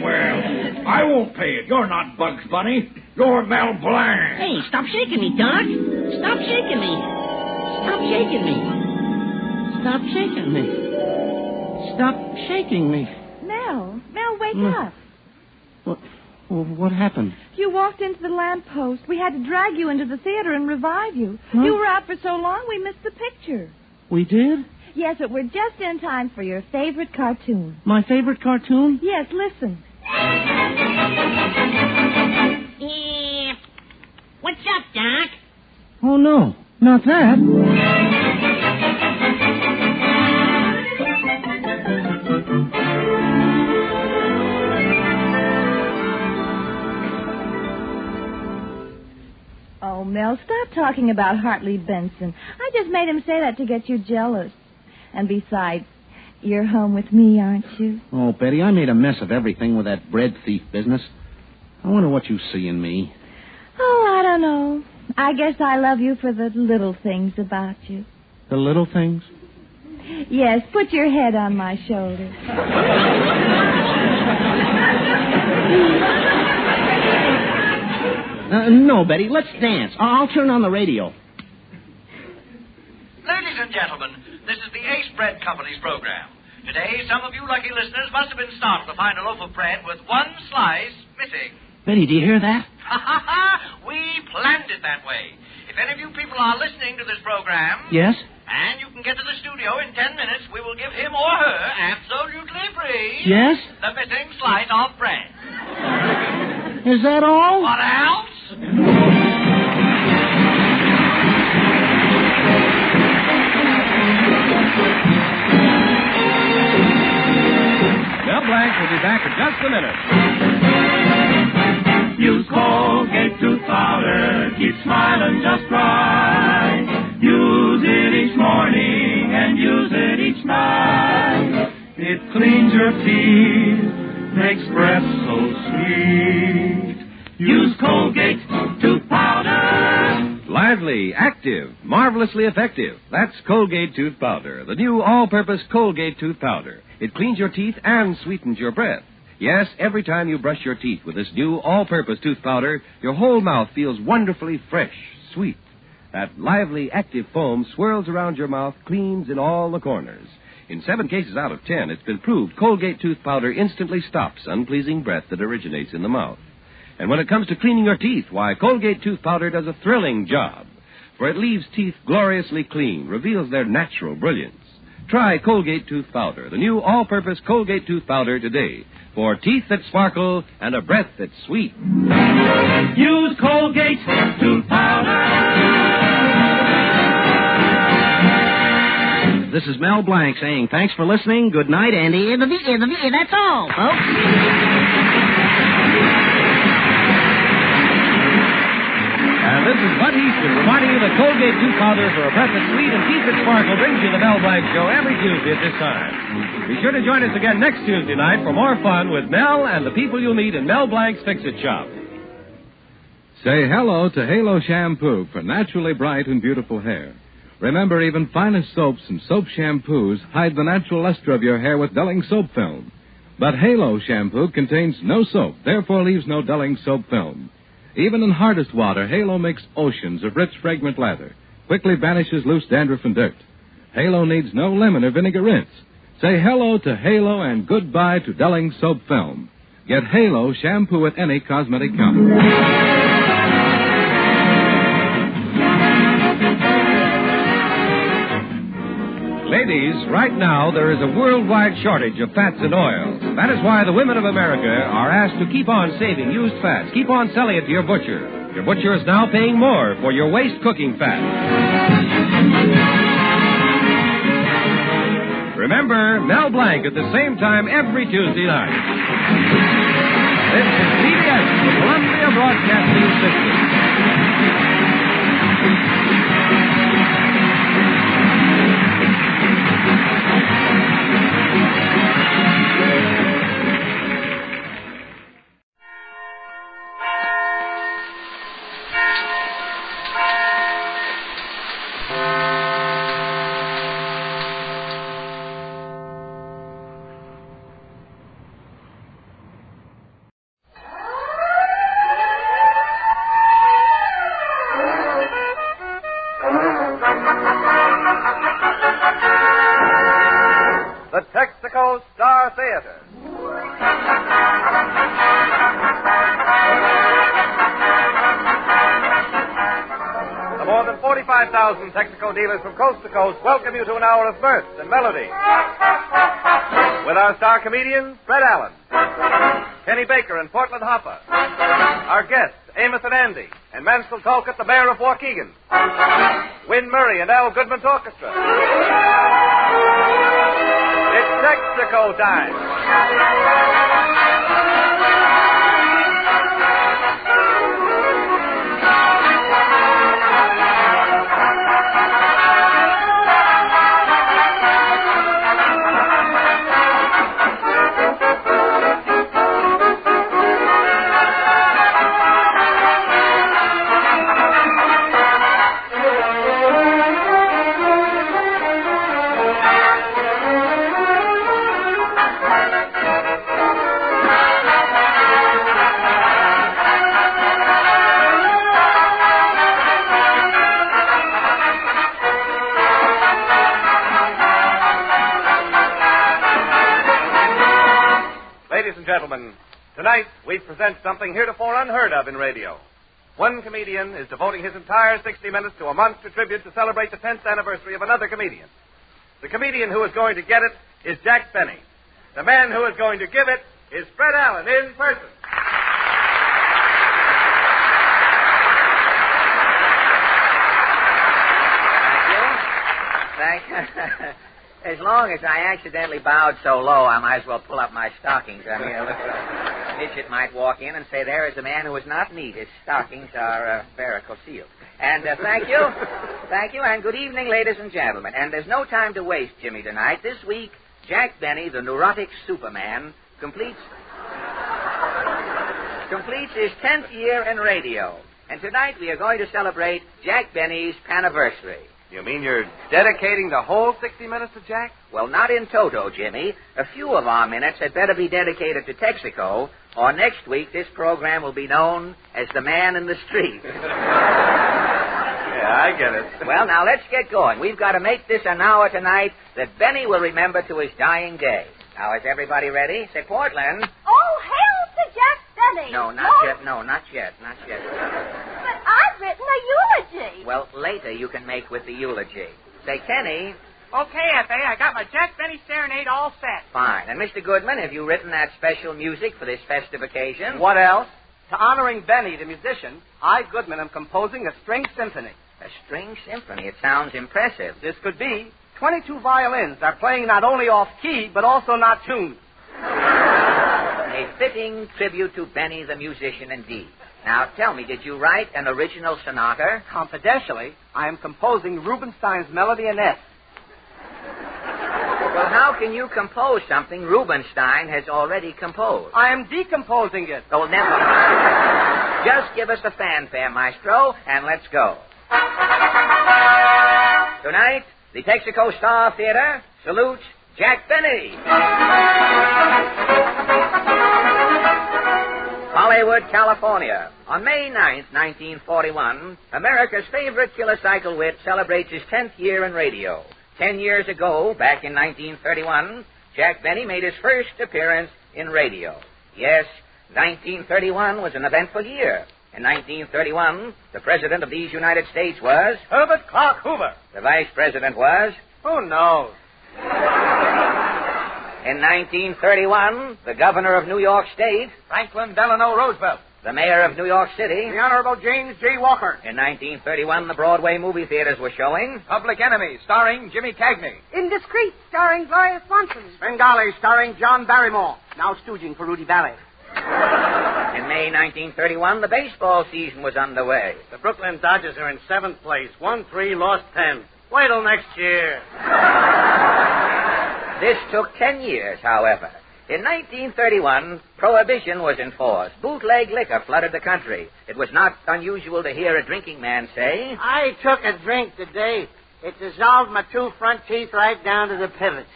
Well, I won't pay it. You're not Bugs Bunny. You're Mel Blanc. Hey, stop shaking me, Doc. Stop shaking me. Stop shaking me. Stop shaking me. Stop shaking me. Mel, wake up. What happened? You walked into the lamppost. We had to drag you into the theater and revive you. Huh? You were out for so long we missed the picture. We did? Yes, but we're just in time for your favorite cartoon. My favorite cartoon? Yes, listen. What's up, Doc? Oh, no. Not that. Oh, Mel, stop talking about Hartley Benson. I just made him say that to get you jealous. And besides, you're home with me, aren't you? Oh, Betty, I made a mess of everything with that bread thief business. I wonder what you see in me. Oh, I don't know. I guess I love you for the little things about you. The little things? Yes, put your head on my shoulder. No, Betty, let's dance. I'll turn on the radio. Ladies and gentlemen, this is the Ace Bread Company's program. Today, some of you lucky listeners must have been startled to find a loaf of bread with one slice missing. Betty, do you hear that? We planned it that way. If any of you people are listening to this program... Yes? And you can get to the studio in 10 minutes, we will give him or her, absolutely free... Yes? ...the missing slice of bread. Is that all? What else? Mel Blanc will be back in just a minute. Use Colgate tooth powder, keep smiling just right. Use it each morning and use it each night. It cleans your teeth, makes breath so sweet. Use Colgate tooth powder. Lively, active, marvelously effective. That's Colgate tooth powder, the new all-purpose Colgate tooth powder. It cleans your teeth and sweetens your breath. Yes, every time you brush your teeth with this new all-purpose tooth powder, your whole mouth feels wonderfully fresh, sweet. That lively, active foam swirls around your mouth, cleans in all the corners. In 7 cases out of 10, it's been proved Colgate tooth powder instantly stops unpleasing breath that originates in the mouth. And when it comes to cleaning your teeth, why, Colgate tooth powder does a thrilling job. For it leaves teeth gloriously clean, reveals their natural brilliance. Try Colgate tooth powder, the new all-purpose Colgate tooth powder today, for teeth that sparkle and a breath that's sweet. Use Colgate tooth powder. This is Mel Blanc saying thanks for listening. Good night, Andy. That's all, folks. And this is Bud Easton reminding you that Colgate tooth powder for a breath that's sweet and teeth that sparkle brings you the Mel Blanc Show every Tuesday at this time. Be sure to join us again next Tuesday night for more fun with Mel and the people you'll meet in Mel Blanc's Fix-It Shop. Say hello to Halo Shampoo for naturally bright and beautiful hair. Remember, even finest soaps and soap shampoos hide the natural luster of your hair with dulling soap film. But Halo Shampoo contains no soap, therefore leaves no dulling soap film. Even in hardest water, Halo makes oceans of rich, fragrant lather. Quickly banishes loose dandruff and dirt. Halo needs no lemon or vinegar rinse. Say hello to Halo and goodbye to dulling soap film. Get Halo shampoo at any cosmetic counter. Ladies, right now there is a worldwide shortage of fats and oils. That is why the women of America are asked to keep on saving used fats. Keep on selling it to your butcher. Your butcher is now paying more for your waste cooking fat. Remember, Mel Blanc at the same time every Tuesday night. This is CBS, the Columbia Broadcasting System. The Texaco Star Theater. The More than 45,000 Texaco dealers from coast to coast welcome you to an hour of mirth and melody. With our star comedians, Fred Allen, Kenny Baker and Portland Hopper. Our guests, Amos and Andy, and Mansell Talcott, the mayor of Waukegan. Win Murray and Al Goodman's orchestra. It's Texaco time. Gentlemen, tonight we present something heretofore unheard of in radio. One comedian is devoting his entire 60 minutes to a monster tribute to celebrate the 10th anniversary of another comedian. The comedian who is going to get it is Jack Benny. The man who is going to give it is Fred Allen in person. Thank you. As long as I accidentally bowed so low, I might as well pull up my stockings. I mean, a midget might walk in and say, there is a man who is not neat. His stockings are varicocele. And thank you. Thank you, and good evening, ladies and gentlemen. And there's no time to waste, Jimmy, tonight. This week, Jack Benny, the neurotic Superman, completes his 10th year in radio. And tonight we are going to celebrate Jack Benny's anniversary. You mean you're dedicating the whole 60 minutes to Jack? Well, not in toto, Jimmy. A few of our minutes had better be dedicated to Texaco, or next week this program will be known as The Man in the Street. Yeah, I get it. Well, now let's get going. We've got to make this an hour tonight that Benny will remember to his dying day. Now, is everybody ready? Say, Portland. Oh, hail to Jack Benny. No, not yet. No, not yet. Not yet. But I've written a eulogy. Well, later you can make with the eulogy. Say, Kenny. Okay, F.A., I got my Jack Benny serenade all set. Fine. And Mr. Goodman, have you written that special music for this festive occasion? What else? To honoring Benny, the musician, I, Goodman, am composing a string symphony. A string symphony? It sounds impressive. This could be. 22 violins are playing not only off key, but also not tuned. A fitting tribute to Benny the musician, indeed. Now, tell me, did you write an original sonata? Confidentially, I am composing Rubinstein's Melody in F. Well, how can you compose something Rubinstein has already composed? I am decomposing it. Oh, never mind. Just give us a fanfare, maestro, and let's go. Tonight, the Texaco Star Theater salutes Jack Benny. Hollywood, California. On May 9th, 1941, America's favorite killer cycle wit celebrates his 10th year in radio. 10 years ago, back in 1931, Jack Benny made his first appearance in radio. Yes, 1931 was an eventful year. In 1931, the President of these United States was... Herbert Clark Hoover. The Vice President was... Who knows? In 1931, the Governor of New York State... Franklin Delano Roosevelt. The Mayor of New York City... The Honorable James J. Walker. In 1931, the Broadway movie theaters were showing... Public Enemy, starring Jimmy Cagney. Indiscreet, starring Gloria Swanson. Svengali, starring John Barrymore. Now stooging for Rudy Ballet. In May 1931, the baseball season was underway. The Brooklyn Dodgers are in 7th place. 1-3, lost 10. Wait till next year. This took 10 years, however. In 1931, prohibition was enforced. Bootleg liquor flooded the country. It was not unusual to hear a drinking man say, I took a drink today. It dissolved my 2 front teeth right down to the pivots.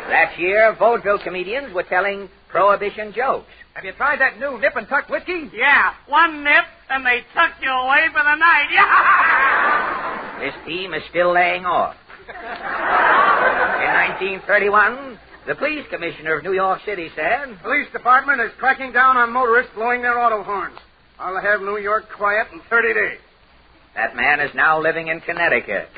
That year, vaudeville comedians were telling prohibition jokes. Have you tried that new nip and tuck whiskey? Yeah, 1 nip, and they tuck you away for the night. This theme is still laying off. In 1931, the police commissioner of New York City said... Police department is cracking down on motorists blowing their auto horns. I'll have New York quiet in 30 days. That man is now living in Connecticut.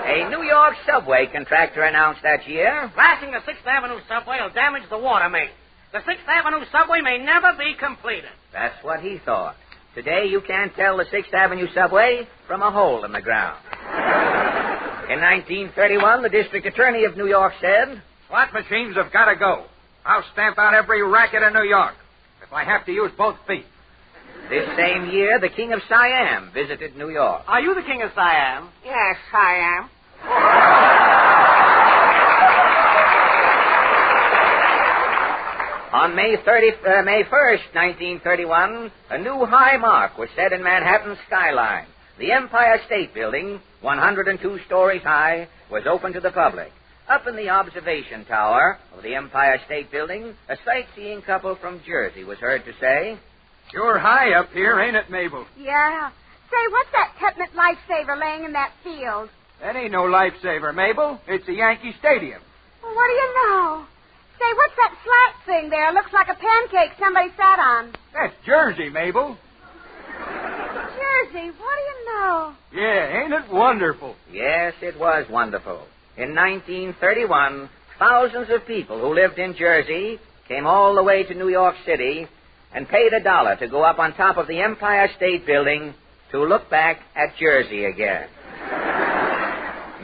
A New York subway contractor announced that year. Blasting the 6th Avenue subway will damage the water main. The 6th Avenue subway may never be completed. That's what he thought. Today, you can't tell the 6th Avenue subway from a hole in the ground. In 1931, the district attorney of New York said, Slot machines have got to go. I'll stamp out every racket in New York if I have to use both feet. This same year, the King of Siam visited New York. Are you the King of Siam? Yes, I am. On May 1st, 1931, a new high mark was set in Manhattan's skyline. The Empire State Building, 102 stories high, was open to the public. Up in the observation tower of the Empire State Building, a sightseeing couple from Jersey was heard to say, Sure high up here, ain't it, Mabel? Yeah. Say, what's that tetanus lifesaver laying in that field? That ain't no lifesaver, Mabel. It's a Yankee Stadium. Well, what do you know? Say, what's that slack thing there? Looks like a pancake somebody sat on. That's Jersey, Mabel. Jersey, what do you know? Yeah, ain't it wonderful? Yes, it was wonderful. In 1931, thousands of people who lived in Jersey came all the way to New York City and paid $1 to go up on top of the Empire State Building to look back at Jersey again.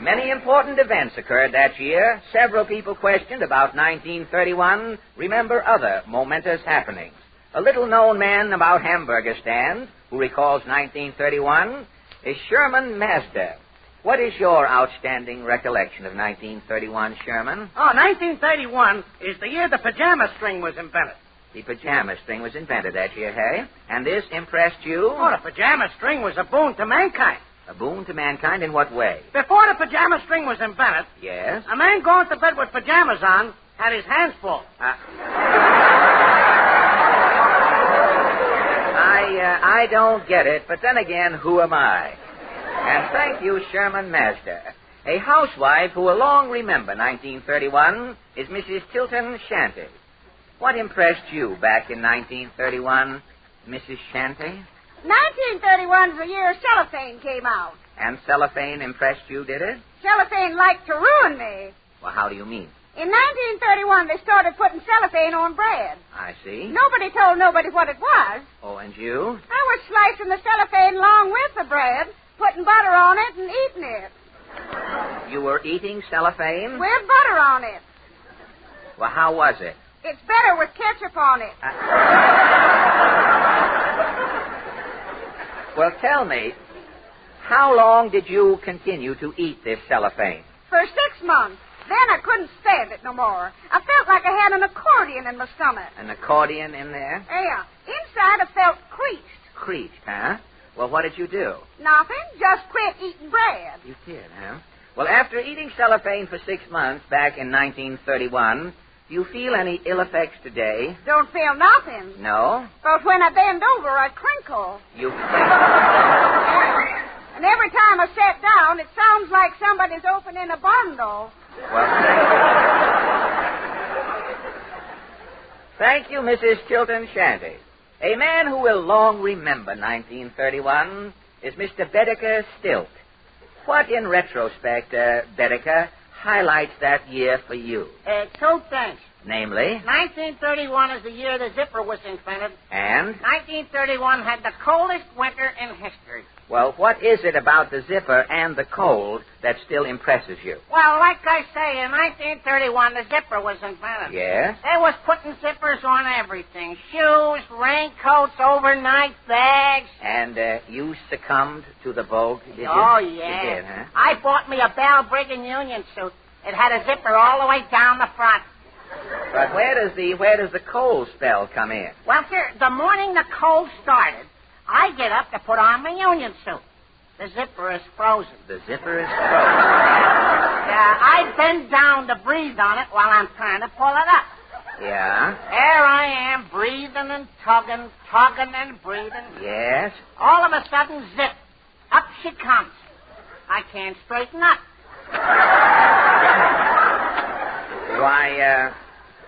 Many important events occurred that year. Several people questioned about 1931 remember other momentous happenings. A little-known man about hamburger stand who recalls 1931 is Sherman Mazda. What is your outstanding recollection of 1931, Sherman? Oh, 1931 is the year the pajama string was invented. The pajama string was invented that year, hey? And this impressed you? Oh, the pajama string was a boon to mankind. A boon to mankind in what way? Before the pajama string was invented, yes, a man going to bed with pajamas on had his hands full. I don't get it, but then again, who am I? And thank you, Sherman Mazda. A housewife who will long remember 1931 is Mrs. Tilton Shanty. What impressed you back in 1931, Mrs. Shanty? 1931's the year cellophane came out. And cellophane impressed you, did it? Cellophane liked to ruin me. Well, how do you mean? In 1931, they started putting cellophane on bread. I see. Nobody told nobody what it was. Oh, and you? I was slicing the cellophane along with the bread, putting butter on it and eating it. You were eating cellophane? With butter on it. Well, how was it? It's better with ketchup on it. Well, tell me, how long did you continue to eat this cellophane? For 6 months. Then I couldn't stand it no more. I felt like I had an accordion in my stomach. An accordion in there? Yeah. Inside I felt creased. Creased, huh? Well, what did you do? Nothing. Just quit eating bread. You did, huh? Well, after eating cellophane for 6 months back in 1931, do you feel any ill effects today? Don't feel nothing. No? But when I bend over, I crinkle. You... And every time I sit down, it sounds like somebody's opening a bundle. Well, thank you, Mrs. Tilton Shanty. A man who will long remember 1931 is Mr. Bedecker Stilt. What, in retrospect, Bedecker, highlights that year for you? 2 things. Namely? 1931 is the year the zipper was invented. And? 1931 had the coldest winter in history. Well, what is it about the zipper and the cold that still impresses you? Well, like I say, in 1931, the zipper was invented. Yes? They was putting zippers on everything. Shoes, raincoats, overnight bags. And you succumbed to the vogue, did you? Oh, yeah. You did, huh? I bought me a Bell Brigham Union suit. It had a zipper all the way down the front. But where does the cold spell come in? Well, sir, the morning the cold started, I get up to put on my union suit. The zipper is frozen. The zipper is frozen. I bend down to breathe on it while I'm trying to pull it up. Yeah? There I am, breathing and tugging and breathing. Yes? All of a sudden, zip. Up she comes. I can't straighten up.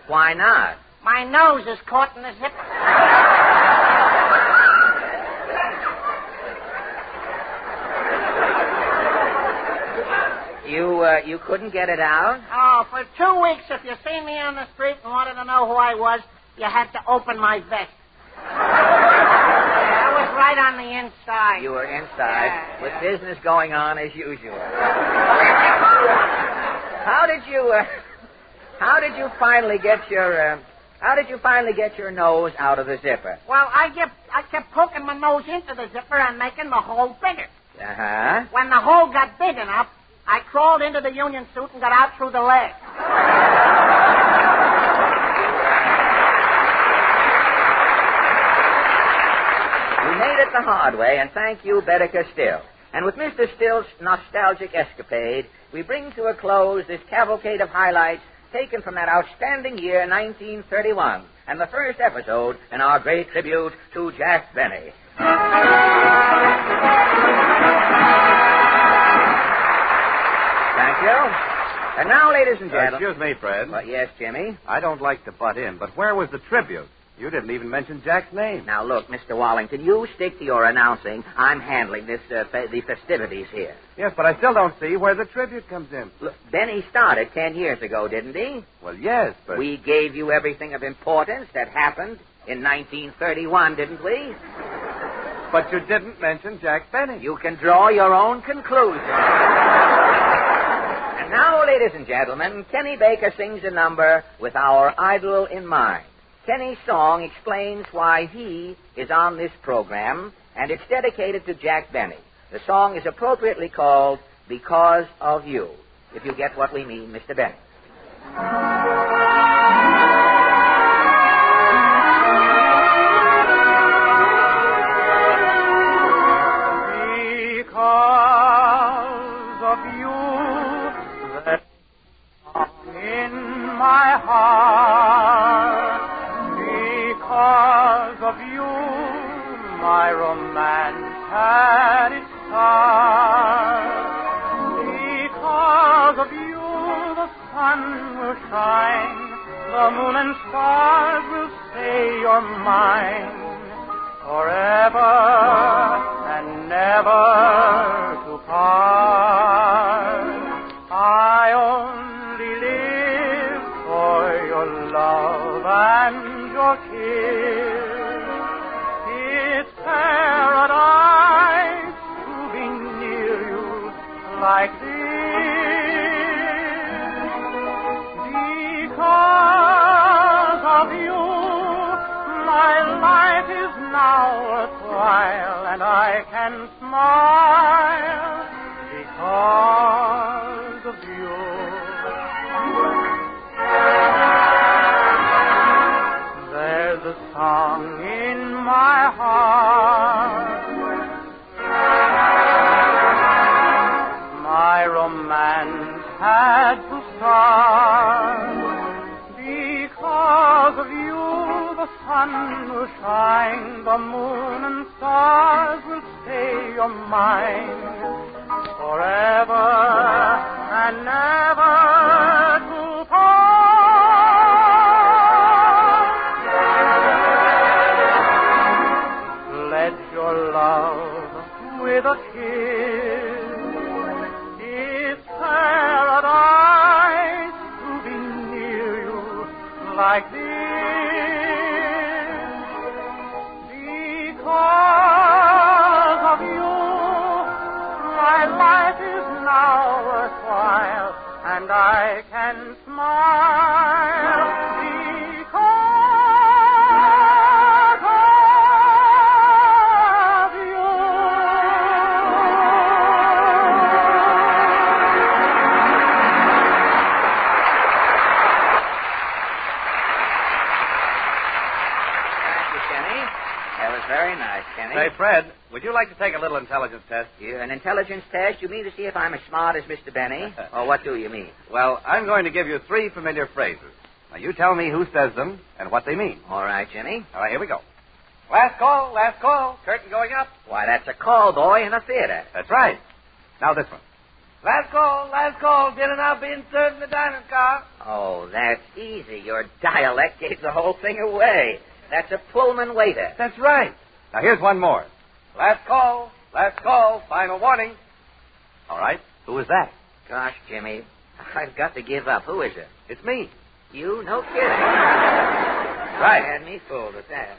Why not? My nose is caught in the zipper. You couldn't get it out? Oh, for 2 weeks, if you seen me on the street and wanted to know who I was, you had to open my vest. I was right on the inside. You were inside, with business going on as usual. How did you finally get your nose out of the zipper? Well, I kept poking my nose into the zipper and making the hole bigger. Uh-huh. When the hole got big enough, I crawled into the union suit and got out through the leg. You made it the hard way, and thank you, Bedecker Still. And with Mr. Still's nostalgic escapade, we bring to a close this cavalcade of highlights taken from that outstanding year, 1931, and the first episode in our great tribute to Jack Benny. Thank you. And now, ladies and gentlemen... Excuse me, Fred. Yes, Jimmy? I don't like to butt in, but where was the tribute? You didn't even mention Jack's name. Now, look, Mr. Wallington, you stick to your announcing. I'm handling the festivities here. Yes, but I still don't see where the tribute comes in. Look, Benny started 10 years ago, didn't he? Well, yes, but... We gave you everything of importance that happened in 1931, didn't we? But you didn't mention Jack Benny. You can draw your own conclusions. And now, ladies and gentlemen, Kenny Baker sings a number with our idol in mind. Kenny's song explains why he is on this program, and it's dedicated to Jack Benny. The song is appropriately called Because of You, if you get what we mean, Mr. Benny. Because of you, there's in my heart. Because of you, my romance had its start. Because of you, the sun will shine, the moon and stars will say you're mine, forever and never to part. I only live for your love and your kiss. It's paradise to be near you like this. Because of you, my life is now worthwhile, and I can smile because of you. There's a song in my heart. My romance had to start. Because of you, the sun will shine, the moon and stars will say you're mine, forever and never to part. Pledge your love with a kiss. It's paradise to be near you like this. Because of you, my life is now worthwhile, and I can smile because of you. Thank you, Kenny. That was very nice, Kenny. Say, Fred, would you like to take a little intelligence test? An intelligence test? You mean to see if I'm as smart as Mr. Benny? Or what do you mean? Well, I'm going to give you 3 familiar phrases. Now, you tell me who says them and what they mean. All right, Jimmy. All right, here we go. Last call, curtain going up. Why, that's a call boy in a theater. That's right. Now this one. Last call, dinner now being served in the dining car. Oh, that's easy. Your dialect gave the whole thing away. That's a Pullman waiter. That's right. Now here's one more. Last call, final warning. All right, who is that? Gosh, Jimmy, I've got to give up. Who is it? It's me. You? No kidding. Right. You had me fooled at that.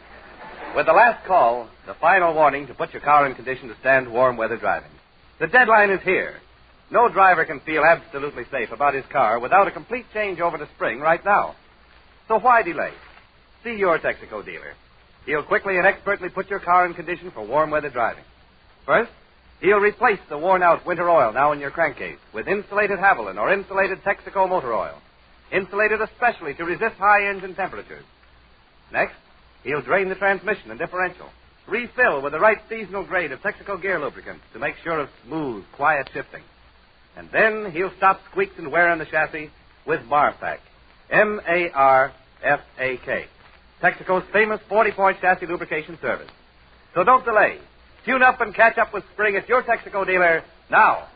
With the last call, the final warning to put your car in condition to stand warm weather driving. The deadline is here. No driver can feel absolutely safe about his car without a complete change over to spring right now. So why delay? See your Texaco dealer. He'll quickly and expertly put your car in condition for warm weather driving. First, he'll replace the worn-out winter oil now in your crankcase with insulated Haviland or insulated Texaco motor oil, insulated especially to resist high engine temperatures. Next, he'll drain the transmission and differential, refill with the right seasonal grade of Texaco gear lubricant to make sure of smooth, quiet shifting. And then he'll stop squeaks and wear on the chassis with Marfak, M-A-R-F-A-K, Texaco's famous 40-point chassis lubrication service. So don't delay. Tune up and catch up with spring at your Texaco dealer now.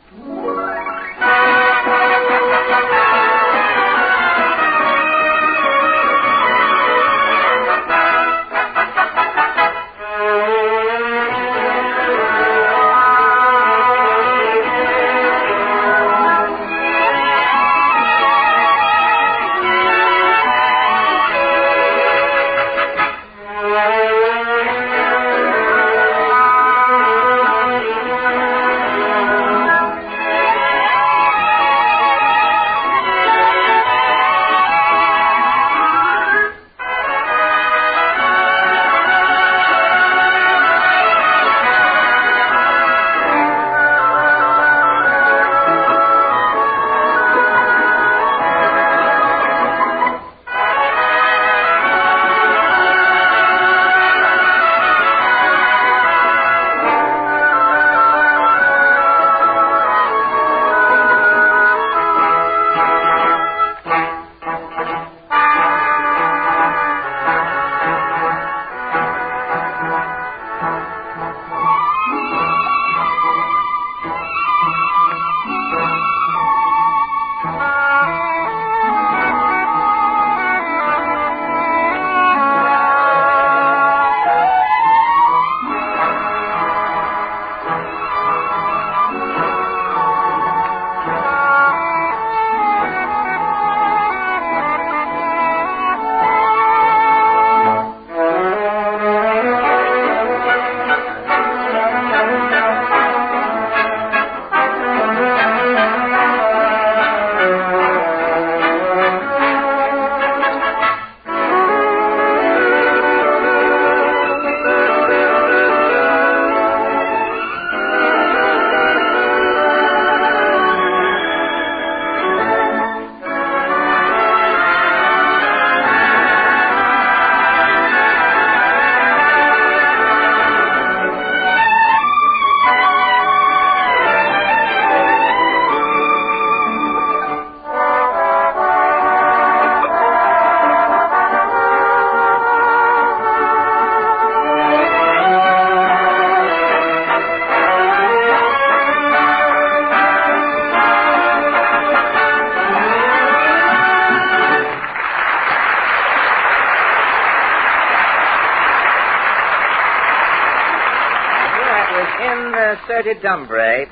Inserted Dumbre,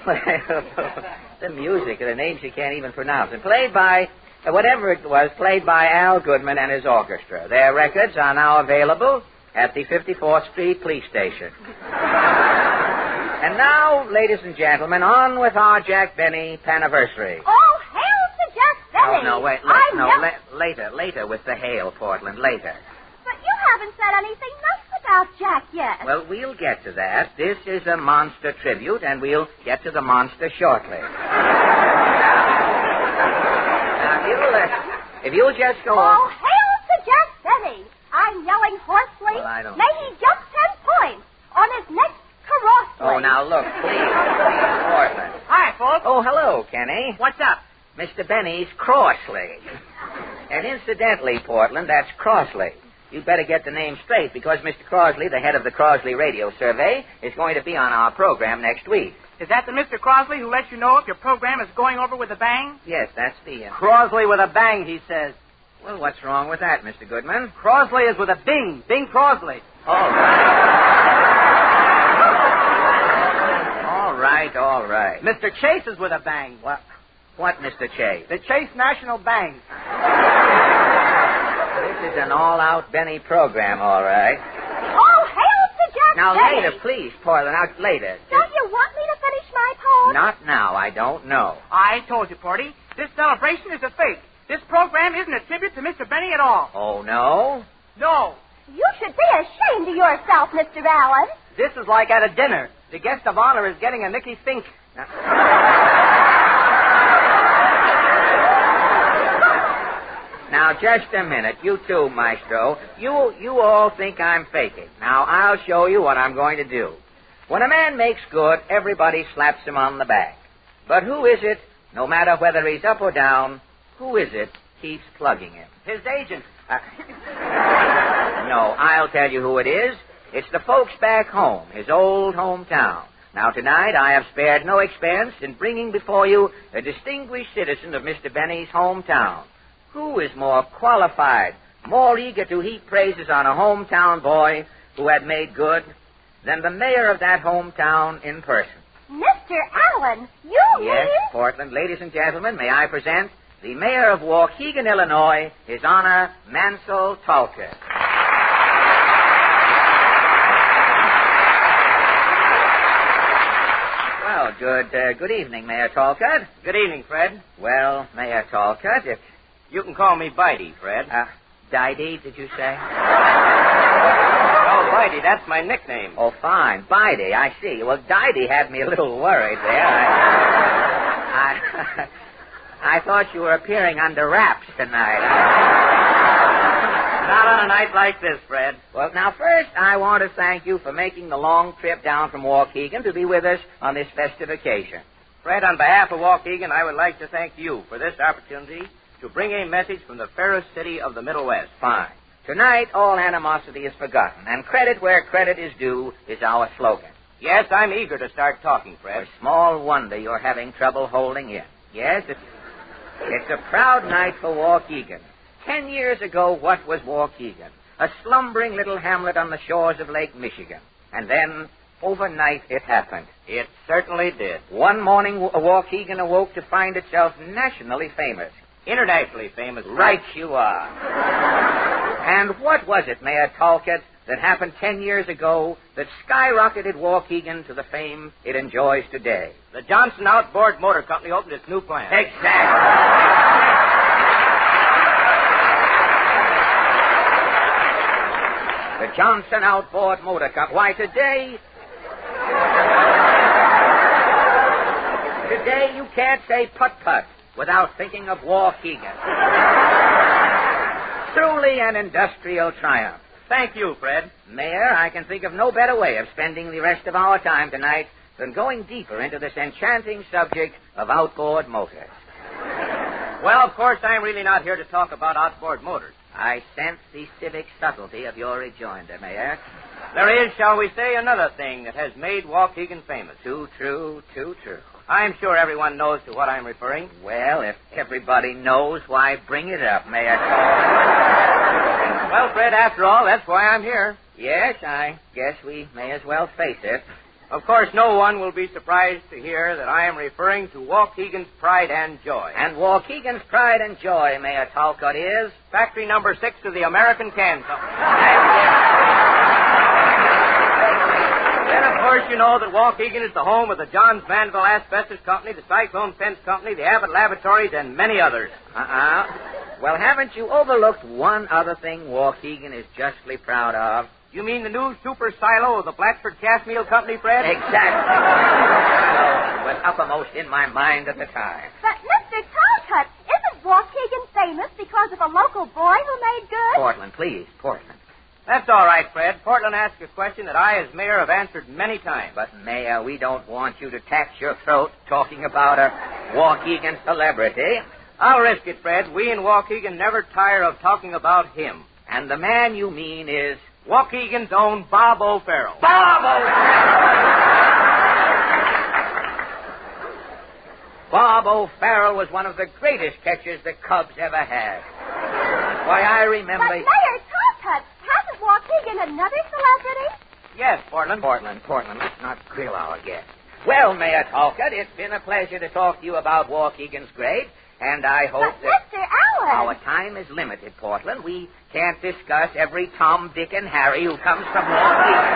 the music at an age you can't even pronounce, and played by, whatever it was, played by Al Goodman and his orchestra. Their records are now available at the 54th Street Police Station. And now, ladies and gentlemen, on with our Jack Benny Paniversary. Oh, hail to Jack Benny! Oh, no, wait, later with the hail, Portland, later. But you haven't said anything nice about Jack yet. Well, we'll get to that. This is a monster tribute, and we'll get to the monster shortly. Now, if you'll just go on. Oh, hail to Jack Benny! I'm yelling hoarsely. Well, I don't... May he jump 10 points on his next carossery. Oh, now, look, please, Portland. Hi, folks. Oh, hello, Kenny. What's up? Mr. Benny's Crossley. And incidentally, Portland, that's Crossley. You'd better get the name straight because Mr. Crosley, the head of the Crosley Radio Survey, is going to be on our program next week. Is that the Mr. Crosley who lets you know if your program is going over with a bang? Yes, that's the... Crosley with a bang, he says. Well, what's wrong with that, Mr. Goodman? Crosley is with a bing. Bing Crosley. All right. All right. Mr. Chase is with a bang. What? What, Mr. Chase? The Chase National Bank. This is an all-out Benny program, all right. Oh, hail to Jack Now, Benny. later, please, Portland. Now, later. Don't you want me to finish my poem? Not now. I don't know. I told you, Porty. This celebration is a fake. This program isn't a tribute to Mr. Benny at all. Oh, no? No. You should be ashamed of yourself, Mr. Allen. This is like at a dinner. The guest of honor is getting a Mickey Fink. Now, just a minute. You too, Maestro. You all think I'm faking. Now, I'll show you what I'm going to do. When a man makes good, everybody slaps him on the back. But who is it, no matter whether he's up or down, who is it keeps plugging him? His agent. No, I'll tell you who it is. It's the folks back home, his old hometown. Now, tonight, I have spared no expense in bringing before you a distinguished citizen of Mr. Benny's hometown. Who is more qualified, more eager to heap praises on a hometown boy who had made good than the mayor of that hometown in person? Mr. Allen, you Yes, mean? Portland. Ladies and gentlemen, may I present the mayor of Waukegan, Illinois, His Honor Mansell Talcott. Well, good evening, Mayor Talcott. Good evening, Fred. Well, Mayor Talcott, if... You can call me Bitey, Fred. Didey, did you say? Oh, Bitey, that's my nickname. Oh, fine. Bidey, I see. Well, Didey had me a little worried there. I thought you were appearing under wraps tonight. Not on a night like this, Fred. Well, now, first, I want to thank you for making the long trip down from Waukegan to be with us on this festive occasion. Fred, on behalf of Waukegan, I would like to thank you for this opportunity to bring a message from the fairest city of the Middle West. Fine. Tonight, all animosity is forgotten, and credit where credit is due is our slogan. Yes, I'm eager to start talking, Fred. Small wonder you're having trouble holding in. Yes, it's a proud night for Waukegan. 10 years ago, what was Waukegan? A slumbering little hamlet on the shores of Lake Michigan. And then, overnight, it happened. It certainly did. One morning, Waukegan awoke to find itself nationally famous. Internationally famous. Right you are. And what was it, Mayor Talcott, that happened 10 years ago that skyrocketed Waukegan to the fame it enjoys today? The Johnson Outboard Motor Company opened its new plant. Exactly. The Johnson Outboard Motor Company. Why, today you can't say putt-putt without thinking of Waukegan. Truly an industrial triumph. Thank you, Fred. Mayor, I can think of no better way of spending the rest of our time tonight than going deeper into this enchanting subject of outboard motors. Well, of course, I'm really not here to talk about outboard motors. I sense the civic subtlety of your rejoinder, Mayor. There is, shall we say, another thing that has made Waukegan famous. Too true, too true. I'm sure everyone knows to what I'm referring. Well, if everybody knows, why bring it up, Mayor? Well, Fred, after all, that's why I'm here. Yes, I guess we may as well face it. Of course, no one will be surprised to hear that I am referring to Waukegan's pride and joy. And Waukegan's pride and joy, Mayor Talcott, is? Factory number 6 of the American Can Company. Then, of course, you know that Waukegan is the home of the Johns Manville Asbestos Company, the Cyclone Fence Company, the Abbott Laboratories, and many others. Well, haven't you overlooked one other thing Waukegan is justly proud of? You mean the new super silo of the Blackford Cast Meal Company, Fred? Exactly. It was uppermost in my mind at the time. But, Mr. Talcott, isn't Waukegan famous because of a local boy who made good? Portland, please, Portland. That's all right, Fred. Portland asked a question that I, as mayor, have answered many times. But, Mayor, we don't want you to tax your throat talking about a Waukegan celebrity. I'll risk it, Fred. We in Waukegan never tire of talking about him. And the man you mean is? Waukegan's own Bob O'Farrell. Bob O'Farrell! Bob O'Farrell was one of the greatest catchers the Cubs ever had. Why, I remember... But, Mayor Talcott, hasn't Waukegan another celebrity? Yes, Portland. Portland, let's not grill our guest. Well, Mayor Talcott, it's been a pleasure to talk to you about Waukegan's great, and I hope that... Mr. Allen! Our time is limited, Portland. We can't discuss every Tom, Dick, and Harry who comes from Waukegan.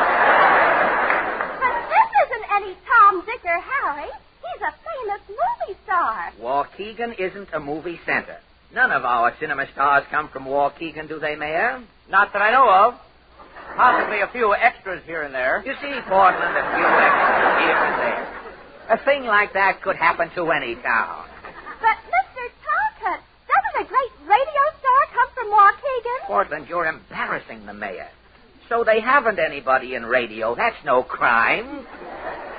But this isn't any Tom, Dick, or Harry. He's a famous movie star. Waukegan isn't a movie center. None of our cinema stars come from Waukegan, do they, Mayor? Not that I know of. Possibly a few extras here and there. You see, Portland, a few extras here and there. A thing like that could happen to any town. But, Mr. Talcott, doesn't a great radio star come from Waukegan? Portland, you're embarrassing the mayor. So they haven't anybody in radio. That's no crime.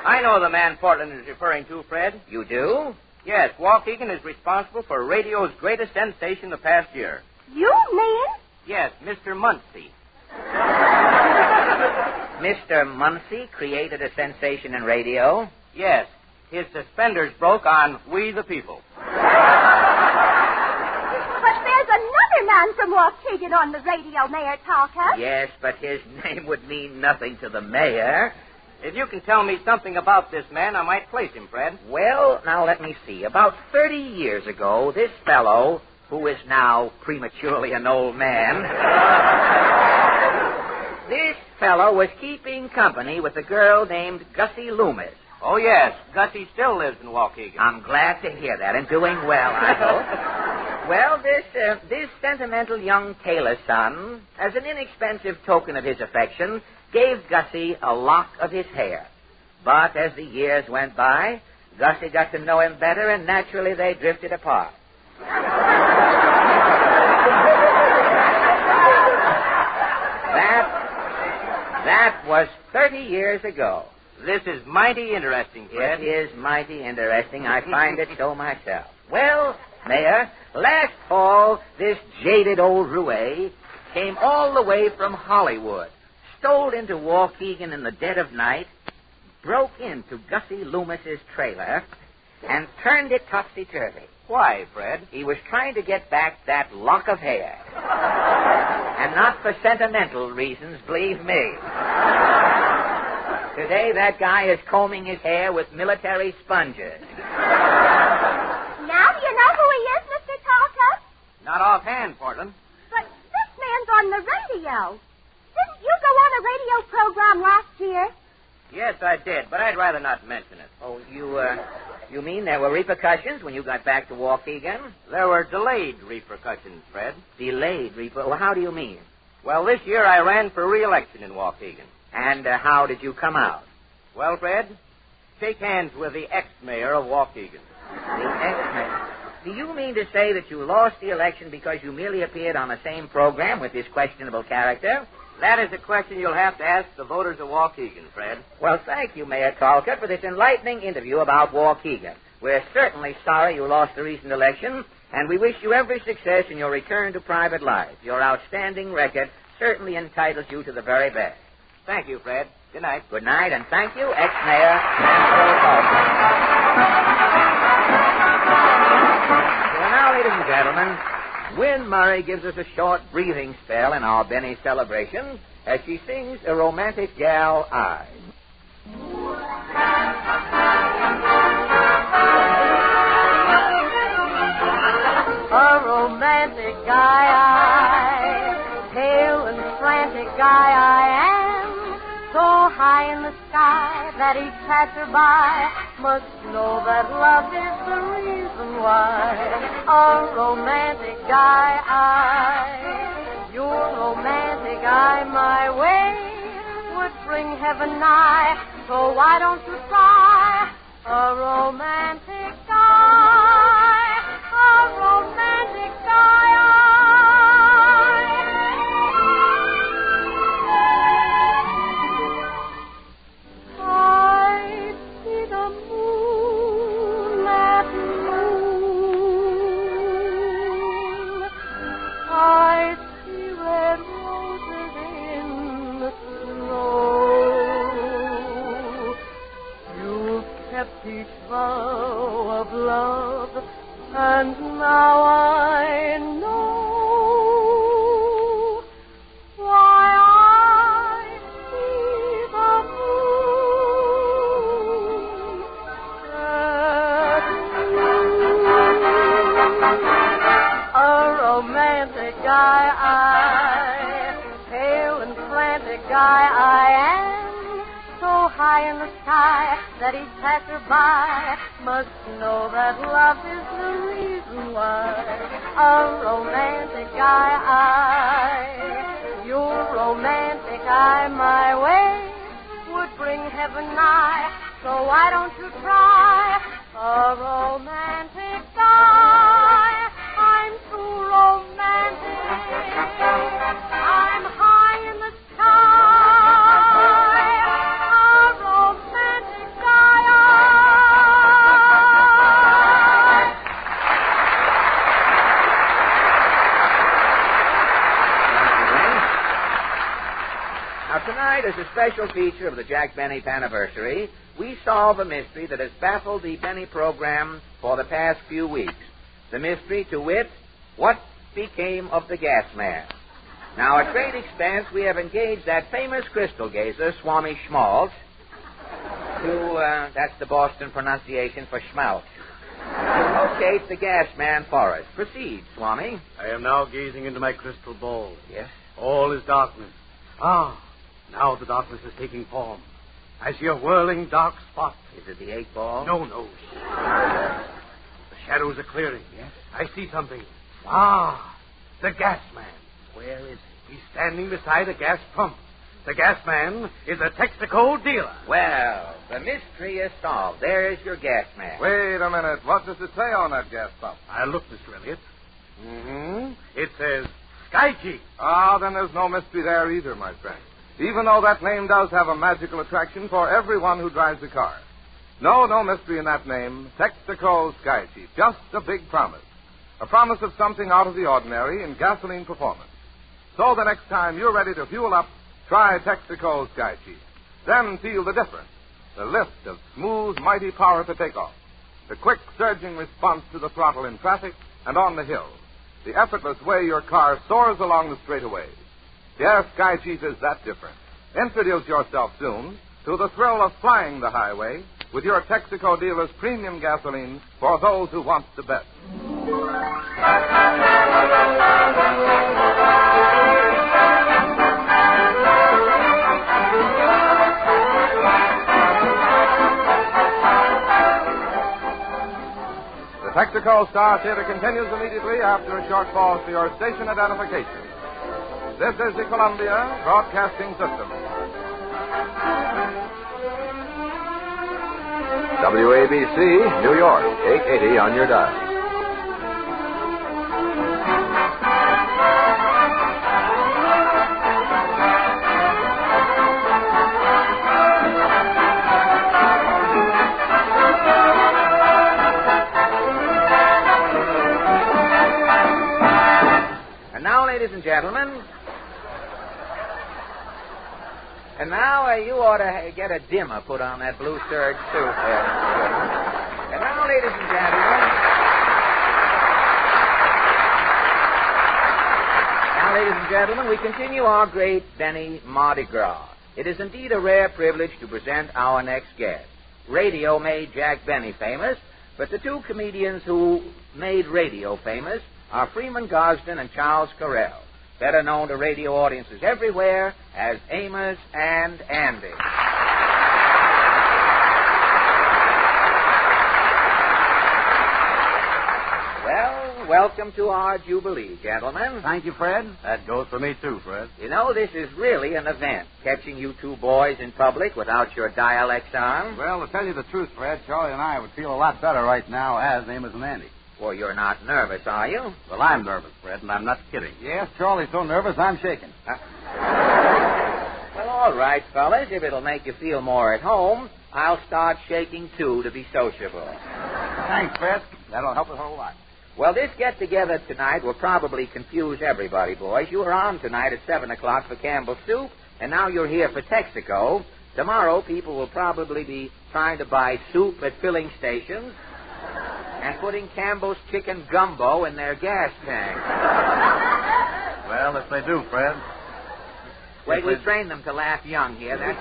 I know the man Portland is referring to, Fred. You do? Yes, Waukegan is responsible for radio's greatest sensation the past year. You mean? Yes, Mr. Muncie. Mr. Muncie created a sensation in radio? Yes. His suspenders broke on We the People. But there's another man from Waukegan on the radio, Mayor Talcott. Yes, but his name would mean nothing to the mayor. If you can tell me something about this man, I might place him, Fred. Well, now let me see. About 30 years ago, this fellow, who is now prematurely an old man, this fellow was keeping company with a girl named Gussie Loomis. Oh, yes. Gussie still lives in Waukegan. I'm glad to hear that, and doing well, I hope. Well, this sentimental young tailor's son, as an inexpensive token of his affection, gave Gussie a lock of his hair. But as the years went by, Gussie got to know him better, and naturally they drifted apart. That was 30 years ago. This is mighty interesting, Fred. It is mighty interesting. I find it so myself. Well, Mayor, last fall, this jaded old roue came all the way from Hollywood, stole into Waukegan in the dead of night, broke into Gussie Loomis's trailer, and turned it topsy-turvy. Why, Fred? He was trying to get back that lock of hair. And not for sentimental reasons, believe me. Today, that guy is combing his hair with military sponges. Now do you know who he is, Mr. Talcott? Not offhand, Portland. But this man's on the radio. Didn't you go on a radio program last year? Yes, I did, but I'd rather not mention it. Oh, you mean there were repercussions when you got back to Waukegan? There were delayed repercussions, Fred. Delayed repercussions? Well, how do you mean? Well, this year I ran for re-election in Waukegan. And how did you come out? Well, Fred, shake hands with the ex-mayor of Waukegan. The ex-mayor? Do you mean to say that you lost the election because you merely appeared on the same program with this questionable character? That is a question you'll have to ask the voters of Waukegan, Fred. Well, thank you, Mayor Talcott, for this enlightening interview about Waukegan. We're certainly sorry you lost the recent election, and we wish you every success in your return to private life. Your outstanding record certainly entitles you to the very best. Thank you, Fred. Good night. Good night, and thank you, ex-mayor Mel Talcott. Well, now, ladies and gentlemen, Wynn Murray gives us a short breathing spell in our Benny celebration as she sings A Romantic Gal I. A romantic guy I, pale and frantic guy I am, so high in the sky that each passerby must know that love is the reason why. A romantic guy I, your romantic eye my way would bring heaven nigh, so why don't you try a romantic guy, a romantic guy I. I see red roses in the snow. You've kept each vow of love, and now I know why I see the moon I. Pale and frantic guy I am. So high in the sky that each passerby must know that love is the reason why. A romantic guy I. Your romantic eye my way would bring heaven nigh. So why don't you try a romantic guy? I'm too romantic. I'm high in the sky. A romantic guy. Now, tonight, as a special feature of the Jack Benny anniversary, we solve a mystery that has baffled the Benny program for the past few weeks. The mystery, to wit, what became of the gas man? Now, at great expense, we have engaged that famous crystal gazer, Swami Schmaltz, to, that's the Boston pronunciation for schmaltz, to locate the gas man for us. Proceed, Swami. I am now gazing into my crystal ball. Yes? All is darkness. Ah, now the darkness is taking form. I see a whirling dark spot. Is it the 8 ball? No. The shadows are clearing. Yes? I see something. Ah, the gas man. Where is he? He's standing beside a gas pump. The gas man is a Texaco dealer. Well, the mystery is solved. There's your gas man. Wait a minute. What does it say on that gas pump? I look, Mr. Elliot. Mm-hmm. It says Sky Chief. Ah, then there's no mystery there either, my friend. Even though that name does have a magical attraction for everyone who drives a car. No mystery in that name. Texaco Sky Chief. Just a big promise. A promise of something out of the ordinary in gasoline performance. So the next time you're ready to fuel up, try Texaco Sky Chief. Then feel the difference. The lift of smooth, mighty power to take off. The quick, surging response to the throttle in traffic and on the hill. The effortless way your car soars along the straightaways. Yes, Sky Chief is that different. Introduce yourself soon to the thrill of flying the highway with your Texaco dealer's premium gasoline for those who want the best. The Texaco Star Theater continues immediately after a short pause for your station identification. This is the Columbia Broadcasting System. WABC, New York, 880 on your dial. And now, ladies and gentlemen, and now you ought to get a dimmer put on that blue serge suit there. And now, ladies and gentlemen, we continue our great Benny Mardi Gras. It is indeed a rare privilege to present our next guest. Radio made Jack Benny famous, but the two comedians who made radio famous are Freeman Gosden and Charles Correll, better known to radio audiences everywhere as Amos and Andy. Well, welcome to our Jubilee, gentlemen. Thank you, Fred. That goes for me, too, Fred. You know, this is really an event, catching you two boys in public without your dialects on. Well, to tell you the truth, Fred, Charlie and I would feel a lot better right now as Amos and Andy. Well, you're not nervous, are you? Well, I'm nervous, Fred, and I'm not kidding. Yes, Charlie's so nervous, I'm shaking. Well, all right, fellas. If it'll make you feel more at home, I'll start shaking, too, to be sociable. Thanks, Fred. That'll help a whole lot. Well, this get-together tonight will probably confuse everybody, boys. You were on tonight at 7 o'clock for Campbell's Soup, and now you're here for Texaco. Tomorrow, people will probably be trying to buy soup at filling stations and putting Campbell's chicken gumbo in their gas tank. Well, if they do, Fred. Wait, we train them to laugh young here. That's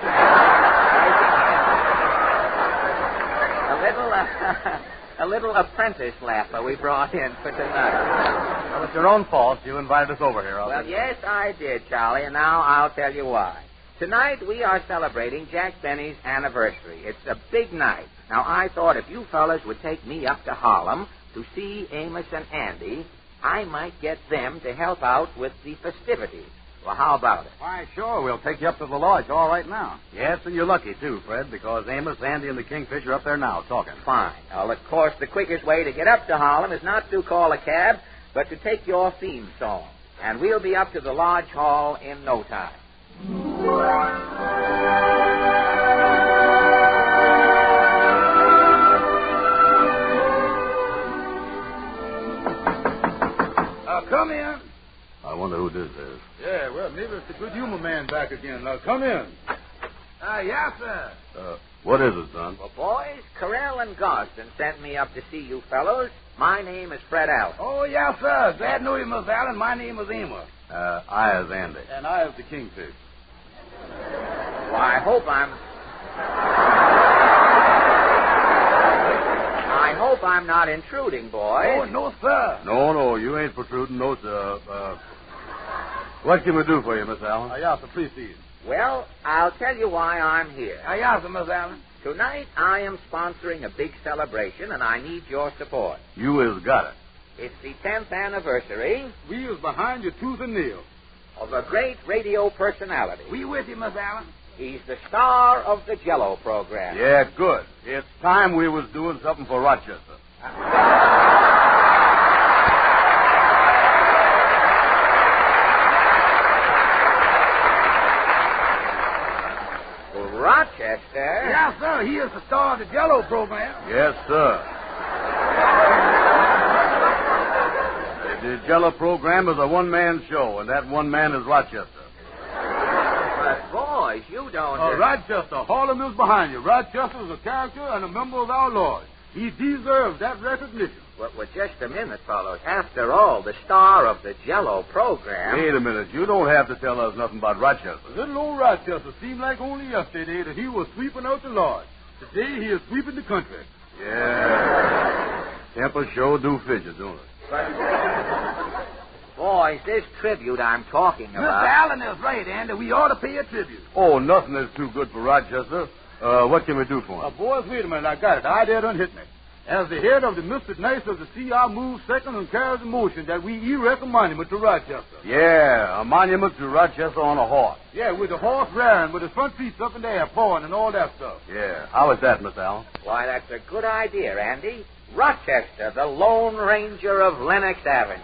a little apprentice laugher we brought in for tonight. Well, it's your own fault. You invited us over here. Well, yes, I did, Charlie, and now I'll tell you why. Tonight we are celebrating Jack Benny's anniversary. It's a big night. Now, I thought if you fellas would take me up to Harlem to see Amos and Andy, I might get them to help out with the festivities. Well, how about it? Why, sure. We'll take you up to the lodge all right now. Yes, and you're lucky, too, Fred, because Amos, Andy, and the Kingfish are up there now talking. Fine. Well, of course, the quickest way to get up to Harlem is not to call a cab, but to take your theme song. And we'll be up to the lodge hall in no time. Come in. I wonder who this is. Yeah, well, maybe it's the good humor man back again. Now, come in. Yes, sir. What is it, son? Well, boys, Carell and Gosden sent me up to see you fellows. My name is Fred Allen. Oh, yes, sir. Glad to know you, Miss Allen. My name is Amos. I is Andy. And I is the Kingfish. Well, I hope I'm not intruding, boys. Oh, no, sir. No, you ain't protruding, no, sir. What can we do for you, Miss Allen? Yes, sir, please. Well, I'll tell you why I'm here. Yes, sir, Miss Allen. Tonight, I am sponsoring a big celebration, and I need your support. You has got it. It's the 10th anniversary. We is behind you tooth and nail. Of a great radio personality. We with you, Miss Allen. He's the star of the Jell-O program. Yeah, good. It's time we was doing something for Rochester. Rochester? Yes, sir. He is the star of the Jell-O program. Yes, sir. The Jell-O program is a one-man show, and that one man is Rochester. But, boys, you don't... Rochester, Harlem is behind you. Rochester is a character and a member of our Lord. He deserves that recognition. Well, just a minute, fellows. After all, the star of the Jell-O program... Wait a minute. You don't have to tell us nothing about Rochester. Little old Rochester seemed like only yesterday that he was sweeping out the lodge. Today he is sweeping the country. Yeah. Temper sure do fidget, don't it? Boys, this tribute I'm talking about... Mr. Allen is right, Andy. We ought to pay a tribute. Oh, nothing is too good for Rochester. What can we do for him? Boys, wait a minute. I got it. The idea done hit me. As the head of the Mystic Knights of the Sea, I move second and carries the motion that we erect a monument to Rochester. Yeah, a monument to Rochester on a horse. Yeah, with the horse rearing, with his front feet up in the air, pawing and all that stuff. Yeah. How is that, Miss Allen? Why, that's a good idea, Andy. Rochester, the Lone Ranger of Lenox Avenue.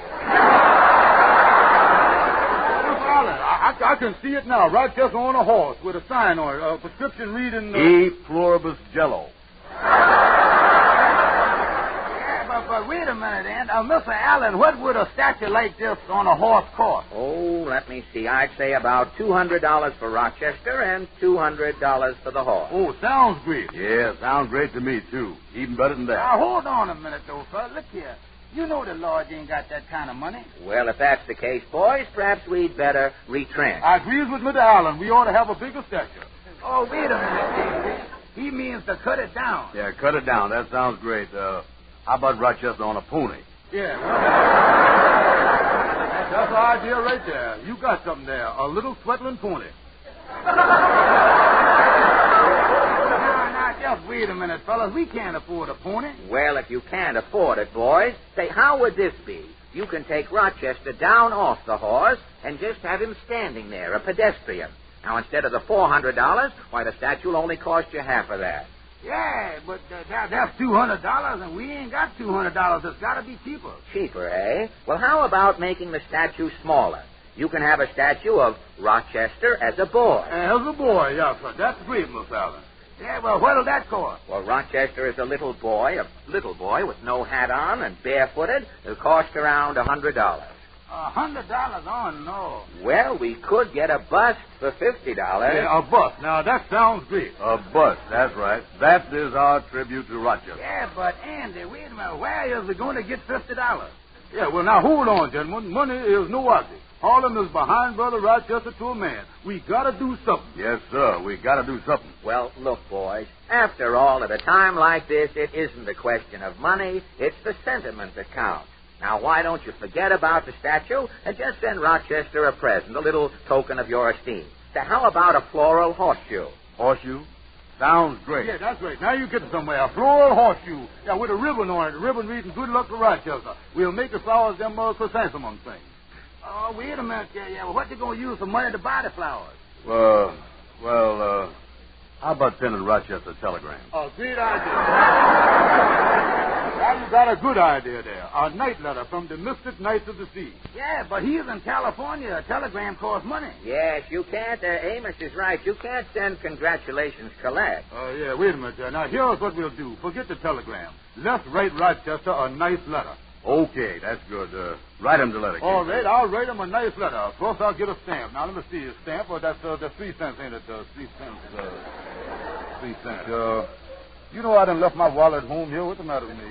I can see it now. Rochester on a horse with a sign on it, a prescription reading... E pluribus Jell-O. But wait a minute, Andy. Mr. Allen, what would a statue like this on a horse cost? Oh, let me see. I'd say about $200 for Rochester and $200 for the horse. Oh, sounds great. Yeah, sounds great to me, too. Even better than that. Now, hold on a minute, though, fella. Look here. You know the lodge ain't got that kind of money. Well, if that's the case, boys, perhaps we'd better retrench. I agree with Mr. Allen. We ought to have a bigger statue. Oh, wait a minute, He means to cut it down. Yeah, cut it down. That sounds great. How about Rochester on a pony? Yeah. That's the idea right there. You got something there. A little sweatling pony. Now, just wait a minute, fellas. We can't afford a pony. Well, if you can't afford it, boys, say, how would this be? You can take Rochester down off the horse and just have him standing there, a pedestrian. Now, instead of the $400, why, the statue will only cost you half of that. Yeah, but that's $200, and we ain't got $200. It's got to be cheaper. Cheaper, eh? Well, how about making the statue smaller? You can have a statue of Rochester as a boy. As a boy, yes, sir. That's great, Miss Allen. Yeah, well, what'll that cost? Well, Rochester is a little boy with no hat on and barefooted. It'll cost around $100. $100? Oh, no. Well, we could get a bust for $50. Yeah, a bust. Now, that sounds great. A bust, that's right. That is our tribute to Rochester. Yeah, but, Andy, wait a minute. Where is it going to get $50? Yeah, well, now, hold on, gentlemen. Money is no object. Harlem is behind Brother Rochester to a man. We got to do something. Yes, sir. We got to do something. Well, look, boys. After all, at a time like this, it isn't a question of money. It's the sentiment that counts. Now, why don't you forget about the statue and just send Rochester a present, a little token of your esteem? So how about a floral horseshoe? Horseshoe? Sounds great. Yeah, that's right. Now you get somewhere. A floral horseshoe. Yeah, with a ribbon on it. The ribbon reading good luck to Rochester. We'll make the flowers them chrysanthemum things. Oh, wait a minute. Yeah. Well, what you going to use for money to buy the flowers? How about sending Rochester a telegram? Oh, great idea. Now you got a good idea there. A night letter from the mystic Knights of the Sea. Yeah, but he's in California. A telegram costs money. Yes, you can't. Amos is right. You can't send congratulations collect. Oh, yeah, wait a minute there. Now, here's what we'll do. Forget the telegram. Let's write Rochester a nice letter. Okay, that's good. Write him the letter. All right, I'll write him a nice letter. Of course, I'll get a stamp. Now, let me see. A stamp, that's 3 cents, ain't it? 3 cents. 3 cents. You know I done left my wallet home here. What's the matter with me?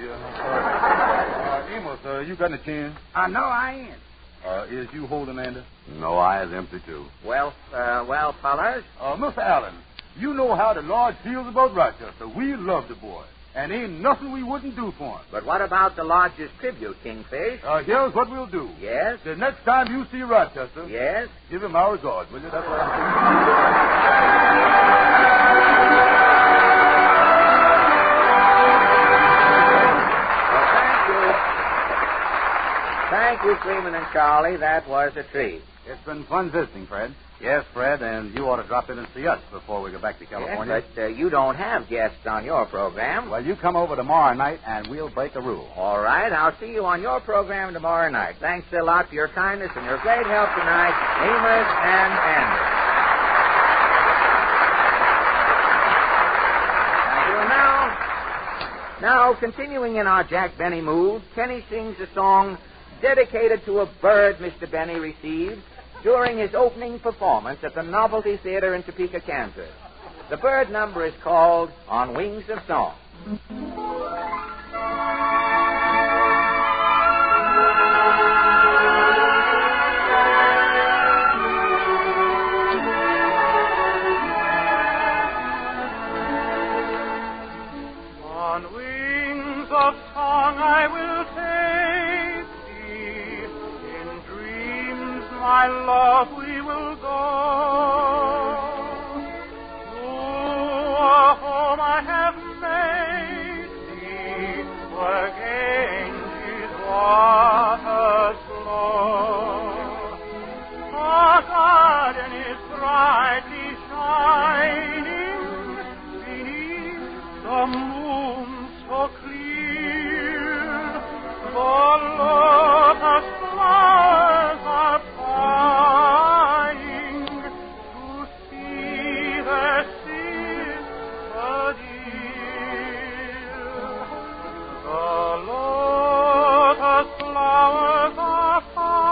Amos, you got any change? No, I ain't. Is you holding, Andy? No, I is empty, too. Well, fellas? Mr. Allen, you know how the Lord feels about Rochester. We love the boy. And ain't nothing we wouldn't do for him. But what about the Lodge's tribute, Kingfish? Here's what we'll do. Yes? The next time you see Rochester... Yes? Give him our regards, will you? That's what I'm Thank you, Freeman and Charlie. That was a treat. It's been fun visiting, Fred. Yes, Fred, and you ought to drop in and see us before we go back to California. Yes, but you don't have guests on your program. Well, you come over tomorrow night, and we'll break a rule. All right, I'll see you on your program tomorrow night. Thanks a lot for your kindness and your great help tonight, Amos and Andy. Thank you. And now, continuing in our Jack Benny mood, Kenny sings a song dedicated to a bird Mr. Benny received during his opening performance at the Novelty Theater in Topeka, Kansas. The bird number is called On Wings of Song. On wings of song I will take thee, in dreams, my love, we will go to a home I have made thee, where Ganges waters flow. Our garden is brightly shining beneath the moon so clear. The lotus flowers are crying to see their sister dear. The lotus flowers are pining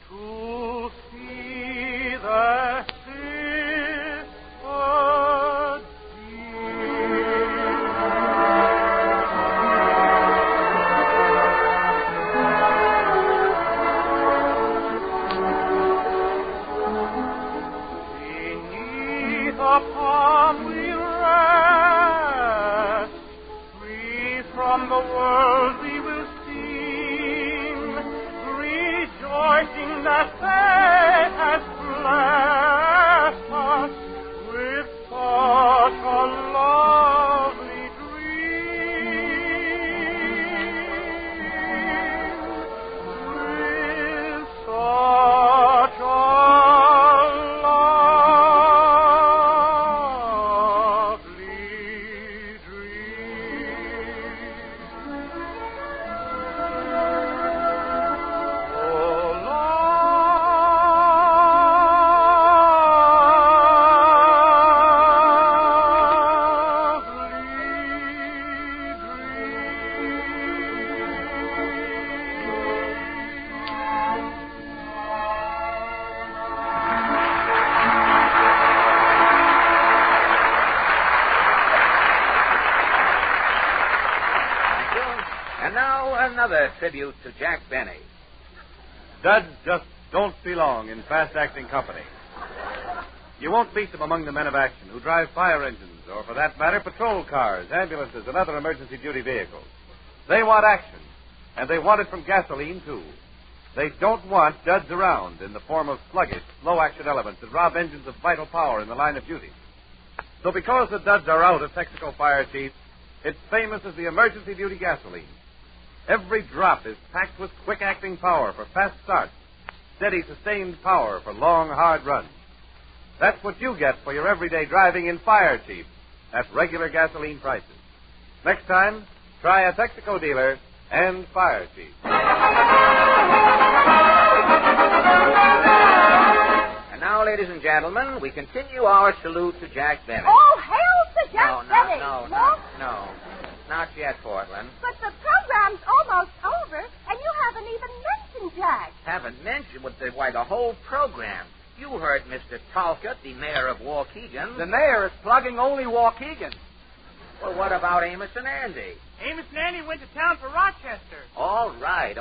to see their sister beneath a palm we rest, free from the world we will sing, rejoicing that fate has blessed us with such a lovely dream, with such a another tribute to Jack Benny. Duds just don't belong in fast-acting company. You won't beat them among the men of action who drive fire engines or for that matter, patrol cars, ambulances, and other emergency duty vehicles. They want action, and they want it from gasoline, too. They don't want duds around in the form of sluggish, slow-action elements that rob engines of vital power in the line of duty. So because the duds are out of Texaco Fire Chief, it's famous as the emergency duty gasoline. Every drop is packed with quick-acting power for fast starts, steady, sustained power for long, hard runs. That's what you get for your everyday driving in Fire Chief at regular gasoline prices. Next time, try a Texaco dealer and Fire Chief. And now, ladies and gentlemen, we continue our salute to Jack Benny. Oh, hail to Jack Benny. No. Not yet, Portland. But the program's almost over, and you haven't even mentioned Jack. Haven't mentioned why the whole program. You heard Mr. Talcott, the mayor of Waukegan. The mayor is plugging only Waukegan. Well, what about Amos and Andy? Amos and Andy went to town for Rochester. All right.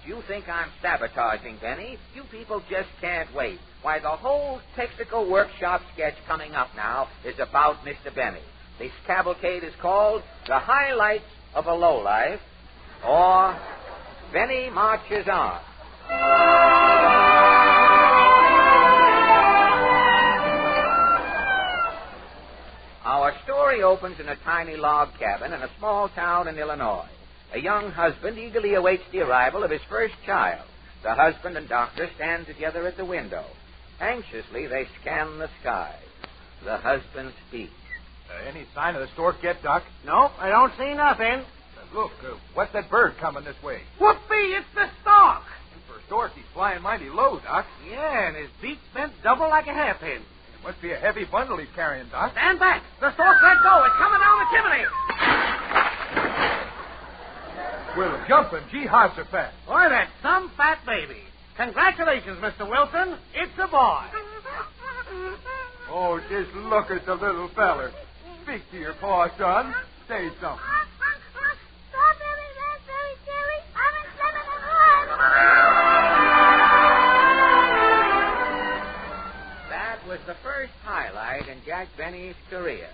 You think I'm sabotaging, Benny? You people just can't wait. Why, the whole Texaco Workshop sketch coming up now is about Mr. Benny. This cavalcade is called The Highlights of a Lowlife, or Benny Marches On. Our story opens in a tiny log cabin in a small town in Illinois. A young husband eagerly awaits the arrival of his first child. The husband and doctor stand together at the window. Anxiously, they scan the sky. The husband speaks. Any sign of the stork yet, Doc? No, I don't see nothing. Look, what's that bird coming this way? Whoopee, it's the stork. For a stork, he's flying mighty low, Doc. Yeah, and his beak's bent double like a hairpin. It must be a heavy bundle he's carrying, Doc. Stand back. The stork let go. It's coming down the chimney. Well, jumping. Gee, Jehoshaphat. Boy, that's some fat baby. Congratulations, Mr. Wilson. It's a boy. Oh, just look at the little feller. Speak to your paw, son. Say something. That was the first highlight in Jack Benny's career.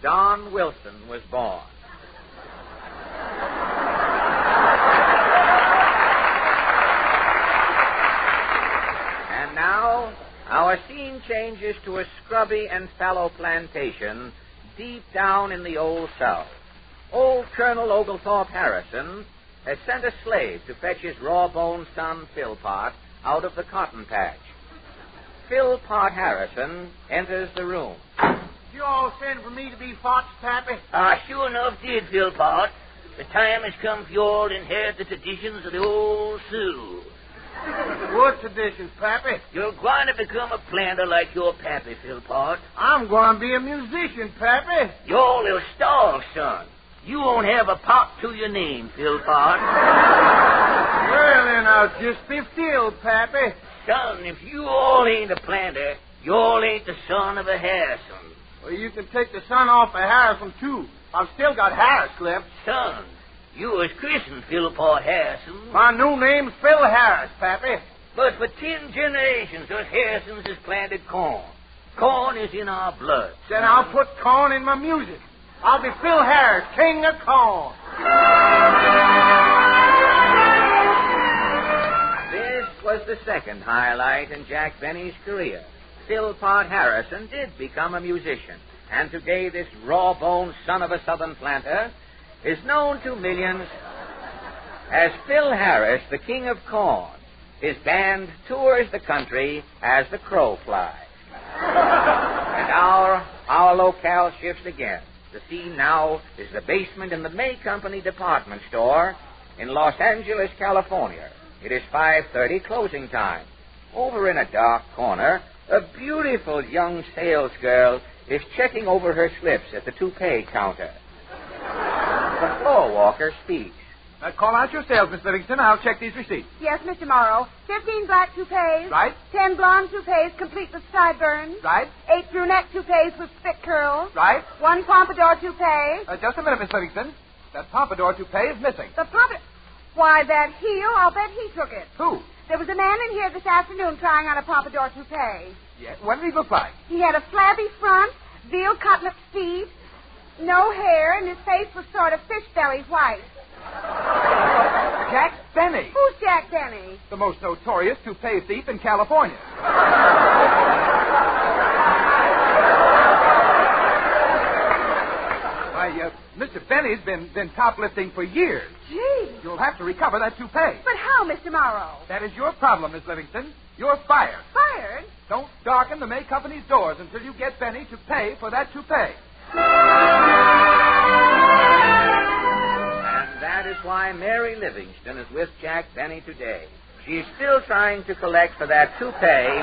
Don Wilson was born. And now, our scene changes to a scrubby and fallow plantation deep down in the Old South. Old Colonel Oglethorpe Harrison has sent a slave to fetch his raw-boned son, Philpot, out of the cotton patch. Philpot Harrison enters the room. You all send for me to be Fox, Pappy? Sure enough did, Philpot. The time has come for you all to inherit the traditions of the old Sioux. What traditions, Pappy? You're going to become a planter like your pappy, Philpot. I'm going to be a musician, Pappy. You're a little stall, son. You won't have a pop to your name, Philpot. Well, then I'll just be still, Pappy. Son, if you all ain't a planter, you all ain't the son of a Harrison. Well, you can take the son off of Harrison, too. I've still got Harris left. Son, you was christened Philpot Harrison. My new name's Phil Harris, Pappy. But for 10 generations, us Harrisons has planted corn. Corn is in our blood. Then I'll put corn in my music. I'll be Phil Harris, king of corn. This was the second highlight in Jack Benny's career. Philpot Harrison did become a musician, and today this raw-boned son of a southern planter is known to millions as Phil Harris, the king of corn. His band tours the country as the crow flies. And our locale shifts again. The scene now is the basement in the May Company department store in Los Angeles, California. It is 5:30 closing time. Over in a dark corner, a beautiful young sales girl is checking over her slips at the toupee counter. The floor walker speaks. Call out your sales, Miss Livingston. I'll check these receipts. Yes, Mr. Morrow. 15 black toupees. Right. 10 blonde toupees, complete with sideburns. Right. 8 brunette toupees with spit curls. Right. 1 pompadour toupee. Just a minute, Miss Livingston. That pompadour toupee is missing. The pompadour... Why, that heel, I'll bet he took it. Who? There was a man in here this afternoon trying on a pompadour toupee. Yes. What did he look like? He had a flabby front, veal cutlet feet, no hair, and his face was sort of fish belly white. Jack Benny. Who's Jack Benny? The most notorious toupee thief in California. Why, Mr. Benny's been toplifting for years. Gee. You'll have to recover that toupee. But how, Mr. Morrow? That is your problem, Miss Livingston. You're fired. Fired? Don't darken the May Company's doors until you get Benny to pay for that toupee. And that is why Mary Livingston is with Jack Benny today. She's still trying to collect for that toupee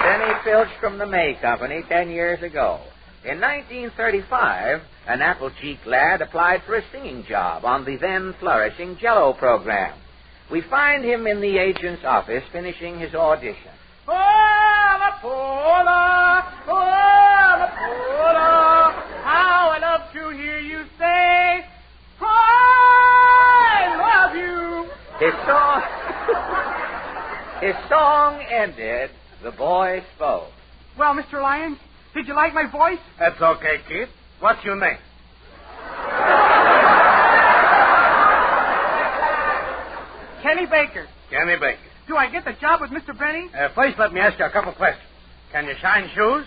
Benny filched from the May Company 10 years ago. In 1935, an apple-cheeked lad applied for a singing job on the then-flourishing Jello program. We find him in the agent's office finishing his audition. How I love to hear you say, I love you. His song ended. The boy spoke. Well, Mr. Lyons, did you like my voice? That's okay, kid. What's your name? Kenny Baker. Kenny Baker. Do I get the job with Mr. Benny? First, let me ask you a couple questions. Can you shine shoes?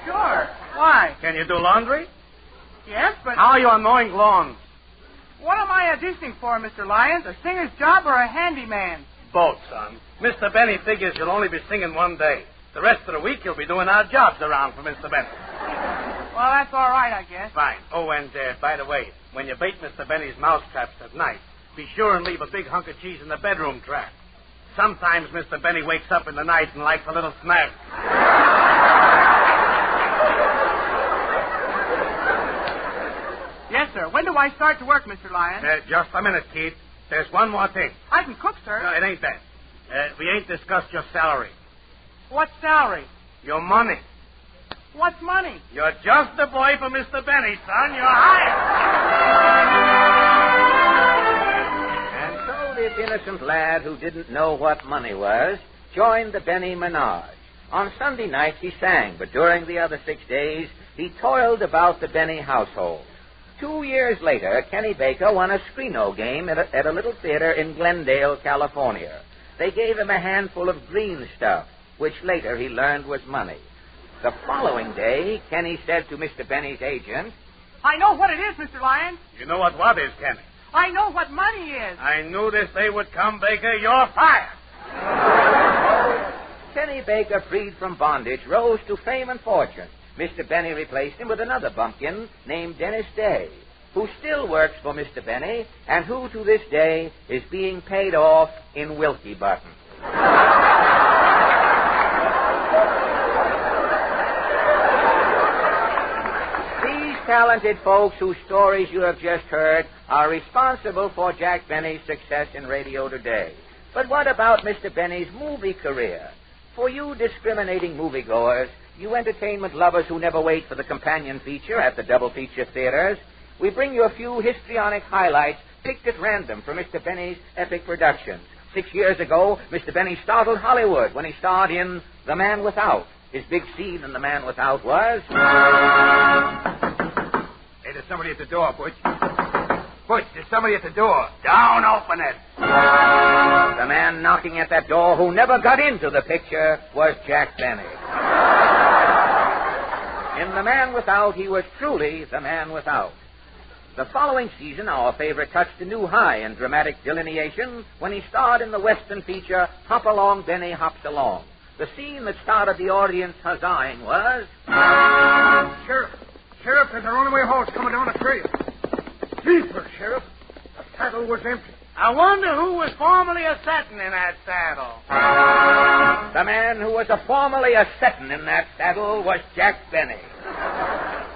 Sure. Why? Can you do laundry? Yes, but... How are you on mowing lawns? What am I auditioning for, Mr. Lyons? A singer's job or a handyman? Both, son. Mr. Benny figures you'll only be singing one day. The rest of the week you'll be doing odd jobs around for Mr. Benny. Well, that's all right, I guess. Fine. Oh, and by the way, when you bait Mr. Benny's mousetraps at night, be sure and leave a big hunk of cheese in the bedroom trap. Sometimes Mr. Benny wakes up in the night and likes a little snack. Yes, sir. When do I start to work, Mr. Lyons? Just a minute, Keith. There's one more thing. I can cook, sir. No, it ain't that. We ain't discussed your salary. What salary? Your money. What's money? You're just the boy for Mr. Benny, son. You're hired. And so this innocent lad who didn't know what money was joined the Benny menage. On Sunday nights he sang, but during the other 6 days he toiled about the Benny household. 2 years later, Kenny Baker won a screeno game at a little theater in Glendale, California. They gave him a handful of green stuff, which later he learned was money. The following day, Kenny said to Mr. Benny's agent, I know what it is, Mr. Lyons. You know what is, Kenny? I know what money is. I knew this day would come, Baker. You're fired. Kenny Baker, freed from bondage, rose to fame and fortune. Mr. Benny replaced him with another bumpkin named Dennis Day, who still works for Mr. Benny and who to this day is being paid off in Wilkie buttons. These talented folks whose stories you have just heard are responsible for Jack Benny's success in radio today. But what about Mr. Benny's movie career? For you discriminating moviegoers, you entertainment lovers who never wait for the companion feature at the double feature theaters, we bring you a few histrionic highlights picked at random from Mr. Benny's epic productions. 6 years ago, Mr. Benny startled Hollywood when he starred in The Man Without. His big scene in The Man Without was... Hey, there's somebody at the door, Butch. Butch, there's somebody at the door. Don't open it. The man knocking at that door who never got into the picture was Jack Benny. In The Man Without, he was truly the man without. The following season, our favorite touched a new high in dramatic delineation when he starred in the Western feature Hop Along, Benny Hops Along. The scene that started the audience huzzahing was... Sheriff, there's a runaway horse coming down the trail. Jeepers, Sheriff. The saddle was empty. I wonder who was formerly a settin' in that saddle. The man who was formerly a settin' in that saddle was Jack Benny.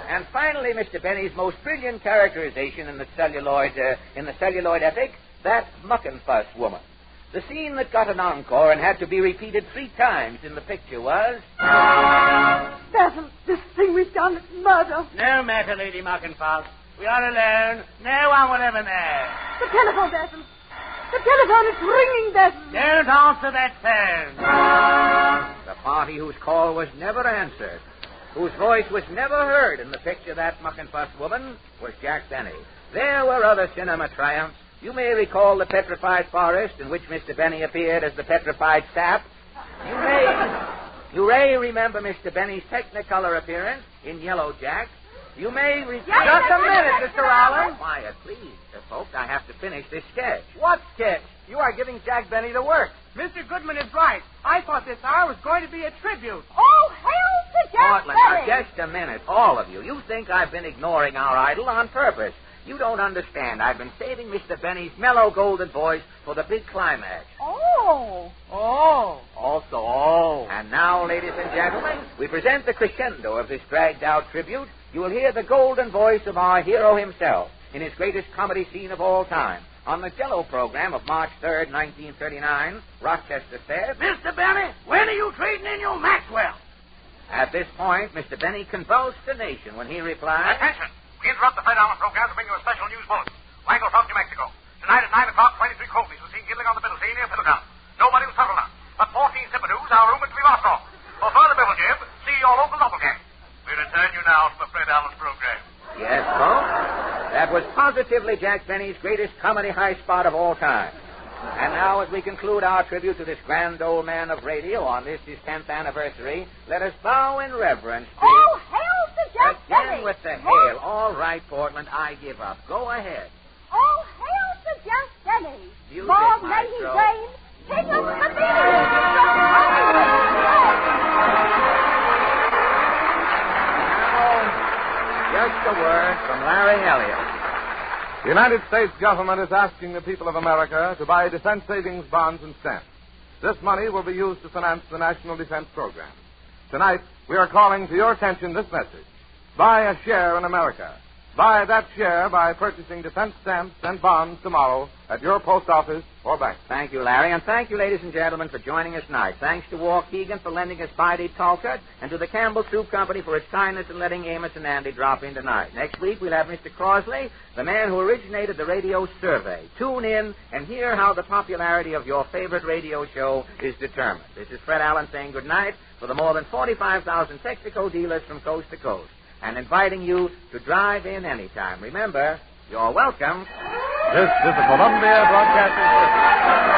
And finally, Mr. Benny's most brilliant characterization in the celluloid epic, that muck and fuss woman. The scene that got an encore and had to be repeated 3 times in the picture was... Basil, this thing we've done is murder. No matter, Lady Muck and Fuss. We are alone. No one will ever know. The telephone, Basil. The telephone is ringing, Basil. Don't answer that phone. The party whose call was never answered, whose voice was never heard in the picture That Muck and Fuss Woman, was Jack Benny. There were other cinema triumphs. You may recall The Petrified Forest, in which Mr. Benny appeared as the petrified sap. You may remember Mr. Benny's Technicolor appearance in Yellow Jack. You may Just a minute, Mr. Allen. Quiet, please, folks. I have to finish this sketch. What sketch? You are giving Jack Benny the work. Mr. Goodman is right. I thought this hour was going to be a tribute. Oh, hail to Jack Portland, Benny! now, just a minute, all of you. You think I've been ignoring our idol on purpose. You don't understand. I've been saving Mr. Benny's mellow golden voice for the big climax. Oh. And now, ladies and gentlemen, we present the crescendo of this dragged-out tribute. You will hear the golden voice of our hero himself in his greatest comedy scene of all time. On the Jello program of March 3rd, 1939, Rochester said, Mr. Benny, when are you trading in your Maxwell? At this point, Mr. Benny convulsed the nation when he replied, Attention! We interrupt the Fred Allen program to bring you a special news bulletin. Wangle from New Mexico. Tonight at 9 o'clock, 23 Colbys were seen giggling on the Biddlesea near Fiddleground. Nobody was hurt enough, but 14 Zippadoos are rumored to be lost off. For further bibble jib, see your local doppelganger. We return you now to the Fred Allen program. Yes, folks. That was positively Jack Benny's greatest comedy high spot of all time. And now, as we conclude our tribute to this grand old man of radio on this, his 10th anniversary, let us bow in reverence to... Oh, hail to Jack Again Benny! with the hail. All right, Portland, I give up. Go ahead. Oh, hail to Jack Benny! Music, Lord, may he maestro. reign! King of Just a word from Larry Elliott. The United States government is asking the people of America to buy defense savings bonds and stamps. This money will be used to finance the National Defense Program. Tonight, we are calling to your attention this message. Buy a share in America. Buy that share by purchasing defense stamps and bonds tomorrow at your post office or bank. Thank you, Larry, and thank you, ladies and gentlemen, for joining us tonight. Thanks to Walt Keegan for lending us Bidey Talcott, and to the Campbell Soup Company for its kindness in letting Amos and Andy drop in tonight. Next week, we'll have Mr. Crosley, the man who originated the radio survey. Tune in and hear how the popularity of your favorite radio show is determined. This is Fred Allen saying good night for the more than 45,000 Texaco dealers from coast to coast, and inviting you to drive in anytime. Remember, you're welcome. This is the Columbia Broadcasting System.